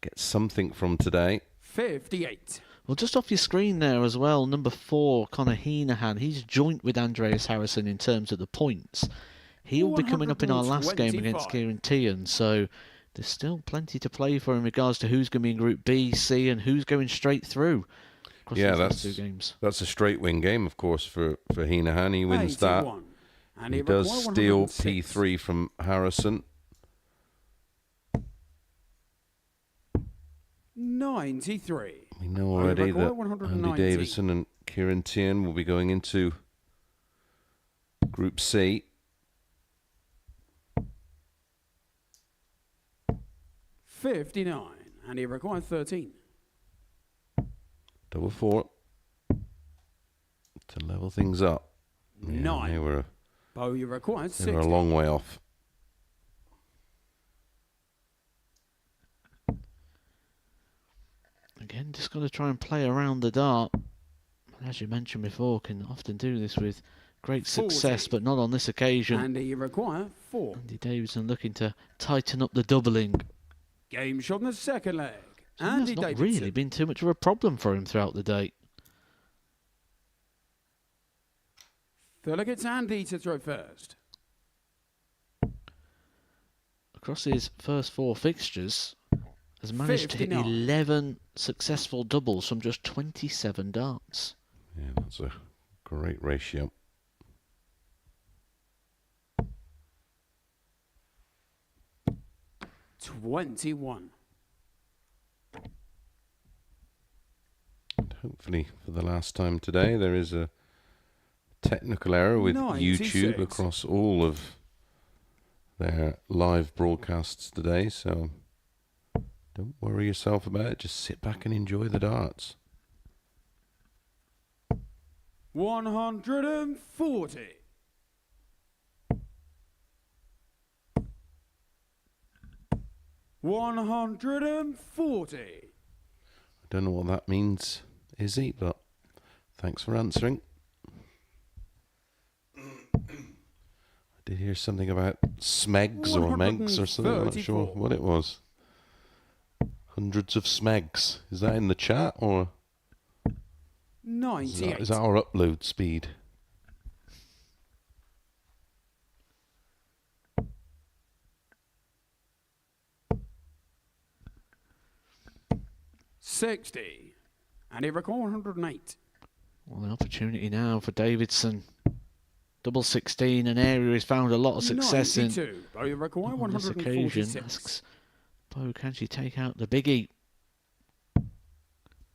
Speaker 8: get something from today.
Speaker 1: 58.
Speaker 5: Well, just off your screen there as well, number 4, Conor Henahan. He's joint with Andreas Harrison in terms of the points. He'll be coming up in our last game against Kieran Teehan, so there's still plenty to play for in regards to who's going to be in Group B, C, and who's going straight through.
Speaker 8: Yeah, that's a straight win game, of course, for Henahan. He wins that. And he does steal P3 from Harrison.
Speaker 1: 93.
Speaker 8: We know already
Speaker 1: Record
Speaker 8: that
Speaker 1: 190.
Speaker 8: Andy Davidson and Kieran Teehan will be going into Group C.
Speaker 1: 59. And he required 13.
Speaker 8: Double 4 to level things up. Yeah,
Speaker 1: 9.
Speaker 8: They were
Speaker 1: Bo, you required
Speaker 8: a
Speaker 1: 60.
Speaker 8: long way off.
Speaker 5: Again, just got to try and play around the dart. As you mentioned before, can often do this with great success,
Speaker 1: 40.
Speaker 5: but not on this occasion.
Speaker 1: And you require 4.
Speaker 5: Andy Davidson looking to tighten up the doubling.
Speaker 1: Game shot in the second leg.
Speaker 5: That's
Speaker 1: Andy
Speaker 5: not
Speaker 1: Davidson.
Speaker 5: really been too much of a problem for him throughout the day.
Speaker 1: Feel like it's Andy to throw first.
Speaker 5: Across his first 4 fixtures, has managed to hit
Speaker 1: 59.
Speaker 5: 11 successful doubles from just 27 darts.
Speaker 8: Yeah, that's a great ratio.
Speaker 1: $21.
Speaker 8: And hopefully, for the last time today, there is a technical error with
Speaker 1: 96.
Speaker 8: YouTube across all of their live broadcasts today, so don't worry yourself about it. Just sit back and enjoy the darts.
Speaker 1: 140. $140.
Speaker 8: I don't know what that means, Izzy, but thanks for answering. I did hear something about smegs or megs or something. I'm not sure what it was. Hundreds of smegs. Is that in the chat or
Speaker 1: 98.
Speaker 8: is that our upload speed?
Speaker 1: $60. And he record 108.
Speaker 5: Well, an opportunity now for Davidson. Double 16, an area he's found a lot of success
Speaker 1: 92.
Speaker 5: in.
Speaker 1: Bo, you record
Speaker 5: On this occasion,
Speaker 1: 146.
Speaker 5: asks Bo, can she take out the biggie?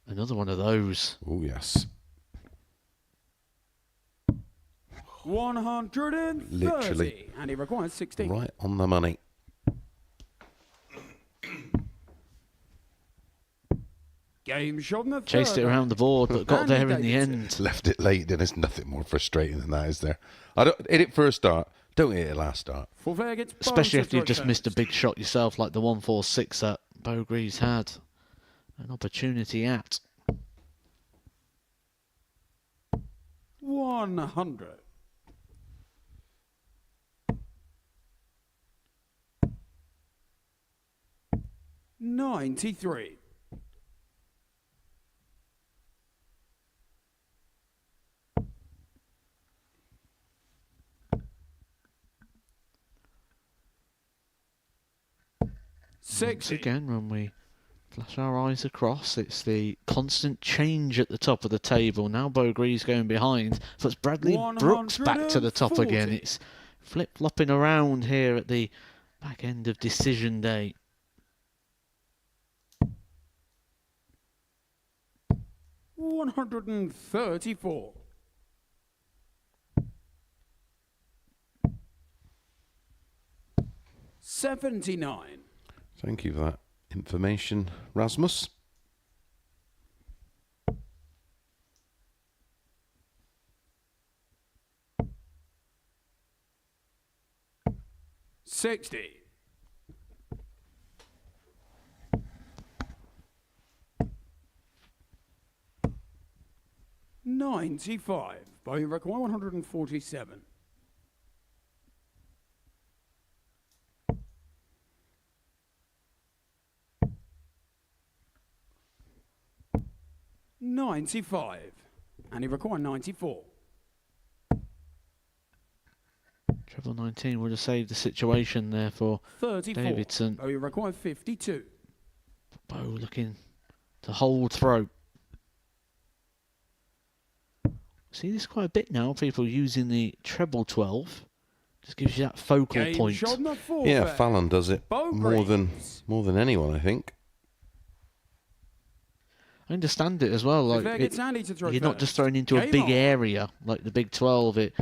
Speaker 5: Another one of those.
Speaker 8: Oh, yes.
Speaker 1: 130.
Speaker 8: Literally.
Speaker 1: And he requires 16.
Speaker 8: Right on the money.
Speaker 1: Game shot in the
Speaker 5: Chased
Speaker 1: third
Speaker 5: it around the board, but got
Speaker 1: Andy
Speaker 5: there in the
Speaker 1: Davidson.
Speaker 5: end.
Speaker 8: Left it late, then there's nothing more frustrating than that, is there? I don't hit it first start. Don't hit it last start.
Speaker 1: Full fair gets
Speaker 5: Especially
Speaker 1: bonus
Speaker 5: after you've
Speaker 1: to
Speaker 5: just
Speaker 1: throw
Speaker 5: missed a
Speaker 1: first.
Speaker 5: big shot yourself, like the 146 that Bo Greaves had an opportunity at.
Speaker 1: 100. $93.
Speaker 5: Once again, when we flash our eyes across, it's the constant change at the top of the table. Now Bo Greaves going behind, puts Bradley Brooks back to the top again.
Speaker 1: 140.
Speaker 5: It's flip-flopping around here at the back end of decision day.
Speaker 1: $134. $79.
Speaker 8: Thank you for that information, Rasmus.
Speaker 1: $60. $95. Bo, you require 147. $95. And he required 94.
Speaker 5: Treble 19 would have saved the situation there for
Speaker 1: 34.
Speaker 5: Davidson.
Speaker 1: Bo, you require 52.
Speaker 5: Bo looking to hold throw. See this quite a bit now, people using the treble 12. Just gives you that focal
Speaker 1: Game
Speaker 5: point.
Speaker 1: shot in the fourth
Speaker 8: Yeah,
Speaker 1: fair.
Speaker 8: Fallon does it
Speaker 1: Bo
Speaker 8: more
Speaker 1: Greaves.
Speaker 8: than anyone, I think.
Speaker 5: I understand it as well. Like you're not just thrown into a big area like the Big 12. It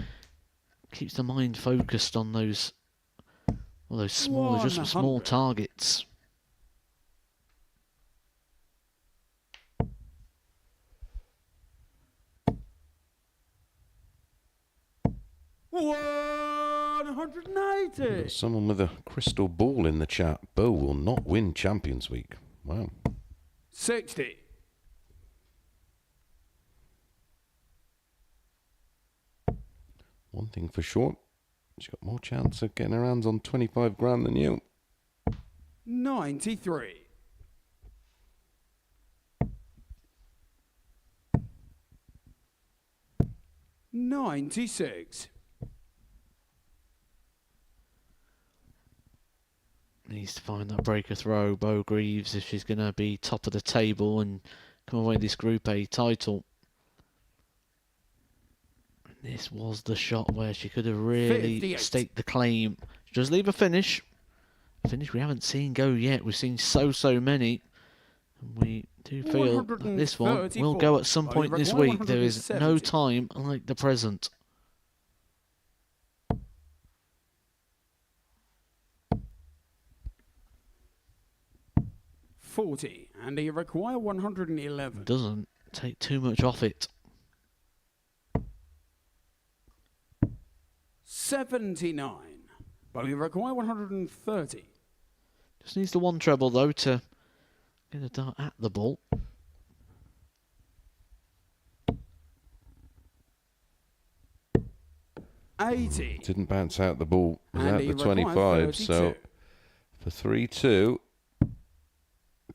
Speaker 5: keeps the mind focused on those small, just small targets.
Speaker 1: $180.
Speaker 8: Got someone with a crystal ball in the chat. Bo will not win Champions Week. Wow.
Speaker 1: 60.
Speaker 8: One thing for sure, she's got more chance of getting her hands on 25 grand than you.
Speaker 1: 93. $96.
Speaker 5: Needs to find that breaker throw, Bo Greaves, if she's going to be top of the table and come away with this Group A title. This was the shot where she could have really
Speaker 1: 58.
Speaker 5: staked the claim. Just leave a finish. A finish we haven't seen go yet. We've seen so many. And we do feel that this one will go at some point this week. There is no time like the present.
Speaker 1: $40, and you require 111.
Speaker 5: Doesn't take too much off it.
Speaker 1: 79, but you require 130.
Speaker 5: Just needs the one treble though to get a dart at the ball.
Speaker 1: $80.
Speaker 8: Didn't bounce out the ball. Was
Speaker 1: And
Speaker 8: at
Speaker 1: he
Speaker 8: the 25,
Speaker 1: requires
Speaker 8: so
Speaker 1: 32.
Speaker 8: for 3-2,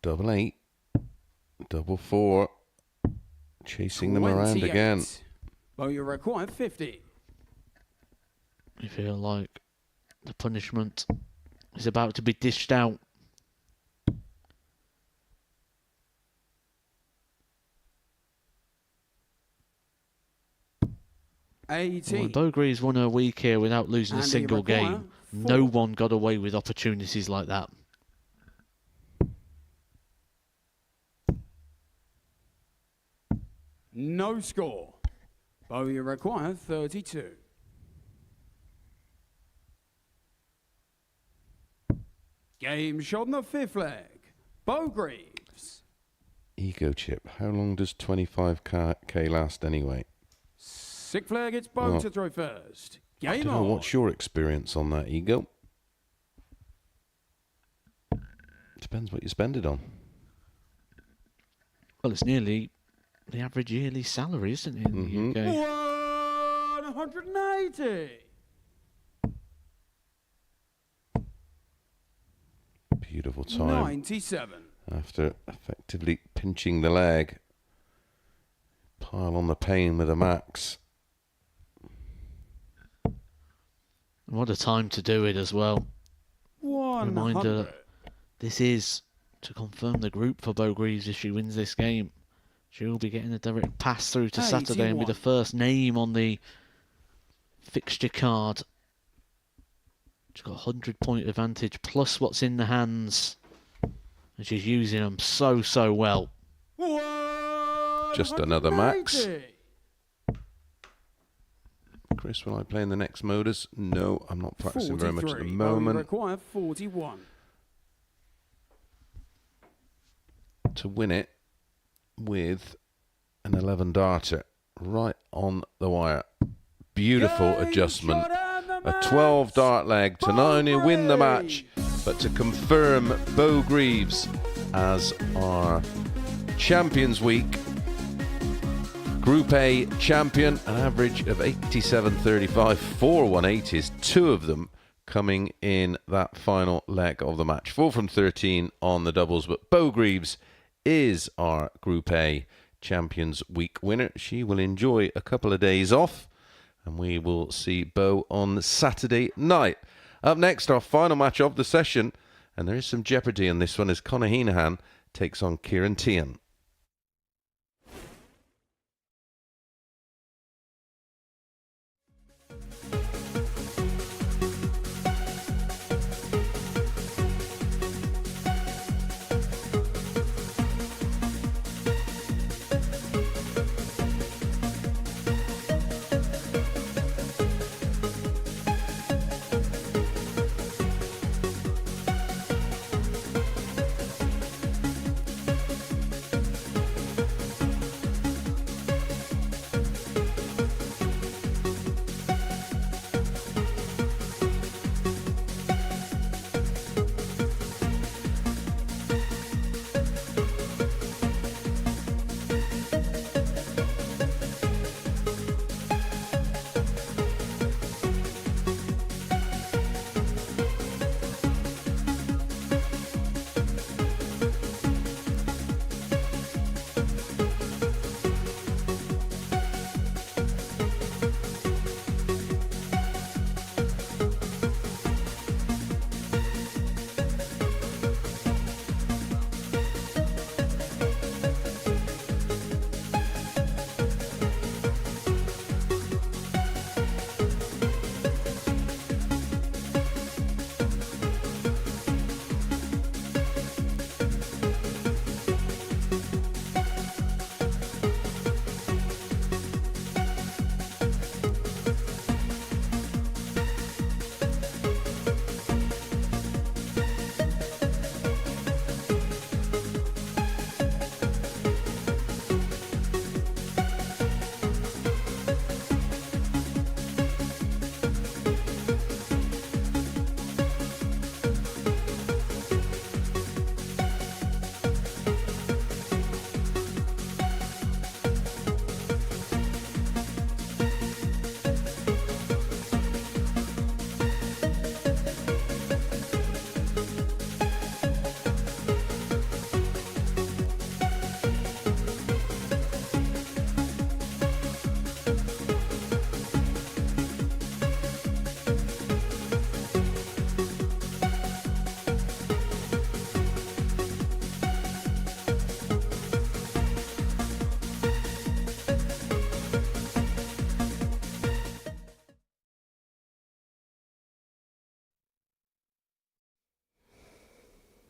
Speaker 8: double 8, double 4, chasing them around
Speaker 1: 28.
Speaker 8: again.
Speaker 1: Well, you require 50.
Speaker 5: I feel like the punishment is about to be dished out. Well, Bo Greaves won her week here without losing a single game. No one got away with opportunities like that.
Speaker 1: No score. Bo, you require 32. Game shot on the fifth leg. Bo Greaves.
Speaker 8: Ego chip. How long does 25k last anyway?
Speaker 1: Sixth leg, it's Bo to throw first.
Speaker 8: I
Speaker 1: Game
Speaker 8: don't know.
Speaker 1: on.
Speaker 8: What's your experience on that, Ego? Depends what you spend it on.
Speaker 5: Well, it's nearly the average yearly salary, isn't it, in the UK?
Speaker 1: 180.
Speaker 8: Beautiful time.
Speaker 1: 97.
Speaker 8: After effectively pinching the leg. Pile on the pain with a max.
Speaker 5: What a time to do it as well.
Speaker 1: 100.
Speaker 5: Reminder, this is to confirm the group for Bo Greaves if she wins this game. She'll be getting a direct pass through to Saturday and be the first name on the fixture card. She's got a 100-point advantage plus what's in the hands. And she's using them so well.
Speaker 8: Just another max. Chris, will I play in the next Modus? No, I'm not practicing very much at the moment.
Speaker 1: Require 41.
Speaker 8: To win it with an 11 darter right on the wire. Beautiful adjustment. A 12 dart leg to not only win the match, but to confirm Bo Greaves as our Champions Week Group A champion. An average of 87.35, 4 180s, two of them coming in that final leg of the match. 4 from 13 on the doubles, but Bo Greaves is our Group A Champions Week winner. She will enjoy a couple of days off, and we will see Bo on Saturday night. Up next, our final match of the session, and there is some jeopardy in this one as Connor Henahan takes on Kieran Teehan.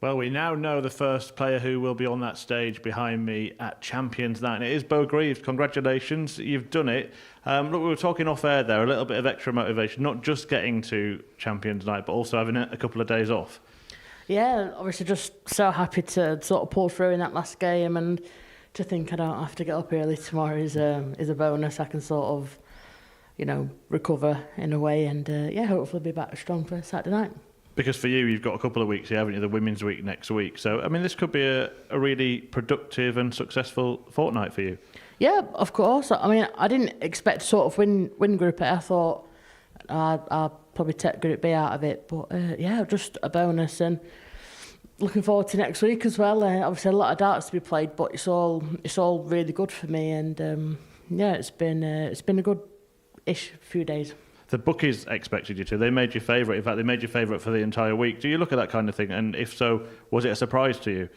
Speaker 3: Well, we now know the first player who will be on that stage behind me at Champions Night, and it is Bo Greaves. Congratulations, you've done it. Look, we were talking off air there, a little bit of extra motivation, not just getting to Champions Night, but also having a couple of days off.
Speaker 13: Yeah, obviously just so happy to sort of pull through in that last game, and to think I don't have to get up early tomorrow is a bonus. I can sort of, recover in a way, and hopefully be back strong for Saturday night.
Speaker 3: Because for you, you've got a couple of weeks here, haven't you? The Women's Week next week. So, I mean, this could be a really productive and successful fortnight for you. Yeah,
Speaker 13: of course. I mean, I didn't expect to sort of win Group A. I thought I'll probably take Group B out of it. But, just a bonus. And looking forward to next week as well. Obviously, a lot of darts to be played, but it's all really good for me. And, it's been a good-ish few days.
Speaker 3: The bookies expected you to. They made you favourite. In fact, they made you favourite for the entire week. Do you look at that kind of thing? And if so, was it a surprise to you?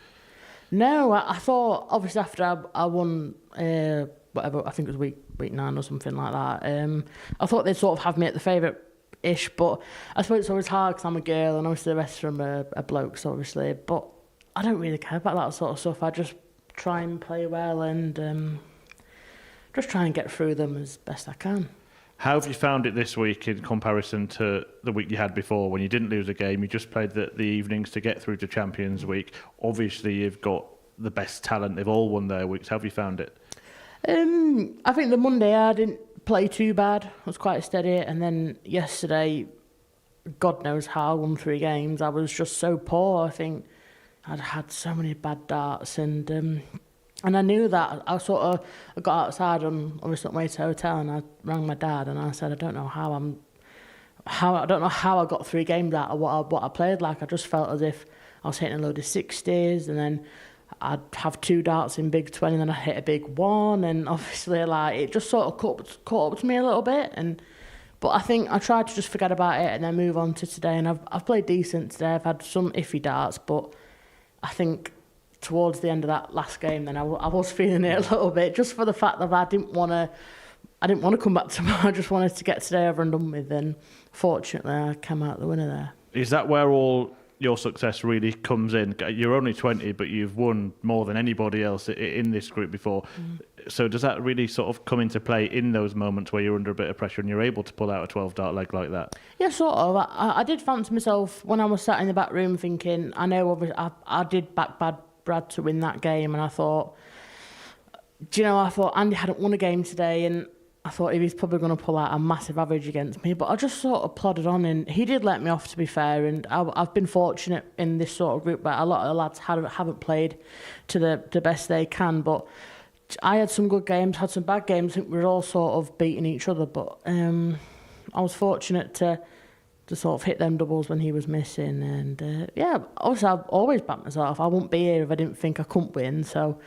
Speaker 13: No, I thought, obviously, after I won, whatever, I think it was week 9 or something like that, I thought they'd sort of have me at the favourite-ish, but I suppose it's always hard because I'm a girl and obviously the rest of them are blokes, obviously. But I don't really care about that sort of stuff. I just try and play well and just try and get through them as best I can.
Speaker 3: How have you found it this week in comparison to the week you had before when you didn't lose a game? You just played the evenings to get through to Champions Week. Obviously, you've got the best talent. They've all won their weeks. How have you found it?
Speaker 13: I think the Monday I didn't play too bad. I was quite steady. And then yesterday, God knows how, I won 3 games. I was just so poor. I think I'd had so many bad darts and I knew that. I got outside on the way to the hotel, and I rang my dad and I said, I don't know how I got 3 games out of what I played like. I just felt as if I was hitting a load of 60s, and then I'd have 2 darts in big 20, and then I hit a big 1, and obviously it just sort of caught up to me a little bit. But I think I tried to just forget about it and then move on to today, and I've played decent today. I've had some iffy darts, but I think towards the end of that last game, then I was feeling it a little bit, just for the fact that I didn't want to come back tomorrow. I just wanted to get today over and done with, and fortunately I came out the winner there.
Speaker 3: Is that where all your success really comes in? You're only 20, but you've won more than anybody else in this group before. So does that really sort of come into play in those moments where you're under a bit of pressure and you're able to pull out a 12 dart leg like that?
Speaker 13: Yeah, sort of. I did fancy myself when I was sat in the back room thinking, I know obviously I did back Brad to win that game, and I thought Andy hadn't won a game today, and I thought he's probably going to pull out a massive average against me, but I just sort of plodded on, and he did let me off, to be fair, and I've been fortunate in this sort of group where a lot of the lads haven't played to the best they can, but I had some good games, had some bad games. I think we were all sort of beating each other, but I was fortunate to sort of hit them doubles when he was missing, and obviously I've always backed myself. I wouldn't be here if I didn't think I couldn't win, so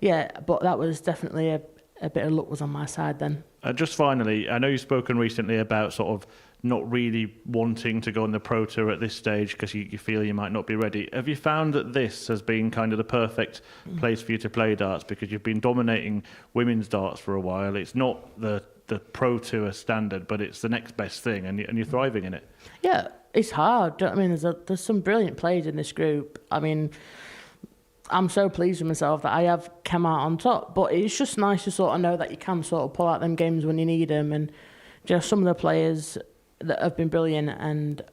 Speaker 13: but that was definitely a bit of luck was on my side then.
Speaker 3: Just finally, I know you've spoken recently about sort of not really wanting to go on the Pro Tour at this stage because you feel you might not be ready. Have you found that this has been kind of the perfect place for you to play darts, because you've been dominating women's darts for a while? It's not the Pro Tour standard, but it's the next best thing, and you're thriving in it.
Speaker 13: Yeah, it's hard. I mean, there's some brilliant players in this group. I mean, I'm so pleased with myself that I have come out on top, but it's just nice to sort of know that you can sort of pull out them games when you need them, and just some of the players that have been brilliant. And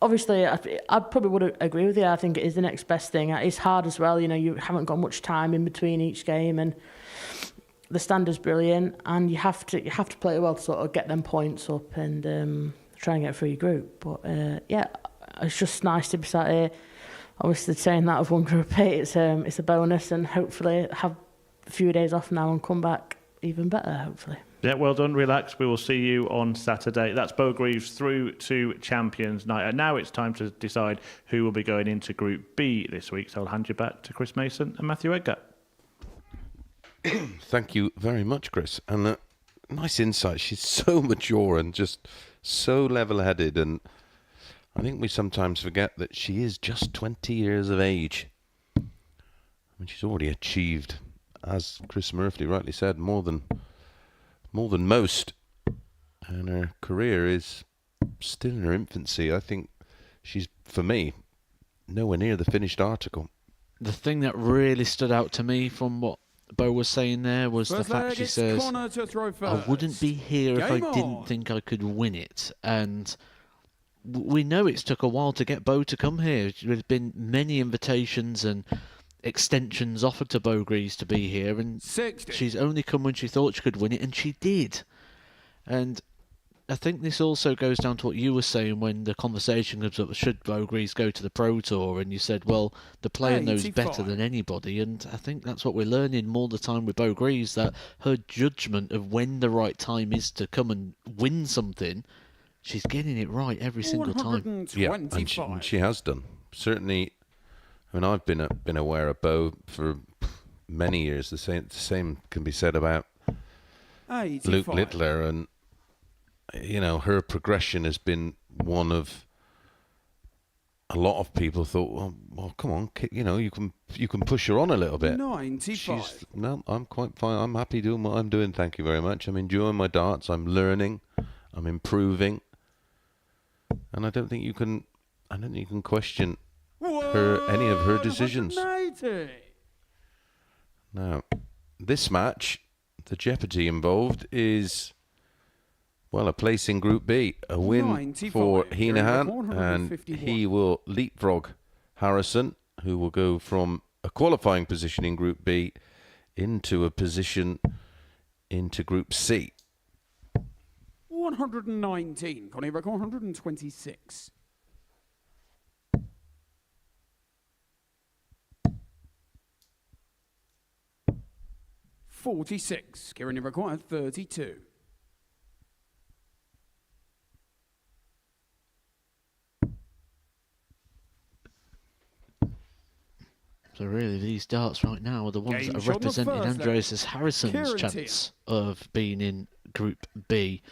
Speaker 13: obviously, I probably would agree with you. I think it is the next best thing. It's hard as well. You haven't got much time in between each game, and the standard's brilliant, and you have to play well to sort of get them points up and try and get through your group. But it's just nice to be sat here. Obviously, saying that I've won Group A, it's a bonus, and hopefully have a few days off now and come back even better, hopefully.
Speaker 3: Yeah, well done. Relax. We will see you on Saturday. That's Bo Greaves through to Champions Night. And now it's time to decide who will be going into Group B this week. So I'll hand you back to Chris Mason and Matthew Edgar.
Speaker 8: Thank you very much, Chris. And nice insight. She's so mature and just so level-headed. And I think we sometimes forget that she is just 20 years of age. I mean, she's already achieved, as Chris Murphy rightly said, more than most. And her career is still in her infancy. I think she's, for me, nowhere near the finished article.
Speaker 5: The thing that really stood out to me from what Bo was saying there was the fact she says, I wouldn't be here if I didn't think I could win it. And we know it's took a while to get Bo to come here. There's been many invitations and extensions offered to Bo Greaves to be here, and she's only come when she thought she could win it, and she did. And I think this also goes down to what you were saying when the conversation comes up, should Bo Greaves go to the Pro Tour? And you said, well, the player knows better than anybody. And I think that's what we're learning more the time with Bo Greaves, that her judgment of when the right time is to come and win something, she's getting it right every single time.
Speaker 8: Yeah, and she has done. Certainly, I mean, I've been aware of Bo for many years. The same can be said about Luke Littler, and you know, her progression has been one of a lot of people thought, well, come on, you know, you can push her on a little bit.
Speaker 1: 95.
Speaker 8: No, I'm quite fine. I'm happy doing what I'm doing. Thank you very much. I'm enjoying my darts. I'm learning. I'm improving, and I don't think you can question any of her decisions.
Speaker 1: 180.
Speaker 8: Now, this match, the jeopardy involved is, well, a place in Group B, a win
Speaker 1: 95,
Speaker 8: for Henahan, and
Speaker 1: 151.
Speaker 8: he will leapfrog Harrison, who will go from a qualifying position in Group B into a position into Group C.
Speaker 1: 119. Connie record 126. .46. Kieran required 32.
Speaker 5: So really, these darts right now are the ones that are representing Andreas Harrison's chance of being in Group B.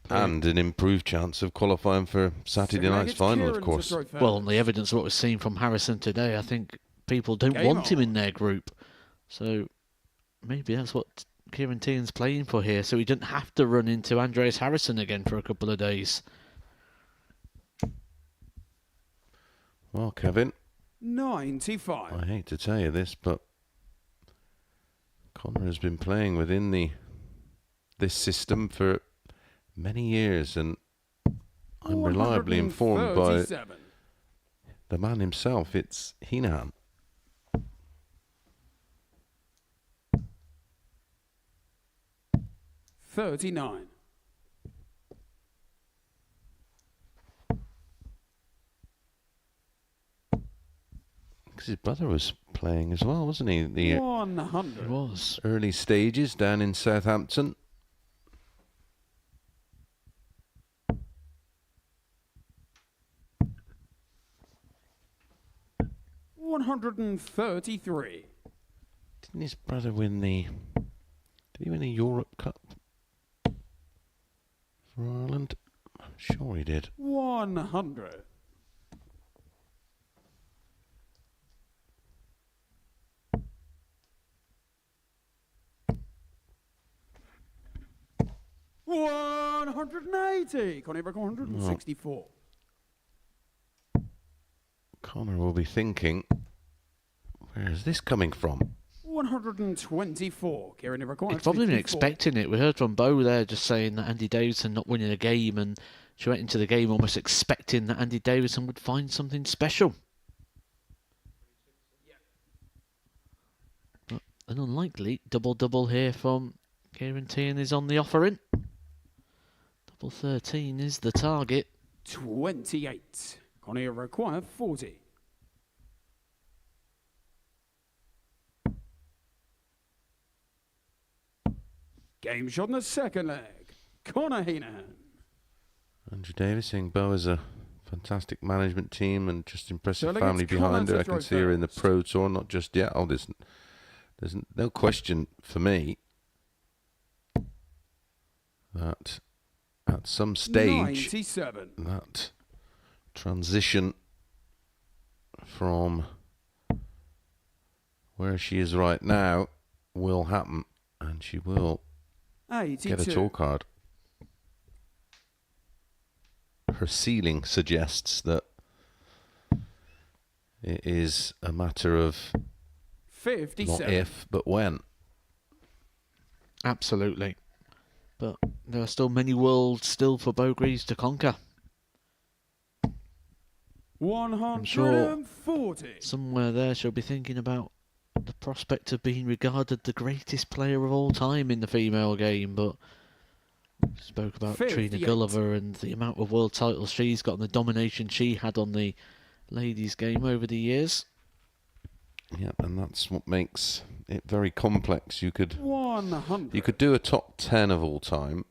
Speaker 8: And an improved chance of qualifying for Saturday night's final, of course.
Speaker 5: Well, on the evidence of what we've seen from Harrison today, I think people don't want him in their group. So maybe that's what Kieran Teehan's playing for here, so he didn't have to run into Andreas Harrison again for a couple of days.
Speaker 8: Well, Kevin,
Speaker 1: 95.
Speaker 8: I hate to tell you this, but Connor has been playing within this system for many years, and I'm reliably informed by the man himself. It's Henahan.
Speaker 1: .39.
Speaker 8: Because his brother was playing as well, wasn't he? The
Speaker 1: 100.
Speaker 5: Was
Speaker 8: early stages down in Southampton.
Speaker 1: .133.
Speaker 8: Didn't his brother win the... Did he win a Europe Cup for Ireland? I'm sure he did.
Speaker 1: 100. .180. Connie Brook 164.
Speaker 8: Connor will be thinking, where is this coming from?
Speaker 1: 124. Kieran required.
Speaker 5: he's probably been expecting it. We heard from Bo there just saying that Andy Davidson not winning a game, and she went into the game almost expecting that Andy Davidson would find something special. But an unlikely double-double here from Kieran Teehan is on the offering. Double 13 is the target.
Speaker 1: 28. Connie required 40. Game shot in the second leg. Connor Henahan.
Speaker 8: Andrew Davis saying Bo is a fantastic management team and just impressive
Speaker 1: Sterling,
Speaker 8: family
Speaker 1: it's
Speaker 8: behind her. I
Speaker 1: Connor
Speaker 8: can see her in the Pro Tour, not just yet. Oh, there's no question for me that at some stage
Speaker 1: 97.
Speaker 8: that transition from where she is right now will happen, and she will
Speaker 1: 82.
Speaker 8: get a tour card. Her ceiling suggests that It is a matter of
Speaker 1: 57.
Speaker 8: not if, but when.
Speaker 5: Absolutely. But there are still many worlds still for Bo Greaves to conquer. I'm sure
Speaker 1: 140.
Speaker 5: somewhere there she'll be thinking about the prospect of being regarded the greatest player of all time in the female game, but we spoke about
Speaker 1: 58.
Speaker 5: Trina Gulliver and the amount of world titles she's got and the domination she had on the ladies' game over the years.
Speaker 8: Yeah, and that's what makes it very complex. You could
Speaker 1: 100.
Speaker 8: You could do a top 10 of all time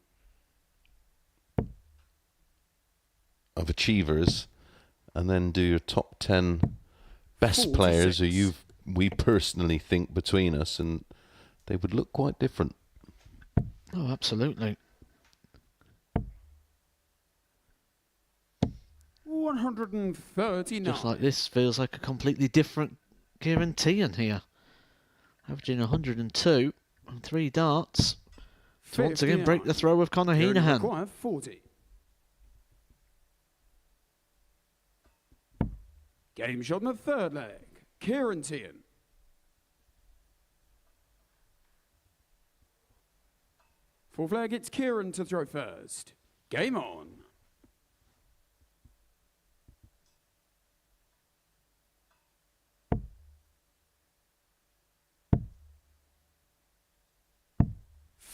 Speaker 8: of achievers, and then do your top 10 best
Speaker 1: 46.
Speaker 8: players who we personally think between us, and they would look quite different.
Speaker 5: Oh, absolutely.
Speaker 1: 139.
Speaker 5: Just like this feels like a completely different Kieran Teehan here. Averaging 102 and 3 darts. To once again break the throw of Conor Henahan.
Speaker 1: 40. Game shot in the third leg. Kieran Teehan. Fourth leg, it's Kieran to throw first. Game on.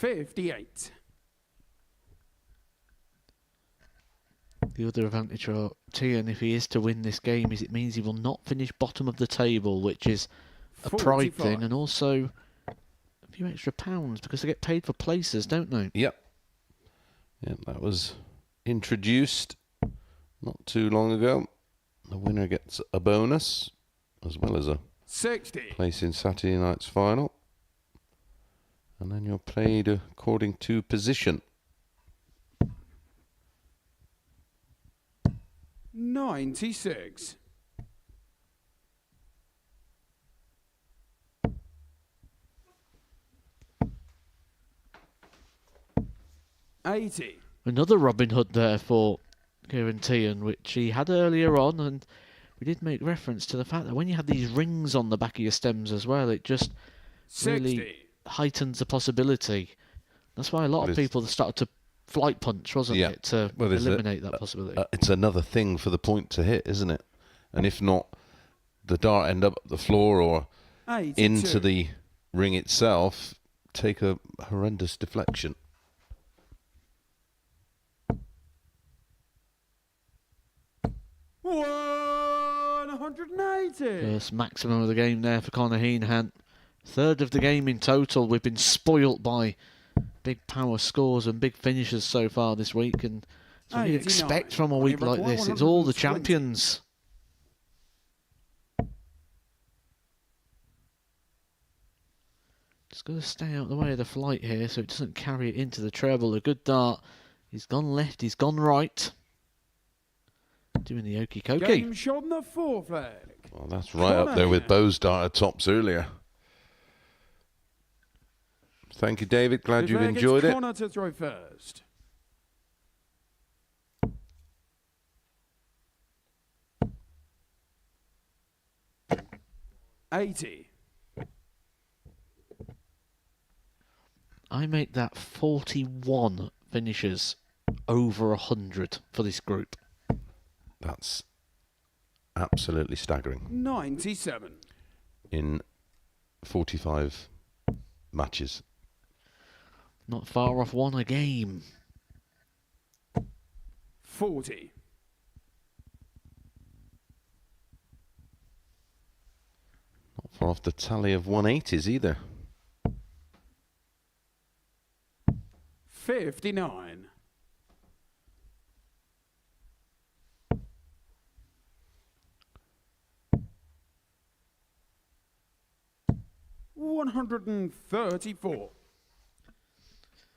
Speaker 1: $58.
Speaker 5: The other advantage for Teehan, if he is to win this game, is it means he will not finish bottom of the table, which is a pride
Speaker 1: 45.
Speaker 5: thing, and also a few extra pounds because they get paid for places, don't they?
Speaker 8: Yep. Yep, that was introduced not too long ago. The winner gets a bonus, as well as a
Speaker 1: 60.
Speaker 8: place in Saturday night's final. And then you're played according to position.
Speaker 1: 96. $80.
Speaker 5: Another Robin Hood there for Kieran Teehan, which he had earlier on, and we did make reference to the fact that when you have these rings on the back of your stems as well, it just
Speaker 1: 60.
Speaker 5: really heightens the possibility. That's why a lot of people started to flight punch, wasn't it, to eliminate that possibility.
Speaker 8: It's another thing for the point to hit, isn't it? And if not, the dart end up at the floor or
Speaker 1: 82.
Speaker 8: into the ring itself, take a horrendous deflection.
Speaker 1: $180.
Speaker 5: First maximum of the game there for Conor Henahan. Third of the game in total. We've been spoilt by big power scores and big finishes so far this week, and that's what you expect from a week like this. It's all the champions. Just got to stay out of the way of the flight here so it doesn't carry it into the treble. A good dart. He's gone left, he's gone right. Doing the okey cokey.
Speaker 1: Game shot in the fourth leg.
Speaker 8: Well, that's right up there with Bo's dart tops earlier. Thank you, David. Glad you've enjoyed it.
Speaker 1: Connor to throw first. $80.
Speaker 5: I make that 41 finishes over 100 for this group.
Speaker 8: That's absolutely staggering.
Speaker 1: 97.
Speaker 8: In 45 matches.
Speaker 5: Not far off one a game.
Speaker 1: 40.
Speaker 8: Not far off the tally of 180s either.
Speaker 1: 59. $134.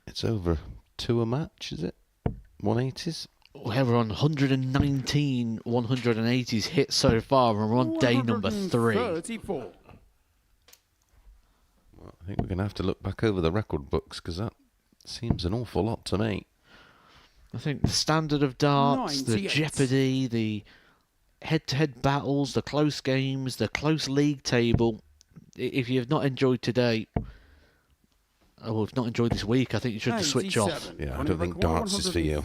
Speaker 8: It's over 2 a match, is it? 180s?
Speaker 5: Well, we're on 119 180s hit so far, and we're on day number 3.
Speaker 1: 134.
Speaker 8: Well, I think we're going to have to look back over the record books, because that seems an awful lot to me.
Speaker 5: I think the standard of darts, the
Speaker 1: 98.
Speaker 5: jeopardy, the
Speaker 2: head-to-head battles, the close games, the close league table. If you've not enjoyed today, or if not enjoyed this week, I think you should just switch off.
Speaker 8: Yeah, I don't think darts is for you.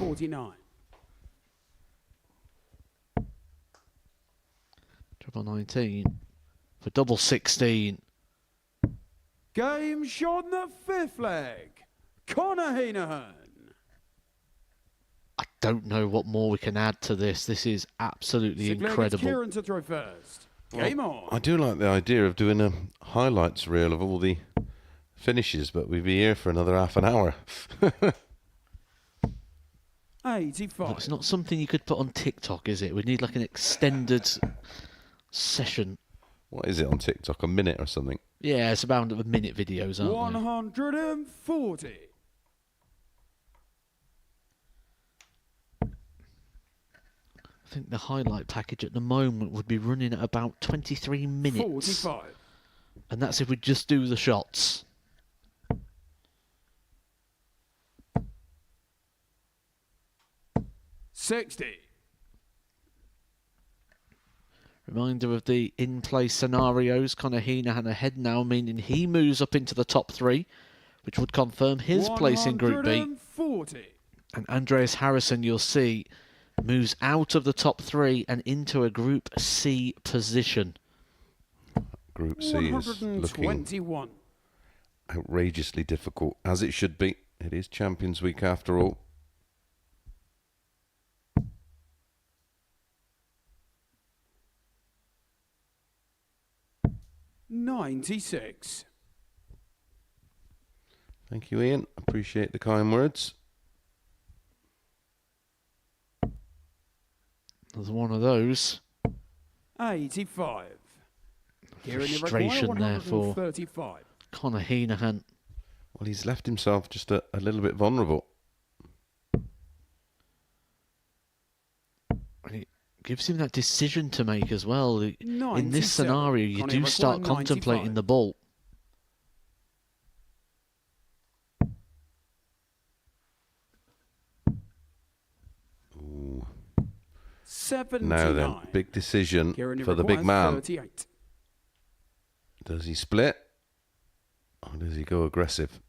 Speaker 2: Treble 19 for double 16.
Speaker 1: Game shot in the fifth leg. Connor Henahan.
Speaker 2: I don't know what more we can add to this. This is absolutely incredible.
Speaker 1: Kieran to throw first. Game on.
Speaker 8: I do like the idea of doing a highlights reel of all the finishes, but we'd be here for another half an hour.
Speaker 1: 85.
Speaker 2: It's not something you could put on TikTok, is it? We need like an extended session.
Speaker 8: What is it on TikTok? A minute or something?
Speaker 2: Yeah, it's about a minute videos, aren't
Speaker 1: 140.
Speaker 2: I think the highlight package at the moment would be running at about 23 minutes.
Speaker 1: 45.
Speaker 2: And that's if we just do the shots.
Speaker 1: $60.
Speaker 2: Reminder of the in-play scenarios. Connor Henahan ahead now, meaning he moves up into the top 3, which would confirm his place in Group B.
Speaker 1: 140.
Speaker 2: And Andreas Harrison, you'll see, moves out of the top 3 and into a Group C position.
Speaker 8: Group C is looking outrageously difficult, as it should be. It is Champions Week after all.
Speaker 1: $96.
Speaker 8: Thank you, Ian. Appreciate the kind words.
Speaker 2: There's one of those.
Speaker 1: 85.
Speaker 2: Frustration there for Connor Henahan.
Speaker 8: Well, he's left himself just a little bit vulnerable.
Speaker 2: And it gives him that decision to make as well. In
Speaker 1: 97.
Speaker 2: this scenario, you do start contemplating the ball.
Speaker 8: Ooh.
Speaker 1: 79.
Speaker 8: Now then, big decision for the big man.
Speaker 1: 38.
Speaker 8: Does he split? Or does he go aggressive?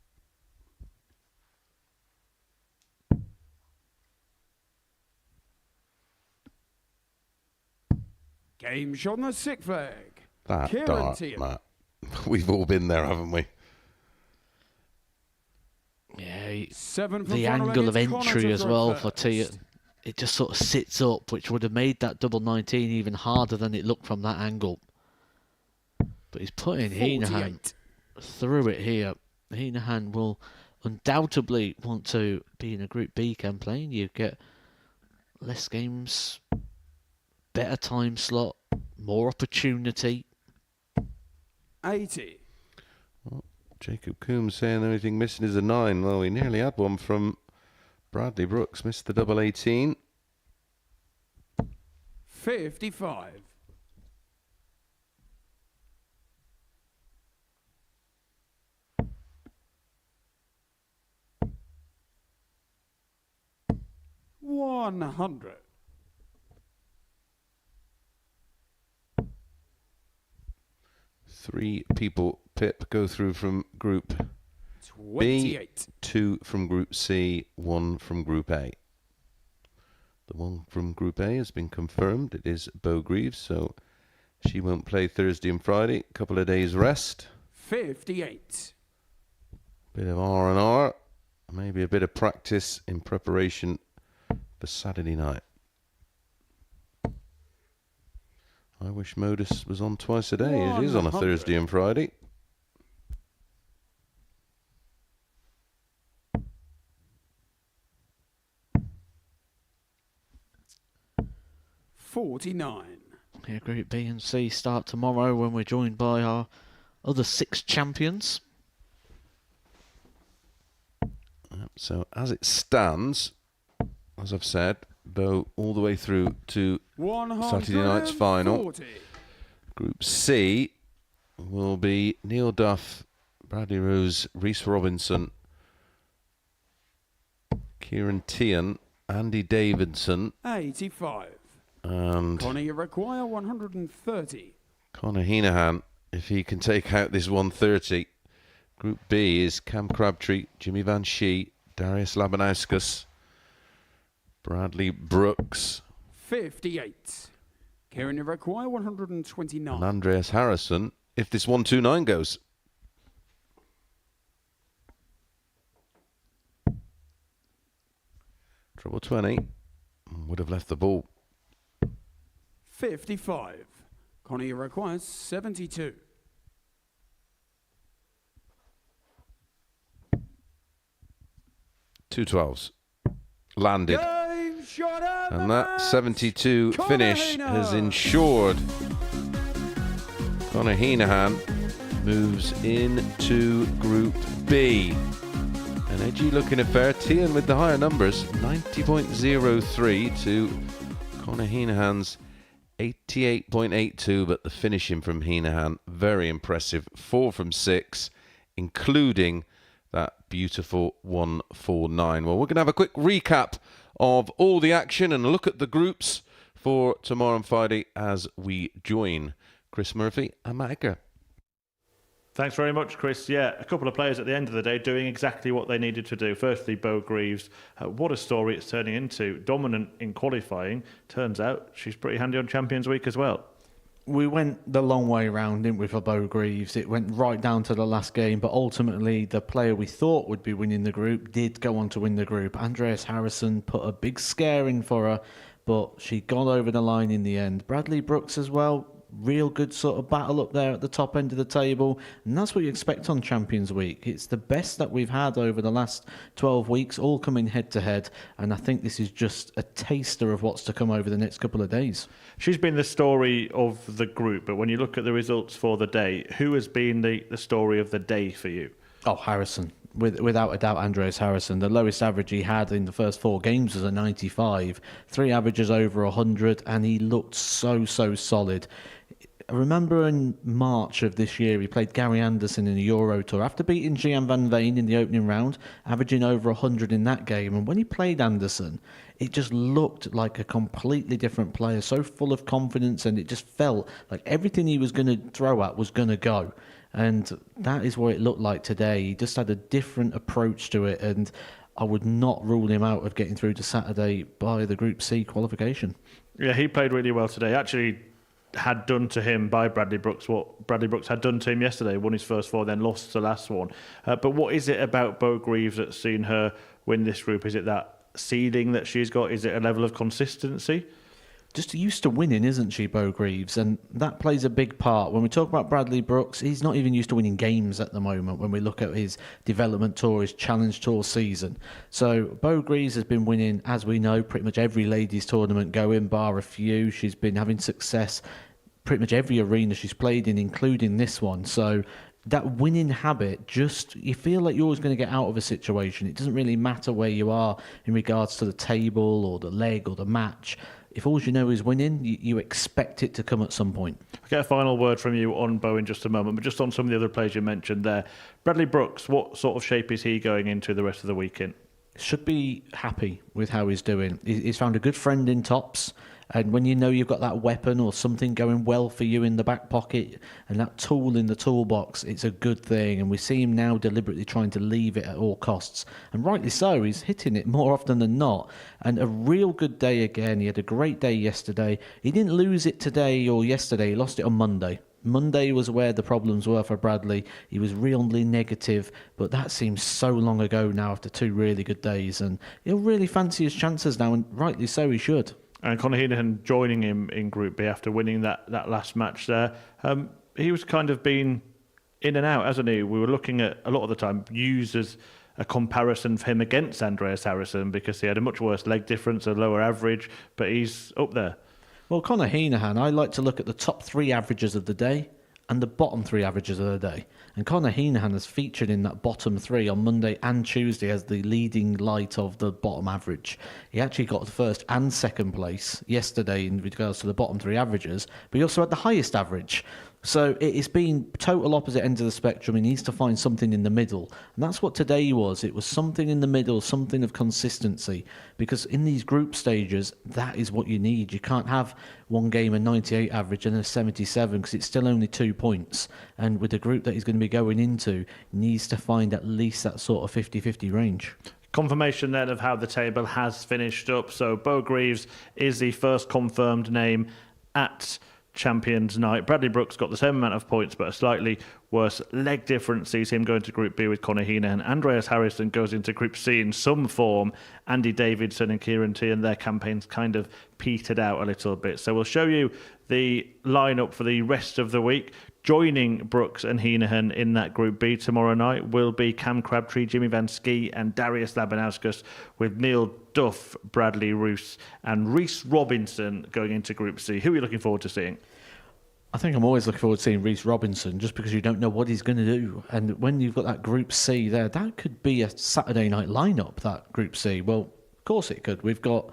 Speaker 1: Game shot on the sixth leg.
Speaker 8: That
Speaker 1: Kieran
Speaker 8: dart,
Speaker 1: Teehan.
Speaker 8: Matt. We've all been there, haven't we?
Speaker 2: Yeah,
Speaker 1: 7 for
Speaker 2: the
Speaker 1: final
Speaker 2: angle
Speaker 1: leg,
Speaker 2: of
Speaker 1: it's Connor
Speaker 2: entry
Speaker 1: to
Speaker 2: as
Speaker 1: throw
Speaker 2: well
Speaker 1: first.
Speaker 2: for Teehan. It just sort of sits up, which would have made that double 19 even harder than it looked from that angle. But he's putting Henahan through it here. Henahan will undoubtedly want to be in a Group B campaign. You get less games, better time slot, more opportunity.
Speaker 1: 80.
Speaker 8: Well, Jacob Coombs saying the only thing missing is a 9. Well, we nearly had one from Bradley Brooks. Missed the double 18.
Speaker 1: 55. $100.
Speaker 8: Three people, Pip, go through from Group
Speaker 1: 28.
Speaker 8: B, 2 from Group C, 1 from Group A. The one from Group A has been confirmed. It is Bo Greaves, so she won't play Thursday and Friday. A couple of days rest.
Speaker 1: 58.
Speaker 8: Bit of R&R. Maybe a bit of practice in preparation for Saturday night. I wish Modus was on twice a day. It is on a
Speaker 1: 100.
Speaker 8: Thursday and Friday.
Speaker 1: $49.
Speaker 2: Yeah, Group B and C start tomorrow when we're joined by our other 6 champions.
Speaker 8: So as it stands, as I've said, Bo all the way through to Saturday night's final. Group C will be Neil Duff, Bradley Rose, Rhys Robinson, Kieran Teehan, Andy Davidson,
Speaker 1: 85.
Speaker 8: And
Speaker 1: Connor, you require 130.
Speaker 8: Conor Henahan, if he can take out this 130. Group B is Cam Crabtree, Jimmy Van Schie, Darius Labanauskas, Bradley Brooks,
Speaker 1: 58. Kieran, you require 129.
Speaker 8: and Andreas Harrison, if this 129 goes. Treble 20 would have left the ball.
Speaker 1: 55. Connor, you require 72.
Speaker 8: Two 12s landed.
Speaker 1: Game shot out
Speaker 8: And
Speaker 1: the
Speaker 8: that
Speaker 1: match.
Speaker 8: 72 finish has ensured Conor Henahan moves into Group B. An edgy looking affair. Teehan with the higher numbers, 90.03 to Conor Henahan's 88.82, but the finishing from Henahan, very impressive. 4 from 6, including that beautiful 149. Well, we're going to have a quick recap of all the action and a look at the groups for tomorrow and Friday as we join Chris Murphy and Matt Edgar.
Speaker 3: Thanks very much, Chris. Yeah, a couple of players at the end of the day doing exactly what they needed to do. Firstly, Bo Greaves. What a story it's turning into. Dominant in qualifying. Turns out she's pretty handy on Champions Week as well.
Speaker 5: We went the long way round, didn't we, for Bo Greaves? It went right down to the last game, but ultimately the player we thought would be winning the group did go on to win the group. Andreas Harrison put a big scare in for her, but she got over the line in the end. Bradley Brooks as well, real good sort of battle up there at the top end of the table, and that's what you expect on Champions Week. It's the best that we've had over the last 12 weeks, all coming head to head, and I think this is just a taster of what's to come over the next couple of days.
Speaker 3: She's been the story of the group, but when you look at the results for the day, who has been the story of the day for you?
Speaker 5: Oh, Harrison. Without a doubt, Andreas Harrison. The lowest average he had in the first 4 games was a 95. 3 averages over 100, and he looked so solid. I remember in March of this year, he played Gary Anderson in the Euro Tour after beating Gian van Veen in the opening round, averaging over 100 in that game. And when he played Anderson, it just looked like a completely different player, so full of confidence, and it just felt like everything he was going to throw at was going to go. And that is what it looked like today. He just had a different approach to it, and I would not rule him out of getting through to Saturday by the Group C qualification.
Speaker 3: Yeah, he played really well today. Actually, had done to him by Bradley Brooks what Bradley Brooks had done to him yesterday. Won his first 4, then lost the last one. But what is it about Bo Greaves that's seen her win this group? Is it that ceiling that she's got? Is it a level of consistency?
Speaker 5: Just used to winning, isn't she, Bo Greaves? And that plays a big part. When we talk about Bradley Brooks, he's not even used to winning games at the moment when we look at his development tour, his challenge tour season. So Bo Greaves has been winning, as we know, pretty much every ladies tournament going, bar a few. She's been having success pretty much every arena she's played in, including this one. So that winning habit, just you feel like you're always going to get out of a situation. It doesn't really matter where you are in regards to the table or the leg or the match. If all you know is winning, you expect it to come at some point.
Speaker 3: I'll get a final word from you on Bo in just a moment, but just on some of the other players you mentioned there. Bradley Brooks, what sort of shape is he going into the rest of the weekend?
Speaker 5: Should be happy with how he's doing. He's found a good friend in tops. And when you know you've got that weapon or something going well for you in the back pocket and that tool in the toolbox, it's a good thing. And we see him now deliberately trying to leave it at all costs. And rightly so, he's hitting it more often than not. And a real good day again. He had a great day yesterday. He didn't lose it today or yesterday. He lost it on Monday. Monday was where the problems were for Bradley. He was really negative, but that seems so long ago now after 2 really good days. And he'll really fancy his chances now, and rightly so he should.
Speaker 3: And Conor Henahan joining him in Group B after winning that last match there. He was kind of been in and out, hasn't he? We were looking at, a lot of the time, used as a comparison for him against Andreas Harrison because he had a much worse leg difference, a lower average, but he's up there.
Speaker 5: Well, Conor Henahan, I like to look at the top 3 averages of the day and the bottom 3 averages of the day. And Conor Henahan has featured in that bottom 3 on Monday and Tuesday as the leading light of the bottom average. He actually got the first and second place yesterday in regards to the bottom 3 averages, but he also had the highest average. So it's been total opposite ends of the spectrum. He needs to find something in the middle. And that's what today was. It was something in the middle, something of consistency. Because in these group stages, that is what you need. You can't have one game a 98 average and a 77 because it's still only 2 points. And with the group that he's going to be going into, he needs to find at least that sort of 50-50 range.
Speaker 3: Confirmation then of how the table has finished up. So Bo Greaves is the first confirmed name at Champions Night. Bradley Brooks got the same amount of points, but a slightly worse leg difference sees him going to Group B with Conor Henahan. Andreas Harrison goes into Group C in some form. Andy Davidson and Kieran Teehan, their campaigns kind of petered out a little bit. So we'll show you the lineup for the rest of the week. Joining Brooks and Henahan in that Group B tomorrow night will be Cam Crabtree, Jimmy Van Schie and Darius Labanauskas, with Neil Duff, Bradley Roos and Rhys Robinson going into Group C. Who are you looking forward to seeing?
Speaker 5: I think I'm always looking forward to seeing Rhys Robinson, just because you don't know what he's going to do. And when you've got that Group C there, that could be a Saturday night lineup, that Group C. Well, of course it could. We've got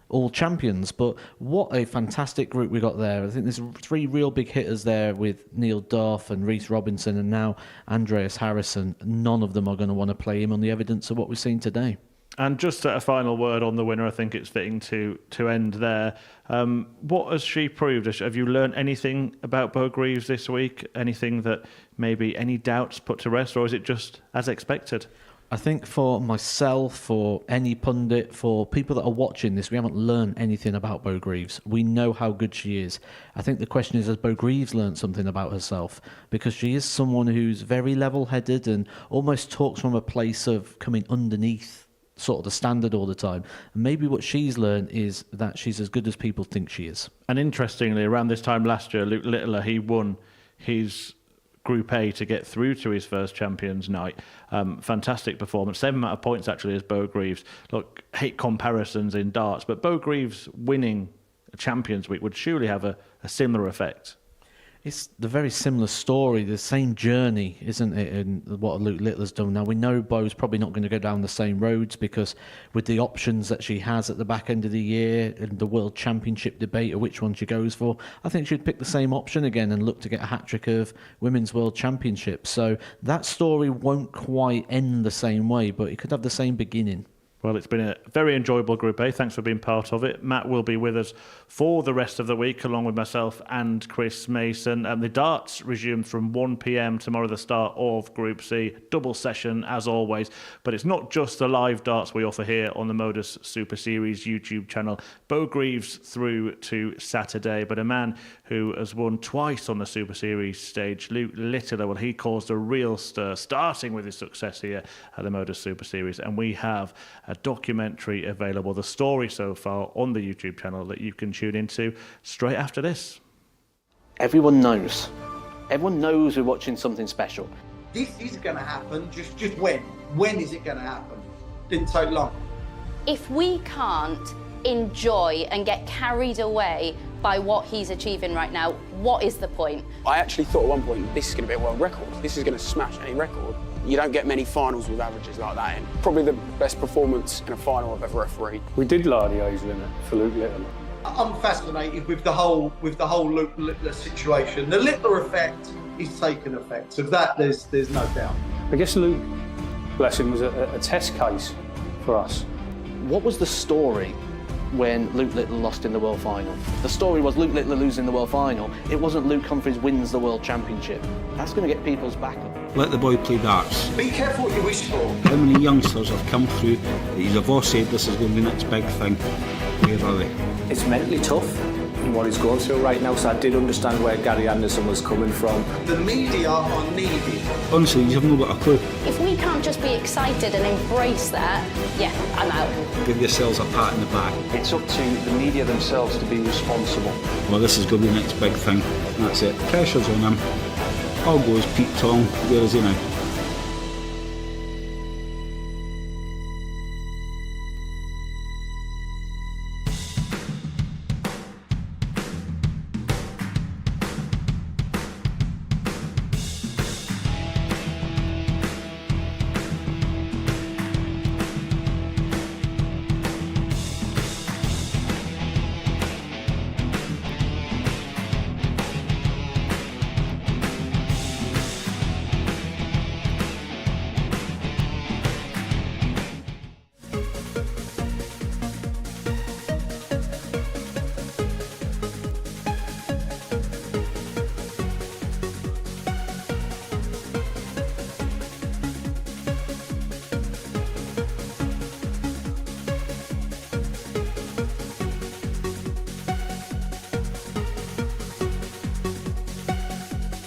Speaker 5: all champions, but what a fantastic group we got there. I think there's 3 real big hitters there with Neil Duff and Rhys Robinson and now Andreas Harrison. None of them are going to want to play him on the evidence of what we've seen today.
Speaker 3: And just a final word on the winner, I think it's fitting to end there. What has she proved? Have you learned anything about Bo Greaves this week? Anything that maybe any doubts put to rest, or is it just as expected?
Speaker 5: I think for myself, for any pundit, for people that are watching this, we haven't learned anything about Bo Greaves. We know how good she is. I think the question is, has Bo Greaves learned something about herself? Because she is someone who's very level-headed and almost talks from a place of coming underneath sort of the standard all the time. And maybe what she's learned is that she's as good as people think she is.
Speaker 3: And interestingly, around this time last year, Luke Littler, he won his Group A to get through to his first Champions Night. Fantastic performance. Same amount of points actually as Bo Greaves. Look, hate comparisons in darts, but Bo Greaves winning a Champions Week would surely have a similar effect.
Speaker 5: It's the very similar story, the same journey, isn't it, in what Luke Littler's done. Now, we know Bo's probably not going to go down the same roads because with the options that she has at the back end of the year and the World Championship debate of which one she goes for, I think she'd pick the same option again and look to get a hat-trick of Women's World Championship. So that story won't quite end the same way, but it could have the same beginning.
Speaker 3: Well, it's been a very enjoyable Group A. Thanks for being part of it. Matt will be with us for the rest of the week, along with myself and Chris Mason. And the darts resume from 1 p.m. tomorrow, the start of Group C. Double session, as always. But it's not just the live darts we offer here on the Modus Super Series YouTube channel. Bo Greaves through to Saturday, but a man who has won twice on the Super Series stage, Luke Littler, well, he caused a real stir, starting with his success here at the Modus Super Series. And we have a documentary available, the story so far, on the YouTube channel that you can tune into straight after this.
Speaker 5: Everyone knows. Everyone knows we're watching something special.
Speaker 14: This is going to happen, just when? When is it going to happen? Didn't take long.
Speaker 15: If we can't enjoy and get carried away by what he's achieving right now, what is the point?
Speaker 16: I actually thought at one point, this is going to be a world record. This is going to smash any record. You don't get many finals with averages like that in. Probably the best performance in a final I've ever refereed.
Speaker 17: We did lower the age limit for Luke Littler.
Speaker 14: I'm fascinated with the whole Luke Littler situation. The Littler effect is taking effect. So that there's no doubt.
Speaker 17: I guess Luke, bless him, was a test case for us.
Speaker 5: What was the story when Luke Littler lost in the World Final? The story was Luke Littler losing the World Final. It wasn't Luke Humphries wins the World Championship. That's going to get people's back up.
Speaker 18: Let the boy play darts.
Speaker 14: Be careful what you wish for.
Speaker 18: How many youngsters have come through that you've all said this is going to be the next big thing? Where are they?
Speaker 17: It's mentally tough in what he's going through right now, so I did understand where Gary Anderson was coming from.
Speaker 14: The media are needed.
Speaker 18: Honestly, you've not got a clue.
Speaker 15: If we can't just be excited and embrace that, yeah, I'm out.
Speaker 18: Give yourselves a pat in the back.
Speaker 19: It's up to the media themselves to be responsible.
Speaker 18: Well, this is going to be the next big thing. That's it. Pressure's on him. All goes Pete Tong. Where is he now?